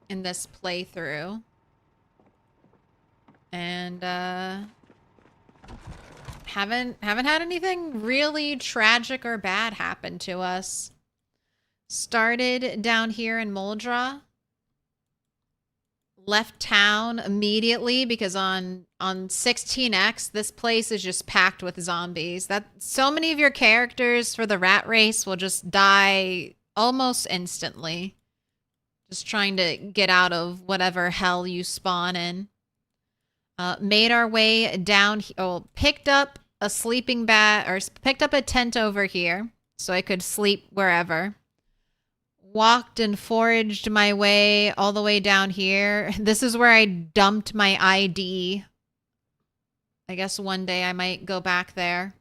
In this playthrough. And haven't had anything really tragic or bad happen to us. Started down here in Moldra. Left town immediately because on 16X this place is just packed with zombies. That so many of your characters for the rat race will just die almost instantly. Just trying to get out of whatever hell you spawn in. Made our way down. Picked up a sleeping bag or picked up a tent over here so I could sleep wherever. Walked and foraged my way all the way down here. This is where I dumped my ID. I guess one day I might go back there.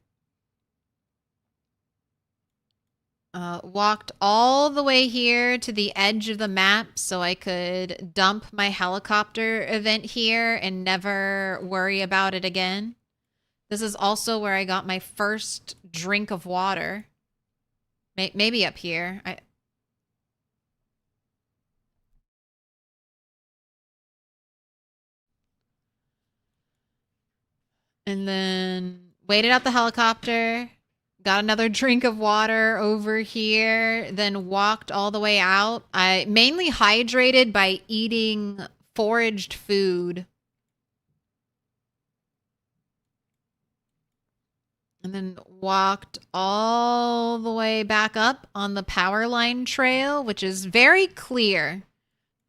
Walked all the way here to the edge of the map so I could dump my helicopter event here and never worry about it again. This is also where I got my first drink of water. Maybe up here. And then waited out the helicopter. Got another drink of water over here, then walked all the way out. I mainly hydrated by eating foraged food. And then walked all the way back up on the power line trail, which is very clear.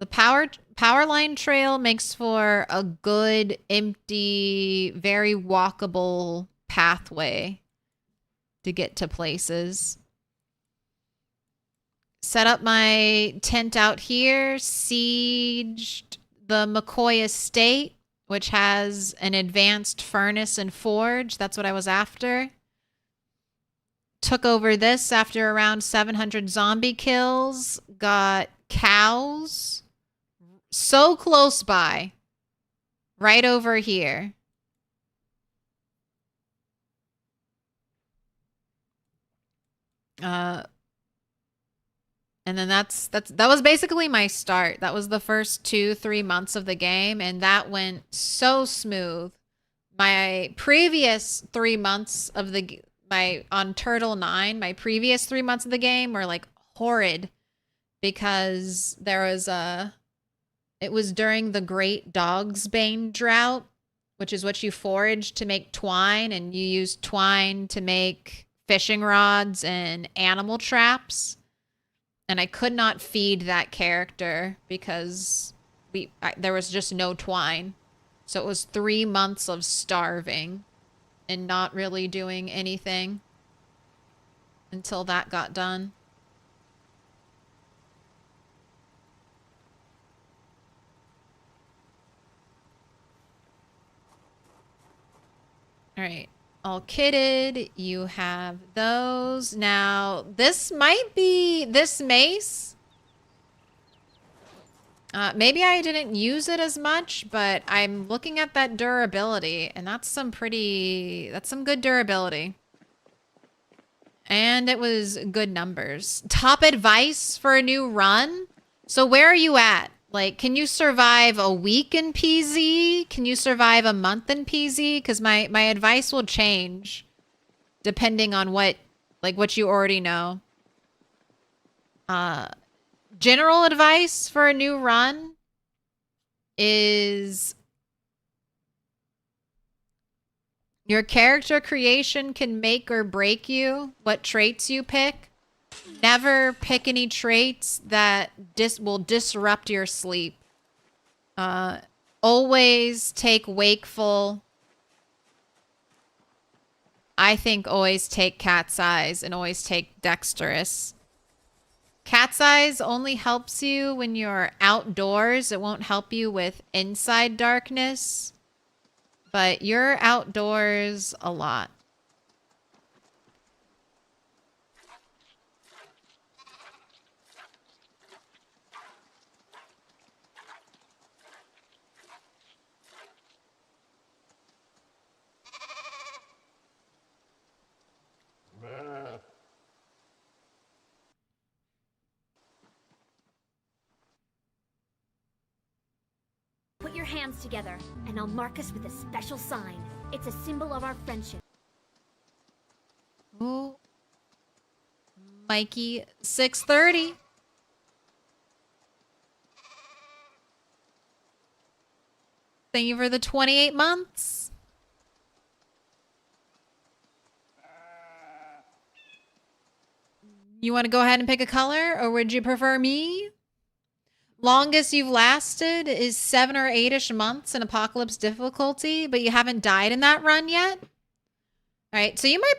The power line trail makes for a good, empty, very walkable pathway to get to places. Set up my tent out here, sieged the McCoy estate, which has an advanced furnace and forge. That's what I was after. Took over this after around 700 zombie kills. Got cows. So close by. Right over here. And then that was basically my start. That was the first 2-3 months of the game, and that went so smooth. My previous 3 months of on Turtle 9, my previous 3 months of the game were like horrid because it was during the Great Dogsbane drought, which is what you forage to make twine, and you use twine to make fishing rods and animal traps. And I could not feed that character because there was just no twine. So it was 3 months of starving and not really doing anything until that got done. All right. All kitted. You have those. Now, this might be this mace. Maybe I didn't use it as much, but I'm looking at that durability, and that's some good durability. And it was good numbers. Top advice for a new run? So where are you at? Like, can you survive a week in PZ? Can you survive a month in PZ? Because my advice will change depending on what you already know. General advice for a new run is your character creation can make or break you, what traits you pick. Never pick any traits that will disrupt your sleep. Always take wakeful. I think always take cat's eyes and always take dexterous. Cat's eyes only helps you when you're outdoors. It won't help you with inside darkness. But you're outdoors a lot.
Put your hands together, and I'll mark us with a special sign. It's a symbol of our friendship.
Ooh. Mikey 630. Thank you for the 28 months. You want to go ahead and pick a color, or would you prefer me? Longest you've lasted is 7 or 8-ish months in Apocalypse difficulty, but you haven't died in that run yet. All right, so you might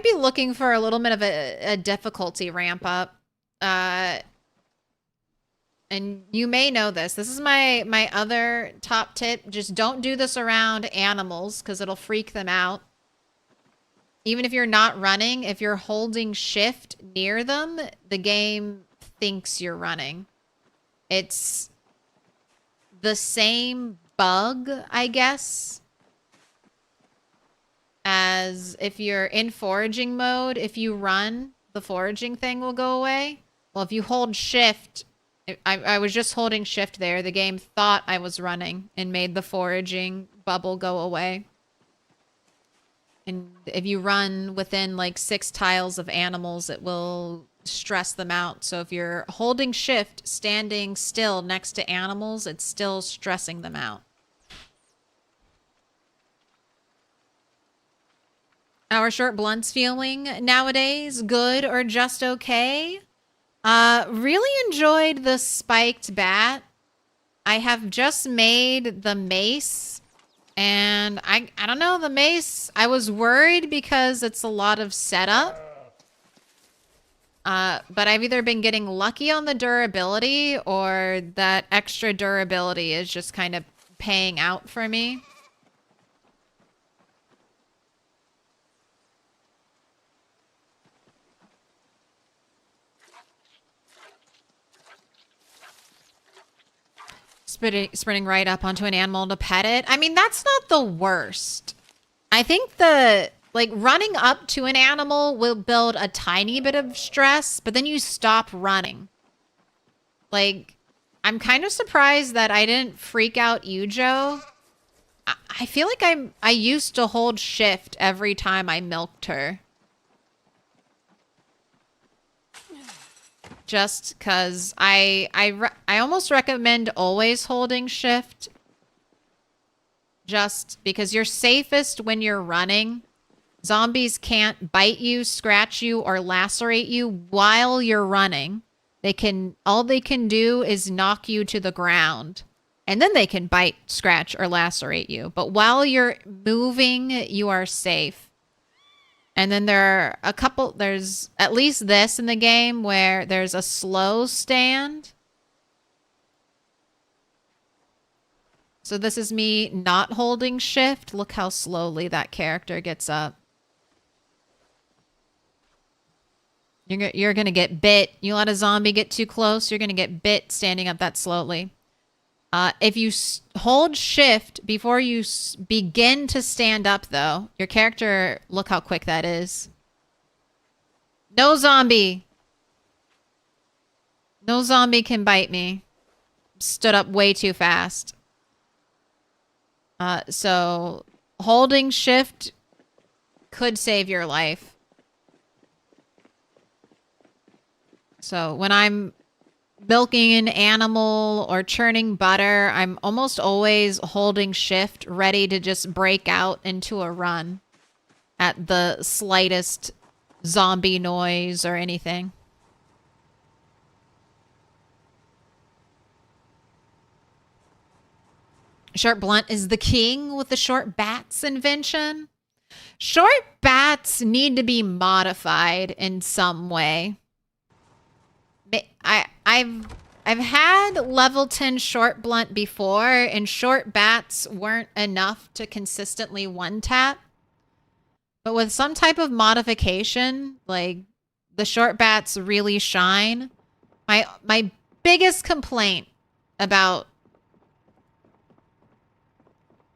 be looking for a little bit of a difficulty ramp up, and you may know this. This is my other top tip. Just don't do this around animals because it'll freak them out. Even if you're not running, if you're holding shift near them, the game thinks you're running. It's the same bug, I guess, as if you're in foraging mode. If you run, the foraging thing will go away. Well, if you hold shift, I was just holding shift there. The game thought I was running and made the foraging bubble go away. And if you run within like 6 tiles of animals, it will stress them out. So if you're holding shift, standing still next to animals, it's still stressing them out. Our short blunts feeling nowadays, good or just okay? Really enjoyed the spiked bat. I have just made the mace, and I don't know, the mace, I was worried because it's a lot of setup. But I've either been getting lucky on the durability or that extra durability is just kind of paying out for me. Sprinting right up onto an animal to pet it. I mean, that's not the worst. I think like running up to an animal will build a tiny bit of stress, but then you stop running. Like, I'm kind of surprised that I didn't freak out Yujo. I feel like I used to hold shift every time I milked her. Just because I almost recommend always holding shift. Just because you're safest when you're running. Zombies can't bite you, scratch you, or lacerate you while you're running. All they can do is knock you to the ground. And then they can bite, scratch, or lacerate you. But while you're moving, you are safe. And then there's at least this in the game where there's a slow stand. So this is me not holding shift. Look how slowly that character gets up. You're going to get bit. You let a zombie get too close, you're going to get bit standing up that slowly. If you hold shift before you begin to stand up, though, your character, look how quick that is. No zombie. No zombie can bite me. Stood up way too fast. So holding shift could save your life. So when I'm milking an animal or churning butter, I'm almost always holding shift, ready to just break out into a run at the slightest zombie noise or anything. Short blunt is the king with the short bats invention. Short bats need to be modified in some way. I've had level 10 short blunt before, and short bats weren't enough to consistently one tap. But with some type of modification, like the short bats really shine. My biggest complaint about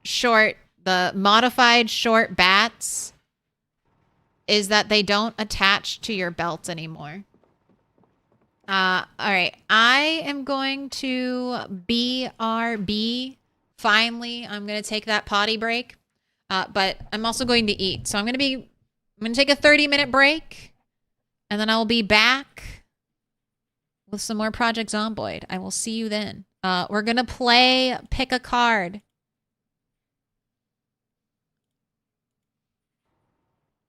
the modified short bats is that they don't attach to your belt anymore. All right. I am going to BRB. Finally, I'm going to take that potty break. But I'm also going to eat. So I'm going to take a 30-minute break, and then I'll be back with some more Project Zomboid. I will see you then. We're going to play Pick a Card.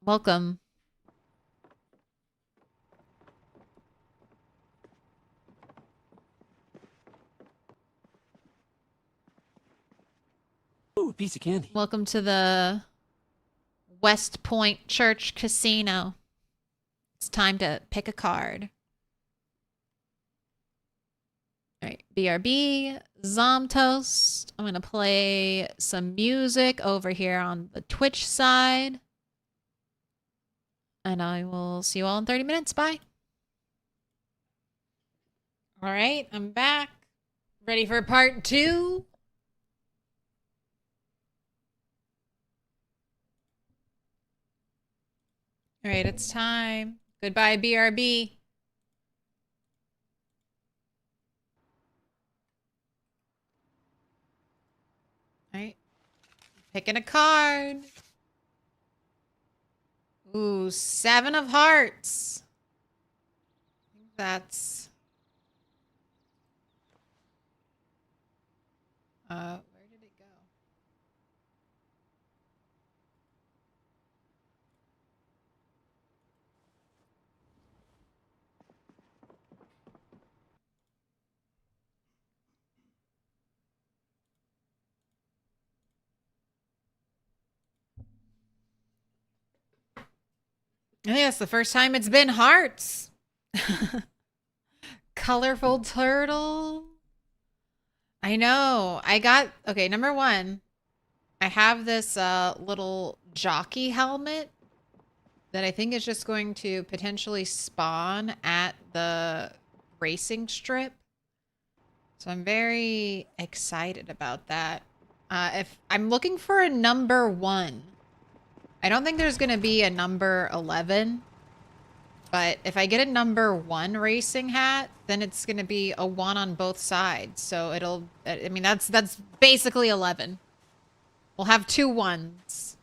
Welcome.
Ooh, piece of candy.
Welcome to the West Point Church Casino. It's time to pick a card. All right, BRB, Zomtoast. I'm going to play some music over here on the Twitch side. And I will see you all in 30 minutes. Bye. All right, I'm back. Ready for part 2? All right, it's time. Goodbye, BRB. All right. Picking a card. Ooh, 7 of Hearts. I think that's... where did it go? I think that's the first time it's been hearts. Colorful turtle. I know. I got, okay, number one, I have this little jockey helmet that I think is just going to potentially spawn at the racing strip. So I'm very excited about that. If I'm looking for a number 1. I don't think there's going to be a number 11. But if I get a number 1 racing hat, then it's going to be a 1 on both sides. So it'll, I mean, that's basically 11. We'll have 2 1s.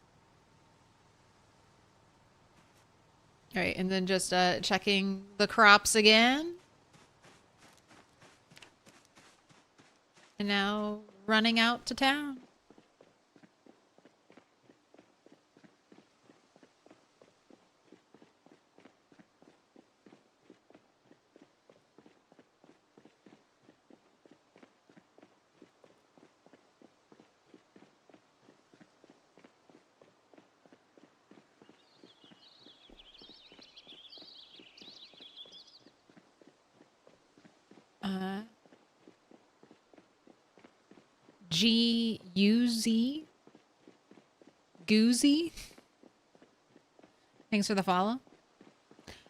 All right, and then just checking the crops again. And now running out to town. G-U-Z? Goozy? Thanks for the follow.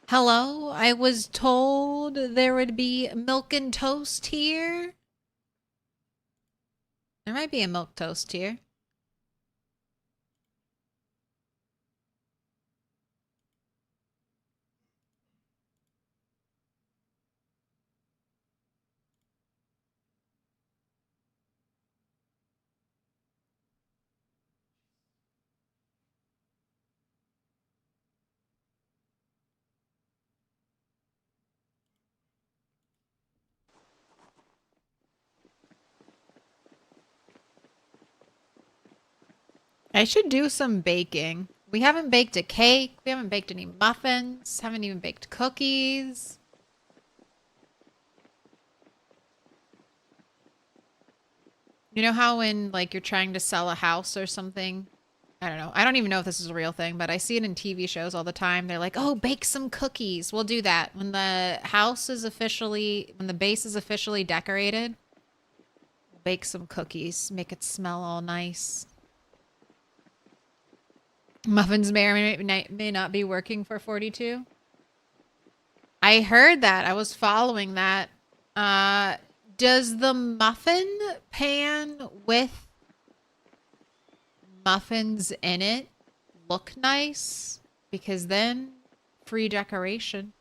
Hello, I was told there would be milk and toast here. There might be a milk toast here. I should do some baking. We haven't baked a cake. We haven't baked any muffins. Haven't even baked cookies. You know how when like you're trying to sell a house or something? I don't know. I don't even know if this is a real thing, but I see it in TV shows all the time. They're like, oh, bake some cookies. We'll do that. When the house is officially, when the base is officially decorated, bake some cookies. Make it smell all nice. Muffins may or may not be working for 42. I heard that. I was following that. Does the muffin pan with muffins in it look nice? Because then free decoration.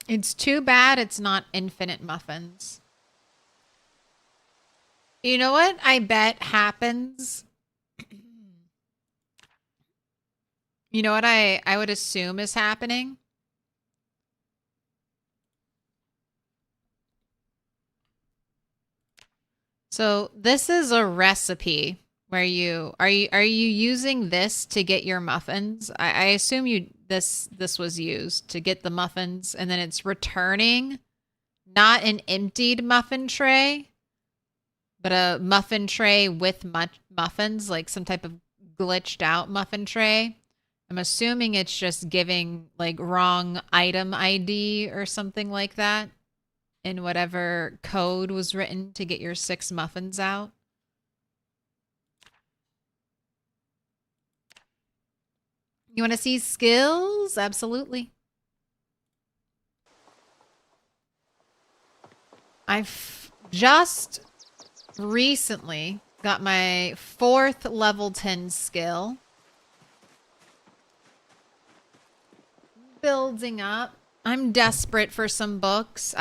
It's too bad it's not infinite muffins. You know what I bet happens? You know what I would assume is happening? So this is a recipe where you are you using this to get your muffins? I assume this was used to get the muffins, and then it's returning not an emptied muffin tray, but a muffin tray with muffins, like some type of glitched out muffin tray. I'm assuming it's just giving like wrong item ID or something like that in whatever code was written to get your 6 muffins out. You want to see skills? Absolutely. I've just recently got my 4th level 10 skill. Building up. I'm desperate for some books.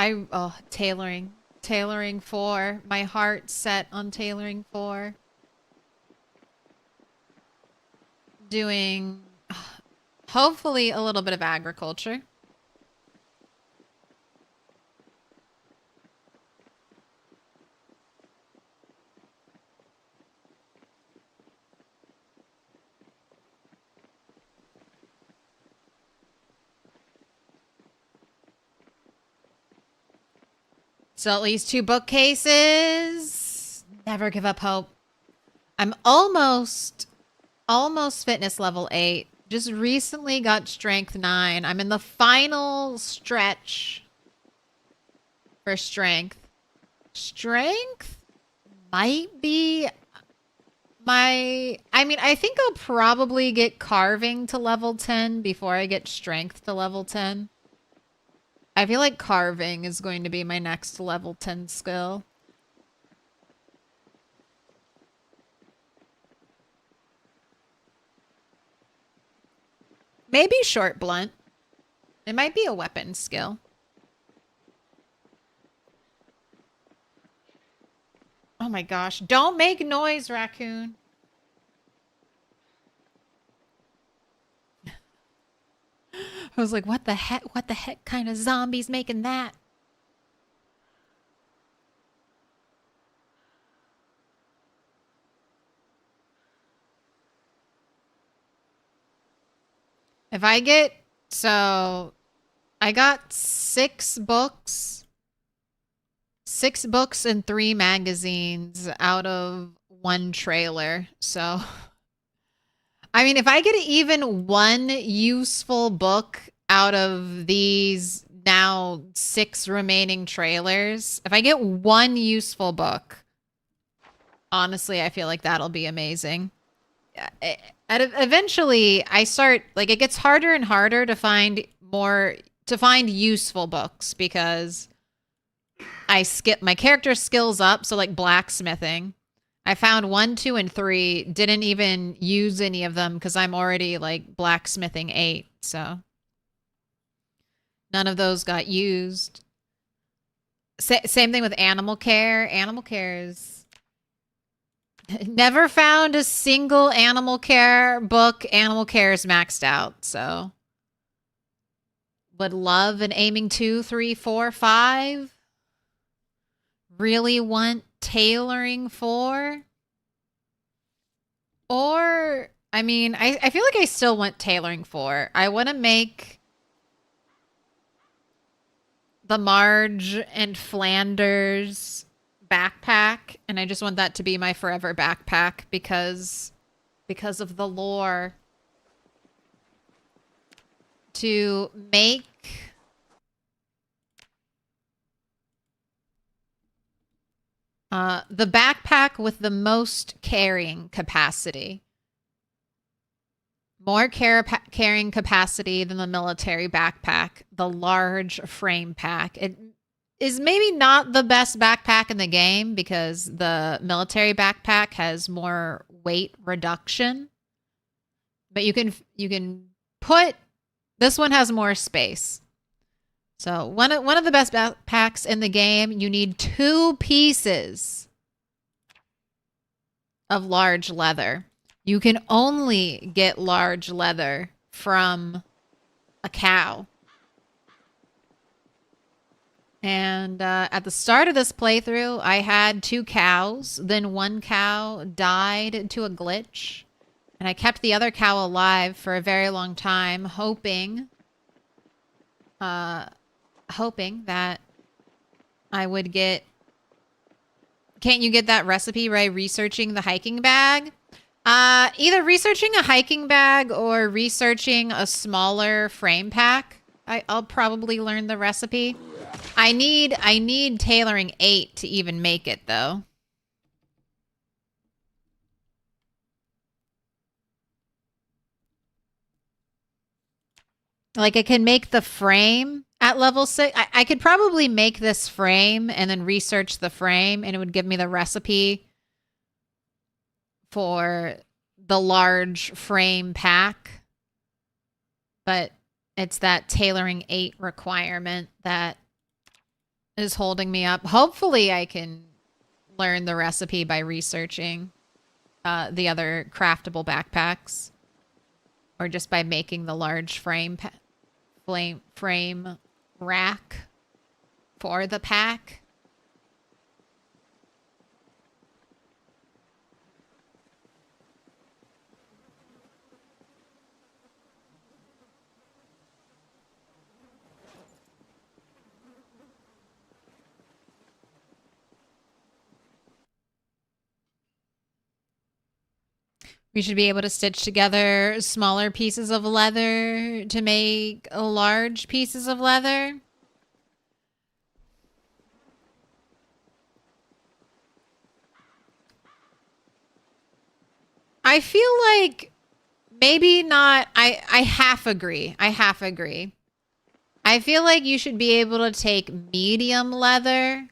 Tailoring. Tailoring 4. My heart set on tailoring 4. Doing hopefully a little bit of agriculture. So at least 2 bookcases. Never give up hope. I'm almost fitness level 8. Just recently got strength 9. I'm in the final stretch for strength. Strength might be my... I mean, I think I'll probably get carving to level 10 before I get strength to level 10. I feel like carving is going to be my next level 10 skill. Maybe short blunt. It might be a weapon skill. Oh my gosh. Don't make noise, raccoon. I was like, what the heck kind of zombie's making that? If I get... So, I got 6 books. 6 books and 3 magazines out of 1 trailer. So, I mean, if I get even 1 useful book out of these now 6 remaining trailers, if I get 1 useful book, honestly, I feel like that'll be amazing. Eventually, I start, like, it gets harder and harder to find useful books because I skip my character skills up. So like blacksmithing, I found 1, 2, and 3. Didn't even use any of them because I'm already like blacksmithing 8. So none of those got used. Same thing with animal care. Animal care is... Never found a single animal care book. Animal care is maxed out, so... Would love an aiming 2, 3, 4, 5. Really want tailoring 4. Or, I mean, I feel like I still want tailoring 4. I want to make the Marge and Flanders backpack, and I just want that to be my forever backpack because of the lore. To make the backpack with the most carrying capacity. More carrying capacity than the military backpack. The large frame pack. It is maybe not the best backpack in the game because the military backpack has more weight reduction. But you can put... This one has more space. So one of the best backpacks in the game, you need 2 pieces of large leather. You can only get large leather from a cow. And at the start of this playthrough, I had 2 cows. Then 1 cow died to a glitch. And I kept the other cow alive for a very long time, hoping that I would get... Can't you get that recipe by researching the hiking bag? Either researching a hiking bag or researching a smaller frame pack. I'll probably learn the recipe. I need tailoring 8 to even make it, though. Like, I can make the frame at level 6. I could probably make this frame and then research the frame, and it would give me the recipe for the large frame pack. But it's that tailoring 8 requirement that is holding me up. Hopefully, I can learn the recipe by researching the other craftable backpacks. Or just by making the large frame rack for the pack. We should be able to stitch together smaller pieces of leather to make large pieces of leather. I feel like maybe not. I half agree. I half agree. I feel like you should be able to take medium leather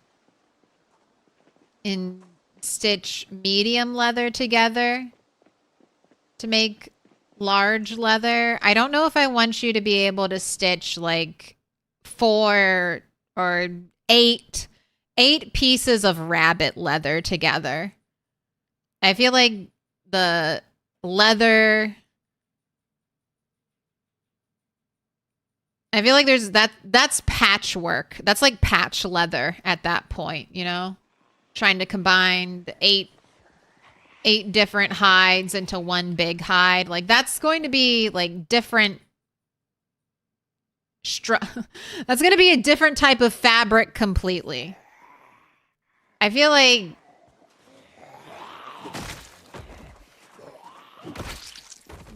and stitch medium leather together to make large leather. I don't know if I want you to be able to stitch like 4 or 8 pieces of rabbit leather together. I feel like the leather, I feel like that's patchwork. That's like patch leather at that point, you know? Trying to combine the 8 different hides into one big hide. Like that's going to be like different that's going to be a different type of fabric completely. I feel like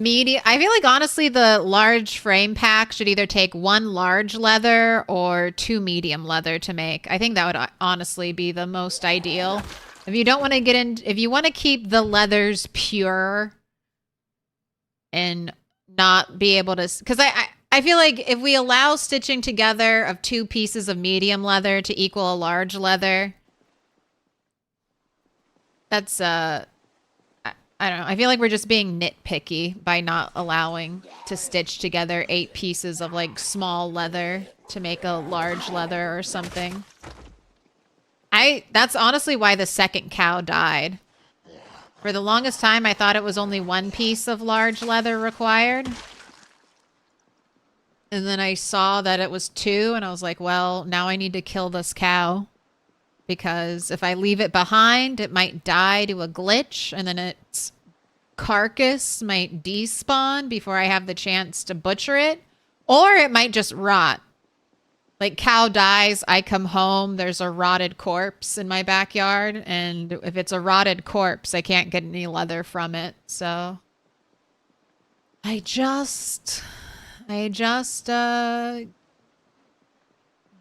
I feel like honestly the large frame pack should either take 1 large leather or 2 medium leather to make. I think that would honestly be the most ideal. If you don't want to get in, if you want to keep the leathers pure and not be able to, because I feel like if we allow stitching together of 2 pieces of medium leather to equal a large leather, that's I don't know. I feel like we're just being nitpicky by not allowing to stitch together 8 pieces of like small leather to make a large leather or something. That's honestly why the second cow died. For the longest time, I thought it was only 1 piece of large leather required. And then I saw that it was 2 and I was like, well, now I need to kill this cow. Because if I leave it behind, it might die to a glitch, and then its carcass might despawn before I have the chance to butcher it. Or it might just rot. Like, cow dies, I come home, there's a rotted corpse in my backyard, and if it's a rotted corpse, I can't get any leather from it, so... I just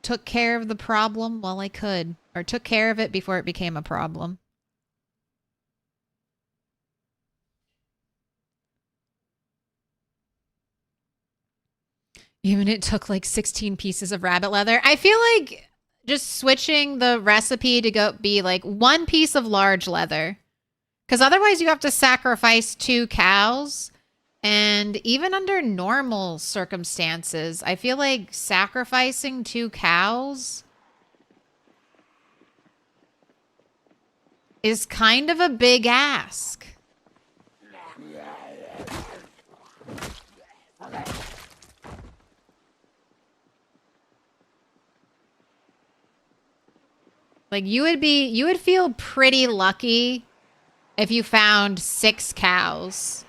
took care of the problem while I could. Or took care of it before it became a problem. Even it took like 16 pieces of rabbit leather. I feel like just switching the recipe to go be like 1 piece of large leather. Because otherwise you have to sacrifice 2 cows. And even under normal circumstances, I feel like sacrificing 2 cows is kind of a big ask. Like you would feel pretty lucky if you found 6 cows.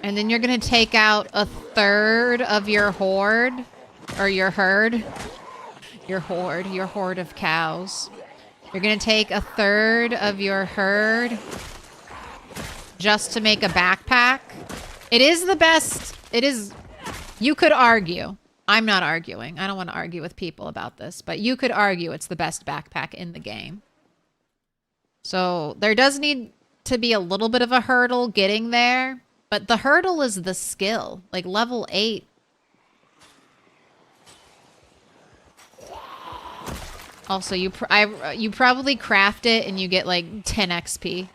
And then you're going to take out a third of your horde or your herd. Your horde of cows. You're going to take a third of your herd just to make a backpack. It is the best. It is. You could argue. I'm not arguing. I don't want to argue with people about this, but you could argue it's the best backpack in the game. So there does need to be a little bit of a hurdle getting there, but the hurdle is the skill. Like level 8. Also, you probably craft it and you get like 10 XP.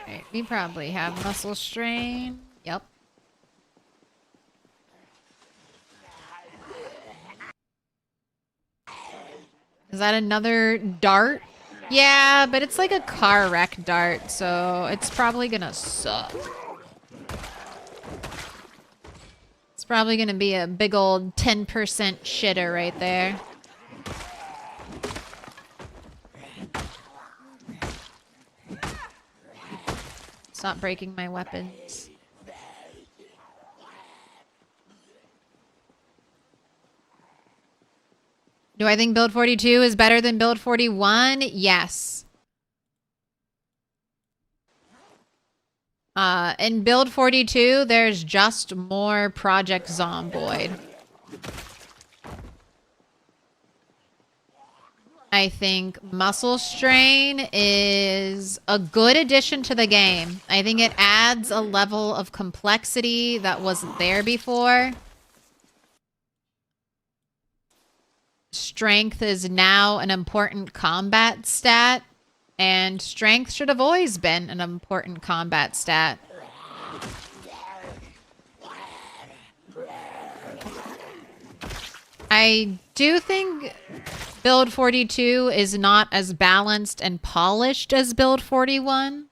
Right, we probably have muscle strain. Yep. Is that another dart? Yeah, but it's like a car wreck dart, so it's probably gonna suck. It's It's probably gonna be a big old 10% shitter right there. Stop breaking my weapons. Do I think build 42 is better than build 41? Yes. In build 42, there's just more Project Zomboid. I think Muscle Strain is a good addition to the game. I think it adds a level of complexity that wasn't there before. Strength is now an important combat stat, and strength should have always been an important combat stat. I do think build 42 is not as balanced and polished as build 41.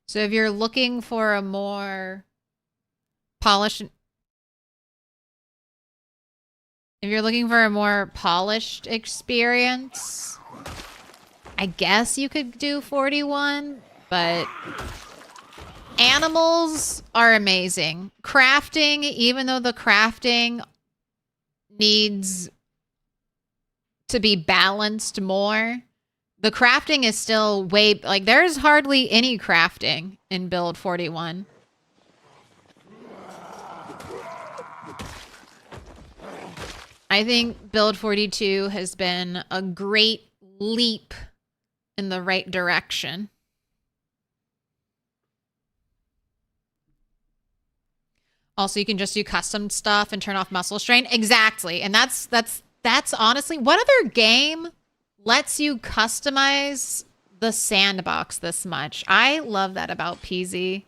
So if you're looking for a more polished... If you're looking for a more polished experience, I guess you could do 41, but animals are amazing. Crafting, even though the crafting needs to be balanced more, the crafting is still way... Like, there's hardly any crafting in build 41. I think build 42 has been a great leap in the right direction. Also, you can just do custom stuff and turn off muscle strain. Exactly. And that's honestly, what other game lets you customize the sandbox this much? I love that about PZ.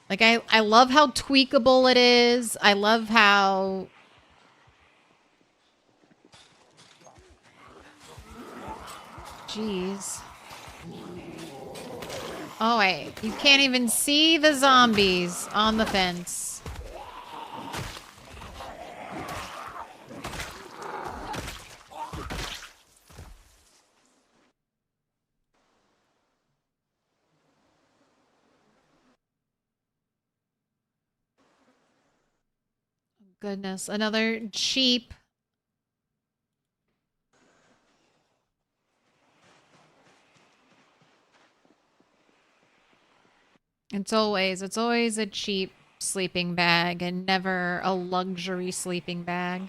Like, I love how tweakable it is. I love how... Jeez. Oh, wait. You can't even see the zombies on the fence. Goodness, another cheap. It's always a cheap sleeping bag and never a luxury sleeping bag.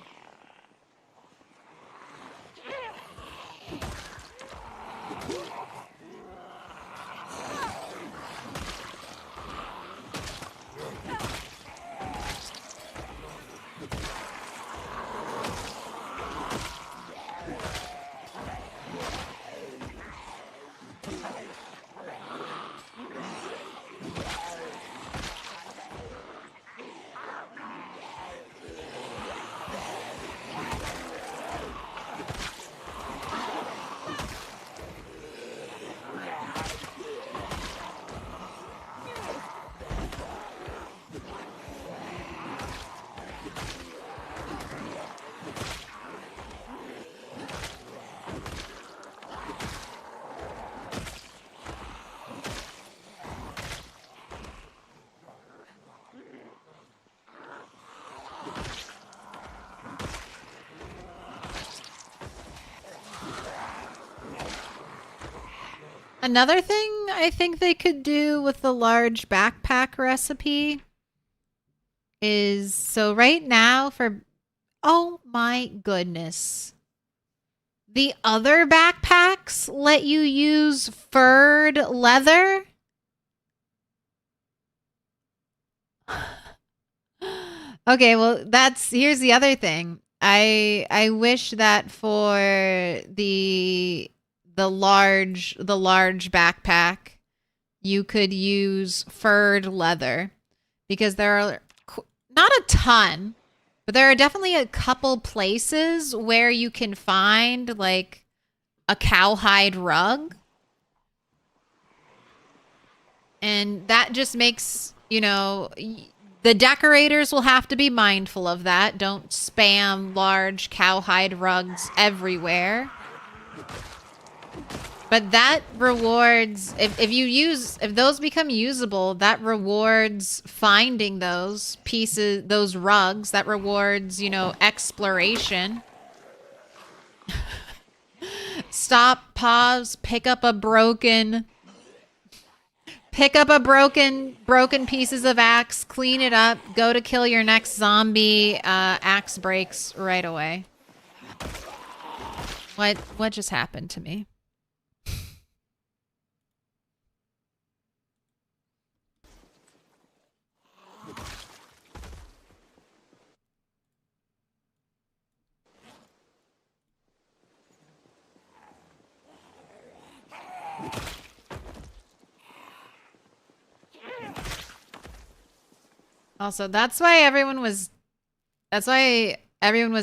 Another thing I think they could do with the large backpack recipe is, so right now for, oh my goodness, the other backpacks let you use furred leather. Okay, well, here's the other thing. I wish that for the large backpack, you could use furred leather, because there are not a ton, but there are definitely a couple places where you can find like a cowhide rug. And And that just makes, you know, the decorators will have to be mindful of that. Don't spam large cowhide rugs everywhere. But that rewards, if those become usable, that rewards finding those pieces, those rugs, that rewards, you know, exploration. Stop, pause, pick up a broken pieces of axe, clean it up, go to kill your next zombie, axe breaks right away. What just happened to me? Also, that's why everyone was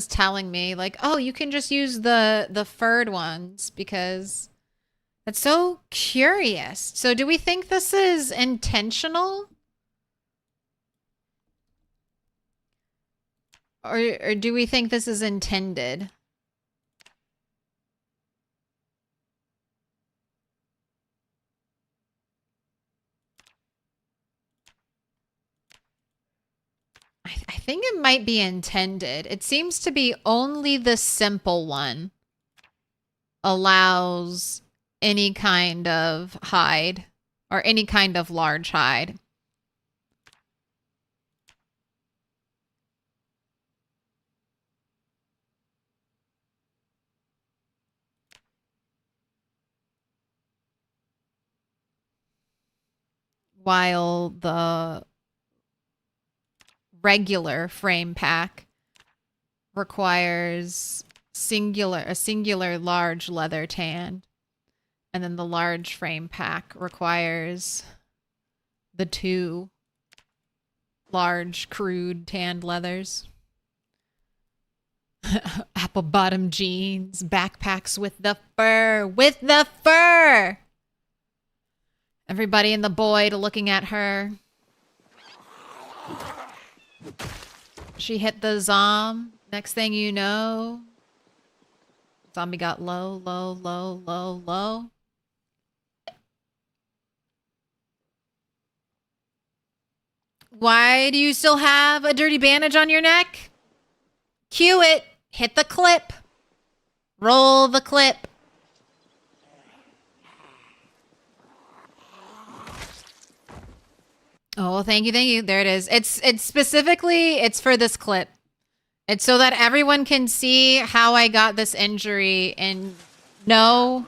telling me, like, oh, you can just use the furred ones, because that's so curious. So do we think this is intentional? Or do we think this is intended? I think it might be intended. It seems to be only the simple one allows any kind of hide or any kind of large hide. While the regular frame pack requires a singular large leather tan, and then the large frame pack requires the 2 large crude tanned leathers. Apple bottom jeans, backpacks with the fur. Everybody in the Boyd looking at her. She hit the zom. Next thing you know, zombie got low. Why do you still have a dirty bandage on your neck? Cue it. Hit the clip. Roll the clip. Oh, thank you. There it is. It's specifically, it's for this clip. It's so that everyone can see how I got this injury and know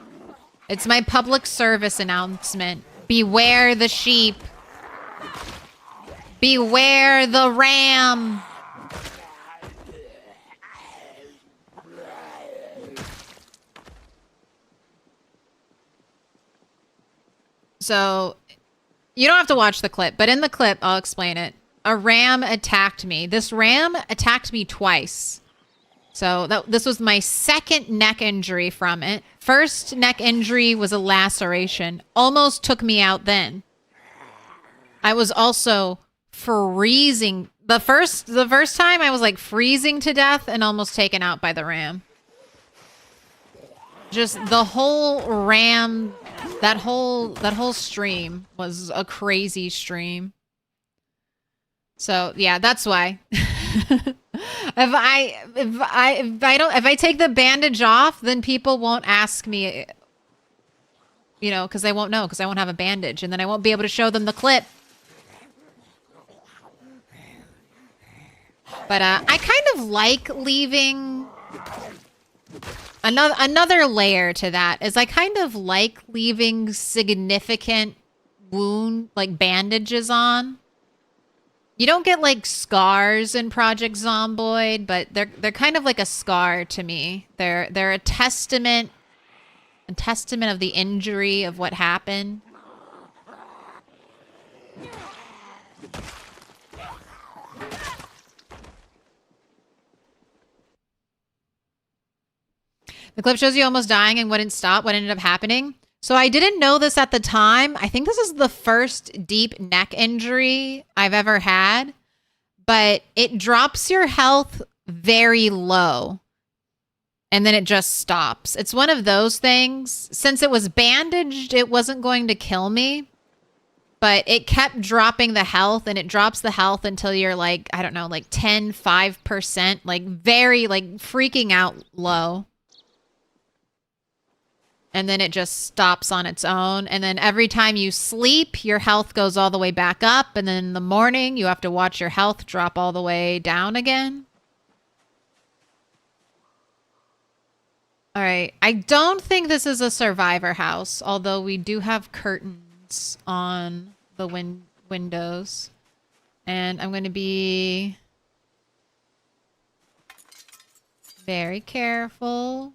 it's my public service announcement. Beware the sheep. Beware the ram. So you don't have to watch the clip, but in the clip, I'll explain it. A ram attacked me. This ram attacked me twice. So this was my second neck injury from it. First neck injury was a laceration. Almost took me out then. I was also freezing. The first time I was like freezing to death and almost taken out by the ram. Just the whole ram, that whole stream was a crazy stream. So yeah, that's why. If I take the bandage off, then people won't ask me, you know, because they won't know, because I won't have a bandage, and then I won't be able to show them the clip. But I kind of like leaving. Another layer to that is I kind of like leaving significant wound, like bandages on. You don't get like scars in Project Zomboid, but they're kind of like a scar to me. They're a testament of the injury of what happened. The clip shows you almost dying and wouldn't stop. What ended up happening? So I didn't know this at the time. I think this is the first deep neck injury I've ever had, but it drops your health very low and then it just stops. It's one of those things. Since it was bandaged, it wasn't going to kill me, but it kept dropping the health, and it drops the health until you're like, I don't know, like 10, 5%, like very, like freaking out low. And then it just stops on its own. And then every time you sleep, your health goes all the way back up. And then in the morning, you have to watch your health drop all the way down again. All right. I don't think this is a survivor house, although we do have curtains on the windows. And I'm going to be very careful.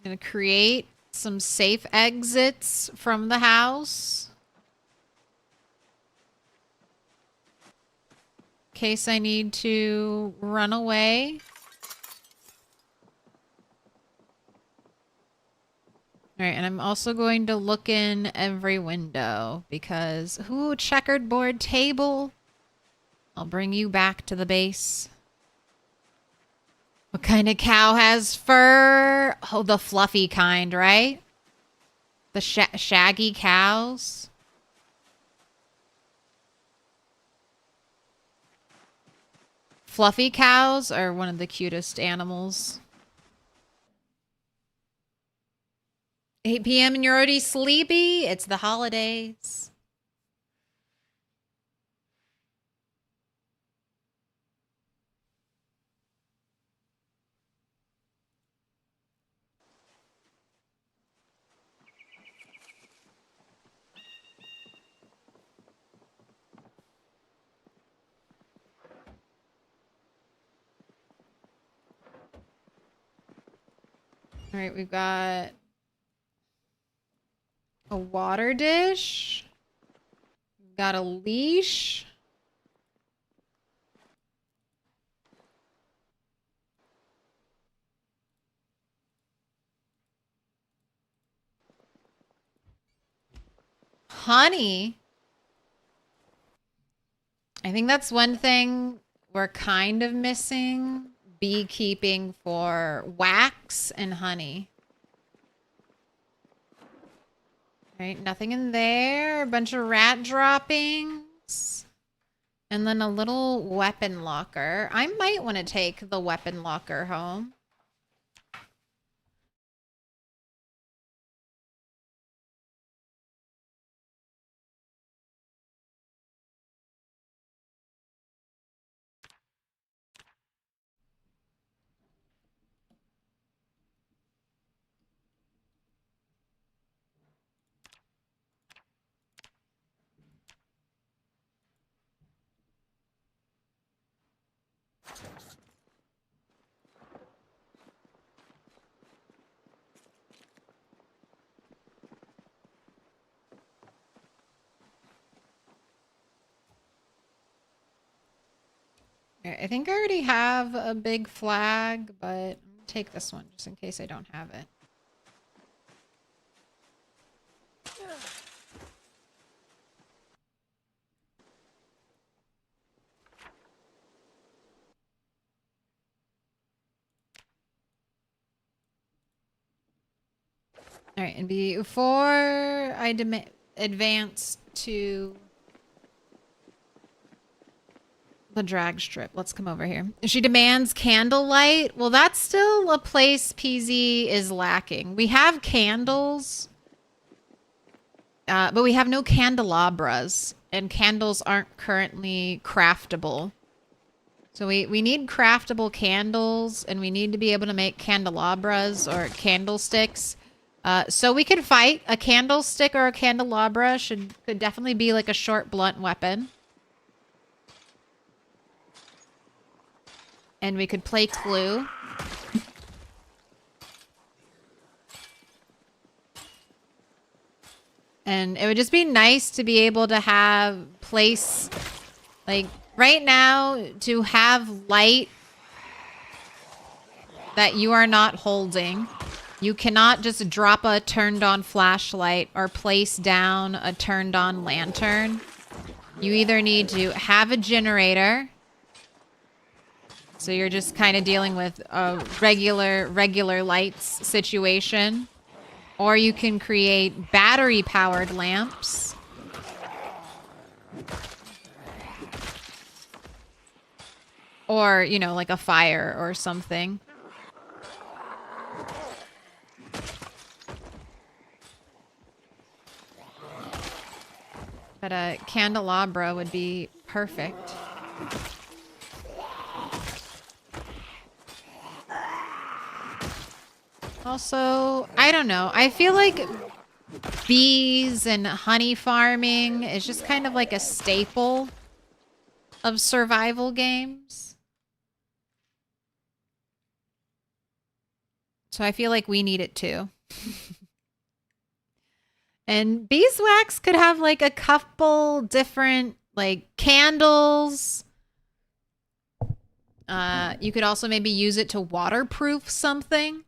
I'm going to create some safe exits from the house in case I need to run away. All right, and I'm also going to look in every window because, ooh, checkered board table. I'll bring you back to the base. What kind of cow has fur? Oh, the fluffy kind, right? The shaggy cows. Fluffy cows are one of the cutest animals. 8 p.m. and you're already sleepy? It's the holidays. All right, we've got a water dish. We've got a leash. Honey. I think that's one thing we're kind of missing. Beekeeping for wax and honey. Right, nothing in there. A bunch of rat droppings. And then a little weapon locker. I might want to take the weapon locker home. I think I already have a big flag, but I'll take this one just in case I don't have it. All right, and before I advance to the drag strip, let's come over here. She demands candlelight. Well, that's still a place PZ is lacking. We have candles, but we have no candelabras, and candles aren't currently craftable. So we need craftable candles, and we need to be able to make candelabras or candlesticks. So we could fight. A candlestick or a candelabra could definitely be like a short, blunt weapon. And we could play Clue. And it would just be nice to be able to have place, like right now, to have light that you are not holding You cannot just drop a turned on flashlight or place down a turned on lantern. You either need to have a generator. So you're just kind of dealing with a regular lights situation. Or you can create battery powered lamps. Or, you know, like a fire or something. But a candelabra would be perfect. Also, I don't know. I feel like bees and honey farming is just kind of like a staple of survival games. So I feel like we need it too. And beeswax could have like a couple different like candles. You could also maybe use it to waterproof something.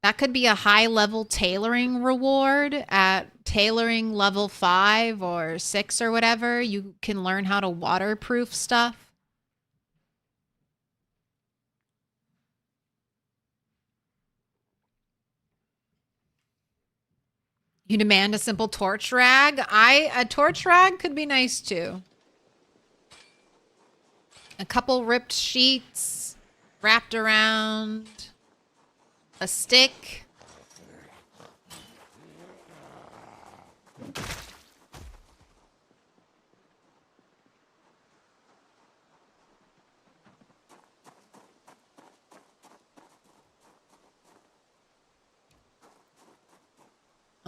That could be a high level tailoring reward at tailoring level 5 or 6 or whatever. You can learn how to waterproof stuff. You demand a simple torch rag. A torch rag could be nice too. A couple ripped sheets wrapped around a stick.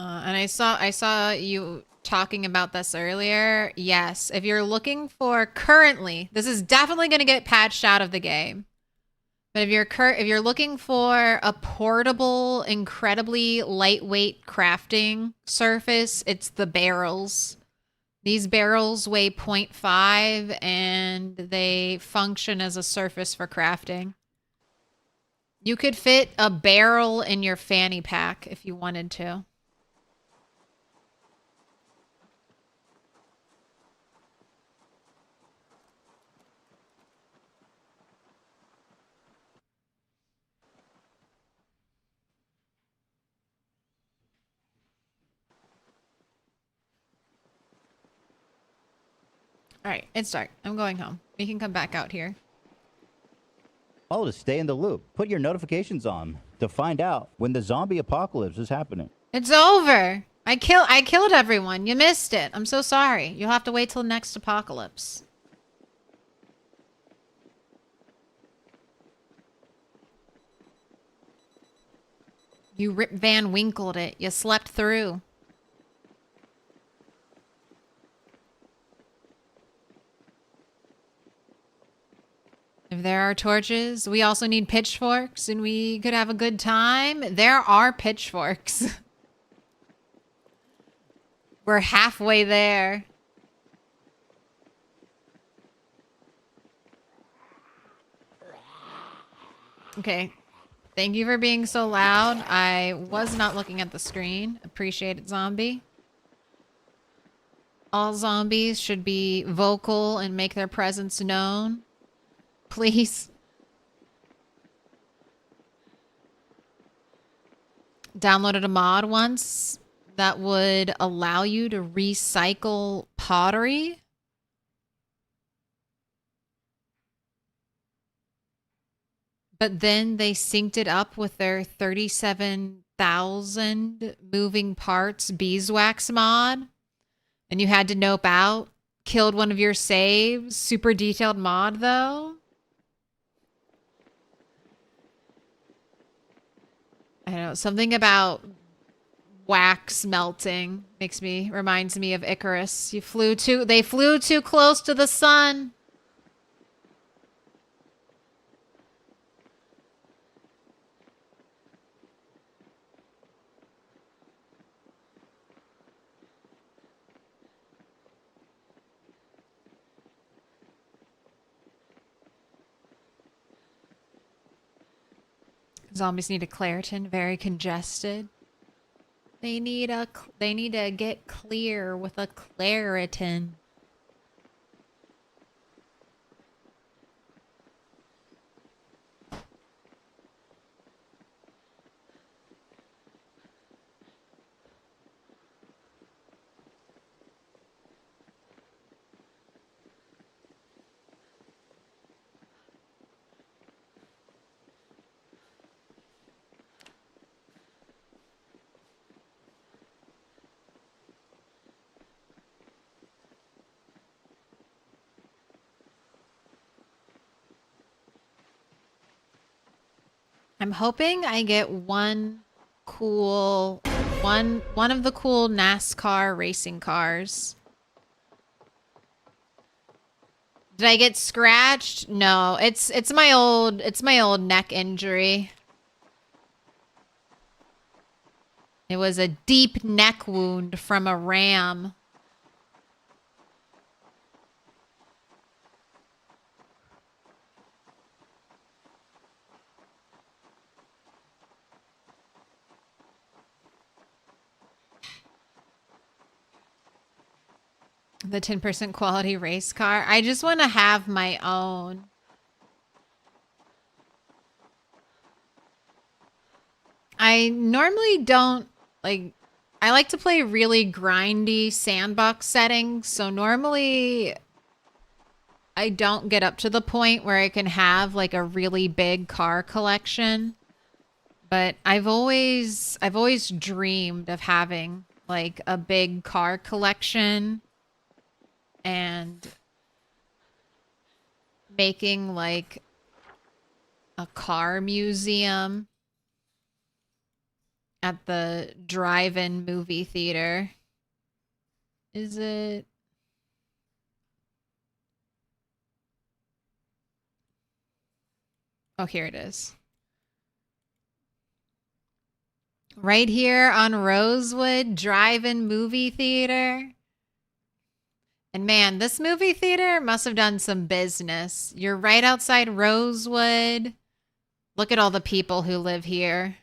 And I saw you talking about this earlier. Yes, if you're looking for currently, this is definitely going to get patched out of the game. But if you're looking for a portable, incredibly lightweight crafting surface, it's the barrels. These barrels weigh 0.5 and they function as a surface for crafting. You could fit a barrel in your fanny pack if you wanted to. All right, it's dark. I'm going home. We can come back out here.
Oh, to stay in the loop, put your notifications on to find out when the zombie apocalypse is happening.
It's over. I killed everyone. You missed it. I'm so sorry. You'll have to wait till next apocalypse. You Rip Van Winkled it. You slept through. If there are torches, we also need pitchforks and we could have a good time. There are pitchforks. We're halfway there. Okay. Thank you for being so loud. I was not looking at the screen. Appreciate it, zombie. All zombies should be vocal and make their presence known. Please. Downloaded a mod once that would allow you to recycle pottery. But then they synced it up with their 37,000 moving parts beeswax mod. And you had to nope out. Killed one of your saves. Super detailed mod, though. I don't know. Something about wax melting reminds me of Icarus. They flew too close to the sun. Zombies need a Claritin. Very congested. They need to get clear with a Claritin. I'm hoping I get one of the cool NASCAR racing cars. Did I get scratched? No, it's my old neck injury. It was a deep neck wound from a ram. The 10% quality race car. I just want to have my own. I normally don't like. I like to play really grindy sandbox settings, so normally I don't get up to the point where I can have like a really big car collection. But I've always dreamed of having like a big car collection and making like a car museum at the drive-in movie theater. Is it? Oh, here it is. Right here on Rosewood Drive-in Movie Theater. And man, this movie theater must have done some business. You're right outside Rosewood. Look at all the people who live here.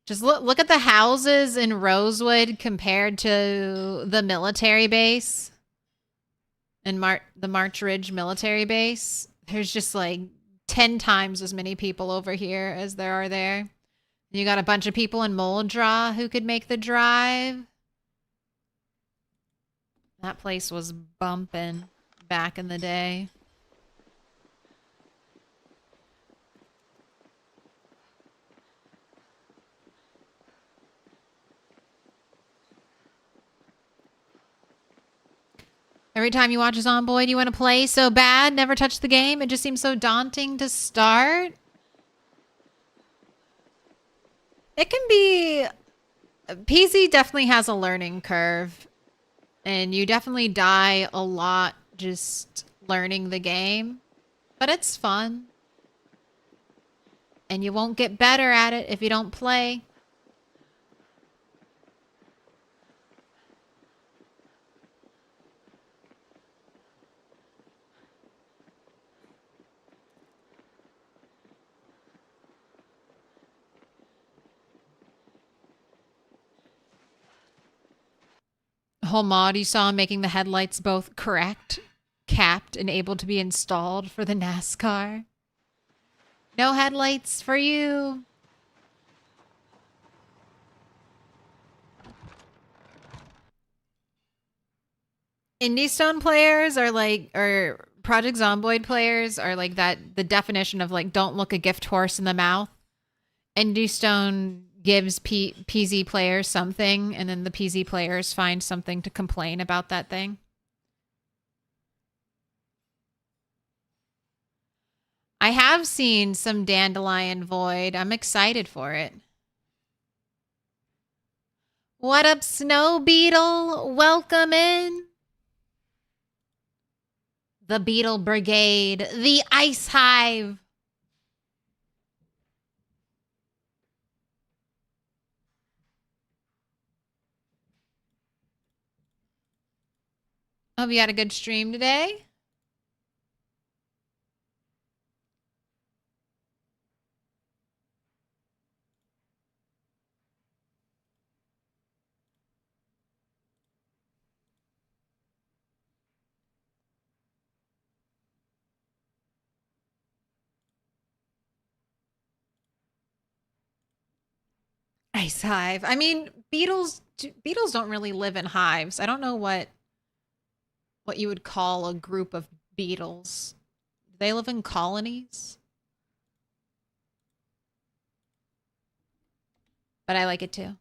Just look at the houses in Rosewood compared to the military base. And the March Ridge military base. There's just like 10 times as many people over here as there are there. You got a bunch of people in Moldra who could make the drive. That place was bumping back in the day. Every time you watch a Zomboid, you want to play so bad, never touch the game. It just seems so daunting to start. It can be... PZ definitely has a learning curve. And you definitely die a lot just learning the game. But it's fun. And you won't get better at it if you don't play. Whole mod you saw making the headlights both correct, capped, and able to be installed for the NASCAR. No headlights for you. Indie Stone players are like, or Project Zomboid players are like that, the definition of like, don't look a gift horse in the mouth. Indie Stone gives PZ players something, and then the PZ players find something to complain about that thing. I have seen some Dandelion Void. I'm excited for it. What up, Snow Beetle? Welcome in. The Beetle Brigade. The Ice Hive. Hope you had a good stream today. Rice hive. I mean, beetles don't really live in hives. I don't know what you would call a group of beetles. Do they live in colonies? But I like it too.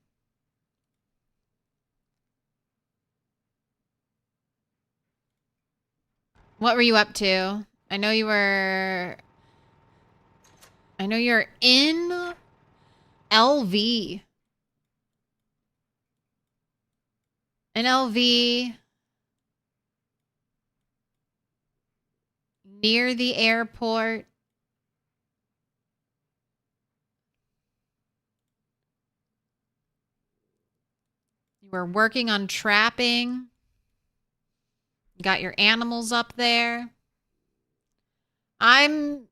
What were you up to? I know you're in LV. In LV. Near the airport. You were working on trapping. You got your animals up there. I'm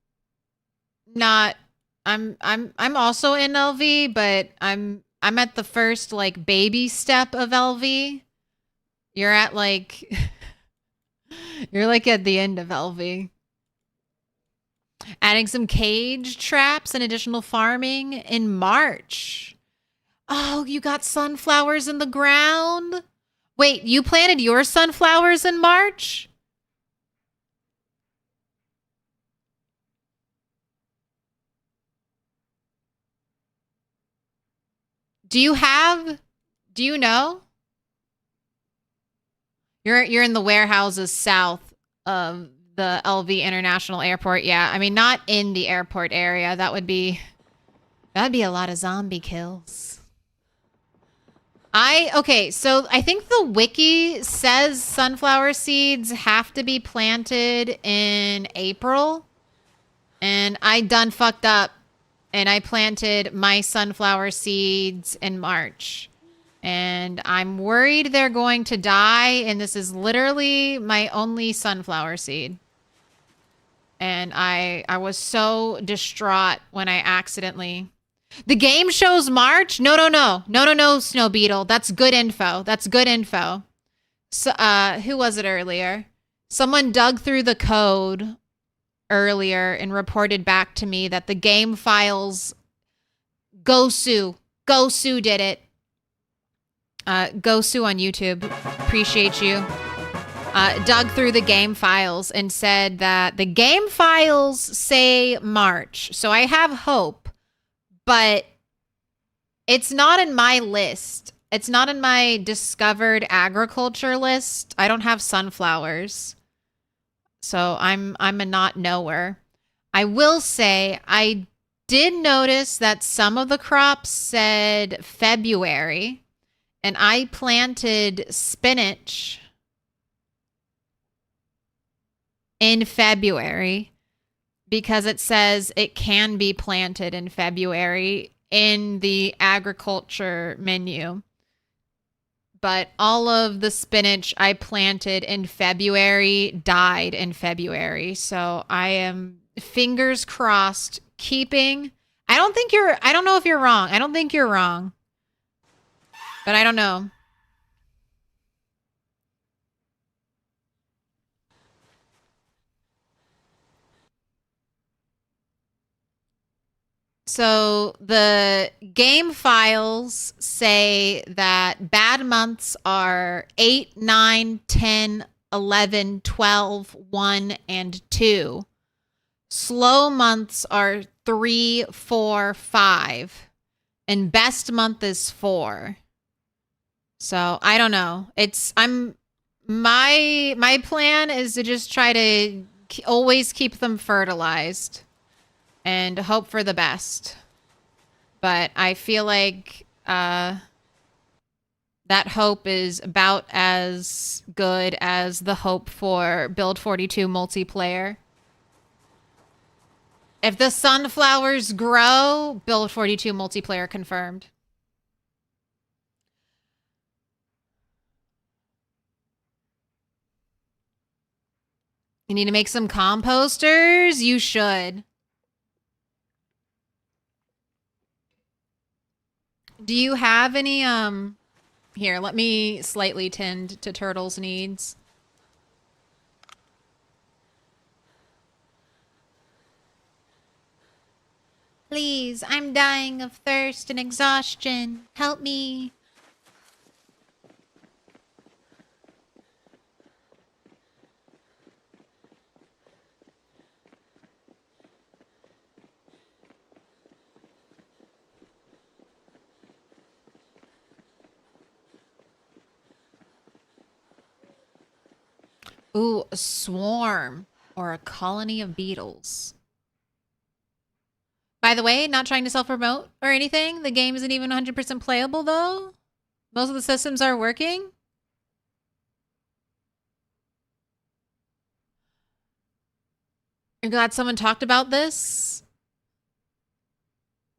also in LV, but I'm at the first like baby step of LV. You're at like you're like at the end of LV. Adding some cage traps and additional farming in March. Oh, you got sunflowers in the ground? Wait, you planted your sunflowers in March? Do you know? You're in the warehouses south of the LV International Airport. Yeah, I mean, not in the airport area. That'd be a lot of zombie kills. Okay, so I think the wiki says sunflower seeds have to be planted in April. And I done fucked up. And I planted my sunflower seeds in March. And I'm worried they're going to die. And this is literally my only sunflower seed. And I was so distraught when I accidentally... The game shows March? No, Snow Beetle. That's good info. That's good info. So, who was it earlier? Someone dug through the code earlier and reported back to me that the game files... Gosu did it. Gosu on YouTube. Appreciate you. Dug through the game files and said that the game files say March. So I have hope. But it's not in my list. It's not in my discovered agriculture list. I don't have sunflowers. So I'm a not knower. I will say I did notice that some of the crops said February. And I planted spinach in February. Because it says it can be planted in February in the agriculture menu. But all of the spinach I planted in February died in February. So I am fingers crossed keeping... I don't know if you're wrong. I don't think you're wrong. But I don't know. So the game files say that bad months are 8, 9, 10, 11, 12, 1, and 2. Slow months are 3, 4, 5. And best month is 4. So I don't know. My plan is to just try to always keep them fertilized. And hope for the best. But I feel like that hope is about as good as the hope for Build 42 multiplayer. If the sunflowers grow, Build 42 multiplayer confirmed. You need to make some composters? You should. Do you have any, here, let me slightly tend to Turtle's needs. Please, I'm dying of thirst and exhaustion. Help me. Ooh, a swarm or a colony of beetles. By the way, not trying to self-promote or anything. The game isn't even 100% playable, though. Most of the systems are working. I'm glad someone talked about this.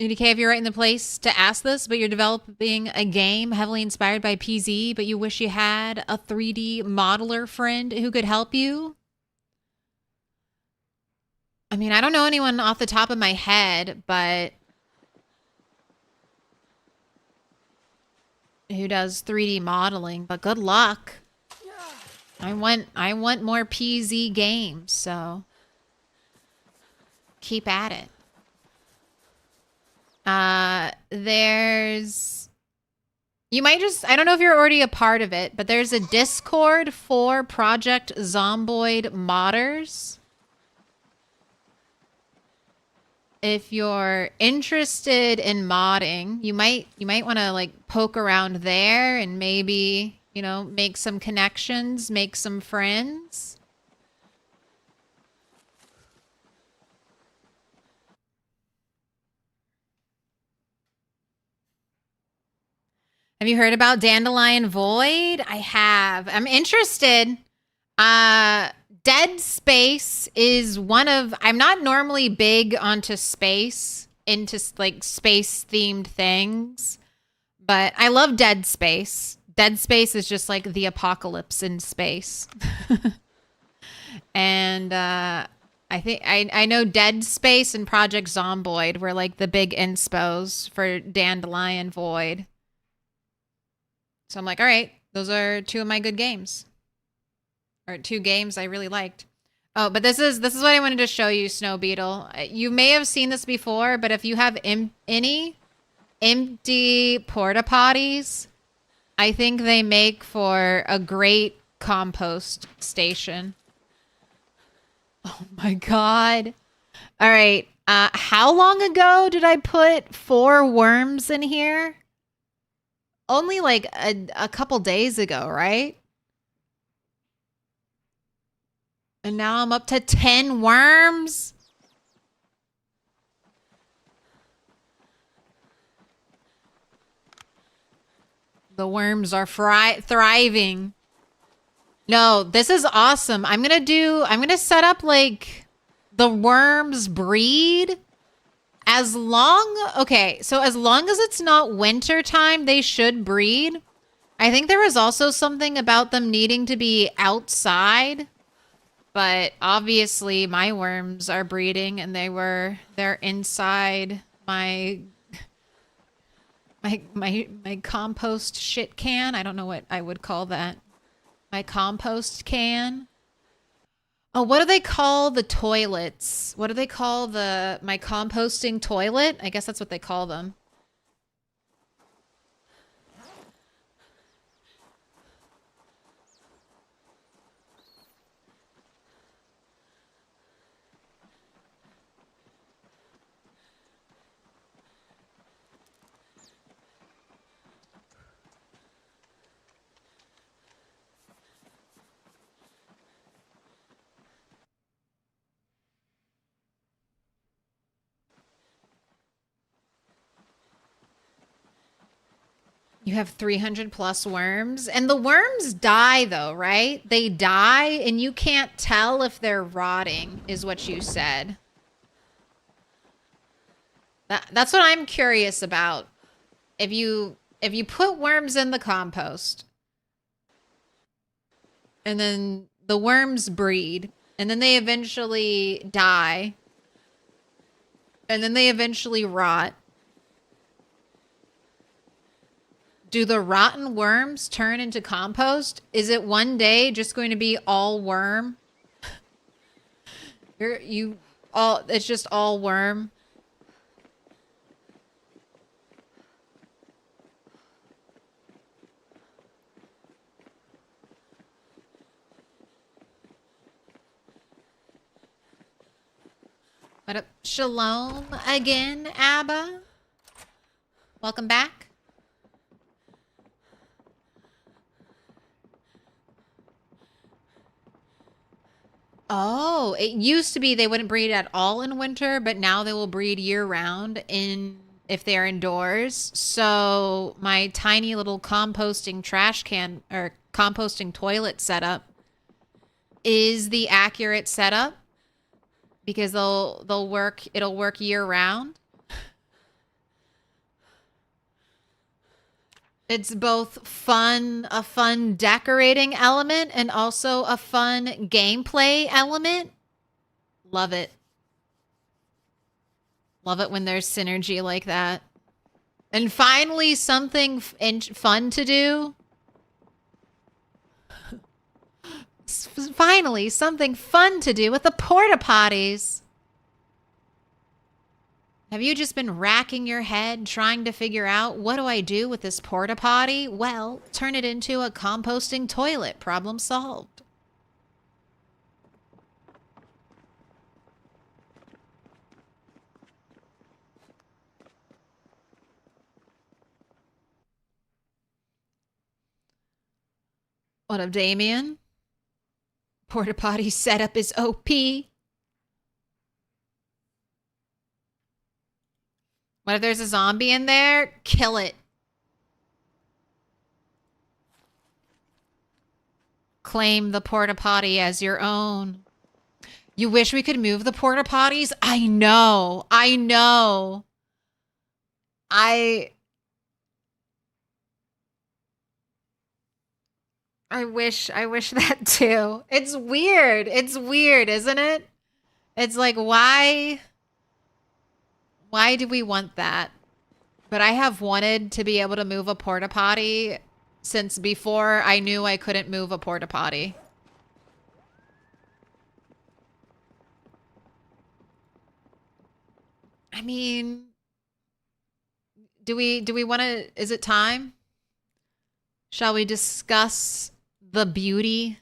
UDK, if you're right in the place to ask this, but you're developing a game heavily inspired by PZ, but you wish you had a 3D modeler friend who could help you. I mean, I don't know anyone off the top of my head, but who does 3D modeling, but good luck. I want more PZ games, so keep at it. There's, you might just, I don't know if you're already a part of it, but there's a Discord for Project Zomboid modders. If you're interested in modding, you might want to like poke around there and maybe, you know, make some connections, make some friends. Have you heard about Dandelion Void? I have. I'm interested. Dead Space is one of, I'm not normally big onto space, into like space themed things, but I love Dead Space. Dead Space is just like the apocalypse in space. And I think I know Dead Space and Project Zomboid were like the big inspos for Dandelion Void. So I'm like, all right, those are two of my good games. Or two games I really liked. Oh, but this is what I wanted to show you, Snow Beetle. You may have seen this before, but if you have any empty porta potties, I think they make for a great compost station. Oh my god. All right. How long ago did I put 4 worms in here? Only like a couple days ago, right? And now I'm up to 10 worms. The worms are thriving. No, this is awesome. I'm going to set up like the worms breed. Okay, so as long as it's not winter time, they should breed. I think there was also something about them needing to be outside, but obviously my worms are breeding and they're inside my compost shit can. I don't know what I would call that. My compost can. Oh, what do they call the toilets? What do they call my composting toilet? I guess that's what they call them. You have 300 plus worms, and the worms die though, right? They die and you can't tell if they're rotting is what you said. That's what I'm curious about. If you put worms in the compost and then the worms breed and then they eventually die and then they eventually rot, do the rotten worms turn into compost? Is it one day just going to be all worm? It's just all worm. What up? Shalom again, Abba. Welcome back. Oh, it used to be they wouldn't breed at all in winter, but now they will breed year-round in if they're indoors. So my tiny little composting trash can or composting toilet setup is the accurate setup because it'll work year-round. It's both a fun decorating element, and also a fun gameplay element. Love it. Love it when there's synergy like that. And finally, something fun to do. Finally, something fun to do with the porta potties. Have you just been racking your head trying to figure out, what do I do with this porta potty? Well, turn it into a composting toilet. Problem solved. What up, Damien? Porta potty setup is OP. What if there's a zombie in there? Kill it. Claim the porta potty as your own. You wish we could move the porta potties? I know. I know. I wish that too. It's weird. It's weird, isn't it? It's like, why do we want that? But I have wanted to be able to move a porta potty since before I knew I couldn't move a porta potty. I mean, do we want to, is it time? Shall we discuss the beauty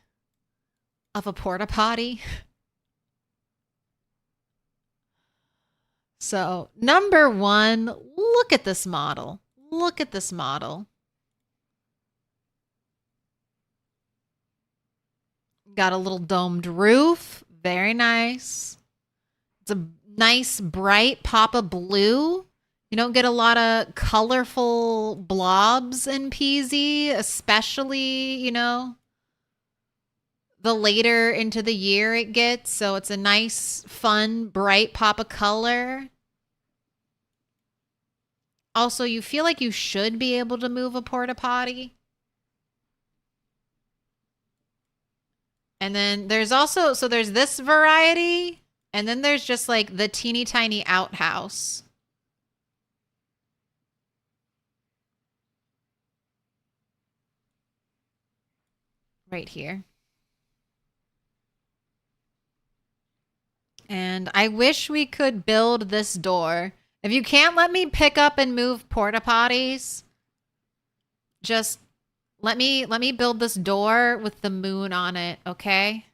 of a porta potty? So, number one, look at this model. Look at this model. Got a little domed roof. Very nice. It's a nice, bright pop of blue. You don't get a lot of colorful blobs in PZ, especially, you know, the later into the year it gets. So it's a nice, fun, bright pop of color. Also, you feel like you should be able to move a porta potty. And then there's also, so there's this variety, and then there's just like the teeny tiny outhouse. Right here. And I wish we could build this door. If you can't let me pick up and move porta potties, just let me build this door with the moon on it, okay?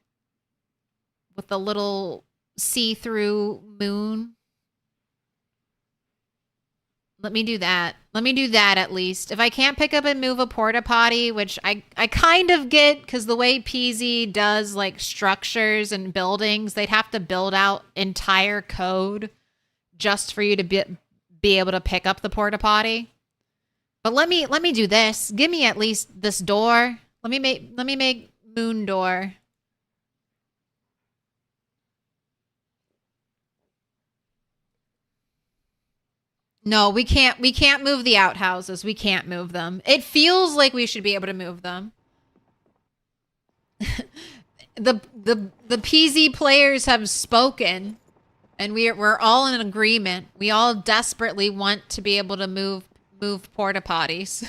With the little see-through moon. Let me do that. Let me do that at least. If I can't pick up and move a porta potty, which I kind of get, because the way PZ does like structures and buildings, they'd have to build out entire code just for you to be able to pick up the porta potty. But let me do this. Give me at least this door. Let me make moon door. No, we can't move the outhouses. We can't move them. It feels like we should be able to move them. the PZ players have spoken, and we're all in agreement. We all desperately want to be able to move porta potties.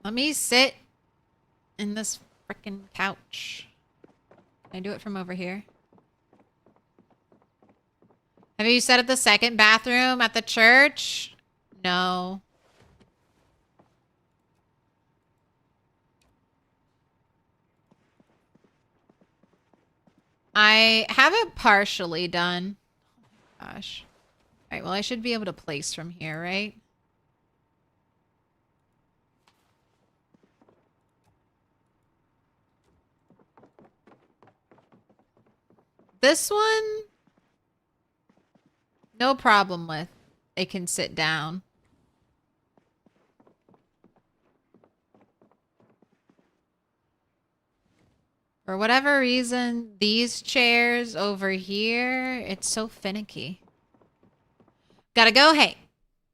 Let me sit in this freaking couch. Can I do it from over here? Have you set up the second bathroom at the church? No. I have it partially done. Gosh. All right, well, I should be able to place from here, right? This one, no problem with. It can sit down. For whatever reason, these chairs over here, it's so finicky. Gotta go. Hey,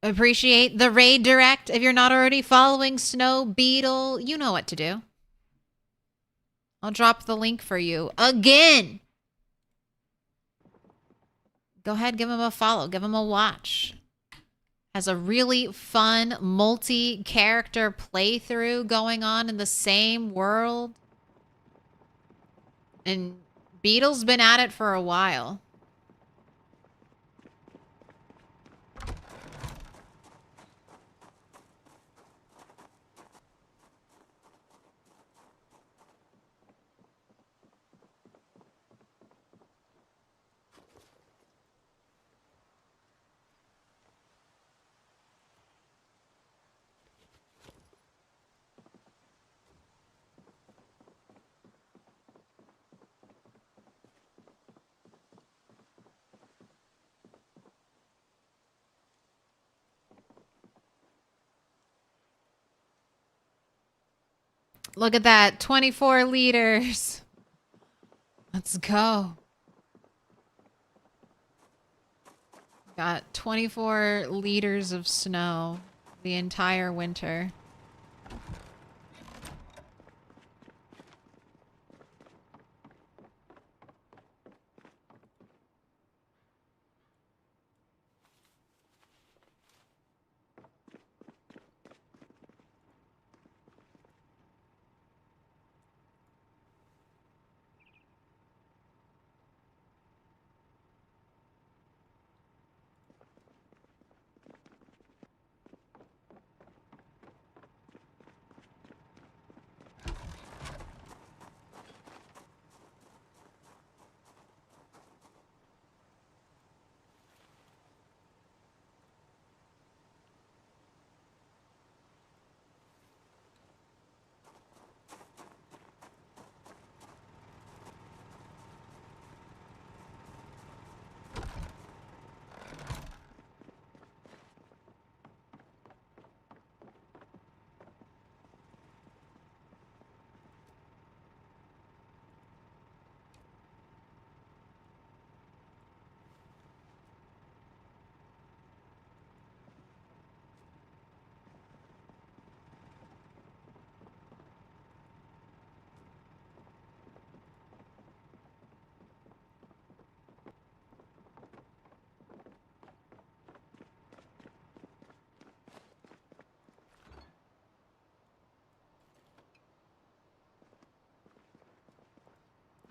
appreciate the raid direct. If you're not already following Snow Beetle, you know what to do. I'll drop the link for you again. Go ahead, give him a follow, give him a watch. Has a really fun multi-character playthrough going on in the same world. And Beetle's been at it for a while. Look at that, 24 liters. Let's go. Got 24 liters of snow the entire winter.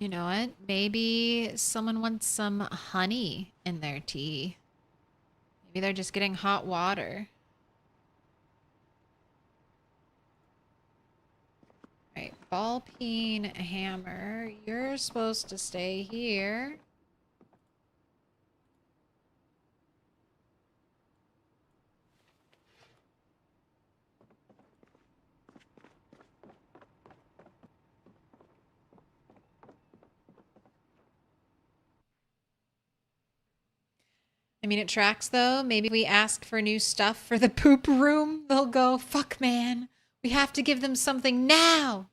You know what? Maybe someone wants some honey in their tea. Maybe they're just getting hot water. Right, ball peen hammer. You're supposed to stay here. I mean, it tracks though. Maybe we ask for new stuff for the poop room. They'll go, fuck man. We have to give them something now.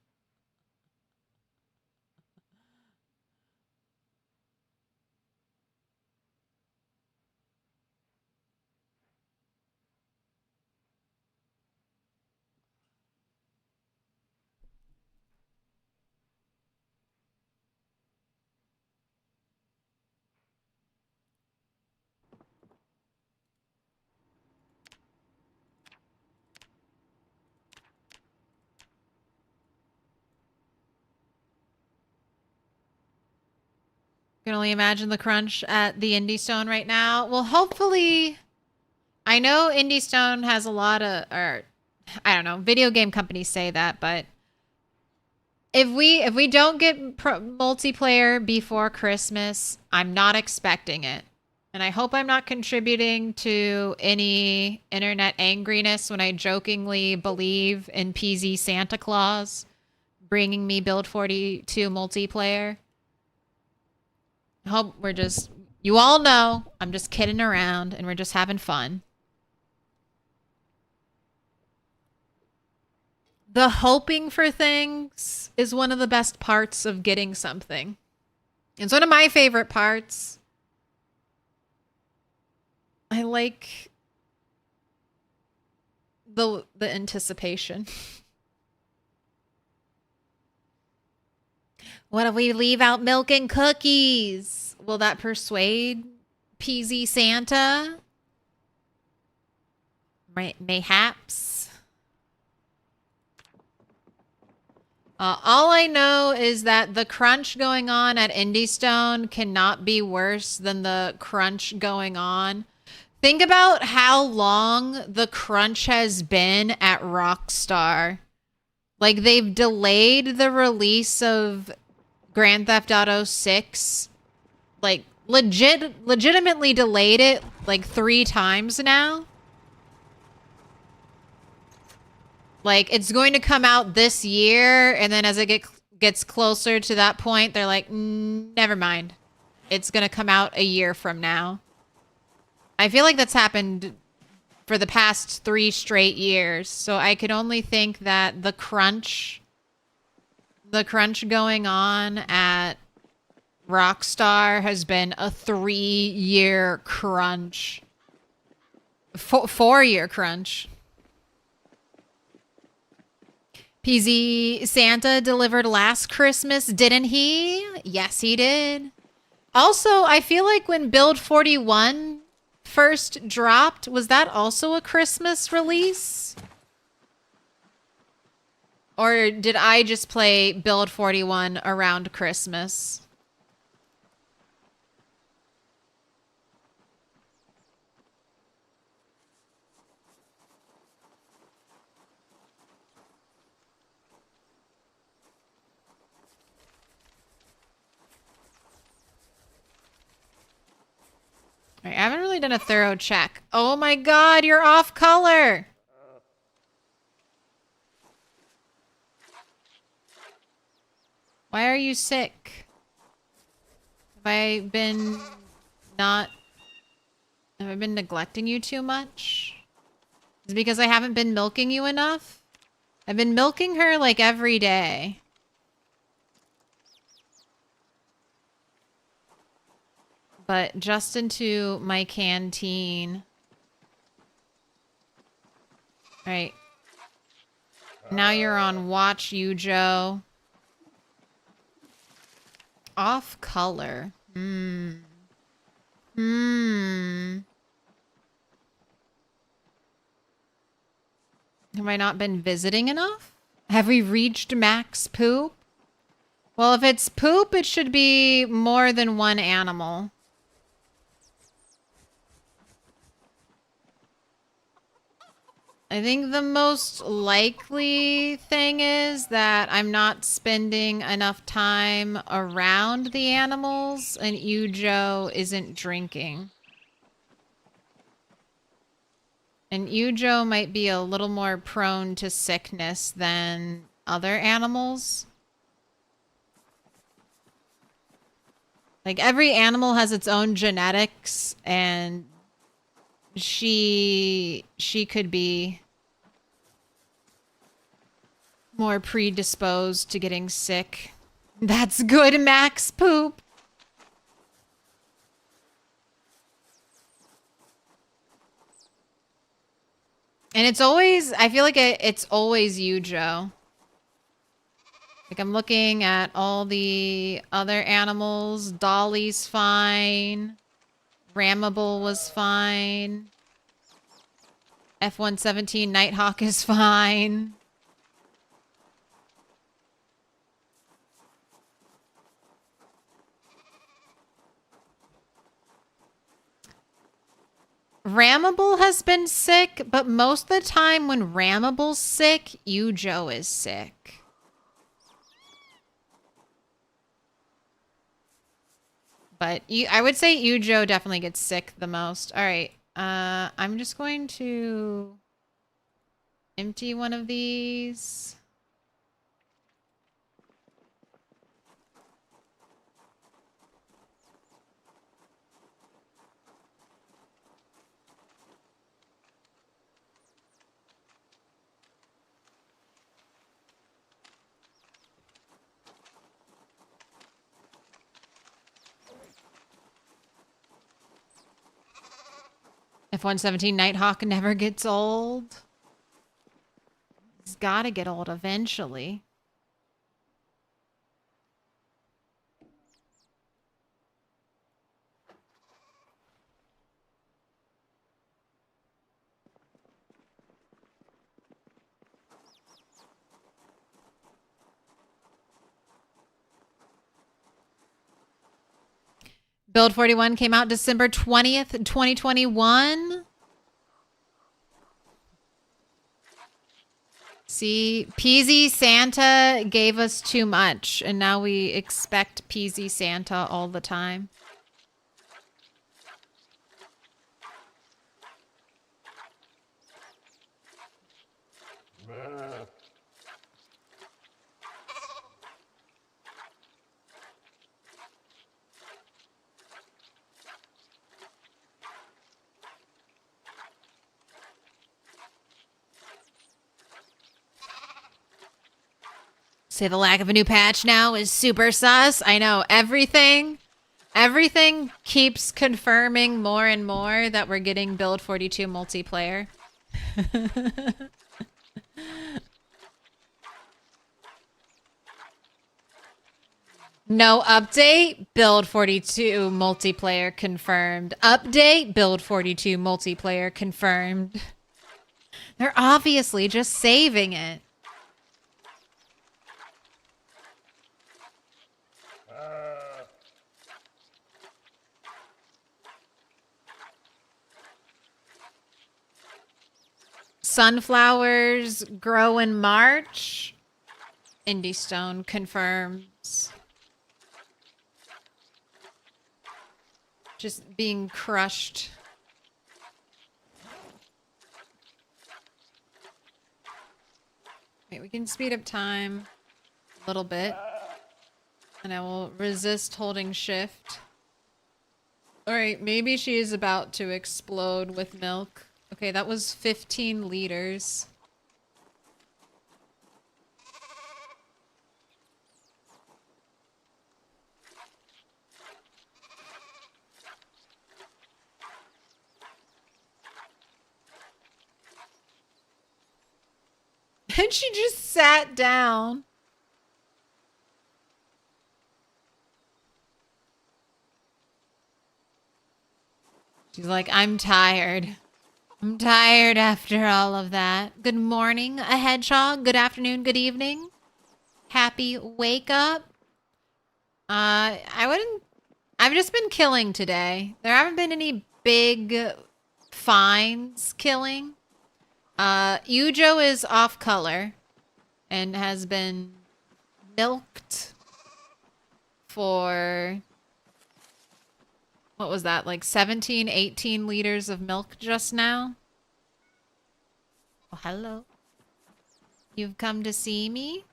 can only imagine the crunch at the Indie Stone right now. Well, hopefully, I know Indie Stone has a lot of, or I don't know, video game companies say that, but if we don't get multiplayer before Christmas, I'm not expecting it. And I hope I'm not contributing to any internet angriness when I jokingly believe in PZ Santa Claus bringing me Build 42 multiplayer. I hope we're just, you all know, I'm just kidding around and we're just having fun. The hoping for things is one of the best parts of getting something. It's one of my favorite parts. I like the anticipation. What if we leave out milk and cookies? Will that persuade PZ Santa? Mayhaps. All I know is that the crunch going on at Indie Stone cannot be worse than the crunch going on. Think about how long the crunch has been at Rockstar. Like, they've delayed the release of Grand Theft Auto 6. Like, legitimately delayed it like 3 times now. Like, it's going to come out this year, and then as it gets closer to that point, they're like, never mind. It's going to come out a year from now. I feel like that's happened for the past 3 straight years. So I could only think that the crunch going on at Rockstar has been a 3-year crunch. 4-year crunch. PZ Santa delivered last Christmas, didn't he? Yes, he did. Also, I feel like when Build 41 first dropped, was that also a Christmas release? Or did I just play Build 41 around Christmas? I haven't really done a thorough check. Oh my god, you're off color! Why are you sick? Have I been neglecting you too much? Is it because I haven't been milking you enough? I've been milking her like every day. But just into my canteen. Alright. Now you're on watch, Yujo. Off color. Have I not been visiting enough? Have we reached max poop? Well, if it's poop, it should be more than one animal. I think the most likely thing is that I'm not spending enough time around the animals and Yujo isn't drinking. And Yujo might be a little more prone to sickness than other animals. Like, every animal has its own genetics, and she could be more predisposed to getting sick. That's good, max poop. And it's always, I feel like it's always Yujo. Like, I'm looking at all the other animals. Dolly's fine. Ramable was fine. F-117 Nighthawk is fine. Ramable has been sick, but most of the time when Ramable's sick, Ujo is sick. But I would say Ujo definitely gets sick the most. All right. I'm just going to empty one of these. F-117 Nighthawk never gets old. He's got to get old eventually. Build 41 came out December 20th, 2021. See, Peasy Santa gave us too much, and now we expect Peasy Santa all the time. Say the lack of a new patch now is super sus. I know, everything keeps confirming more and more that we're getting Build 42 multiplayer. No update, Build 42 multiplayer confirmed. Update, Build 42 multiplayer confirmed. They're obviously just saving it. Sunflowers grow in March. Indie Stone confirms. Just being crushed. Wait, we can speed up time a little bit. And I will resist holding shift. Alright, maybe she is about to explode with milk. Okay, that was 15 liters. And she just sat down. She's like, I'm tired. I'm tired after all of that. Good morning, a hedgehog. Good afternoon, good evening. Happy wake up. I've just been killing today. There haven't been any big finds killing. Ujo is off color and has been milked for, what was that, like 17, 18 liters of milk just now? Oh, hello. You've come to see me?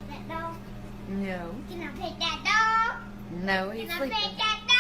That dog?
No.
Can I pet that dog?
No, he's
Can I
sleeping.
pet that dog?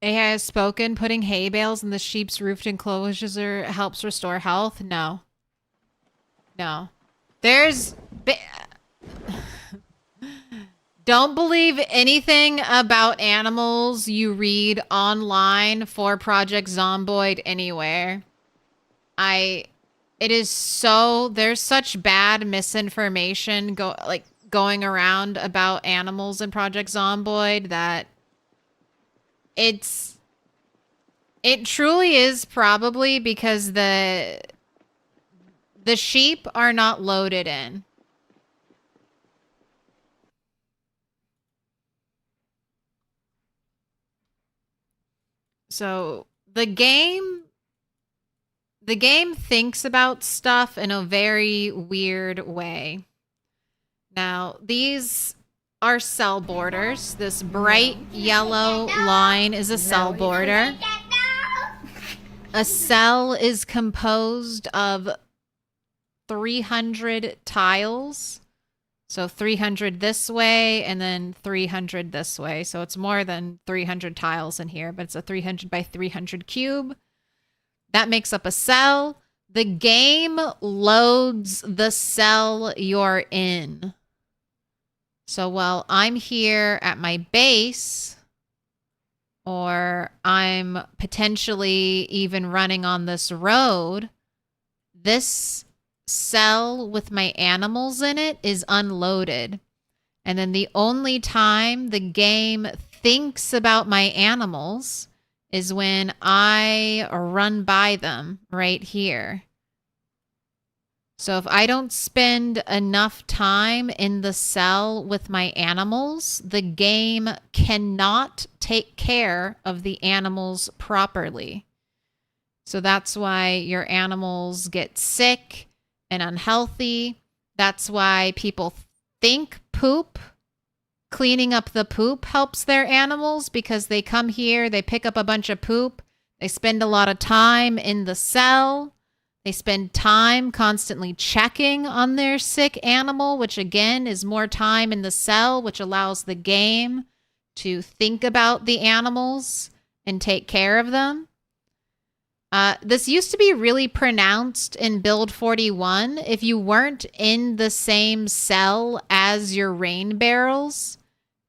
AI has spoken. Putting hay bales in the sheep's roofed enclosure helps restore health. No. No. Don't believe anything about animals you read online for Project Zomboid anywhere. There's such bad misinformation going around about animals in Project Zomboid that it truly is probably because the sheep are not loaded in. So the game thinks about stuff in a very weird way. Now, these are cell borders. This bright yellow line is a cell border. A cell is composed of 300 tiles. So 300 this way and then 300 this way. So it's more than 300 tiles in here, but it's a 300 by 300 cube. That makes up a cell. The game loads the cell you're in. So while I'm here at my base, or I'm potentially even running on this road, this cell with my animals in it is unloaded. And then the only time the game thinks about my animals is when I run by them right here. So if I don't spend enough time in the cell with my animals, the game cannot take care of the animals properly. So that's why your animals get sick and unhealthy. That's why people think cleaning up the poop helps their animals, because they come here, they pick up a bunch of poop, they spend a lot of time in the cell. They spend time constantly checking on their sick animal, which again is more time in the cell, which allows the game to think about the animals and take care of them. This used to be really pronounced in Build 41. If you weren't in the same cell as your rain barrels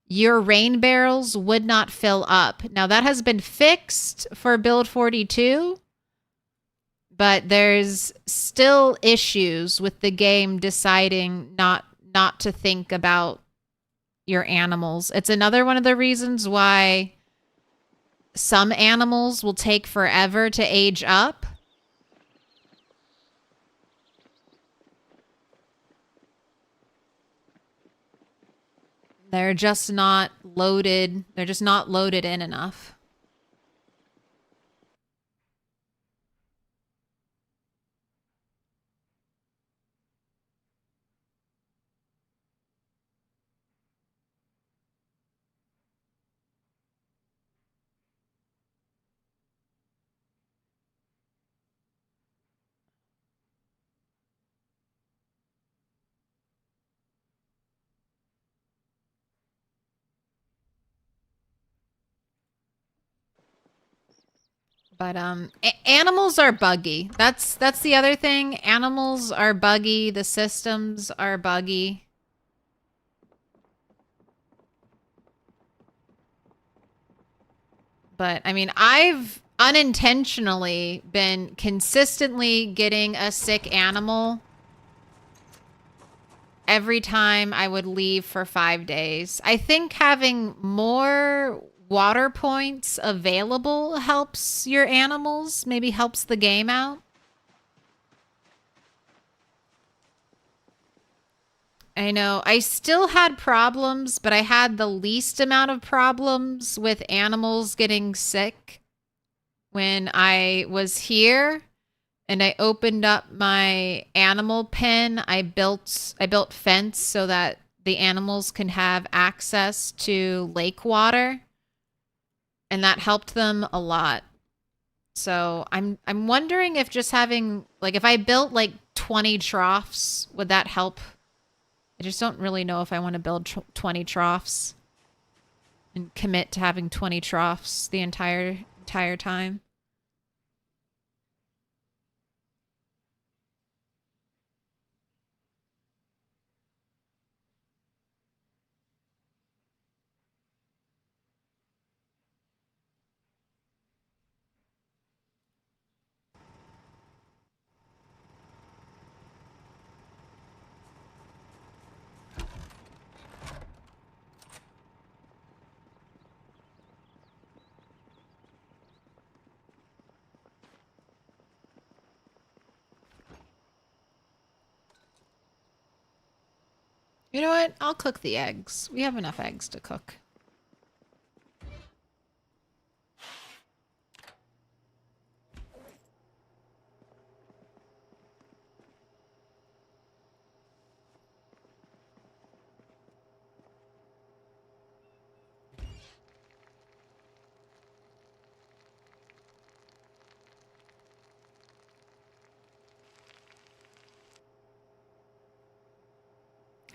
would not fill up. Now that has been fixed for Build 42. But there's still issues with the game deciding not to think about your animals. It's another one of the reasons why some animals will take forever to age up. They're just not loaded. They're just not loaded in enough. But animals are buggy. That's the other thing. Animals are buggy. The systems are buggy. But I mean, I've unintentionally been consistently getting a sick animal every time I would leave for 5 days. I think having more water points available helps your animals, maybe helps the game out. I know I still had problems, but I had the least amount of problems with animals getting sick when I was here and I opened up my animal pen. I built fence so that the animals can have access to lake water. And that helped them a lot. So I'm wondering if just having, like, if I built like 20 troughs, would that help? I just don't really know if I want to build 20 troughs. and commit to having 20 troughs the entire time. You know what? I'll cook the eggs. We have enough eggs to cook.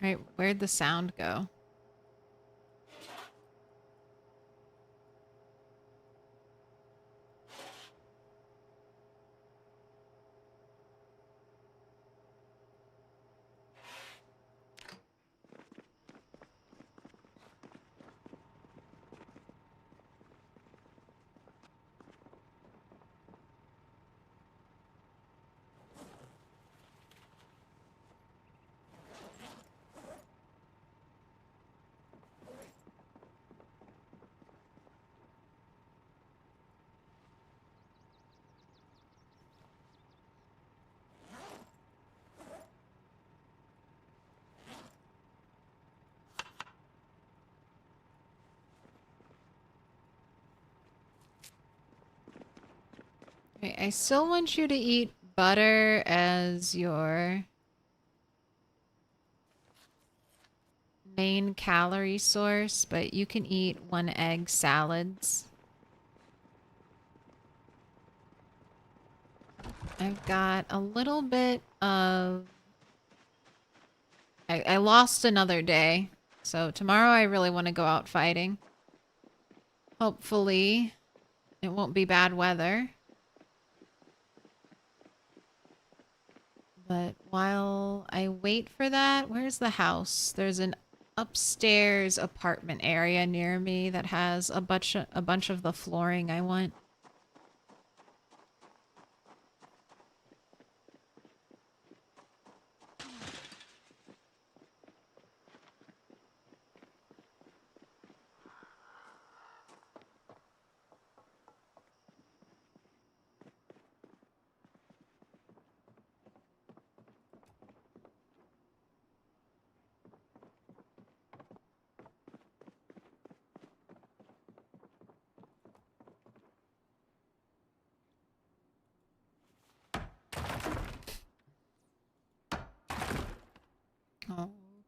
Alright, where'd the sound go? Okay, I still want you to eat butter as your main calorie source, but you can eat 1 egg salads. I've got a little bit of... I lost another day, so tomorrow I really want to go out fighting. Hopefully, it won't be bad weather. But while I wait for that, where's the house? There's an upstairs apartment area near me that has a bunch of the flooring I want.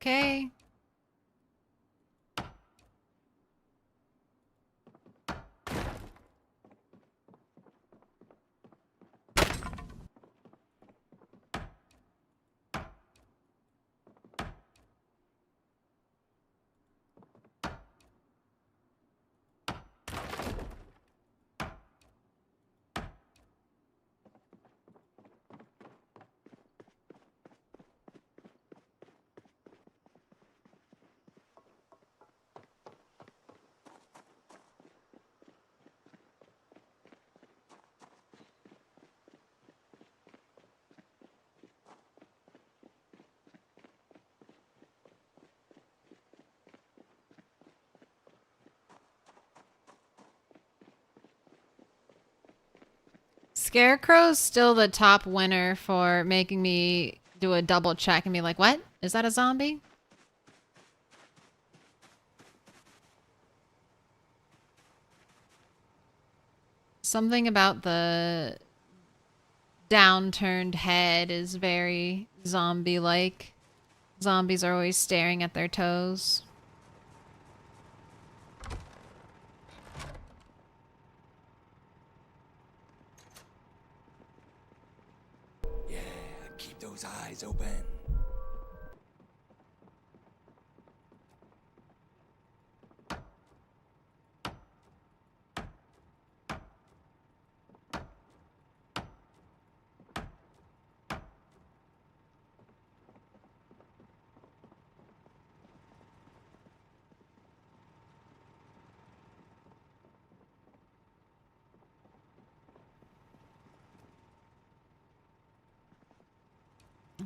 Okay. Scarecrow's still the top winner for making me do a double check and be like, what? Is that a zombie? Something about the downturned head is very zombie-like. Zombies are always staring at their toes.
Yeah, keep those eyes open.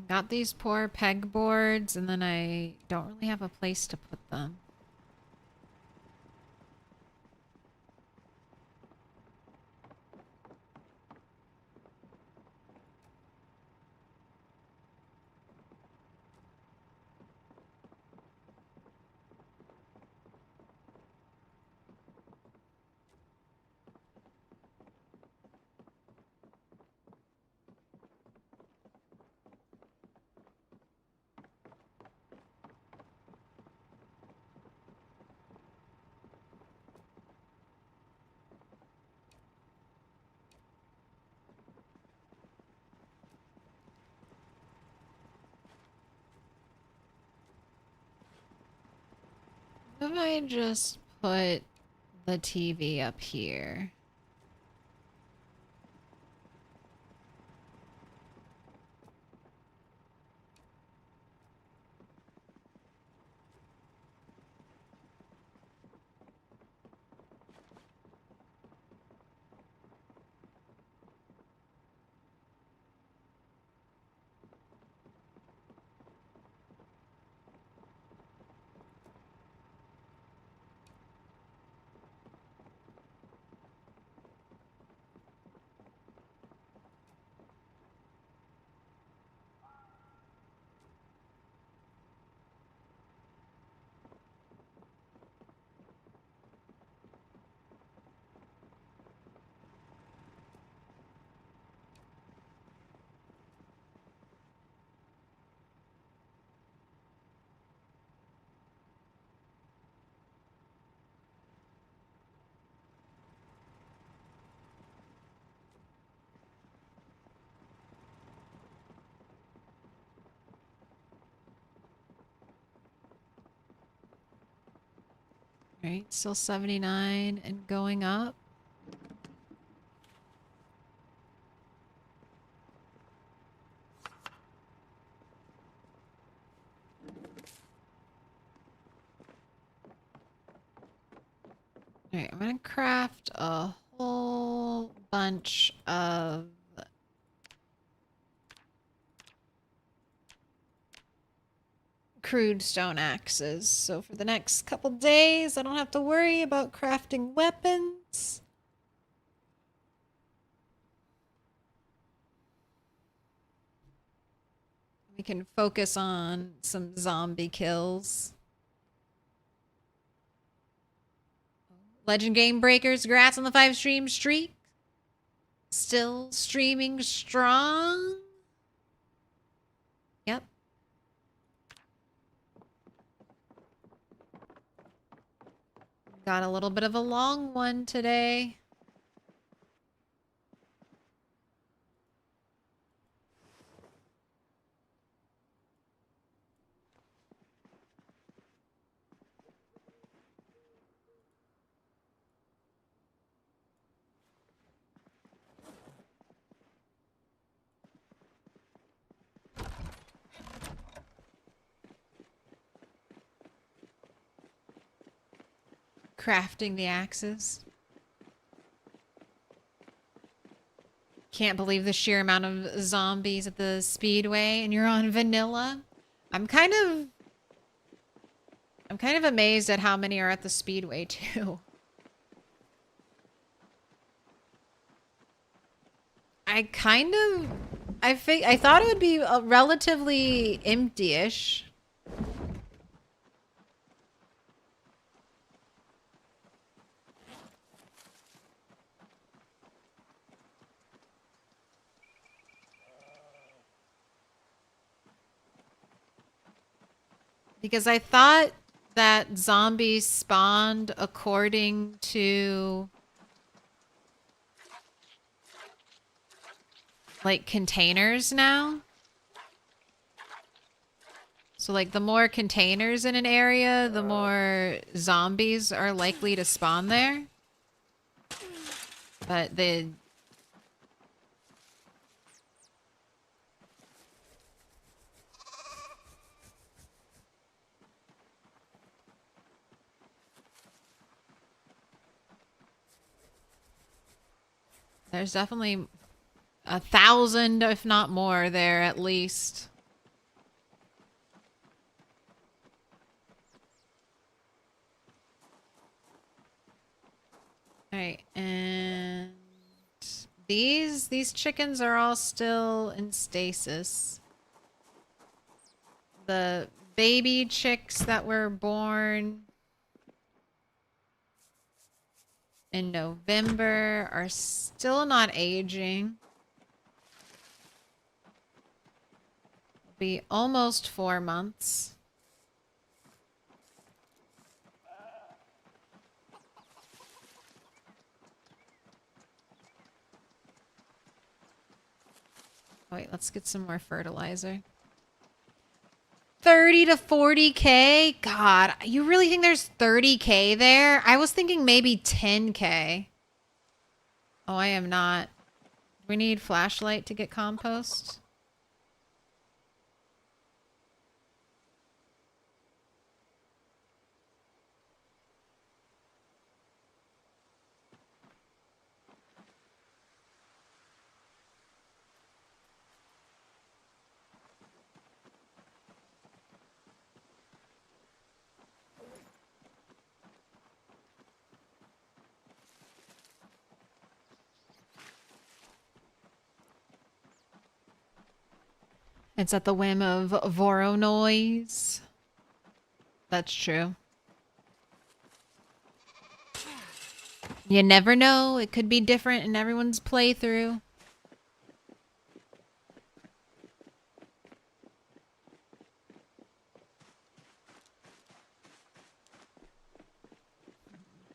Got these poor pegboards, and then I don't really have a place to put them. What if I just put the TV up here? Right, still 79 and going up. Alright, I'm gonna craft a whole bunch of crude stone axes. So for the next couple days, I don't have to worry about crafting weapons. We can focus on some zombie kills. Legend Game Breakers, congrats on the 5 stream streak. Still streaming strong. Yep. Got a little bit of a long one today. Crafting the axes. Can't believe the sheer amount of zombies at the speedway, and you're on vanilla. I'm kind of amazed at how many are at the speedway too. I thought it would be relatively empty-ish. Because I thought that zombies spawned according to like containers now. So like the more containers in an area, the more zombies are likely to spawn there. But there's definitely 1,000, if not more, there at least. All right, and these chickens are all still in stasis. The baby chicks that were born in November are still not aging. Be almost 4 months. Wait, let's get some more fertilizer. 30 to 40K? God, you really think there's 30K there? I was thinking maybe 10K. Oh, I am not. We need flashlight to get compost. It's at the whim of Voronoi. That's true. You never know. It could be different in everyone's playthrough.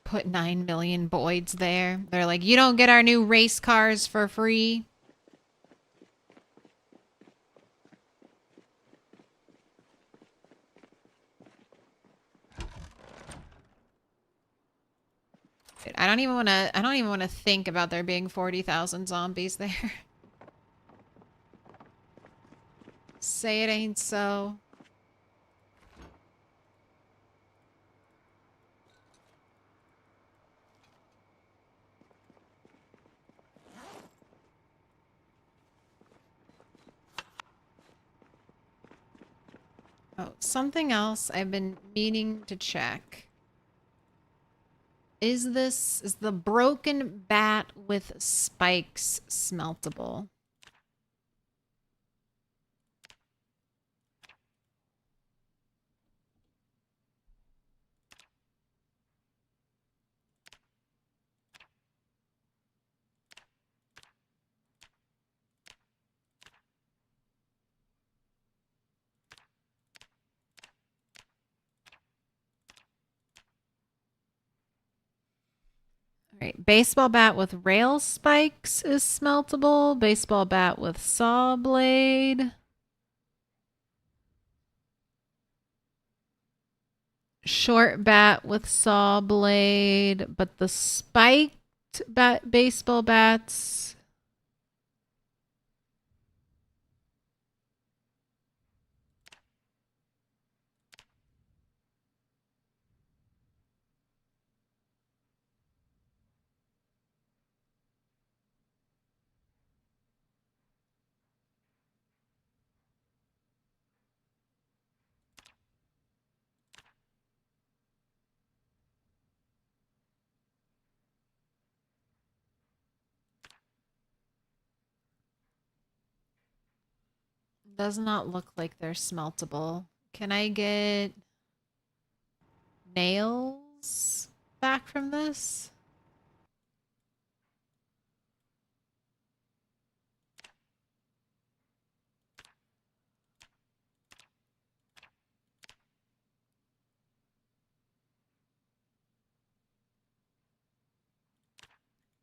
Put 9 million Boyds there. They're like, you don't get our new race cars for free. Dude, I don't even want to think about there being 40,000 zombies there. Say it ain't so. Oh, something else I've been meaning to check. Is the broken bat with spikes smeltable? All right, baseball bat with rail spikes is smeltable. Baseball bat with saw blade. Short bat with saw blade, but the spiked baseball bats. Does not look like they're smeltable. Can I get nails back from this?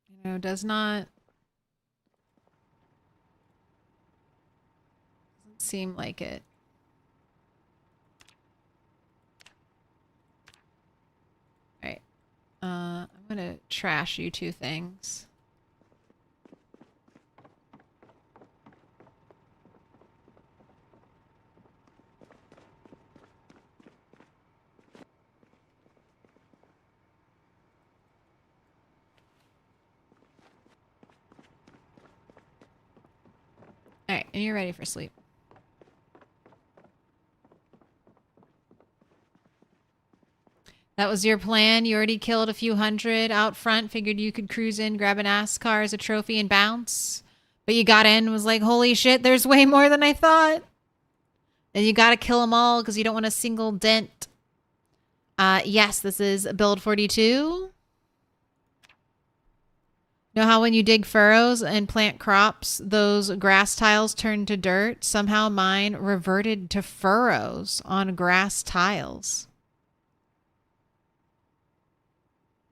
You know, doesn't seem like it. All right. I'm gonna trash you two things. All right, and you're ready for sleep. That was your plan? You already killed a few hundred out front, figured you could cruise in, grab an NASCAR as a trophy and bounce? But you got in and was like, holy shit, there's way more than I thought. And you gotta kill them all because you don't want a single dent. Yes, this is build 42. Know how when you dig furrows and plant crops, those grass tiles turn to dirt? Somehow mine reverted to furrows on grass tiles.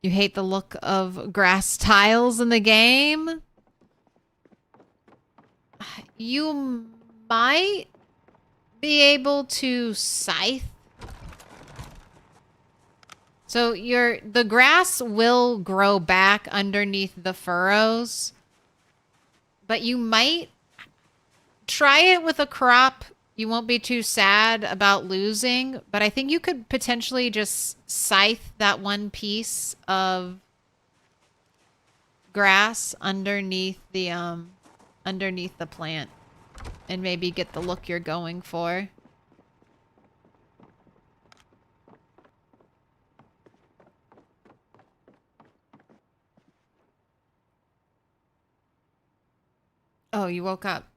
You hate the look of grass tiles in the game? You might be able to scythe. So the grass will grow back underneath the furrows, but you might try it with a crop. You won't be too sad about losing, but I think you could potentially just scythe that one piece of grass underneath the plant and maybe get the look you're going for. Oh, you woke up.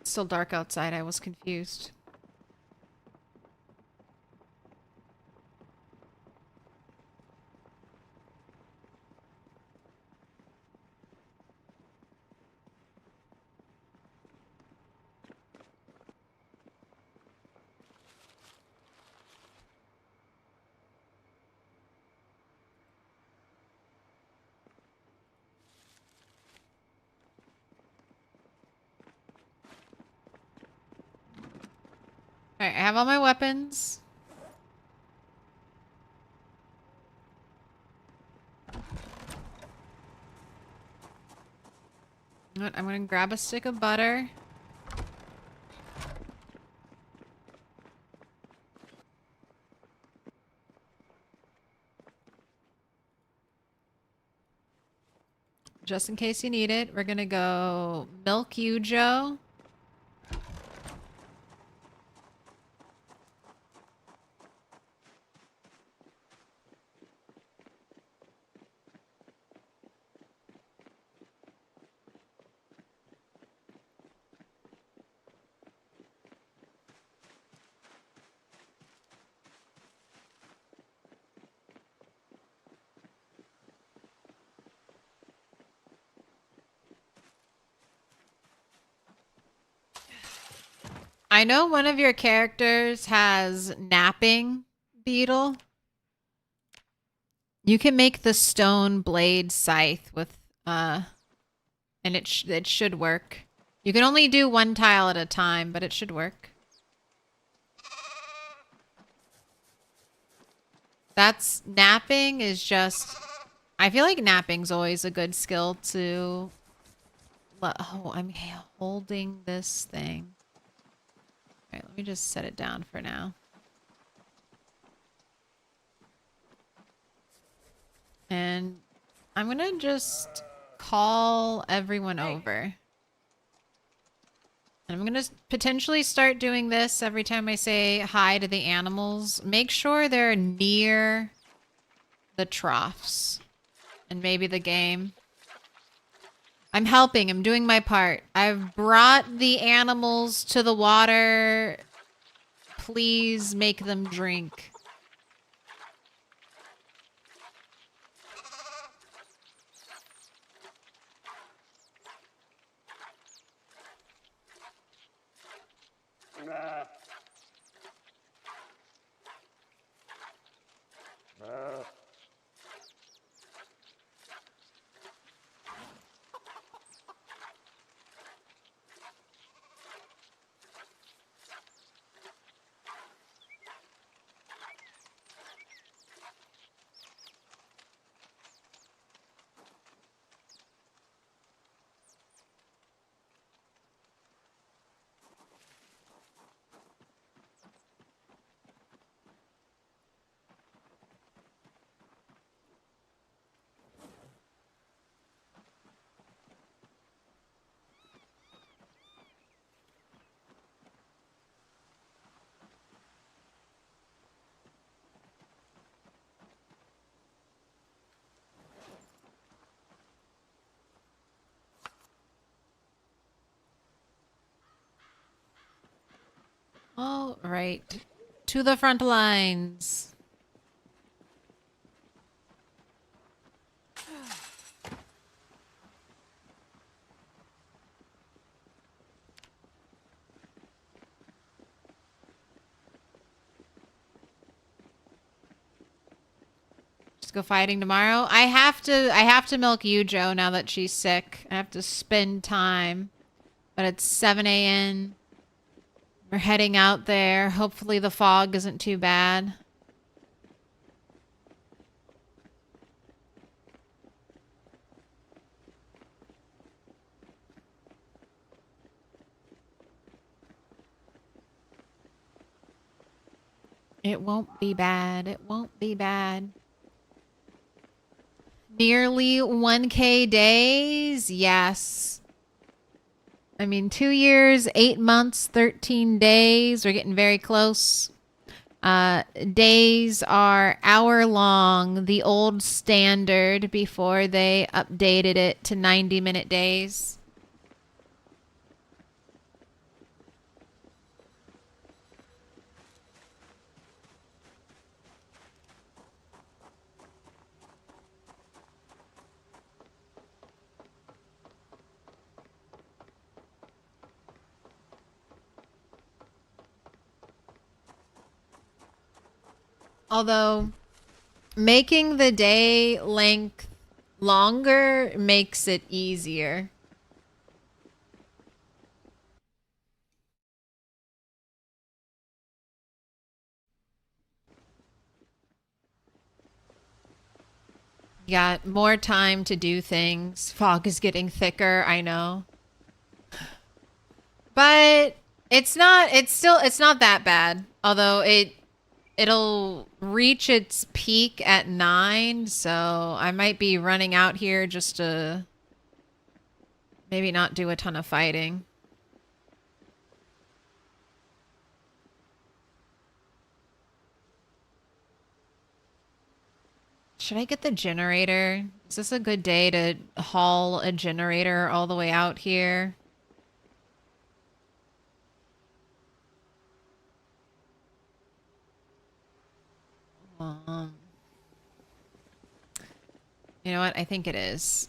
It's still dark outside. I was confused. Alright, I have all my weapons. You know what? I'm gonna grab a stick of butter. Just in case you need it, we're gonna go milk you, Joe. I know one of your characters has napping beetle. You can make the stone blade scythe with, and it should work. You can only do one tile at a time, but it should work. That's napping is just, I feel like napping's always a good skill to, oh, I'm holding this thing. All right, let me just set it down for now. And I'm gonna just call everyone over. And I'm gonna potentially start doing this every time I say hi to the animals. Make sure they're near the troughs and maybe the game. I'm helping. I'm doing my part. I've brought the animals to the water. Please make them drink. All right. To the front lines. Just go fighting tomorrow. I have to milk you, Joe, now that she's sick. I have to spend time. But it's 7 a.m. We're heading out there. Hopefully the fog isn't too bad. It won't be bad. It won't be bad. Nearly 1K days? Yes. I mean, 2 years, 8 months, 13 days. We're getting very close. Days are hour long, the old standard before they updated it to 90-minute days. Although, making the day length longer makes it easier. You got more time to do things. Fog is getting thicker, I know. But it's not that bad. Although it'll reach its peak at 9, so I might be running out here just to maybe not do a ton of fighting. Should I get the generator? Is this a good day to haul a generator all the way out here? You know what? I think it is.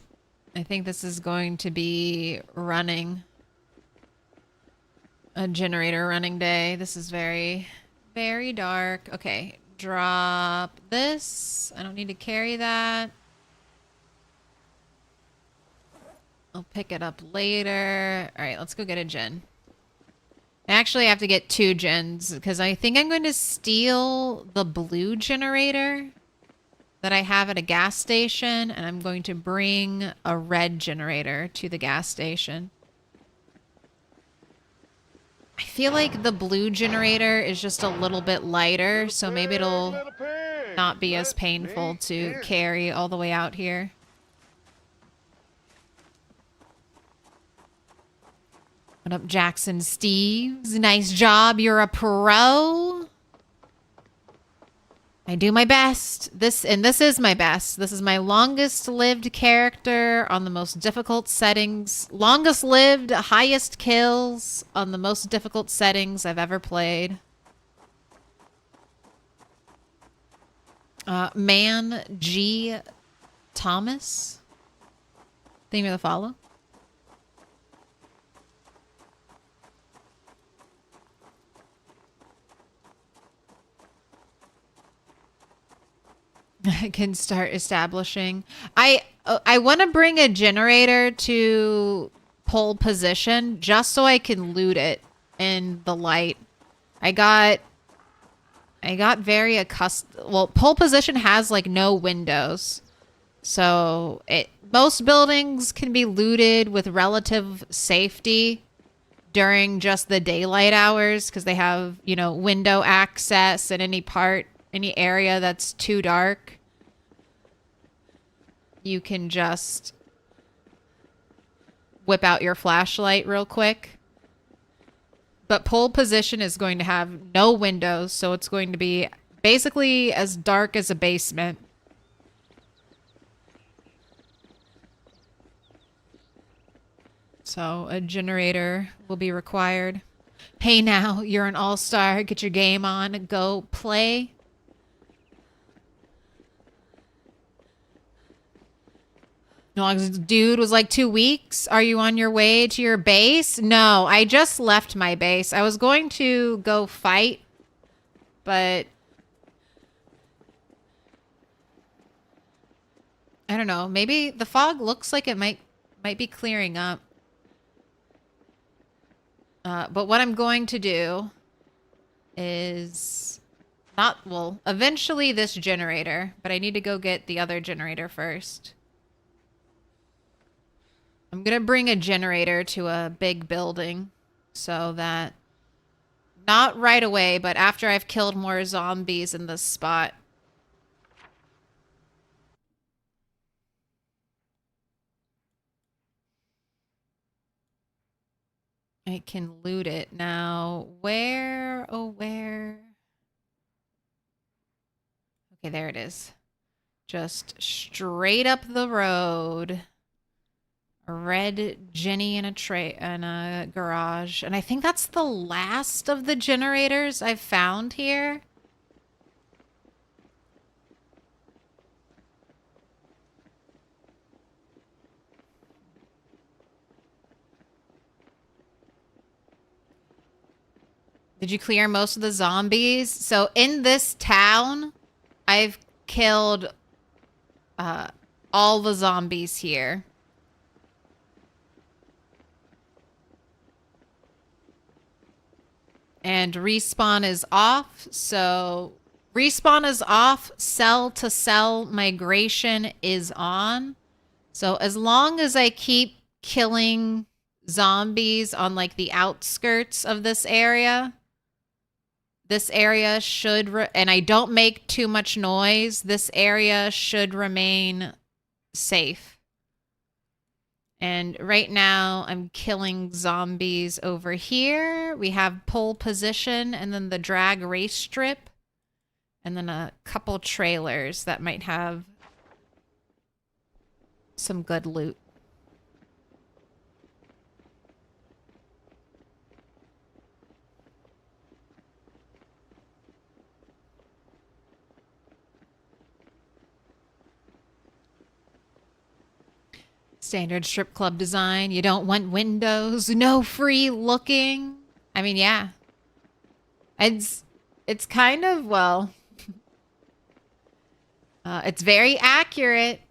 I think this is going to be running. A generator running day. This is very, very dark. Okay, drop this. I don't need to carry that. I'll pick it up later. All right, let's go get a gen. I actually have to get 2 gens because I think I'm going to steal the blue generator that I have at a gas station, and I'm going to bring a red generator to the gas station. I feel like the blue generator is just a little bit lighter, so maybe it'll not be as painful to carry all the way out here. What up, Jackson Steves? Nice job, you're a pro. I do my best. This is my best. This is my longest lived character on the most difficult settings. Longest lived, highest kills on the most difficult settings I've ever played. Man G Thomas. Thank you for the follow. I can start establishing. I want to bring a generator to pole position just so I can loot it in the light. I got very accustomed. Well, pole position has like no windows, so most buildings can be looted with relative safety during just the daylight hours because they have, you know, window access at any area that's too dark. You can just whip out your flashlight real quick. But pole position is going to have no windows, so it's going to be basically as dark as a basement. So a generator will be required. Hey now, you're an all-star. Get your game on. Go play. No, dude was like 2 weeks. Are you on your way to your base? No, I just left my base. I was going to go fight, but I don't know. Maybe the fog looks like it might be clearing up. But what I'm going to do is well, eventually this generator, but I need to go get the other generator first. I'm going to bring a generator to a big building so that not right away, but after I've killed more zombies in this spot. I can loot it. Now, where? Oh, where? Okay, there it is. Just straight up the road. A red Jenny in a tray in a garage. And I think that's the last of the generators I've found here. Did you clear most of the zombies? So in this town, I've killed all the zombies here. And respawn is off. So respawn is off. Cell to cell migration is on. So as long as I keep killing zombies on like the outskirts of this area should, and I don't make too much noise, this area should remain safe. And right now I'm killing zombies over here. We have pole position and then the drag race strip. And then a couple trailers that might have some good loot. Standard strip club design. You don't want windows. No free looking. I mean, yeah. It's kind of, well, it's very accurate.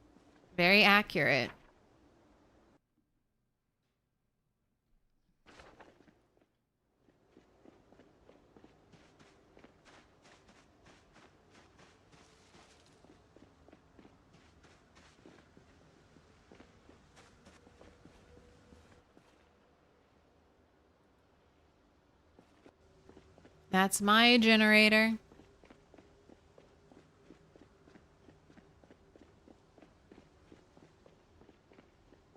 Very accurate. That's my generator.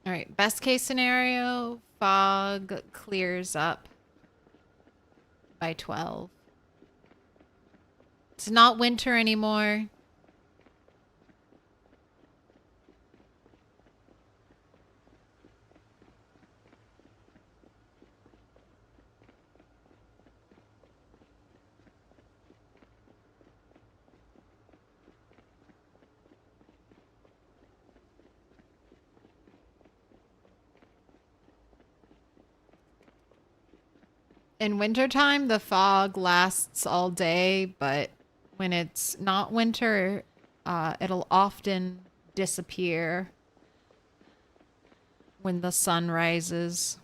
All right, best case scenario, fog clears up by 12. It's not winter anymore. In wintertime, the fog lasts all day, but when it's not winter, it'll often disappear when the sun rises.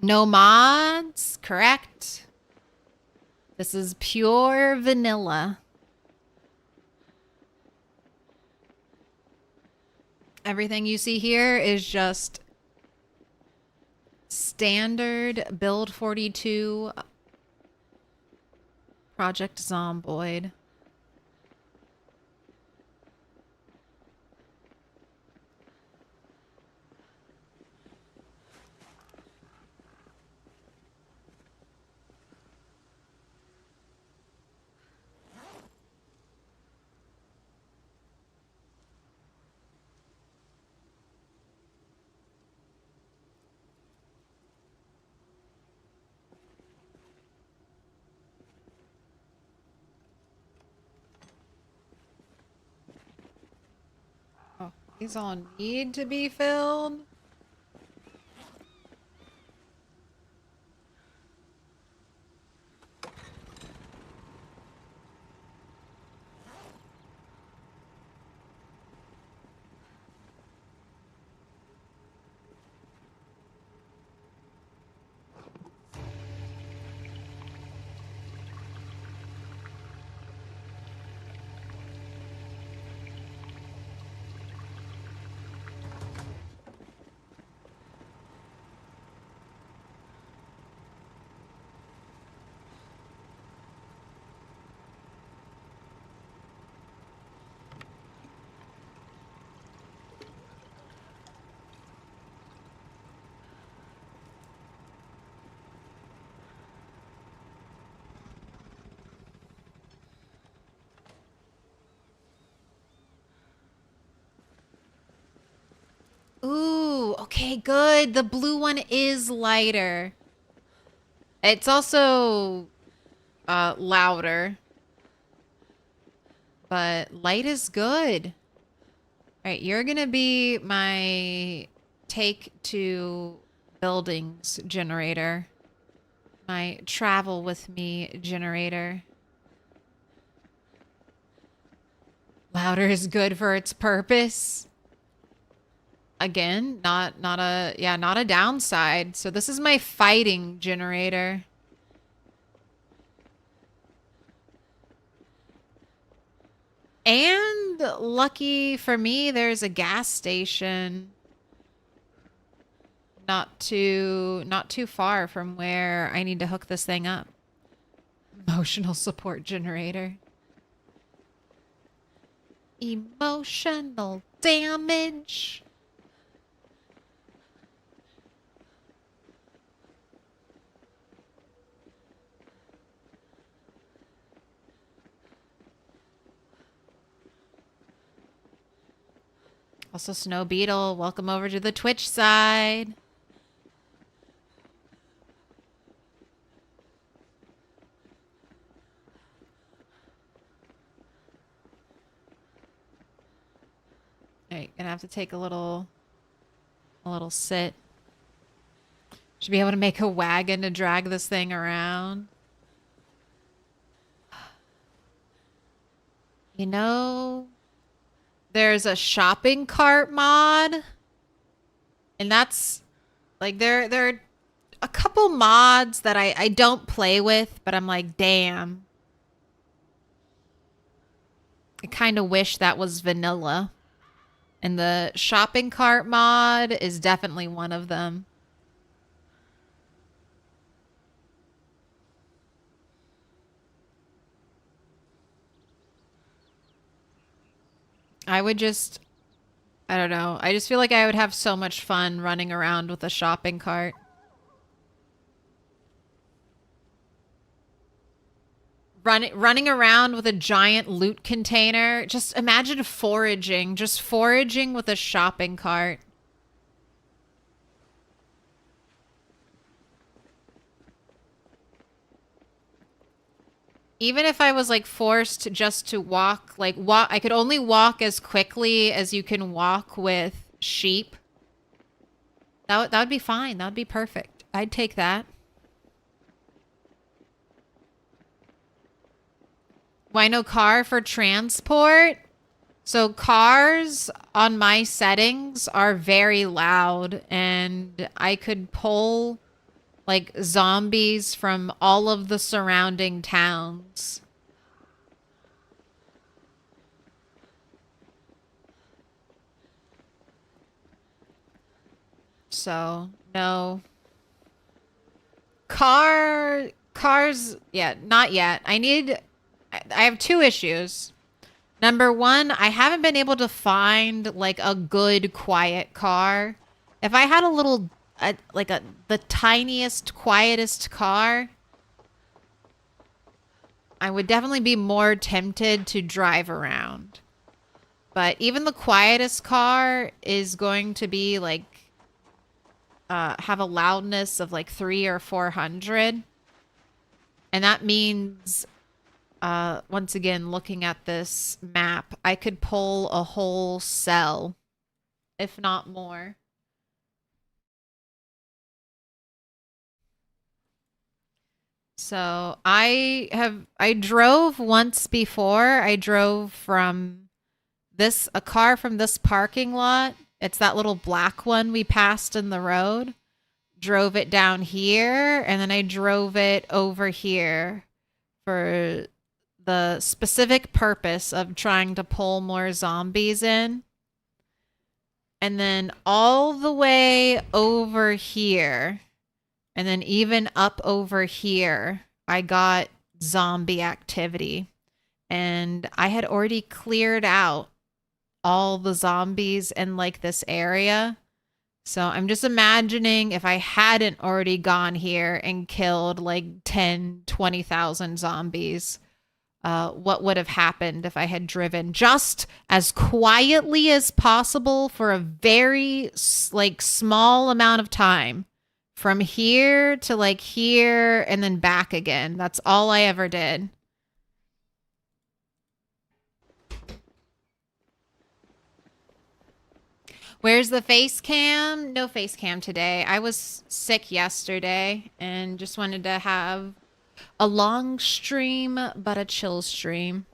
No mods, correct? This is pure vanilla. Everything you see here is just standard build 42 Project Zomboid. These all need to be filled. Ooh, okay, good. The blue one is lighter. It's also louder. But light is good. All right, you're gonna be my take to buildings generator. My travel with me generator. Louder is good for its purpose. Again, not a downside. So this is my fighting generator. And lucky for me, there's a gas station not too far from where I need to hook this thing up. Emotional support generator. Emotional damage. Also, Snow Beetle, welcome over to the Twitch side. Alright, gonna have to take a little sit. Should be able to make a wagon to drag this thing around. You know, there's a shopping cart mod. And that's like there are a couple mods that I don't play with, but I'm like, damn. I kind of wish that was vanilla. And the shopping cart mod is definitely one of them. I don't know. I just feel like I would have so much fun running around with a shopping cart. Running around with a giant loot container. Just imagine foraging. Just foraging with a shopping cart. Even if I was like forced just to walk, I could only walk as quickly as you can walk with sheep. That would be fine. That would be perfect. I'd take that. Why no car for transport? So cars on my settings are very loud, and I could pull like zombies from all of the surrounding towns. So, no. Cars, yeah, not yet. I have two issues. Number one, I haven't been able to find like a good quiet car. If I had the tiniest, quietest car, I would definitely be more tempted to drive around. But even the quietest car is going to be like, have a loudness of like 300 or 400. And that means, once again, looking at this map, I could pull a whole cell if not more. So I drove once before. I drove from a car from this parking lot. It's that little black one we passed in the road. Drove it down here, and then I drove it over here for the specific purpose of trying to pull more zombies in. And then all the way over here, and then even up over here, I got zombie activity. And I had already cleared out all the zombies in like this area. So I'm just imagining if I hadn't already gone here and killed like 10, 20,000 zombies, what would have happened if I had driven just as quietly as possible for a very like small amount of time from here to like here and then back again. That's all I ever did. Where's the face cam? No face cam today. I was sick yesterday and just wanted to have a long stream, but a chill stream.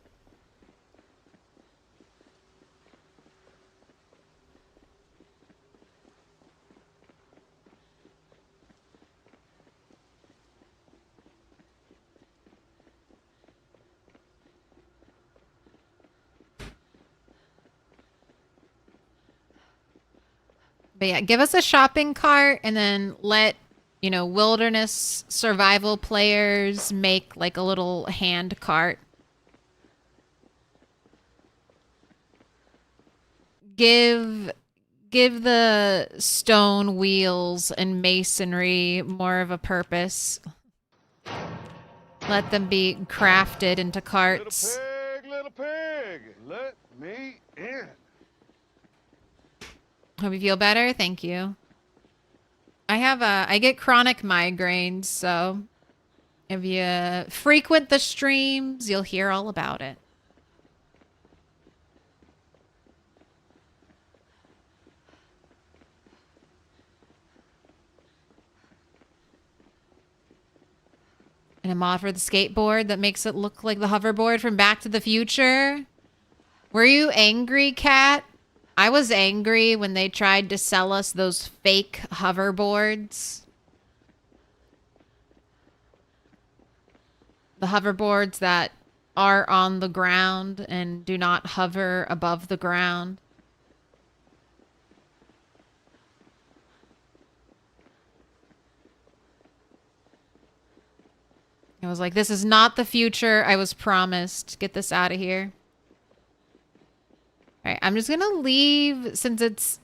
But yeah, give us a shopping cart and then let, you know, wilderness survival players make like a little hand cart. Give the stone wheels and masonry more of a purpose. Let them be crafted into carts.
Little pig, let me in.
Hope you feel better. Thank you. I get chronic migraines, so if you frequent the streams, you'll hear all about it. And a mod for the skateboard that makes it look like the hoverboard from Back to the Future. Were you angry, Kat? I was angry when they tried to sell us those fake hoverboards. The hoverboards that are on the ground and do not hover above the ground. I was like, this is not the future I was promised. Get this out of here. All right, I'm just going to leave since it's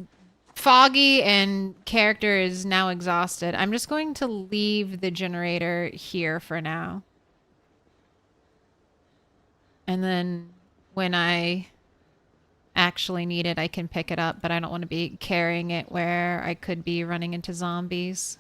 foggy and character is now exhausted. I'm just going to leave the generator here for now. And then when I actually need it, I can pick it up, but I don't want to be carrying it where I could be running into zombies.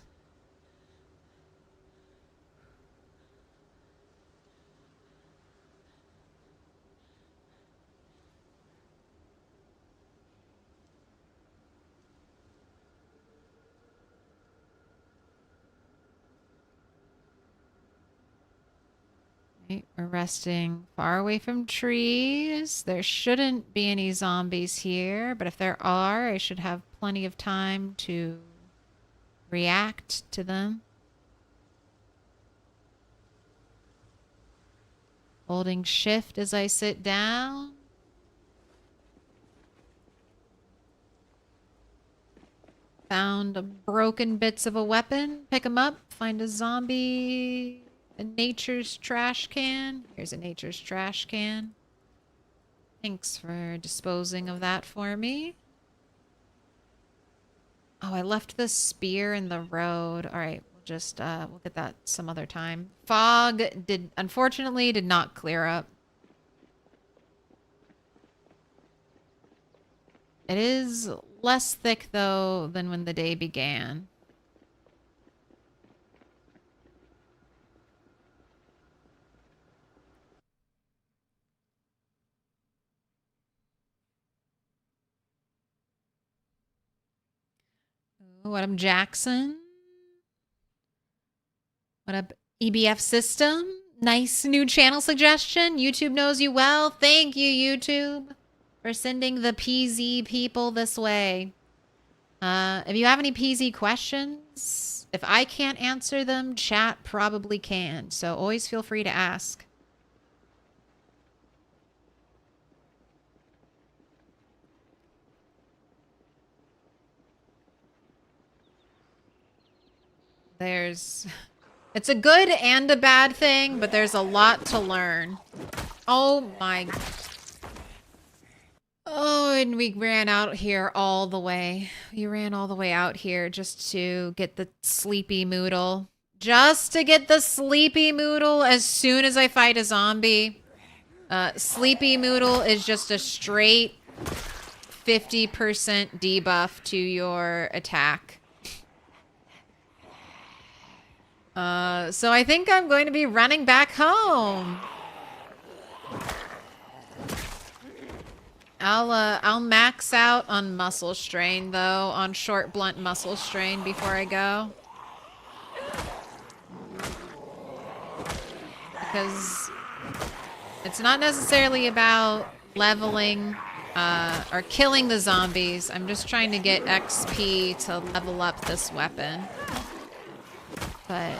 We're resting far away from trees. There shouldn't be any zombies here, but if there are, I should have plenty of time to react to them. Holding shift as I sit down. Found broken bits of a weapon. Pick them up. Find a zombie. A nature's trash can. Here's a nature's trash can. Thanks for disposing of that for me. Oh, I left the spear in the road. All right, we'll just we'll get that some other time. Fog unfortunately did not clear up. It is less thick though than when the day began. What up, Jackson? What up, EBF System? Nice new channel suggestion. YouTube knows you well. Thank you, YouTube, for sending the PZ people this way. If you have any PZ questions, if I can't answer them, chat probably can. So always feel free to ask. It's a good and a bad thing, but there's a lot to learn. Oh my. Oh, and we ran out here all the way. We ran all the way out here just to get the sleepy moodle. Just to get the sleepy moodle as soon as I fight a zombie. Sleepy moodle is just a straight 50% debuff to your attack. So I think I'm going to be running back home. I'll max out on muscle strain though, on short blunt muscle strain before I go. Because it's not necessarily about leveling or killing the zombies. I'm just trying to get XP to level up this weapon. But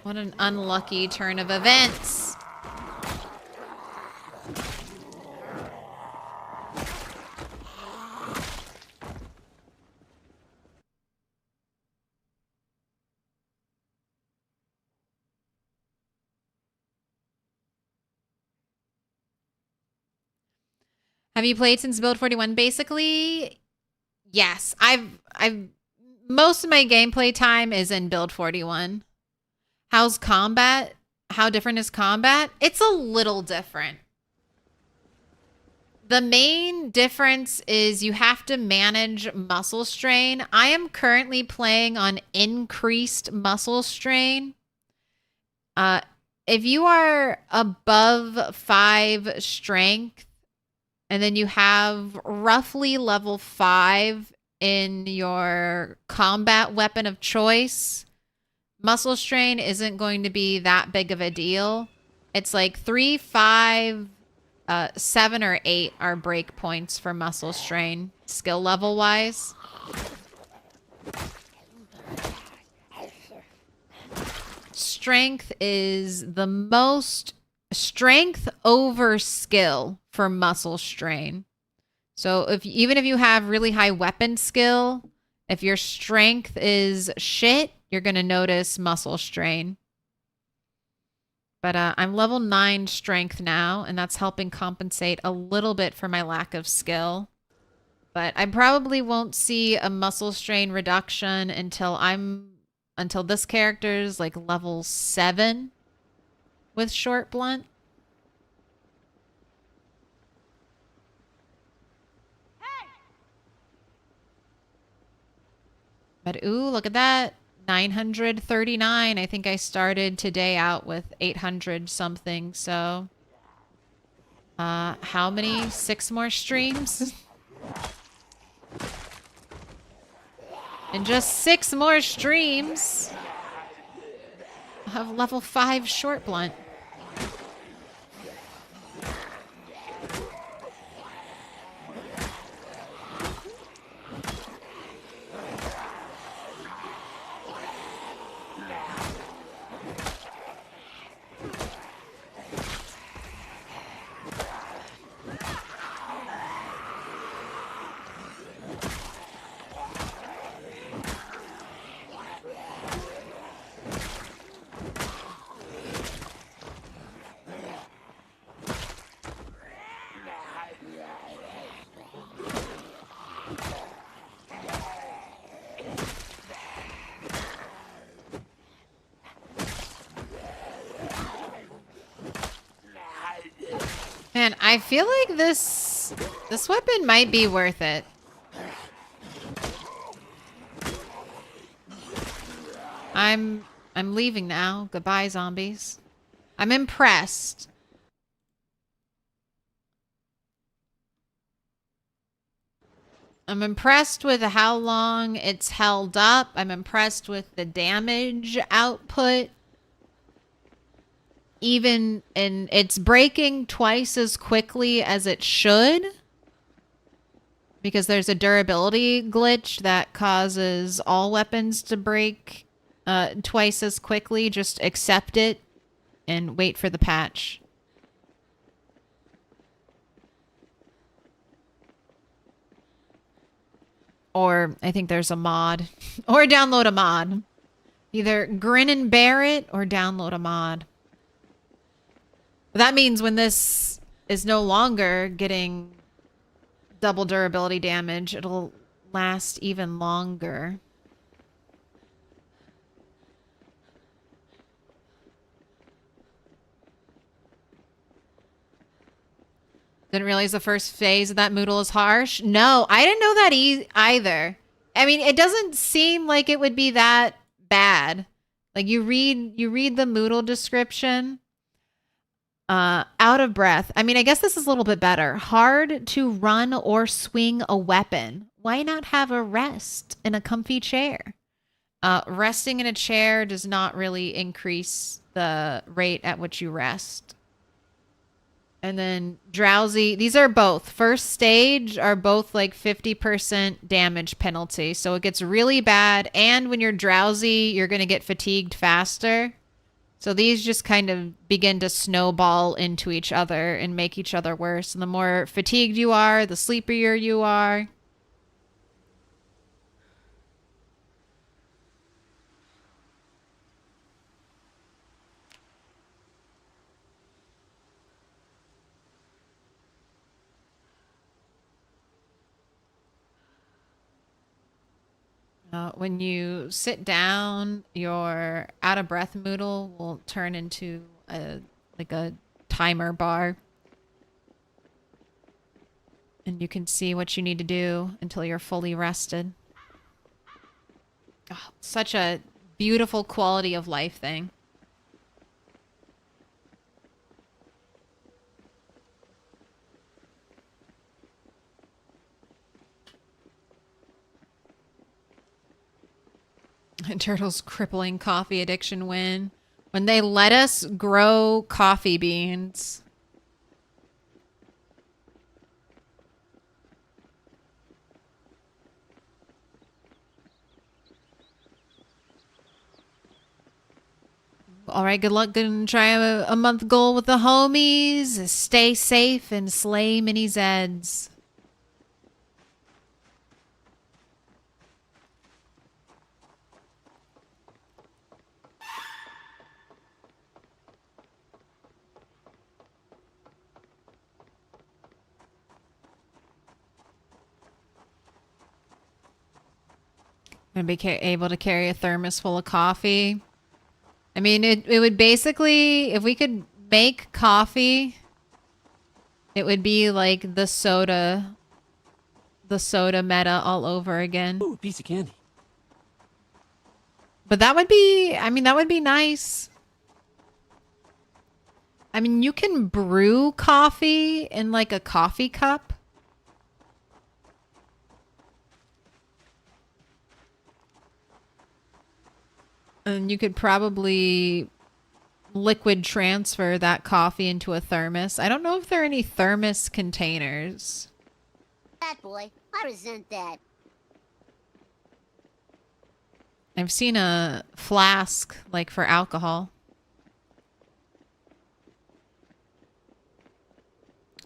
what an unlucky turn of events. Have you played since build 41? Basically, yes. I've most of my gameplay time is in build 41. How's combat? How different is combat? It's a little different. The main difference is you have to manage muscle strain. I am currently playing on increased muscle strain. If you are above 5 strength, and then you have roughly level 5 in your combat weapon of choice, muscle strain isn't going to be that big of a deal. It's like 3, 5, 7, or 8 are break points for muscle strain, skill level wise. Strength is the most strength over skill for muscle strain. So even if you have really high weapon skill, if your strength is shit, you're going to notice muscle strain. But I'm level 9 strength now, and that's helping compensate a little bit for my lack of skill. But I probably won't see a muscle strain reduction until this character's like level 7 with short blunt. But ooh, look at that. 939. I think I started today out with 800 something. So how many? 6 more streams? And just 6 more streams. I'll have level 5 short blunt. Man, I feel like this weapon might be worth it. I'm leaving now. Goodbye, zombies. I'm impressed. I'm impressed with how long it's held up. I'm impressed with the damage output. And it's breaking twice as quickly as it should. Because there's a durability glitch that causes all weapons to break twice as quickly. Just accept it and wait for the patch. Or I think there's a mod. Or download a mod. Either grin and bear it or download a mod. But that means when this is no longer getting double durability damage, it'll last even longer. Didn't realize the first phase of that Moodle is harsh. No, I didn't know that either. I mean, it doesn't seem like it would be that bad. Like you read the Moodle description. Out of breath. I mean, I guess this is a little bit better. Hard to run or swing a weapon. Why not have a rest in a comfy chair? Resting in a chair does not really increase the rate at which you rest. And then drowsy. These are both. First stage are both like 50% damage penalty. So it gets really bad. And when you're drowsy, you're going to get fatigued faster. So these just kind of begin to snowball into each other and make each other worse. And the more fatigued you are, the sleepier you are. When you sit down, your out of breath Moodle will turn into a timer bar. And you can see what you need to do until you're fully rested. Oh, such a beautiful quality of life thing. Turtle's crippling coffee addiction win. When they let us grow coffee beans. All right, good luck. Gonna try a month goal with the homies. Stay safe and slay mini Zeds. Gonna be able to carry a thermos full of coffee. I mean, it would basically, if we could make coffee, it would be like the soda meta all over again.
Ooh, piece of candy.
But that would be, I mean, that would be nice. I mean, you can brew coffee in like a coffee cup. And you could probably liquid transfer that coffee into a thermos. I don't know if there are any thermos containers.
That boy, I resent that.
I've seen a flask, like for alcohol.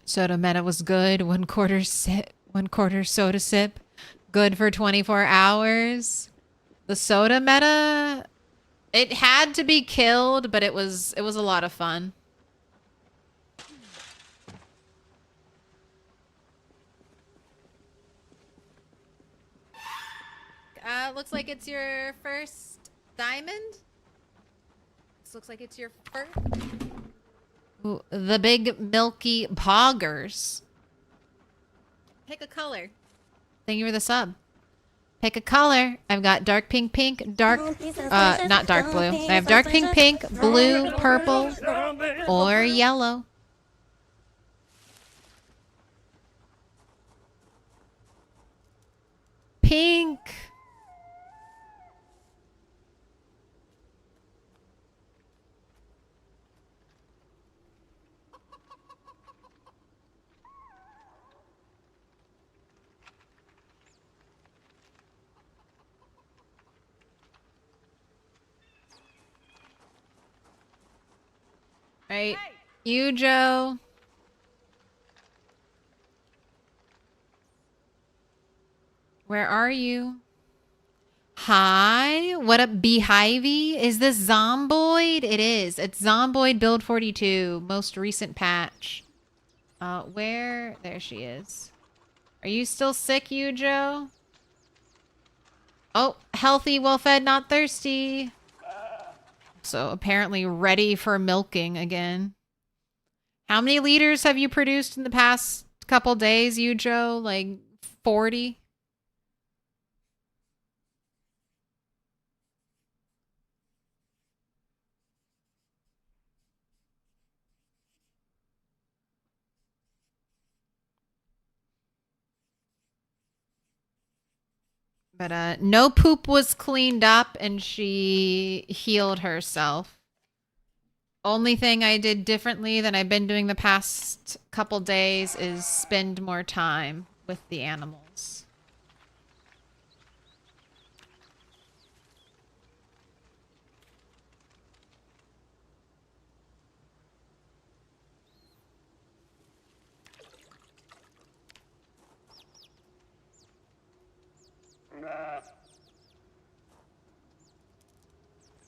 Soda meta was good. 1/4 soda sip. Good for 24 hours. The soda meta, it had to be killed, but it was a lot of fun. Looks like it's your first diamond. This looks like it's your first. Ooh, the big milky poggers. Pick a color. Thank you for the sub. Pick a color. I've got dark pink, not dark blue. I have dark pink, blue, purple, or yellow. pink. Right. You, Joe. Where are you? Hi. What up, Beehivey? Is this Zomboid? It is. It's Zomboid build 42. Most recent patch. Where? There she is. Are you still sick, you, Joe? Oh, healthy, well-fed, not thirsty. So apparently ready for milking again. How many liters have you produced in the past couple days, you, Joe? Like 40? But no poop was cleaned up and she healed herself. Only thing I did differently than I've been doing the past couple days is spend more time with the animals.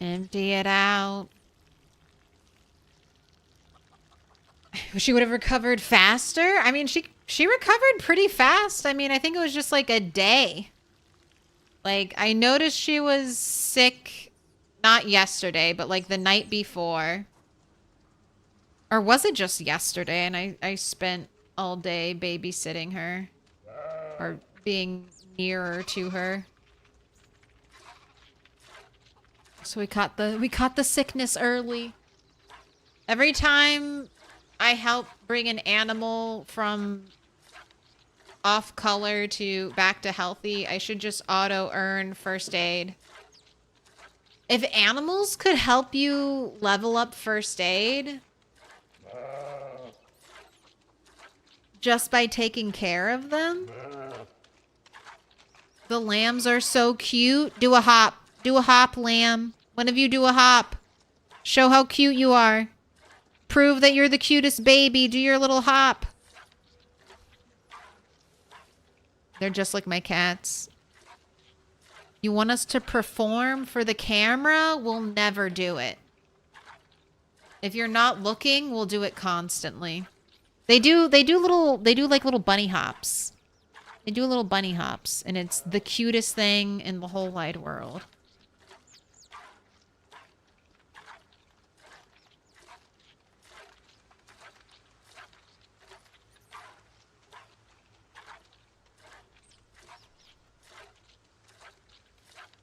Empty it out. She would have recovered faster. I mean, she recovered pretty fast. I mean, I think it was just like a day. Like, I noticed she was sick, not yesterday, but like the night before. Or was it just yesterday and I spent all day babysitting her or being nearer to her. So we caught the sickness early. Every time I help bring an animal from off color to back to healthy, I should just auto earn first aid. If animals could help you level up first aid just by taking care of them. The lambs are so cute. Do a hop. Do a hop, lamb. One of you do a hop. Show how cute you are. Prove that you're the cutest baby. Do your little hop. They're just like my cats. You want us to perform for the camera? We'll never do it. If you're not looking, we'll do it constantly. They do like little bunny hops. They do little bunny hops, and it's the cutest thing in the whole wide world.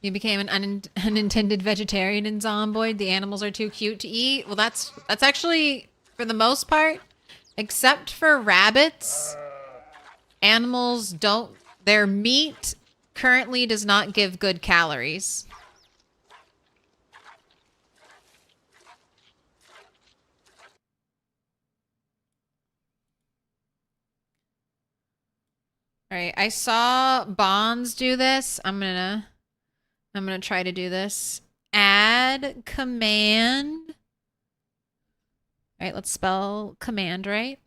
You became an unintended vegetarian in Zomboid. The animals are too cute to eat. Well, that's actually, for the most part, except for rabbits, animals don't... Their meat currently does not give good calories. All right, I saw Bonds do this. I'm gonna try to do this. Add command. All right, let's spell command right.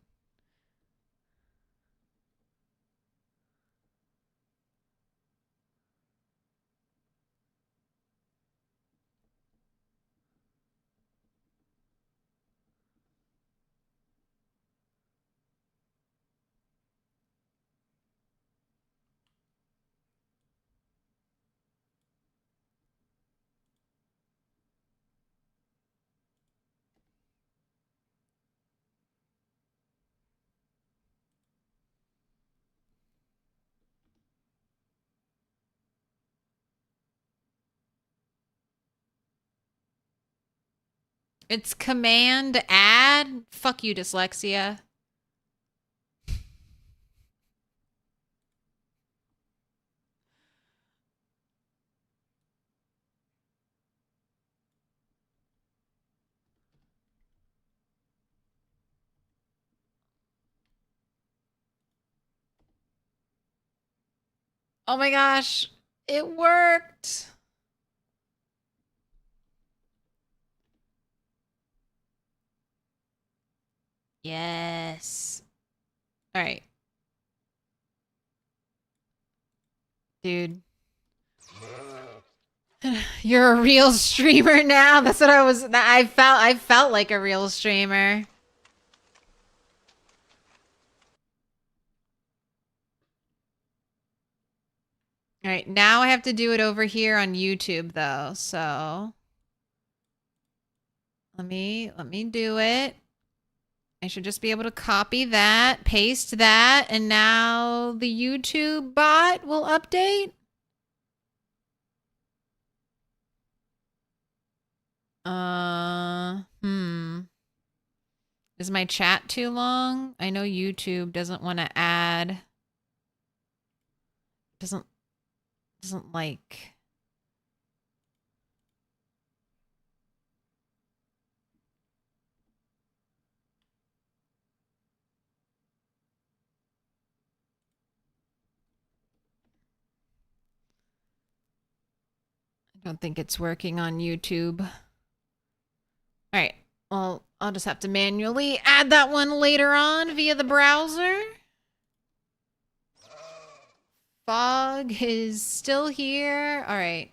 It's command add. Fuck you, dyslexia. Oh my gosh. It worked. Yes. All right. Dude. You're a real streamer now. That's what I felt like a real streamer. All right, now I have to do it over here on YouTube though. So let me do it. I should just be able to copy that, paste that, and now the YouTube bot will update. Is my chat too long? I know YouTube doesn't want to add. Doesn't like. I don't think it's working on YouTube. All right. Well, I'll just have to manually add that one later on via the browser. Fog is still here. All right.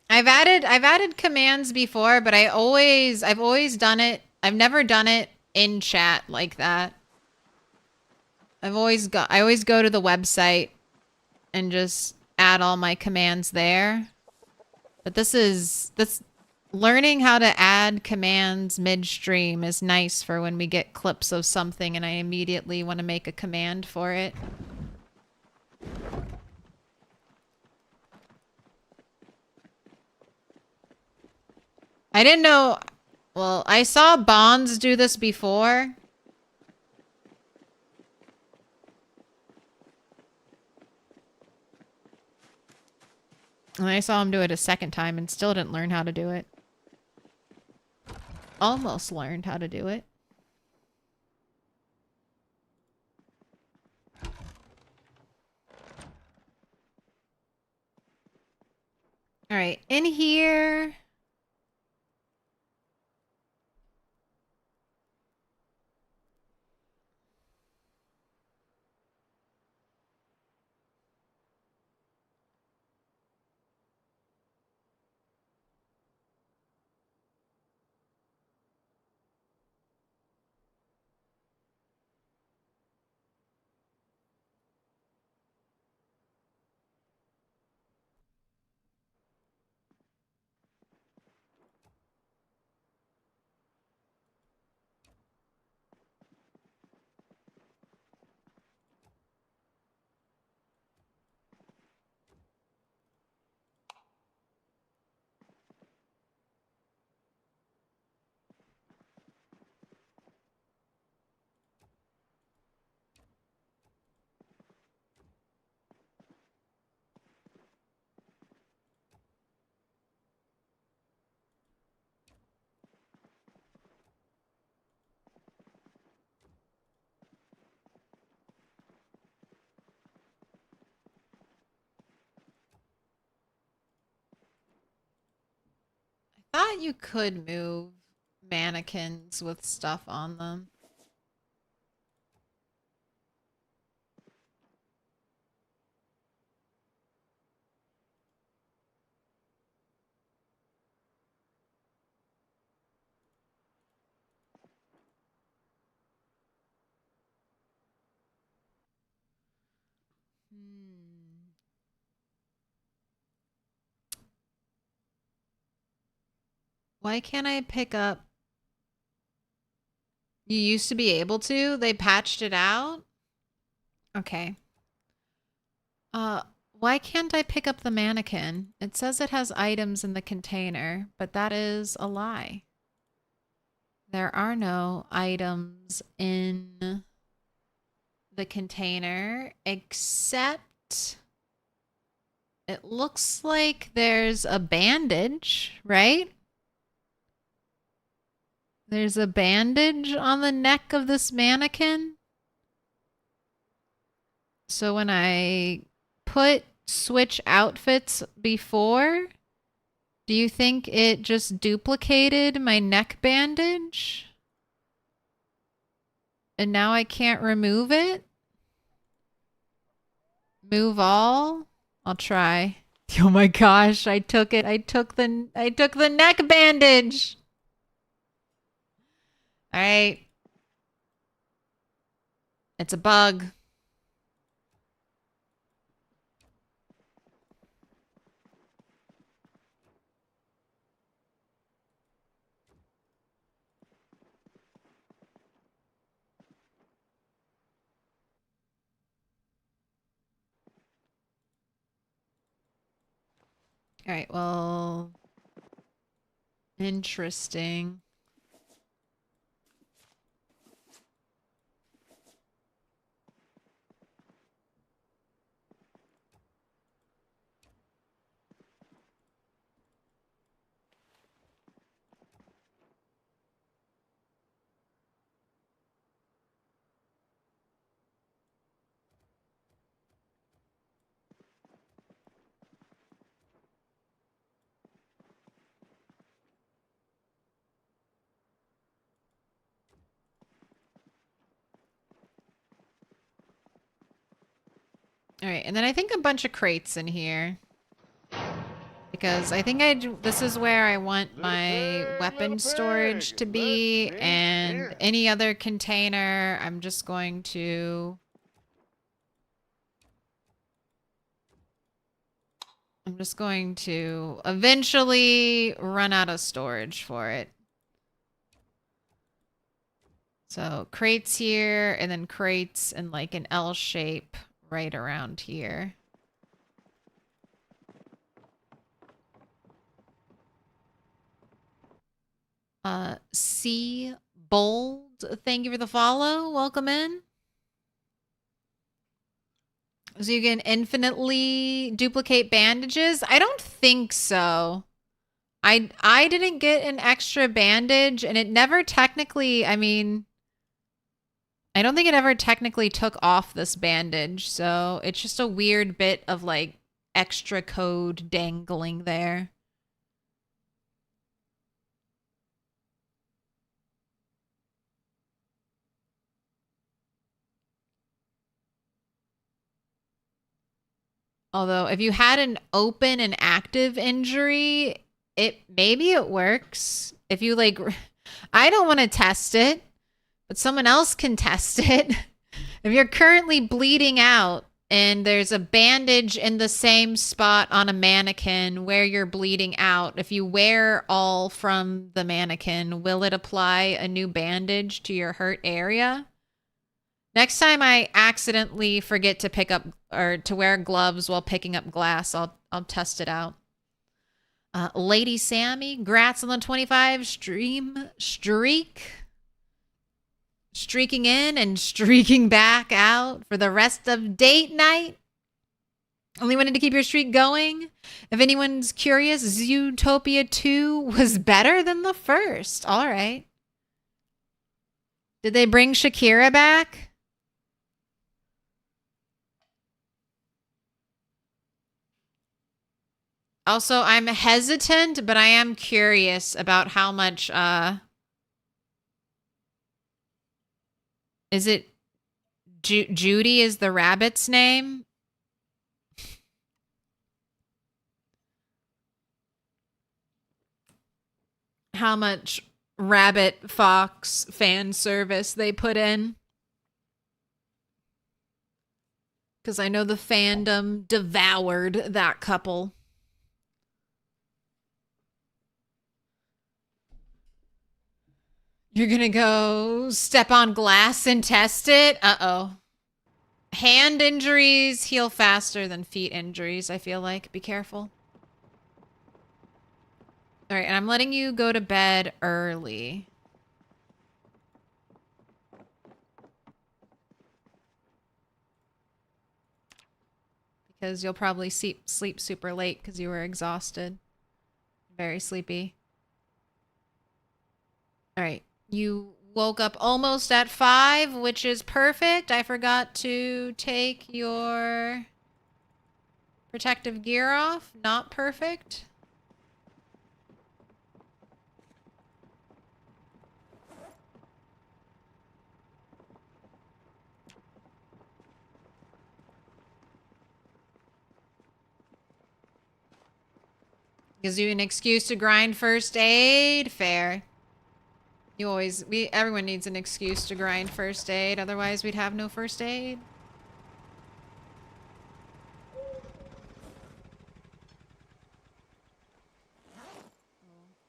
I've added commands before, but I've always done it. I've never done it in chat like that. I always go to the website and just add all my commands there. But this learning how to add commands midstream is nice for when we get clips of something and I immediately want to make a command for it. I didn't know. Well, I saw Bonds do this before. And I saw him do it a second time and still didn't learn how to do it. Almost learned how to do it. All right, in here. Thought you could move mannequins with stuff on them. Why can't I pick up? You used to be able to? They patched it out? Okay. Why can't I pick up the mannequin? It says it has items in the container, but that is a lie. There are no items in the container except it looks like there's a bandage, right? There's a bandage on the neck of this mannequin. So when I switch outfits before, do you think it just duplicated my neck bandage? And now I can't remove it? Move all? I'll try. Oh my gosh, I took it. I took the neck bandage. All right. It's a bug. All right, well, interesting. All right, and then I think a bunch of crates in here. Because I think this is where I want my weapon storage to be, and any other container, I'm just going to eventually run out of storage for it. So crates here, and then crates in like an L shape right around here. C Bold, thank you for the follow. Welcome in. So you can infinitely duplicate bandages? I don't think so. I didn't get an extra bandage, and it never technically, I mean, I don't think it ever technically took off this bandage, so it's just a weird bit of like extra code dangling there. Although if you had an open and active injury, maybe it works. If you like, I don't want to test it, but someone else can test it. If you're currently bleeding out and there's a bandage in the same spot on a mannequin where you're bleeding out, if you wear all from the mannequin, will it apply a new bandage to your hurt area? Next time I accidentally forget to pick up or to wear gloves while picking up glass, I'll test it out. Lady Sammy, grats on the 25 stream streak. Streaking in and streaking back out for the rest of date night. Only wanted to keep your streak going. If anyone's curious, Zootopia 2 was better than the first. All right. Did they bring Shakira back? Also, I'm hesitant, but I am curious about how much, is it Judy is the rabbit's name? How much Rabbit Fox fan service they put in? Because I know the fandom devoured that couple. You're gonna go step on glass and test it? Uh-oh. Hand injuries heal faster than feet injuries, I feel like. Be careful. All right, and I'm letting you go to bed early. Because you'll probably sleep super late because you were exhausted. Very sleepy. All right. You woke up almost at 5, which is perfect. I forgot to take your protective gear off. Not perfect. Gives you an excuse to grind first aid. Fair. Everyone needs an excuse to grind first aid, otherwise we'd have no first aid.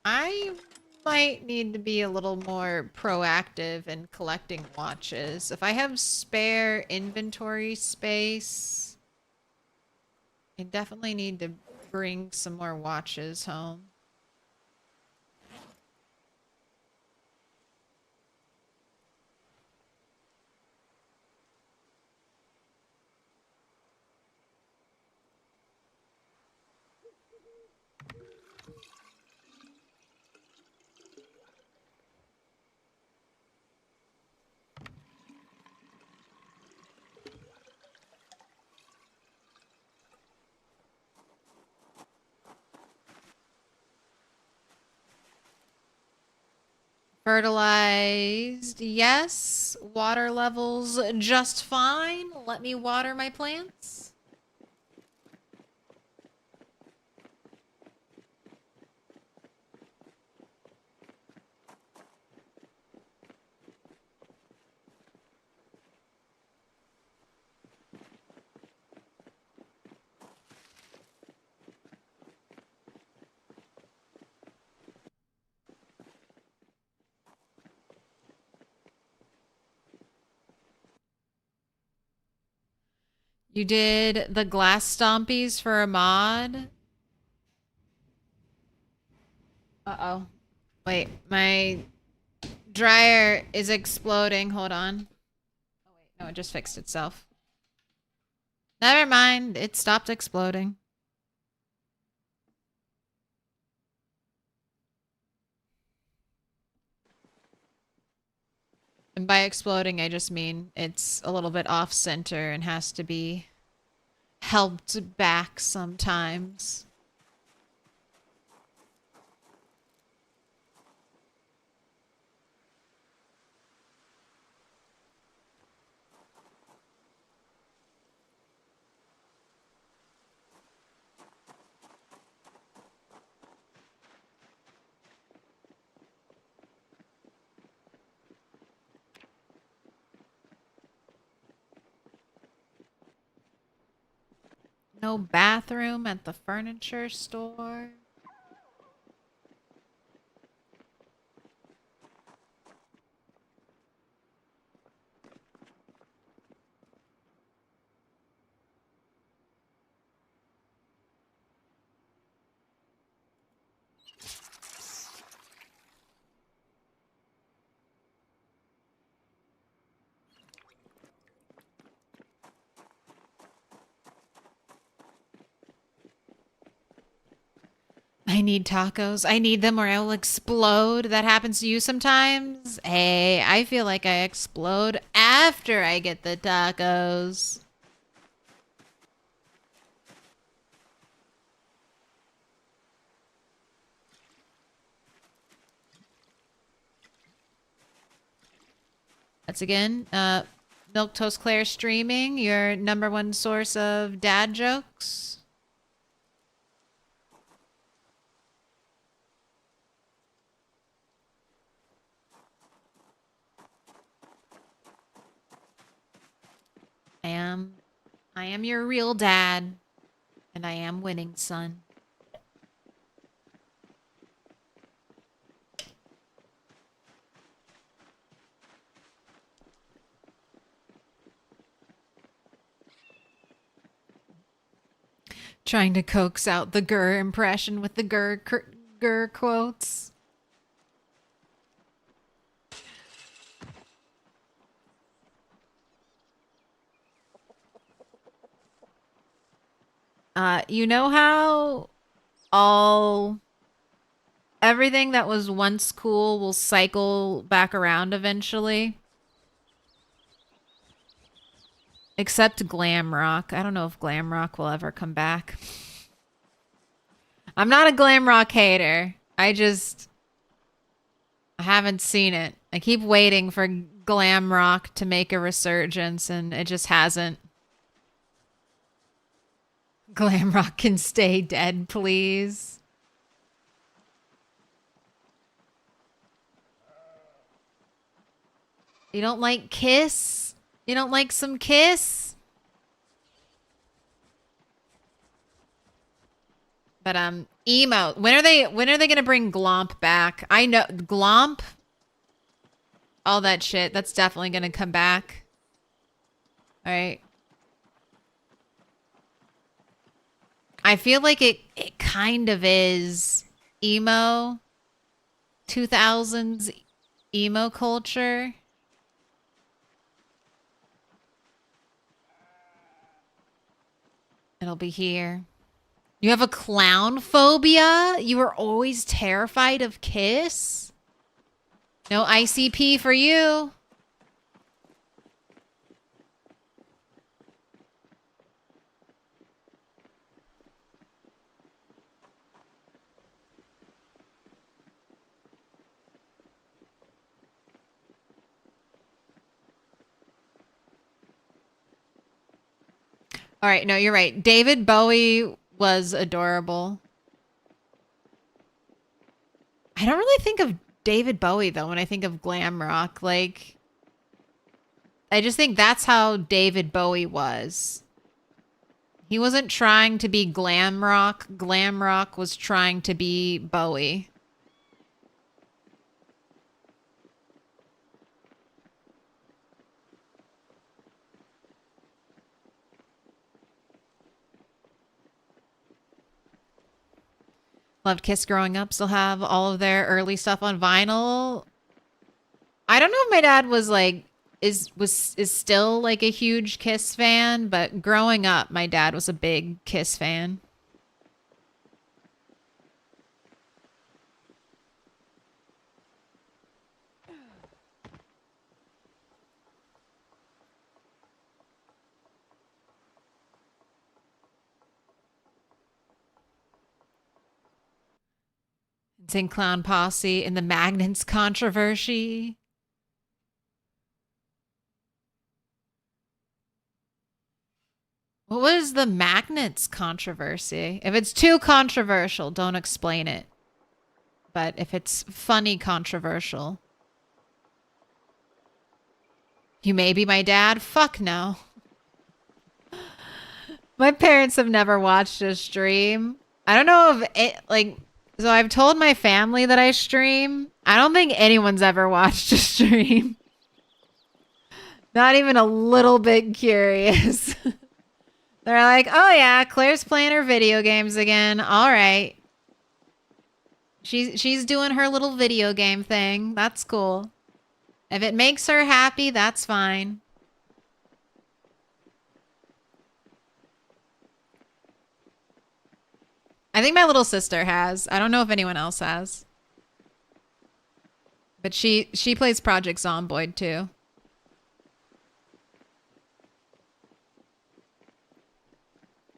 I might need to be a little more proactive in collecting watches. If I have spare inventory space, I definitely need to bring some more watches home. Fertilized, yes. Water levels just fine. Let me water my plants. You did the glass stompies for a mod? Uh-oh. Wait, my dryer is exploding. Hold on. Oh, wait. No, it just fixed itself. Never mind. It stopped exploding. And by exploding, I just mean it's a little bit off center and has to be helped back sometimes. No bathroom at the furniture store. I need tacos. I need them or I will explode. That happens to you sometimes? Hey, I feel like I explode after I get the tacos. That's again, Milquetoast Claire streaming, your #1 source of dad jokes. I am your real dad, and I am winning, son. Trying to coax out the Gurr impression with the Gurr quotes. You know how all Everything that was once cool will cycle back around eventually. Except glam rock. I don't know if glam rock will ever come back. I'm not a glam rock hater. I haven't seen it. I keep waiting for glam rock to make a resurgence, and it just hasn't. Glam rock can stay dead, please. You don't like Kiss? You don't like some Kiss? But emo. When are they gonna bring Glomp back? I know Glomp. All that shit. That's definitely gonna come back. All right. I feel like it kind of is emo. 2000s emo culture. It'll be here. You have a clown phobia? You were always terrified of Kiss? No ICP for you. All right, no, you're right. David Bowie was adorable. I don't really think of David Bowie, though, when I think of glam rock. Like, I just think that's how David Bowie was. He wasn't trying to be glam rock. Glam rock was trying to be Bowie. Loved Kiss growing up. Still have all of their early stuff on vinyl. I don't know if my dad was like is still like a huge Kiss fan, but growing up, my dad was a big Kiss fan. Insane Clown Posse and the Magnets controversy. What was the Magnets controversy? If it's too controversial, don't explain it. But if it's funny controversial. You may be my dad? Fuck no. My parents have never watched a stream. I don't know if it, like... So I've told my family that I stream. I don't think anyone's ever watched a stream. Not even a little bit curious. They're like, oh yeah, Claire's playing her video games again. All right. She's doing her little video game thing. That's cool. If it makes her happy, that's fine. I think my little sister has. I don't know if anyone else has. But she plays Project Zomboid too.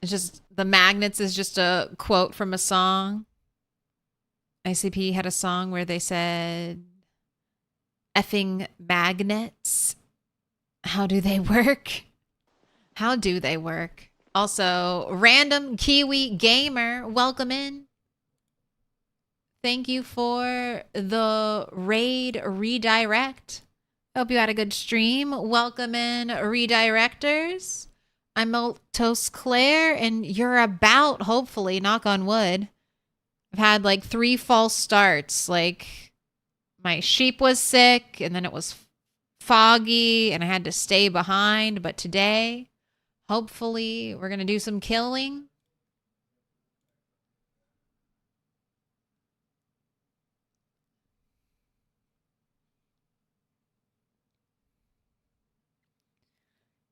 It's just, the Magnets is just a quote from a song. ICP had a song where they said, effing magnets. How do they work? How do they work? Also, Random Kiwi Gamer, welcome in. Thank you for the raid redirect. Hope you had a good stream. Welcome in, redirectors. I'm Milquetoast Claire, and you're about, hopefully, knock on wood. I've had like 3 false starts. Like, my sheep was sick, and then it was foggy, and I had to stay behind. But today, hopefully, we're going to do some killing.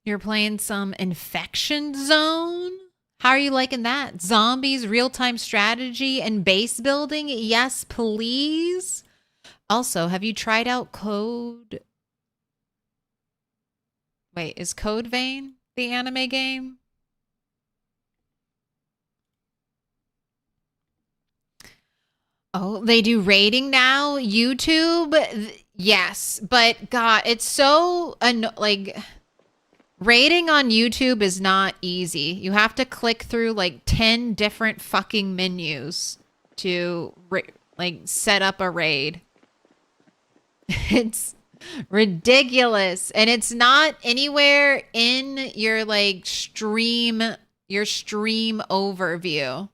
You're playing some Infection Zone? How are you liking that? Zombies, real-time strategy, and base building? Yes, please. Also, have you tried out Code... Wait, is Code Vein the anime game? Oh, they do rating now? YouTube? Yes, but God, it's so... like... Rating on YouTube is not easy. You have to click through like 10 different fucking menus to like set up a raid. It's ridiculous. And it's not anywhere in your like stream overview.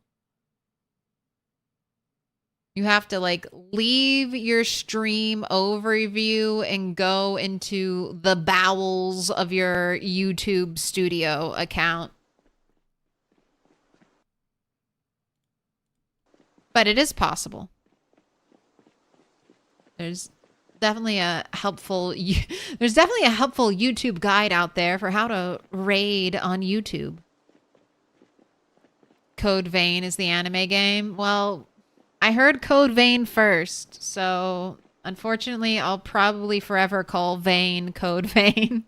You have to like leave your stream overview and go into the bowels of your YouTube studio account. But it is possible. There's definitely a helpful YouTube guide out there for how to raid on YouTube. Code Vein is the anime game. Well, I heard Code Vein first, so unfortunately I'll probably forever call Vein Code Vein.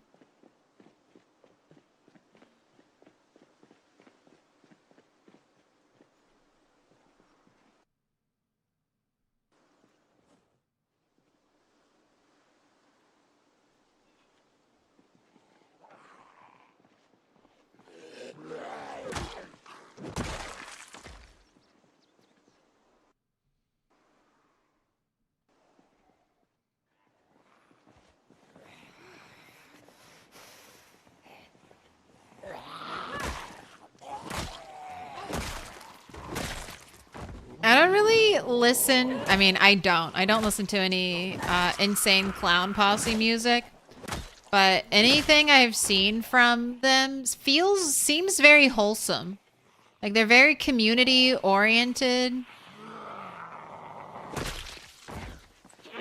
I don't really listen. I mean, I don't listen to any Insane Clown Posse music. But anything I've seen from them seems very wholesome. Like they're very community oriented.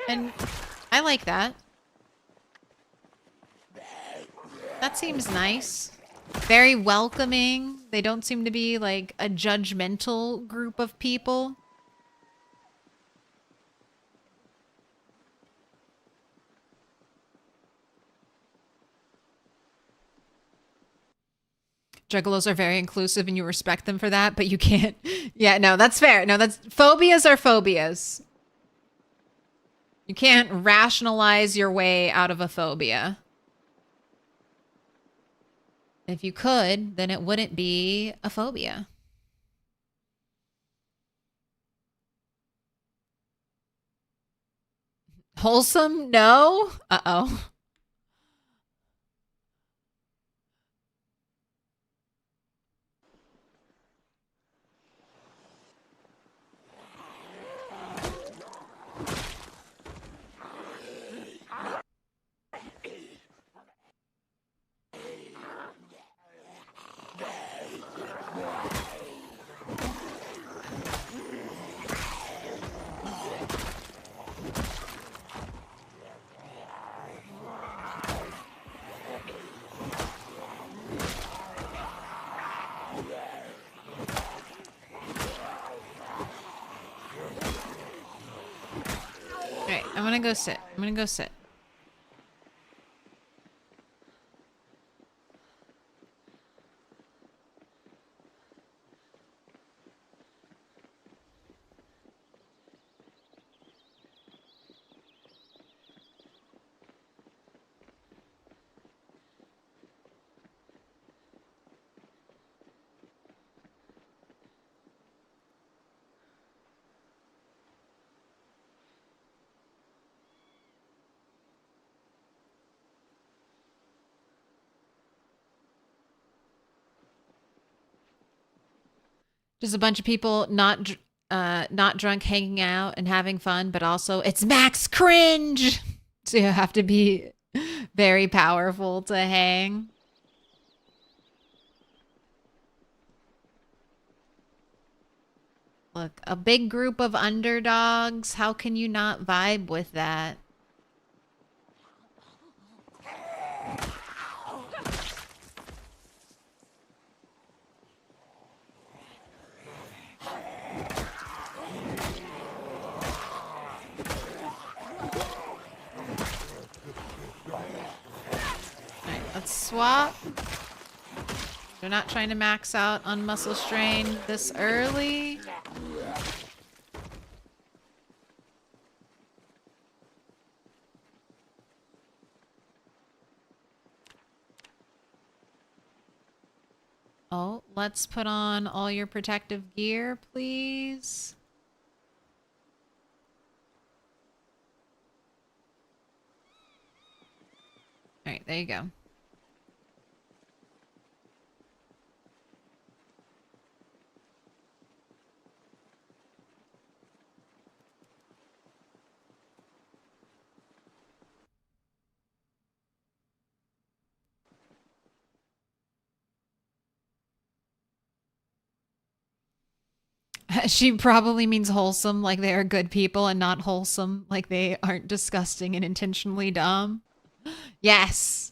And I like that. That seems nice. Very welcoming. They don't seem to be like a judgmental group of people. Juggalos are very inclusive and you respect them for that, but you can't. Yeah, no, that's fair. No, phobias are phobias. You can't rationalize your way out of a phobia. If you could, then it wouldn't be a phobia. Wholesome? No? Uh-oh. Alright, I'm gonna go sit. I'm gonna go sit. Just a bunch of people not drunk, hanging out and having fun, but also it's max cringe. So you have to be very powerful to hang. Look, a big group of underdogs. How can you not vibe with that? swap. They're not trying to max out on muscle strain this early. Oh, let's put on all your protective gear, please. All right, there you go. She probably means wholesome, like they are good people, and not wholesome, like they aren't disgusting and intentionally dumb. Yes.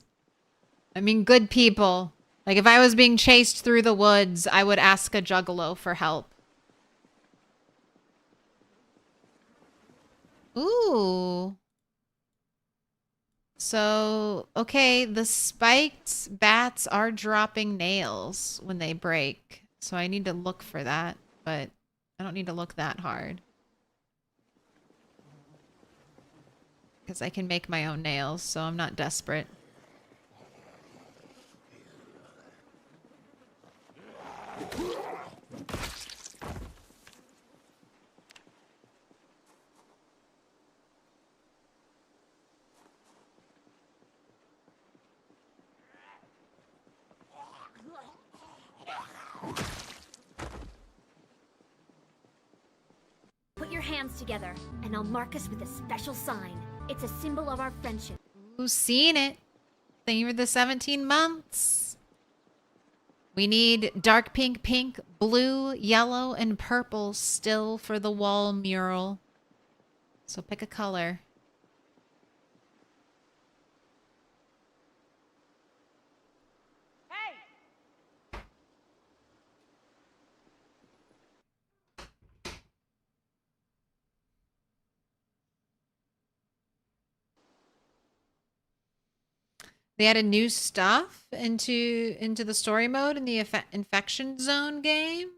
I mean, good people. Like, if I was being chased through the woods, I would ask a juggalo for help. Ooh. So, okay, the spiked bats are dropping nails when they break. So I need to look for that, but I don't need to look that hard. Because I can make my own nails, so I'm not desperate.
Put your hands together, and I'll mark us with a special sign. It's a symbol of our friendship.
Who's seen it? Thank you for the 17 months. We need dark pink, pink, blue, yellow, and purple still for the wall mural. So pick a color. They added new stuff into the story mode in the infection zone game.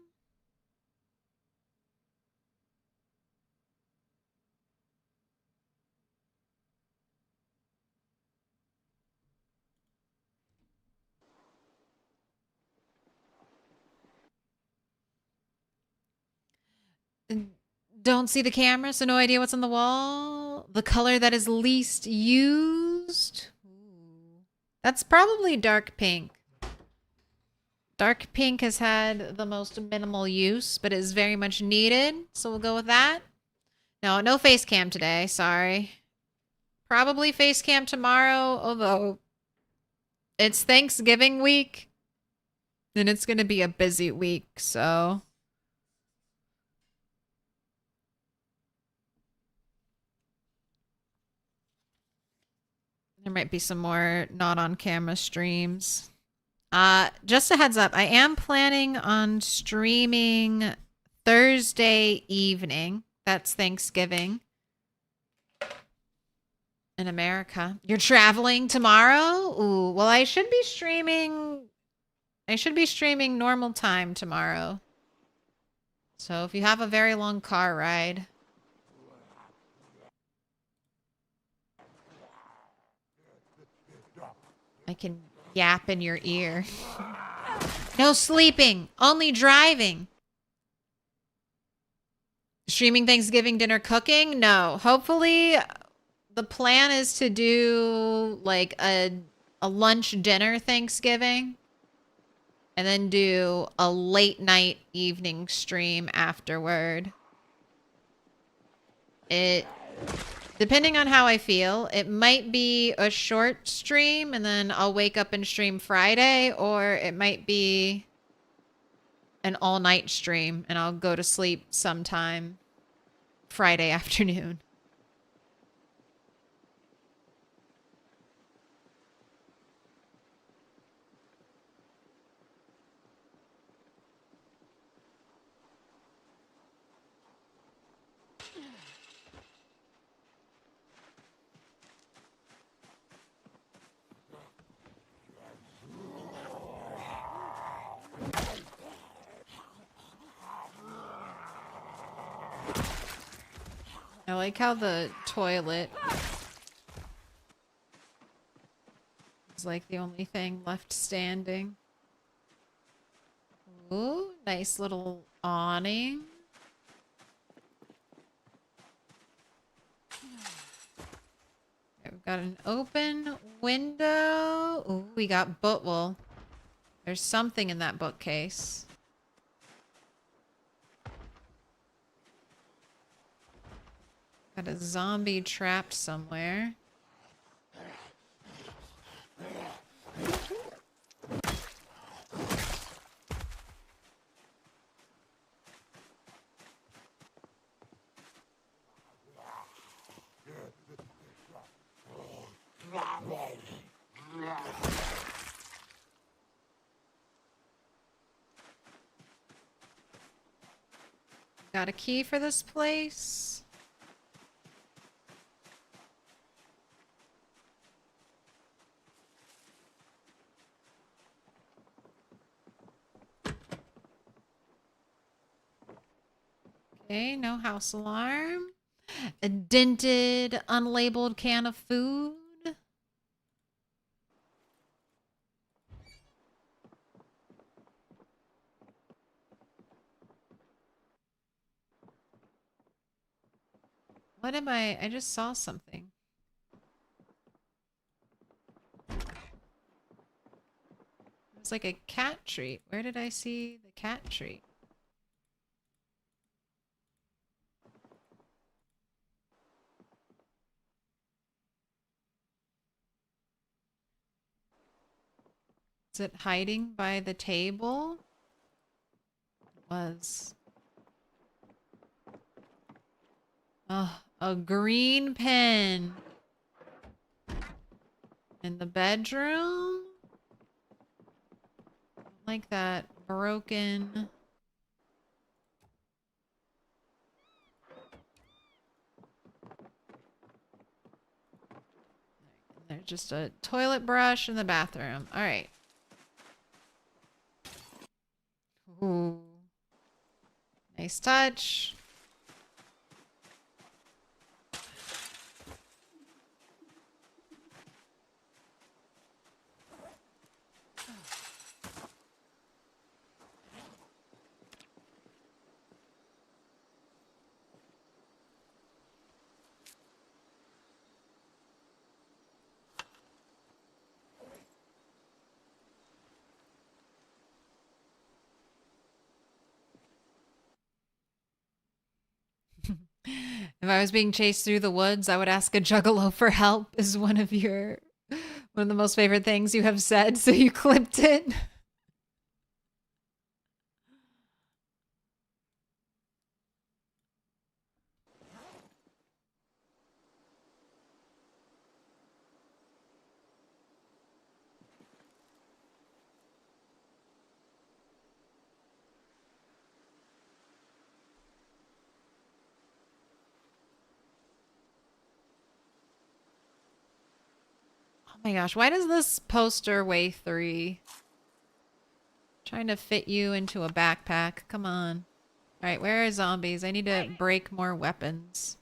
Don't see the camera, so no idea what's on the wall. The color that is least used. That's probably dark pink. Dark pink has had the most minimal use, but is very much needed. So we'll go with that. No face cam today. Sorry. Probably face cam tomorrow, although it's Thanksgiving week. And it's going to be a busy week, so... There might be some more not on camera streams. Just a heads up, I am planning on streaming Thursday evening. That's Thanksgiving in America. You're traveling tomorrow? Ooh, well, I should be streaming normal time tomorrow. So if you have a very long car ride, I can yap in your ear. No sleeping, only driving. Streaming Thanksgiving dinner cooking? No. Hopefully the plan is to do like a lunch dinner Thanksgiving and then do a late night evening stream afterward. Depending on how I feel, it might be a short stream and then I'll wake up and stream Friday, or it might be an all-night stream and I'll go to sleep sometime Friday afternoon. I like how the toilet is like the only thing left standing. Ooh, nice little awning. Okay, we've got an open window. Ooh, we got book. Well, there's something in that bookcase. Got a zombie trapped somewhere. Got a key for this place. Okay, no house alarm. A dented, unlabeled can of food. What am I? I just saw something. It's like a cat treat. Where did I see the cat treat? Is it hiding by the table? It was. Oh, a green pen. In the bedroom? Like that broken. There's just a toilet brush in the bathroom. All right. Ooh. Nice touch. If I was being chased through the woods, I would ask a juggalo for help is one of the most favorite things you have said, so you clipped it. Oh my gosh, why does this poster weigh 3? Trying to fit you into a backpack. Come on. Alright, where are zombies? I need to break more weapons.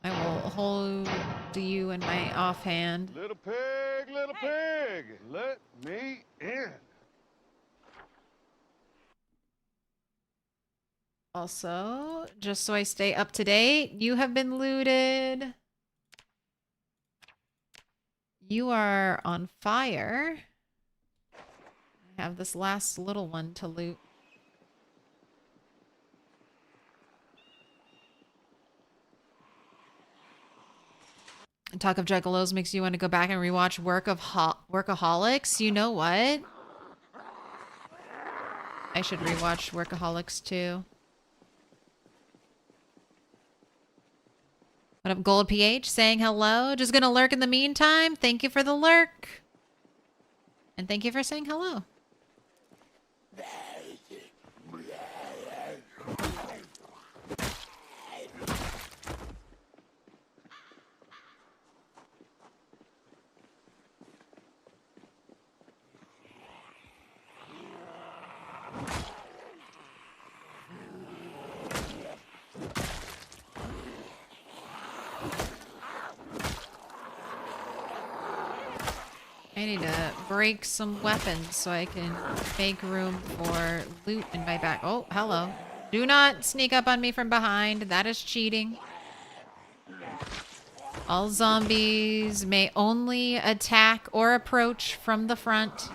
I will hold you in my offhand.
Little pig, let me in.
Also, just so I stay up to date, you have been looted. You are on fire. I have this last little one to loot. Talk of Juggalos makes you want to go back and rewatch Workaholics. You know what? I should rewatch Workaholics too. What up, Gold PH? Saying hello. Just gonna lurk in the meantime. Thank you for the lurk. And thank you for saying hello. I need to break some weapons so I can make room for loot in my back. Oh, hello. Do not sneak up on me from behind. That is cheating. All zombies may only attack or approach from the front.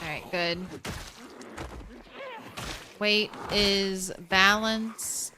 Alright, good. Weight is balanced.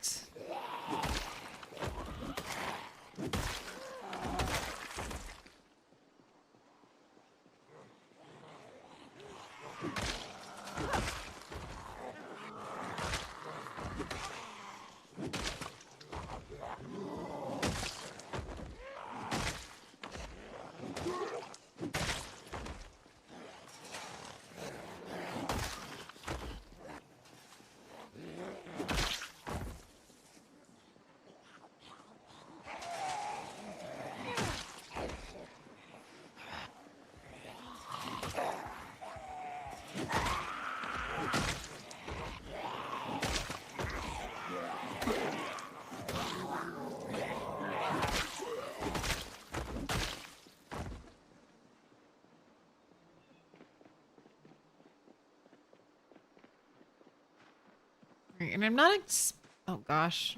And I'm not oh gosh.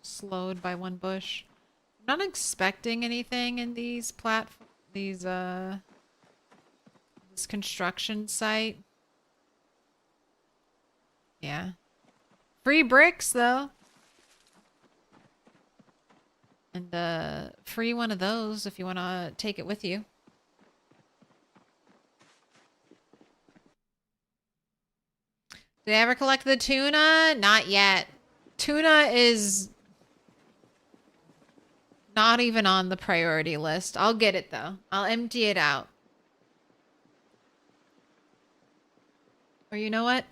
Slowed by one bush. I'm not expecting anything in these this construction site. Yeah. Free bricks though. And free one of those if you want to take it with you. Did I ever collect the tuna? Not yet. Tuna is not even on the priority list. I'll get it though. I'll empty it out. Or you know what?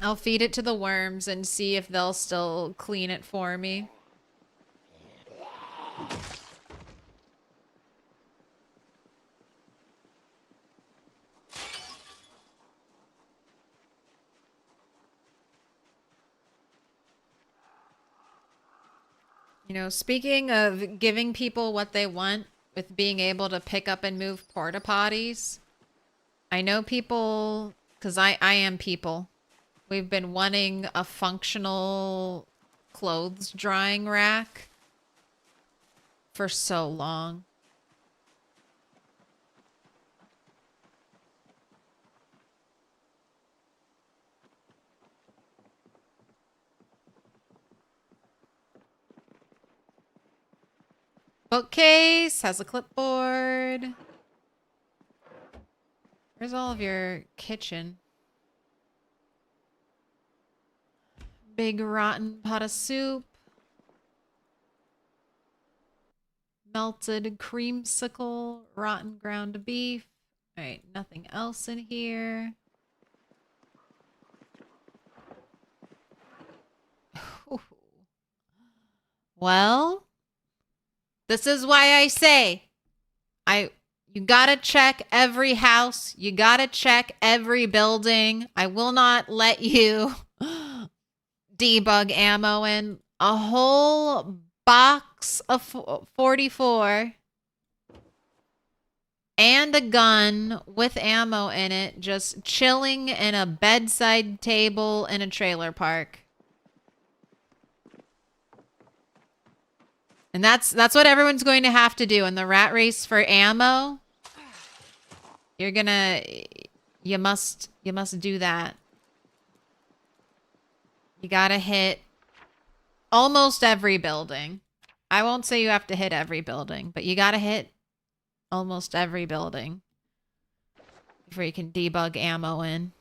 I'll feed it to the worms and see if they'll still clean it for me. You know, speaking of giving people what they want with being able to pick up and move porta potties, I know people, because I am people, we've been wanting a functional clothes drying rack for so long. Bookcase has a clipboard. Where's all of your kitchen? Big rotten pot of soup. Melted creamsicle. Rotten ground beef. Alright, nothing else in here. Well, this is why I say, you gotta check every house. You gotta check every building. I will not let you debug ammo in. A whole box of 44 and a gun with ammo in it just chilling in a bedside table in a trailer park. And that's what everyone's going to have to do in the rat race for ammo. You must do that. You gotta hit almost every building. I won't say you have to hit every building, but you gotta hit almost every building. before you can debug ammo in.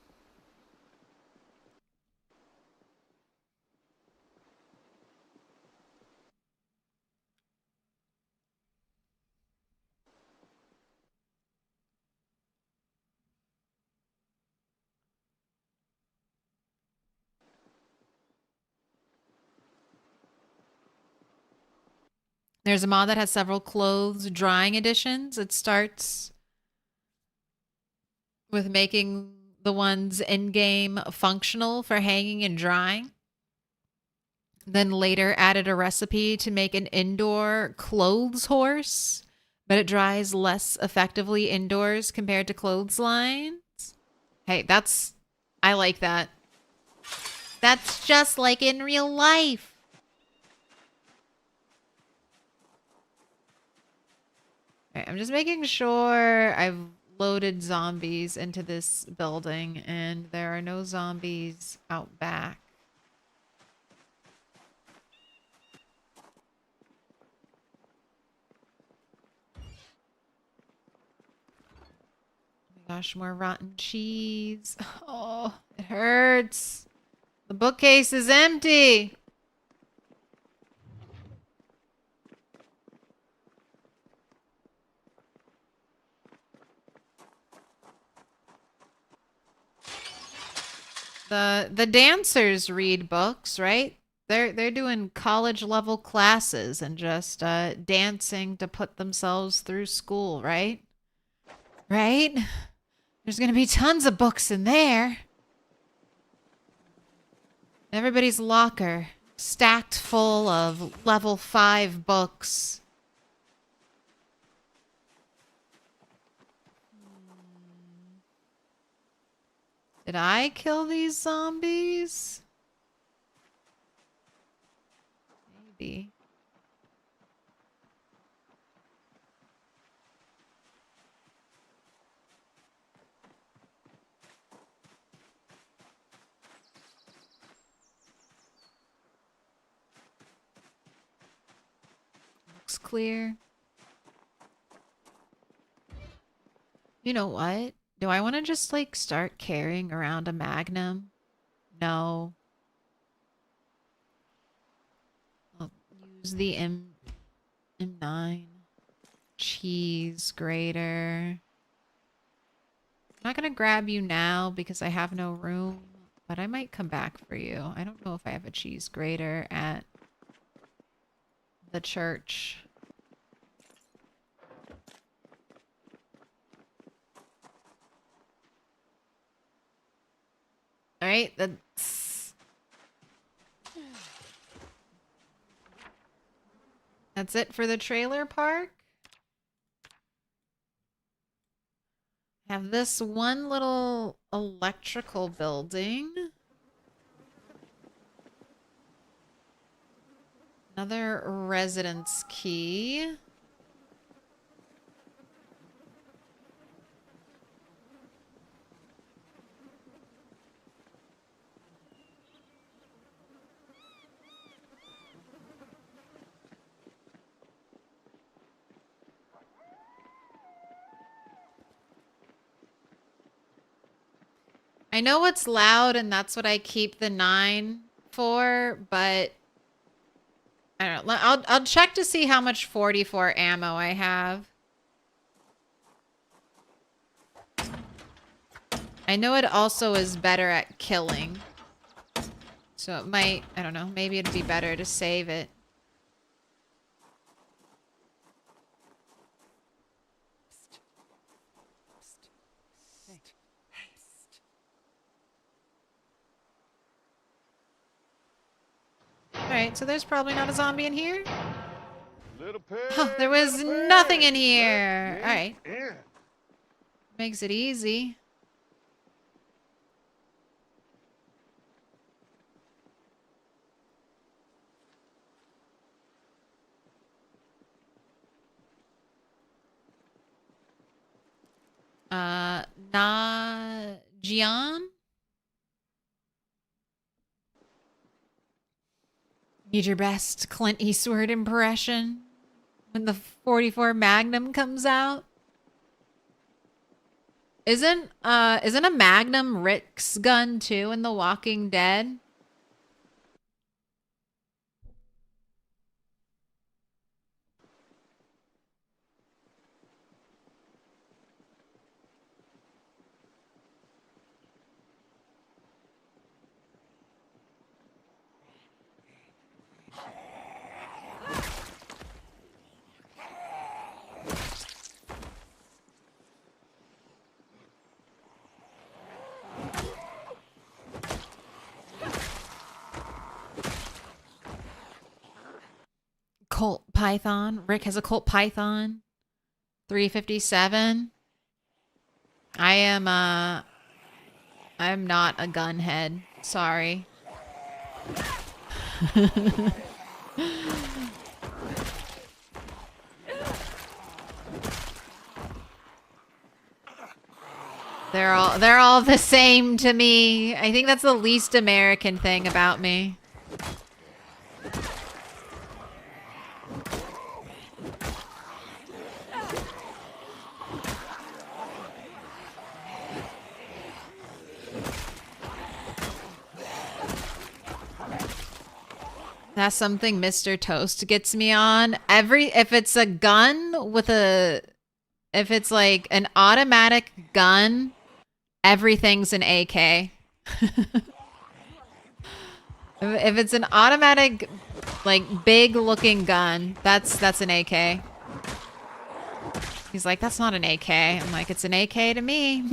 There's a mod that has several clothes drying editions. It starts with making the ones in-game functional for hanging and drying. Then later added a recipe to make an indoor clothes horse, but it dries less effectively indoors compared to clotheslines. Hey, I like that. That's just like in real life. All right, I'm just making sure I've loaded zombies into this building and there are no zombies out back. Oh my gosh, more rotten cheese. Oh, it hurts. The bookcase is empty. The dancers read books, right? They're doing college level classes and just dancing to put themselves through school, right? Right? There's gonna be tons of books in there. Everybody's locker stacked full of level 5 books. Did I kill these zombies? Maybe. Looks clear. You know what? Do I want to just like start carrying around a Magnum? No. I'll use the M9 cheese grater. I'm not gonna grab you now because I have no room, but I might come back for you. I don't know if I have a cheese grater at the church. All right, that's it for the trailer park. Have this one little electrical building. Another residence key. I know it's loud and that's what I keep the 9 for, but I don't know. I'll check to see how much 44 ammo I have. I know it also is better at killing. So it might, I don't know, maybe it'd be better to save it. Alright, so there's probably not a zombie in here. Oh, there was nothing in here. Alright. Makes it easy. Jian? Need your best Clint Eastwood impression when the 44 Magnum comes out? Isn't a Magnum Rick's gun too in The Walking Dead? Colt Python. Rick has a Colt Python. 357. I'm not a gunhead. Sorry. They're all the same to me. I think that's the least American thing about me. That's something Mr. Toast gets me on. If it's a gun with if it's like an automatic gun, everything's an AK. If it's an automatic, like big looking gun, that's an AK. He's like, that's not an AK. I'm like, it's an AK to me.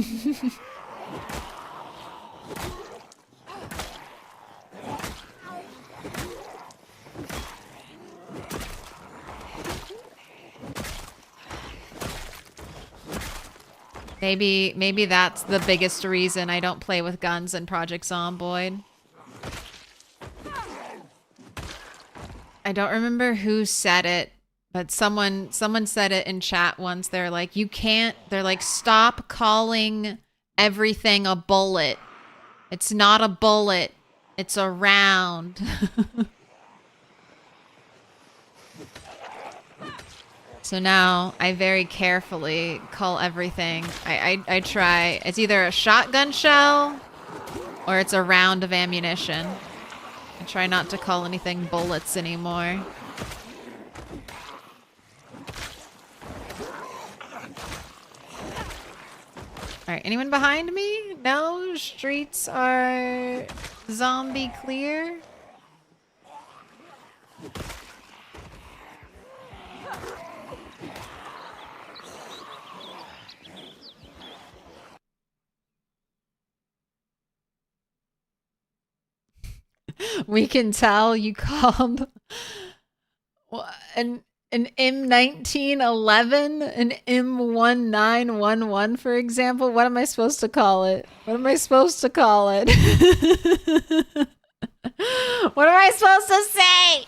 Maybe that's the biggest reason I don't play with guns in Project Zomboid. I don't remember who said it, but someone said it in chat once. They're like, they're like, stop calling everything a bullet. It's not a bullet. It's a round. So now I very carefully call everything. I try. It's either a shotgun shell or it's a round of ammunition. I try not to call anything bullets anymore. Alright, anyone behind me? No? Streets are zombie clear? We can tell you called an M1911, an M1911, for example. What am I supposed to call it? What am I supposed to call it? What am I supposed to say?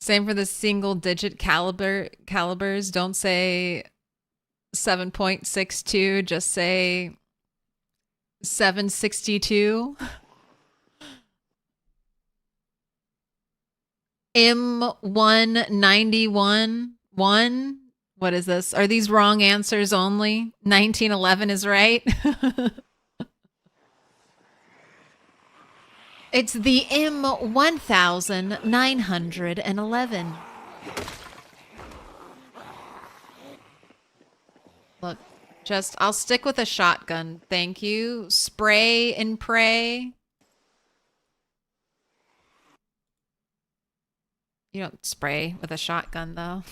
Same for the single digit calibers. Don't say 7.62, just say 762. M191. 1. What is this? Are these wrong answers only? 1911 is right. It's the M1911. Look, I'll stick with a shotgun. Thank you. Spray and pray. You don't spray with a shotgun, though.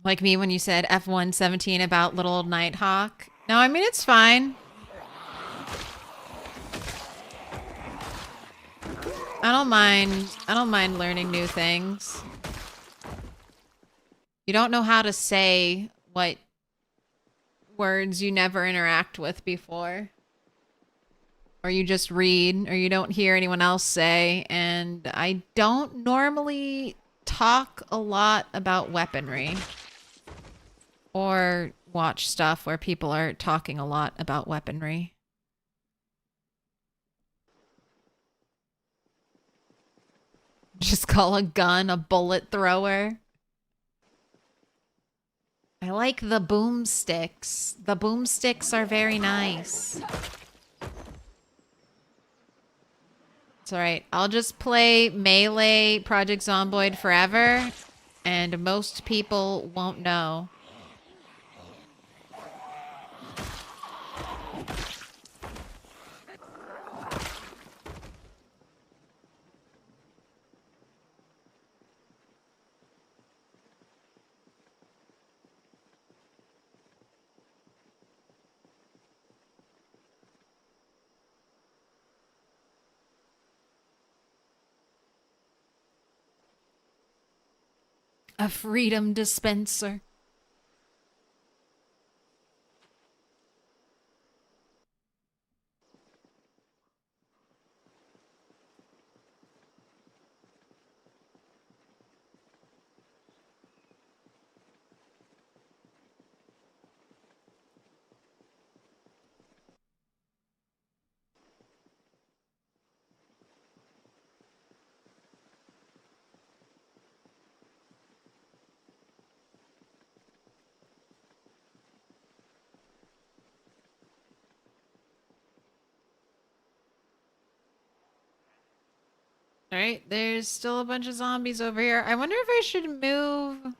Like me when you said F-117 about little old Nighthawk. No, I mean, it's fine. I don't mind learning new things. You don't know how to say what words you never interact with before. or you just read, or you don't hear anyone else say. And I don't normally talk a lot about weaponry or watch stuff where people are talking a lot about weaponry. Just call a gun a bullet thrower. I like the boomsticks. The boomsticks are very nice. It's alright. I'll just play Melee Project Zomboid forever, and most people won't know. A freedom dispenser. Alright, there's still a bunch of zombies over here. I wonder if I should move.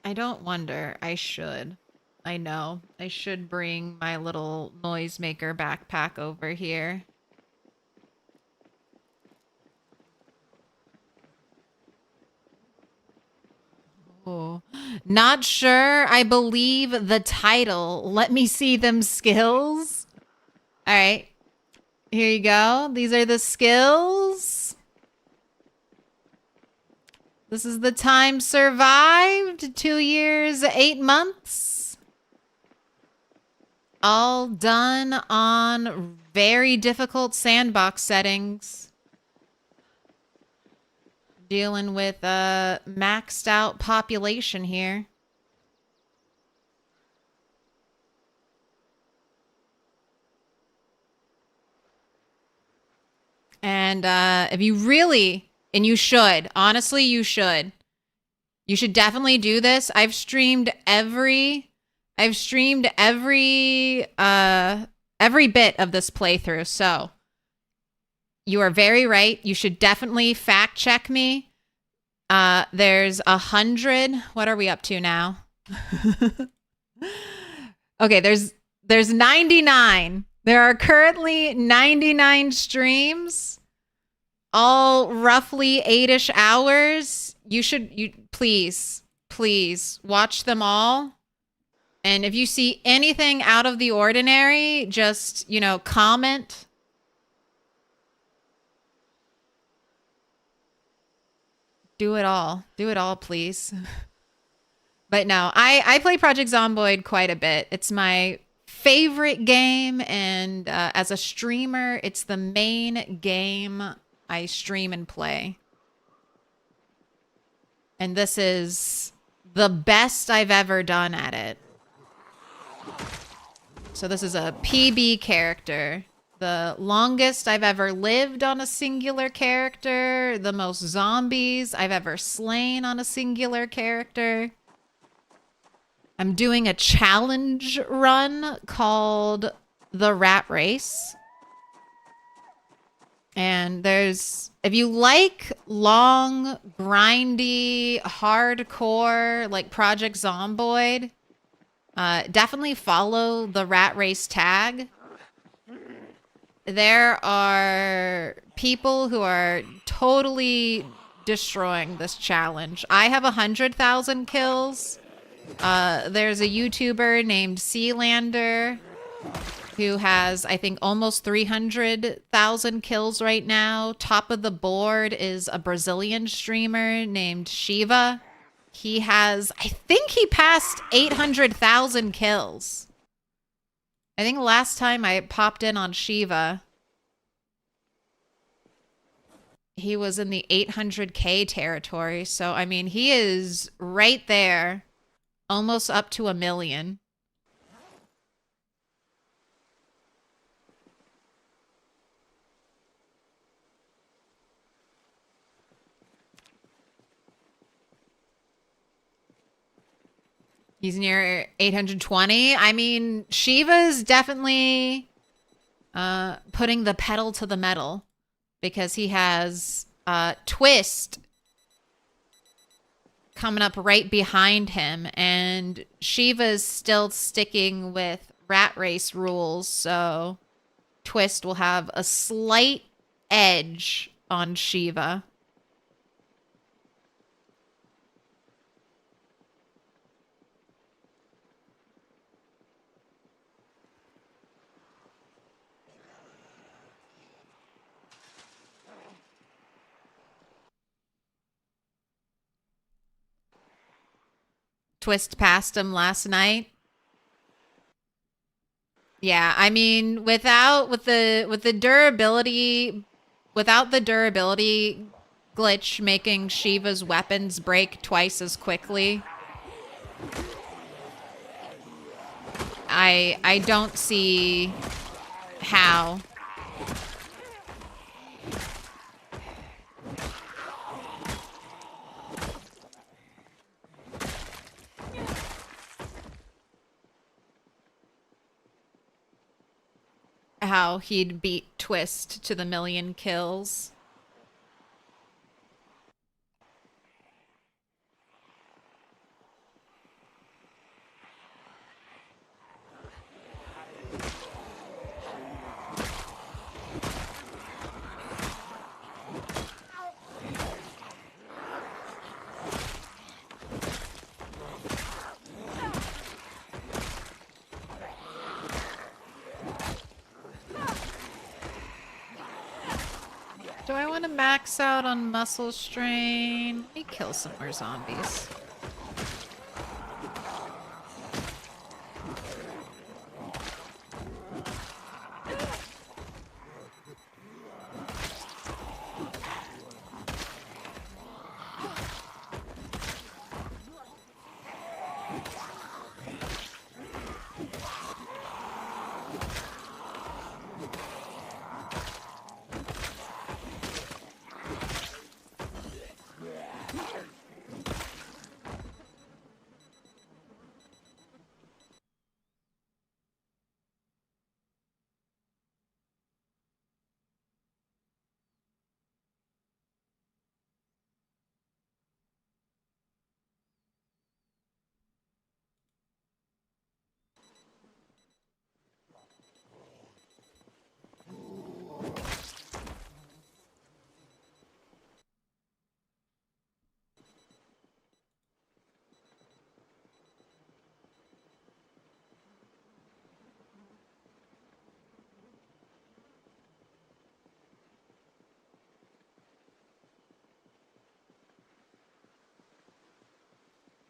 I don't wonder. I should. I know. I should bring my little noisemaker backpack over here. Oh, not sure. I believe the title. Let me see them skills. All right. Here you go. These are the skills. This is the time survived. 2 years, 8 months. All done on very difficult sandbox settings. Dealing with a maxed out population here. And if you really, and you should, honestly, you should definitely do this. I've streamed every bit of this playthrough, so you are very right. You should definitely fact check me. There's 100. What are we up to now? Okay, there's 99. There are currently 99 streams, all roughly 8-ish hours. You please watch them all. And if you see anything out of the ordinary, just, comment. Do it all, please. But no, I play Project Zomboid quite a bit. It's my favorite game, and as a streamer, it's the main game I stream and play. And this is the best I've ever done at it. So this is a PB character. The longest I've ever lived on a singular character. The most zombies I've ever slain on a singular character. I'm doing a challenge run called the Rat Race. And if you like long, grindy, hardcore, like Project Zomboid, definitely follow the Rat Race tag. There are people who are totally destroying this challenge. I have 100,000 kills. There's a YouTuber named Sealander who has, I think, almost 300,000 kills right now. Top of the board is a Brazilian streamer named Shiva. He has, I think he passed 800,000 kills. I think last time I popped in on Shiva, he was in the 800K territory. So, I mean, he is right there, almost up to 1 million. He's near 820. I mean, Shiva's definitely putting the pedal to the metal because he has Twist coming up right behind him, and Shiva's still sticking with rat race rules, so Twist will have a slight edge on Shiva. Twist passed him last night. Yeah, I mean, with the durability, without the durability glitch making Shiva's weapons break twice as quickly, I don't see how. How he'd beat Twist to the 1 million kills. Do I want to max out on muscle strain? Let me kill some more zombies.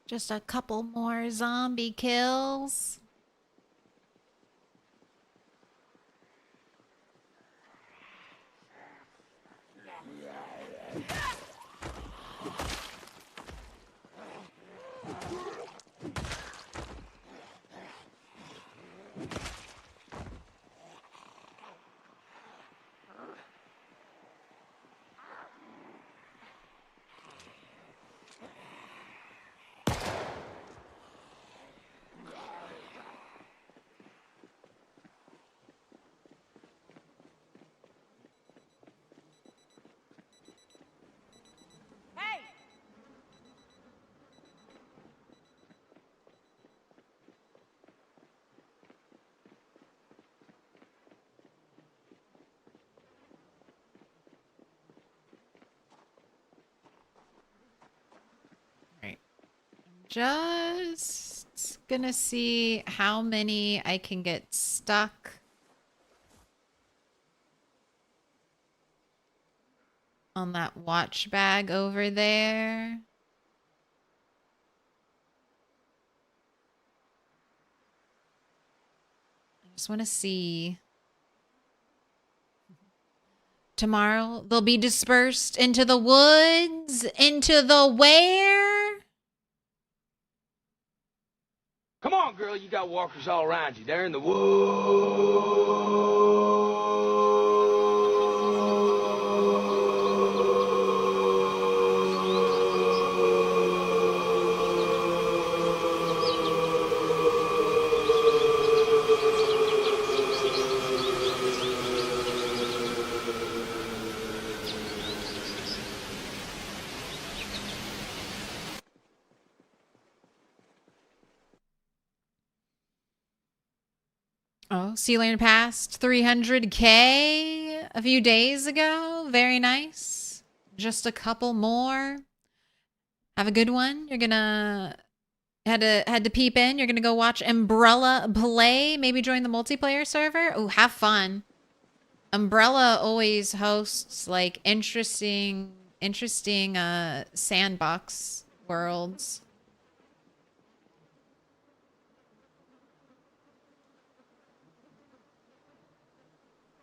Just a couple more zombie kills. Just gonna see how many I can get stuck on that watch bag over there. Just want to see. Tomorrow they'll be dispersed into the woods, into the where?
Come on, girl, you got walkers all around you. They're in the
Oh, Sea Lane passed 300K a few days ago. Very nice. Just a couple more. Have a good one. You're gonna had to peep in. You're gonna go watch Umbrella play. Maybe join the multiplayer server. Oh, have fun. Umbrella always hosts like interesting sandbox worlds.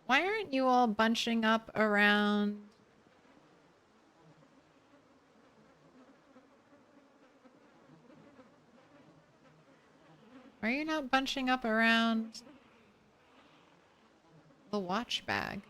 Why aren't you all bunching up around? Why are you not bunching up around the watch bag?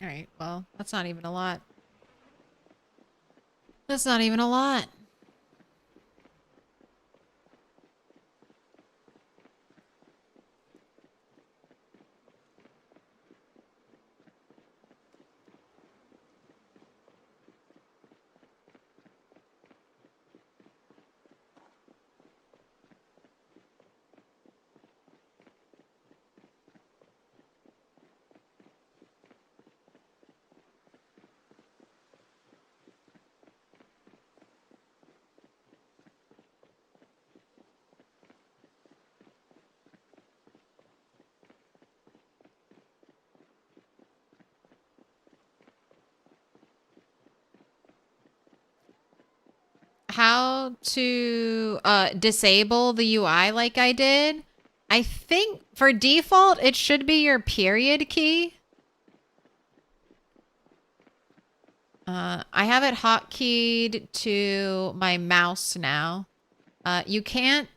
All right, well, that's not even a lot. That's not even a lot. How to disable the UI like I did. I think for default, it should be your period key. I have it hotkeyed to my mouse now. You can't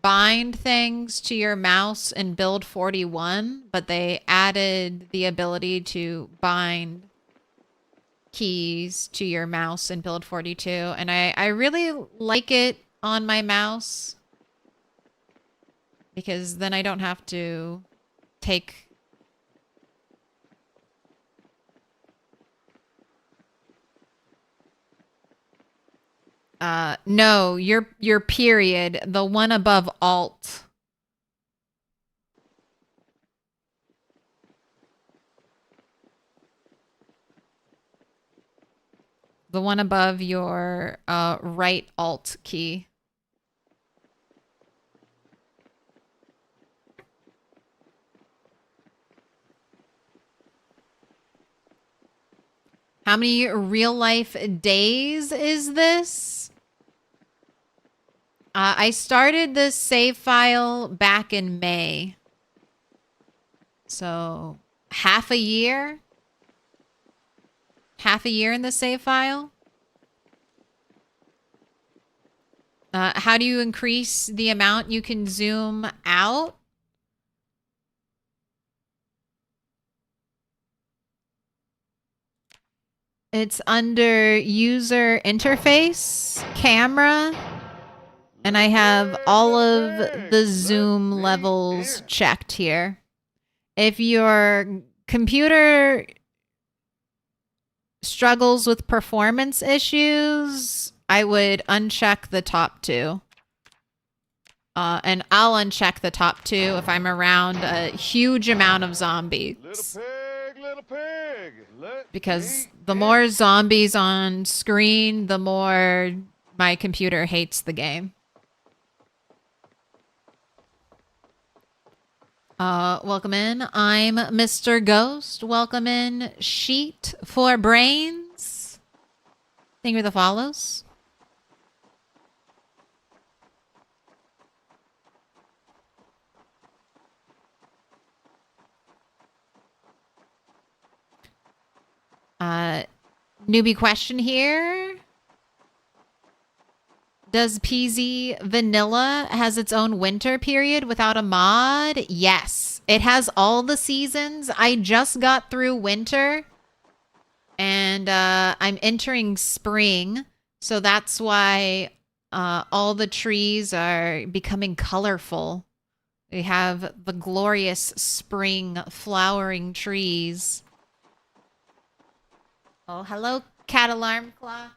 bind things to your mouse in build 41, but they added the ability to bind keys to your mouse in build 42, and I really like it on my mouse because then I don't have to take no, your period, the one above alt. The one above your right alt key. How many real life days is this? I started this save file back in May. So half a year? Half a year in the save file? How do you increase the amount you can zoom out? It's under user interface, camera, and I have all of the zoom levels checked here. If your computer struggles with performance issues, I would uncheck the top two. And I'll uncheck the top two if I'm around a huge amount of zombies.
Little pig,
Because the more zombies on screen, the more my computer hates the game. Welcome in. I'm Mr. Ghost. Welcome in, Sheet for Brains. Thank you for the follows. Newbie question here. Does PZ Vanilla has its own winter period without a mod? Yes. It has all the seasons. I just got through winter. And I'm entering spring. So that's why all the trees are becoming colorful. We have the glorious spring flowering trees. Oh, hello, cat alarm clock.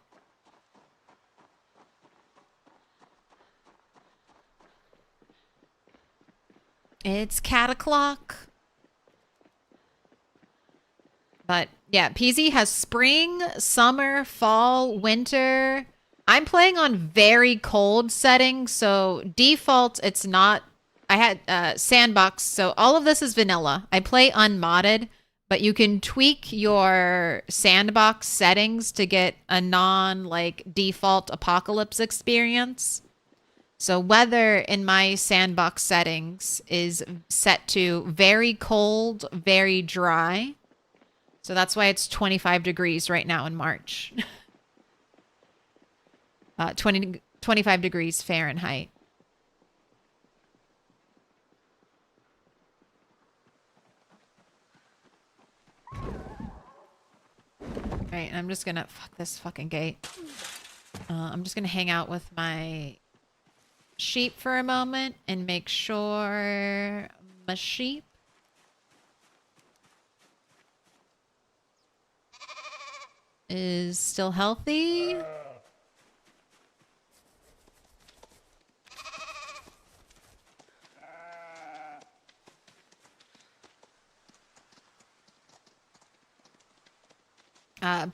It's cat o'clock. But yeah, PZ has spring, summer, fall, winter. I'm playing on very cold settings, so default it's not. I had sandbox, so all of this is vanilla. I play unmodded. But you can tweak your sandbox settings to get a default apocalypse experience. So weather in my sandbox settings is set to very cold, very dry. So that's why it's 25 degrees right now in March. 25 degrees Fahrenheit. Right, and I'm just gonna fuck this fucking gate. I'm just gonna hang out with my sheep for a moment and make sure my sheep is still healthy.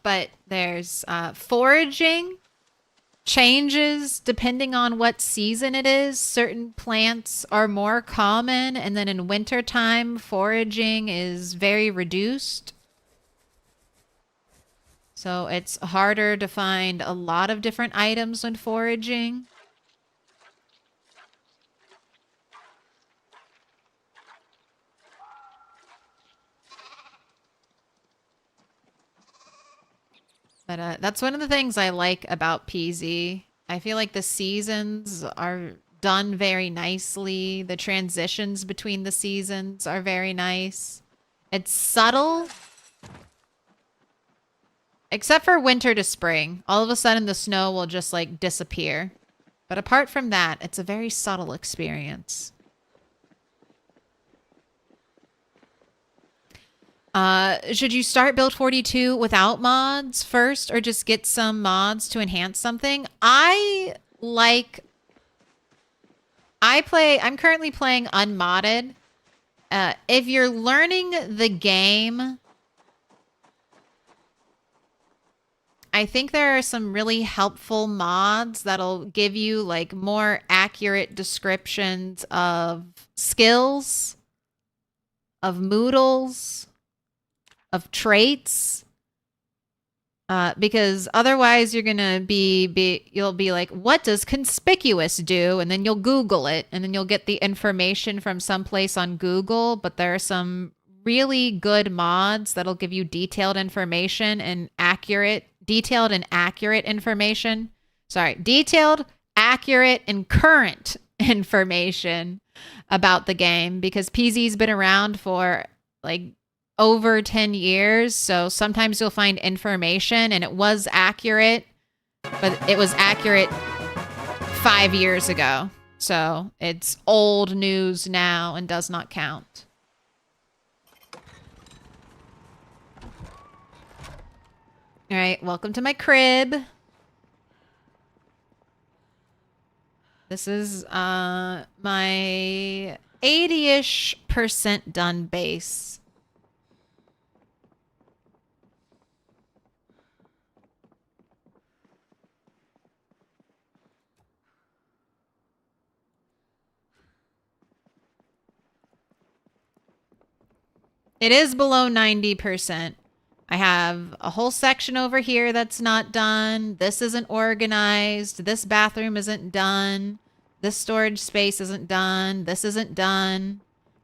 But there's foraging changes depending on what season it is. Certain plants are more common, and then in wintertime, foraging is very reduced. So it's harder to find a lot of different items when foraging. But that's one of the things I like about PZ. I feel like the seasons are done very nicely. The transitions between the seasons are very nice. It's subtle. Except for winter to spring. All of a sudden the snow will just disappear. But apart from that, it's a very subtle experience. Should you start build 42 without mods first or just get some mods to enhance something? I'm currently playing unmodded. If you're learning the game, I think there are some really helpful mods that'll give you more accurate descriptions of skills, of moodles, of traits, because otherwise you're gonna you'll be like, what does conspicuous do? And then you'll Google it, and then you'll get the information from someplace on Google. But there are some really good mods that'll give you detailed and accurate information. Sorry, detailed, accurate, and current information about the game, because PZ's been around for over 10 years, so sometimes you'll find information and it was accurate, but it was accurate 5 years ago. So it's old news now and does not count. All right, welcome to my crib. This is my 80-ish% done base. It is below 90%. I have a whole section over here that's not done. This isn't organized. This bathroom isn't done. This storage space isn't done. This isn't done.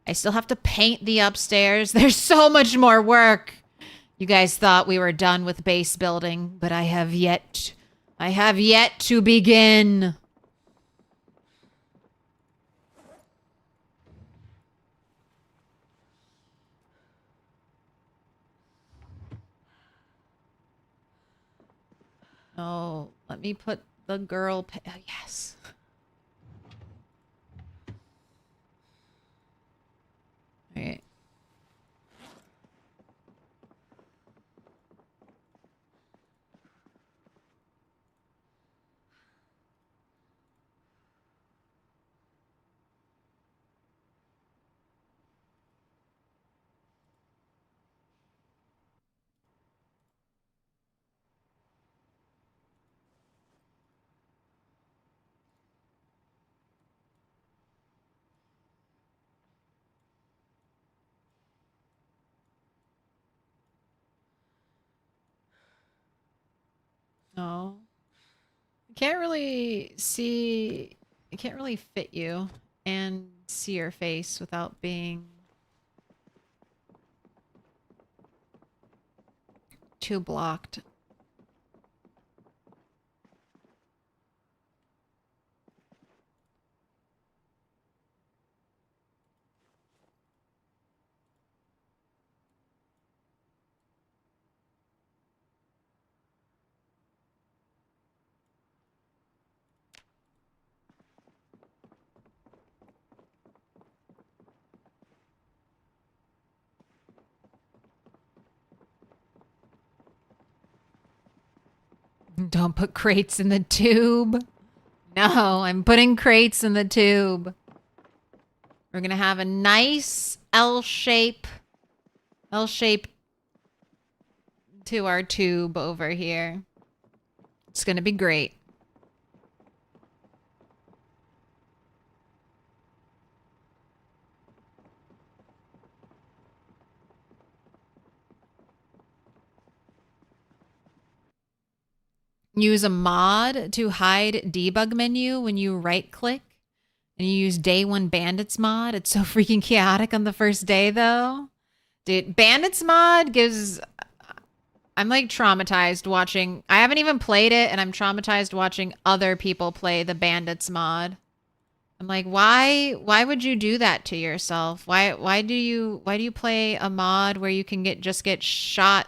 I still have to paint the upstairs. There's so much more work. You guys thought we were done with base building, but I have yet to begin. Oh, let me put the girl... Oh, yes. All right. No. I can't really fit you and see your face without being too blocked. Don't put crates in the tube. No, I'm putting crates in the tube. We're gonna have a nice L shape to our tube over here. It's gonna be great. Use a mod to hide debug menu when you right click and you use day one bandits mod. It's so freaking chaotic on the first day though. Dude, bandits mod gives... I'm like traumatized watching... I haven't even played it and I'm traumatized watching other people play the bandits mod. I'm like, why would you do that to yourself? Why do you play a mod where you can just get shot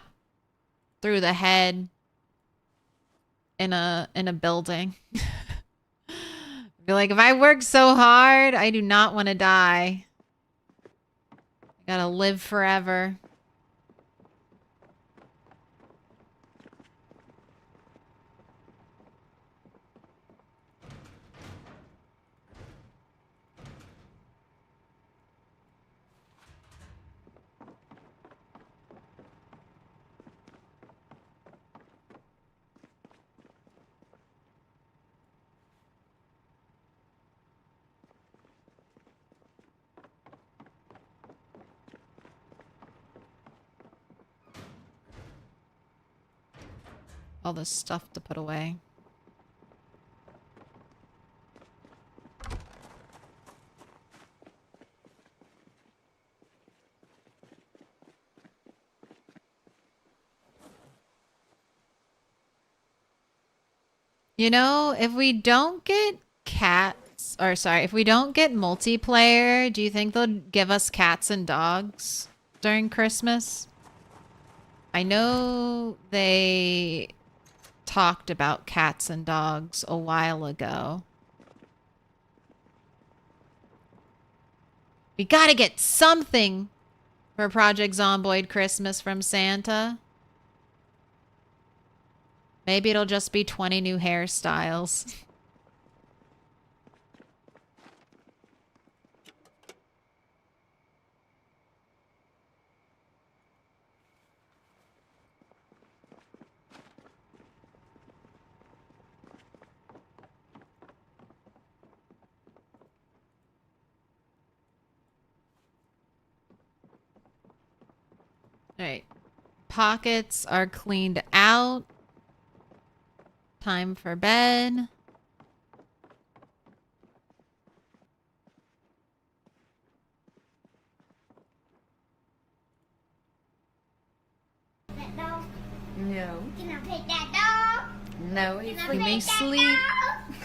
through the head in a building? Be like, if I work so hard, I do not want to die. I gotta live forever. All this stuff to put away. You know, if we don't get cats, or sorry, if we don't get multiplayer, do you think they'll give us cats and dogs? during Christmas? I know they talked about cats and dogs a while ago. We gotta get something for Project Zomboid Christmas from Santa. Maybe it'll just be 20 new hairstyles. Alright. Pockets are cleaned out. Time for bed.
That dog?
No.
Can I pet that dog?
No, he's
Can I
We
pet
may
that
sleep.
dog?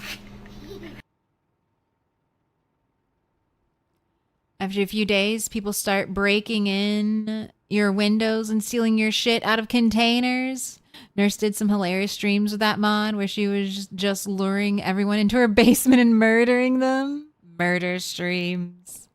After a few days, people start breaking in your windows and stealing your shit out of containers. Nurse did some hilarious streams with that mod where she was just luring everyone into her basement and murdering them. Murder streams.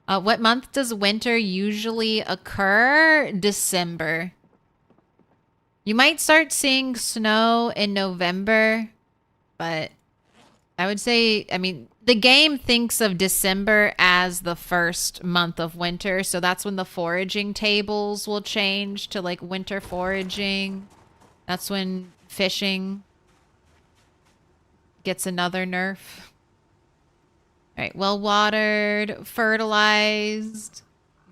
What month does winter usually occur? December. You might start seeing snow in November, but I would say, I mean, the game thinks of December as the first month of winter, so that's when the foraging tables will change to like winter foraging. That's when fishing gets another nerf. All right, well watered, fertilized.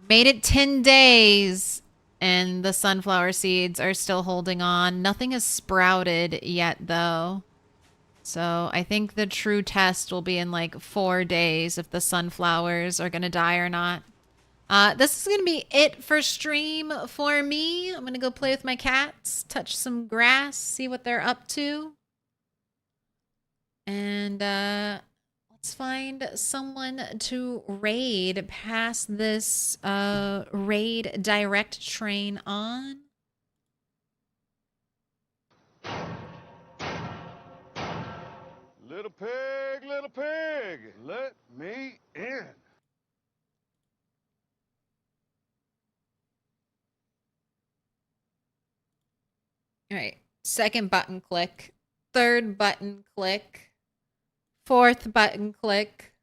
Made it 10 days. And the sunflower seeds are still holding on. Nothing has sprouted yet, though. So I think the true test will be in like 4 days if the sunflowers are going to die or not. This is going to be it for stream for me. I'm going to go play with my cats, touch some grass, see what they're up to. And let's find someone to raid, pass this raid direct train on.
Little pig, let me in.
All right, second button click, third button click, fourth button click,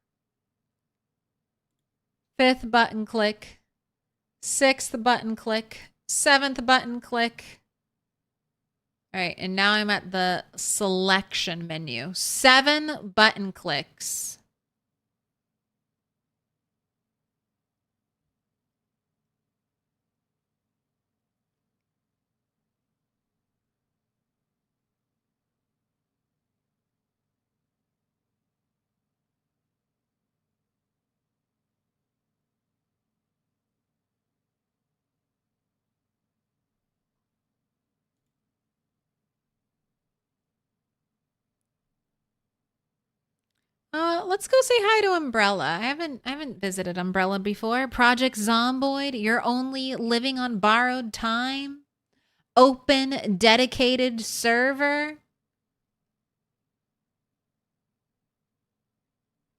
fifth button click, sixth button click, seventh button click. All right, and now I'm at the selection menu. 7 button clicks. Let's go say hi to Umbrella. I haven't visited Umbrella before. Project Zomboid, you're only living on borrowed time. Open, dedicated server.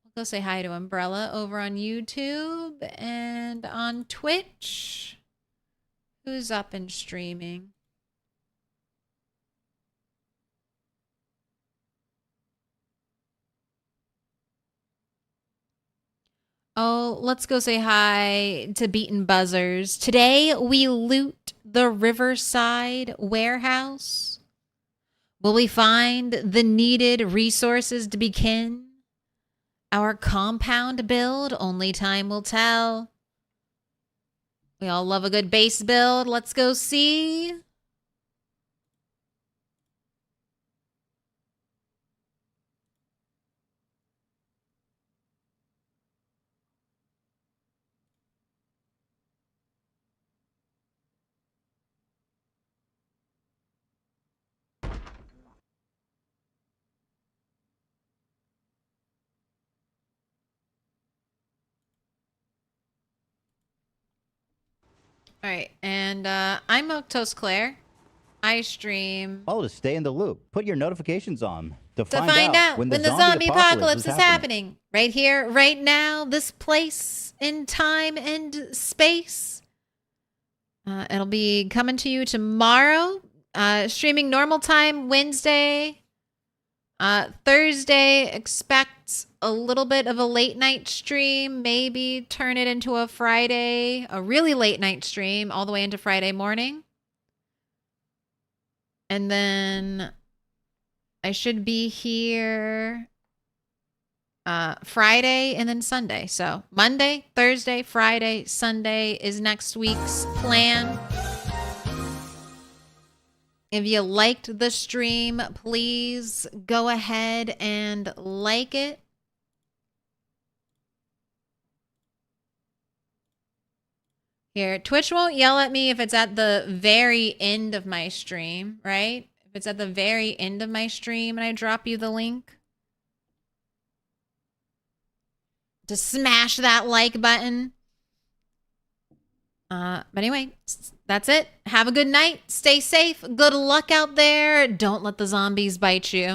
We'll go say hi to Umbrella over on YouTube and on Twitch. Who's up and streaming? Oh, let's go say hi to Beaten Buzzers. Today, we loot the Riverside warehouse. Will we find the needed resources to begin our compound build? Only time will tell. We all love a good base build. Let's go see. All right, and I'm Milquetoast Claire. I stream
Follow to stay in the loop. Put your notifications on to
to find out when the zombie apocalypse is happening. Right here, right now, this place in time and space. It'll be coming to you tomorrow. Streaming normal time Wednesday. Thursday, expect a little bit of a late night stream. Maybe turn it into a Friday, a really late night stream all the way into Friday morning. And then I should be here Friday and then Sunday. So Monday, Thursday, Friday, Sunday is next week's plan. If you liked the stream, please go ahead and like it. Here, Twitch won't yell at me if it's at the very end of my stream, right? If it's at the very end of my stream and I drop you the link. To smash that like button. But anyway, that's it. Have a good night. Stay safe. Good luck out there. Don't let the zombies bite you.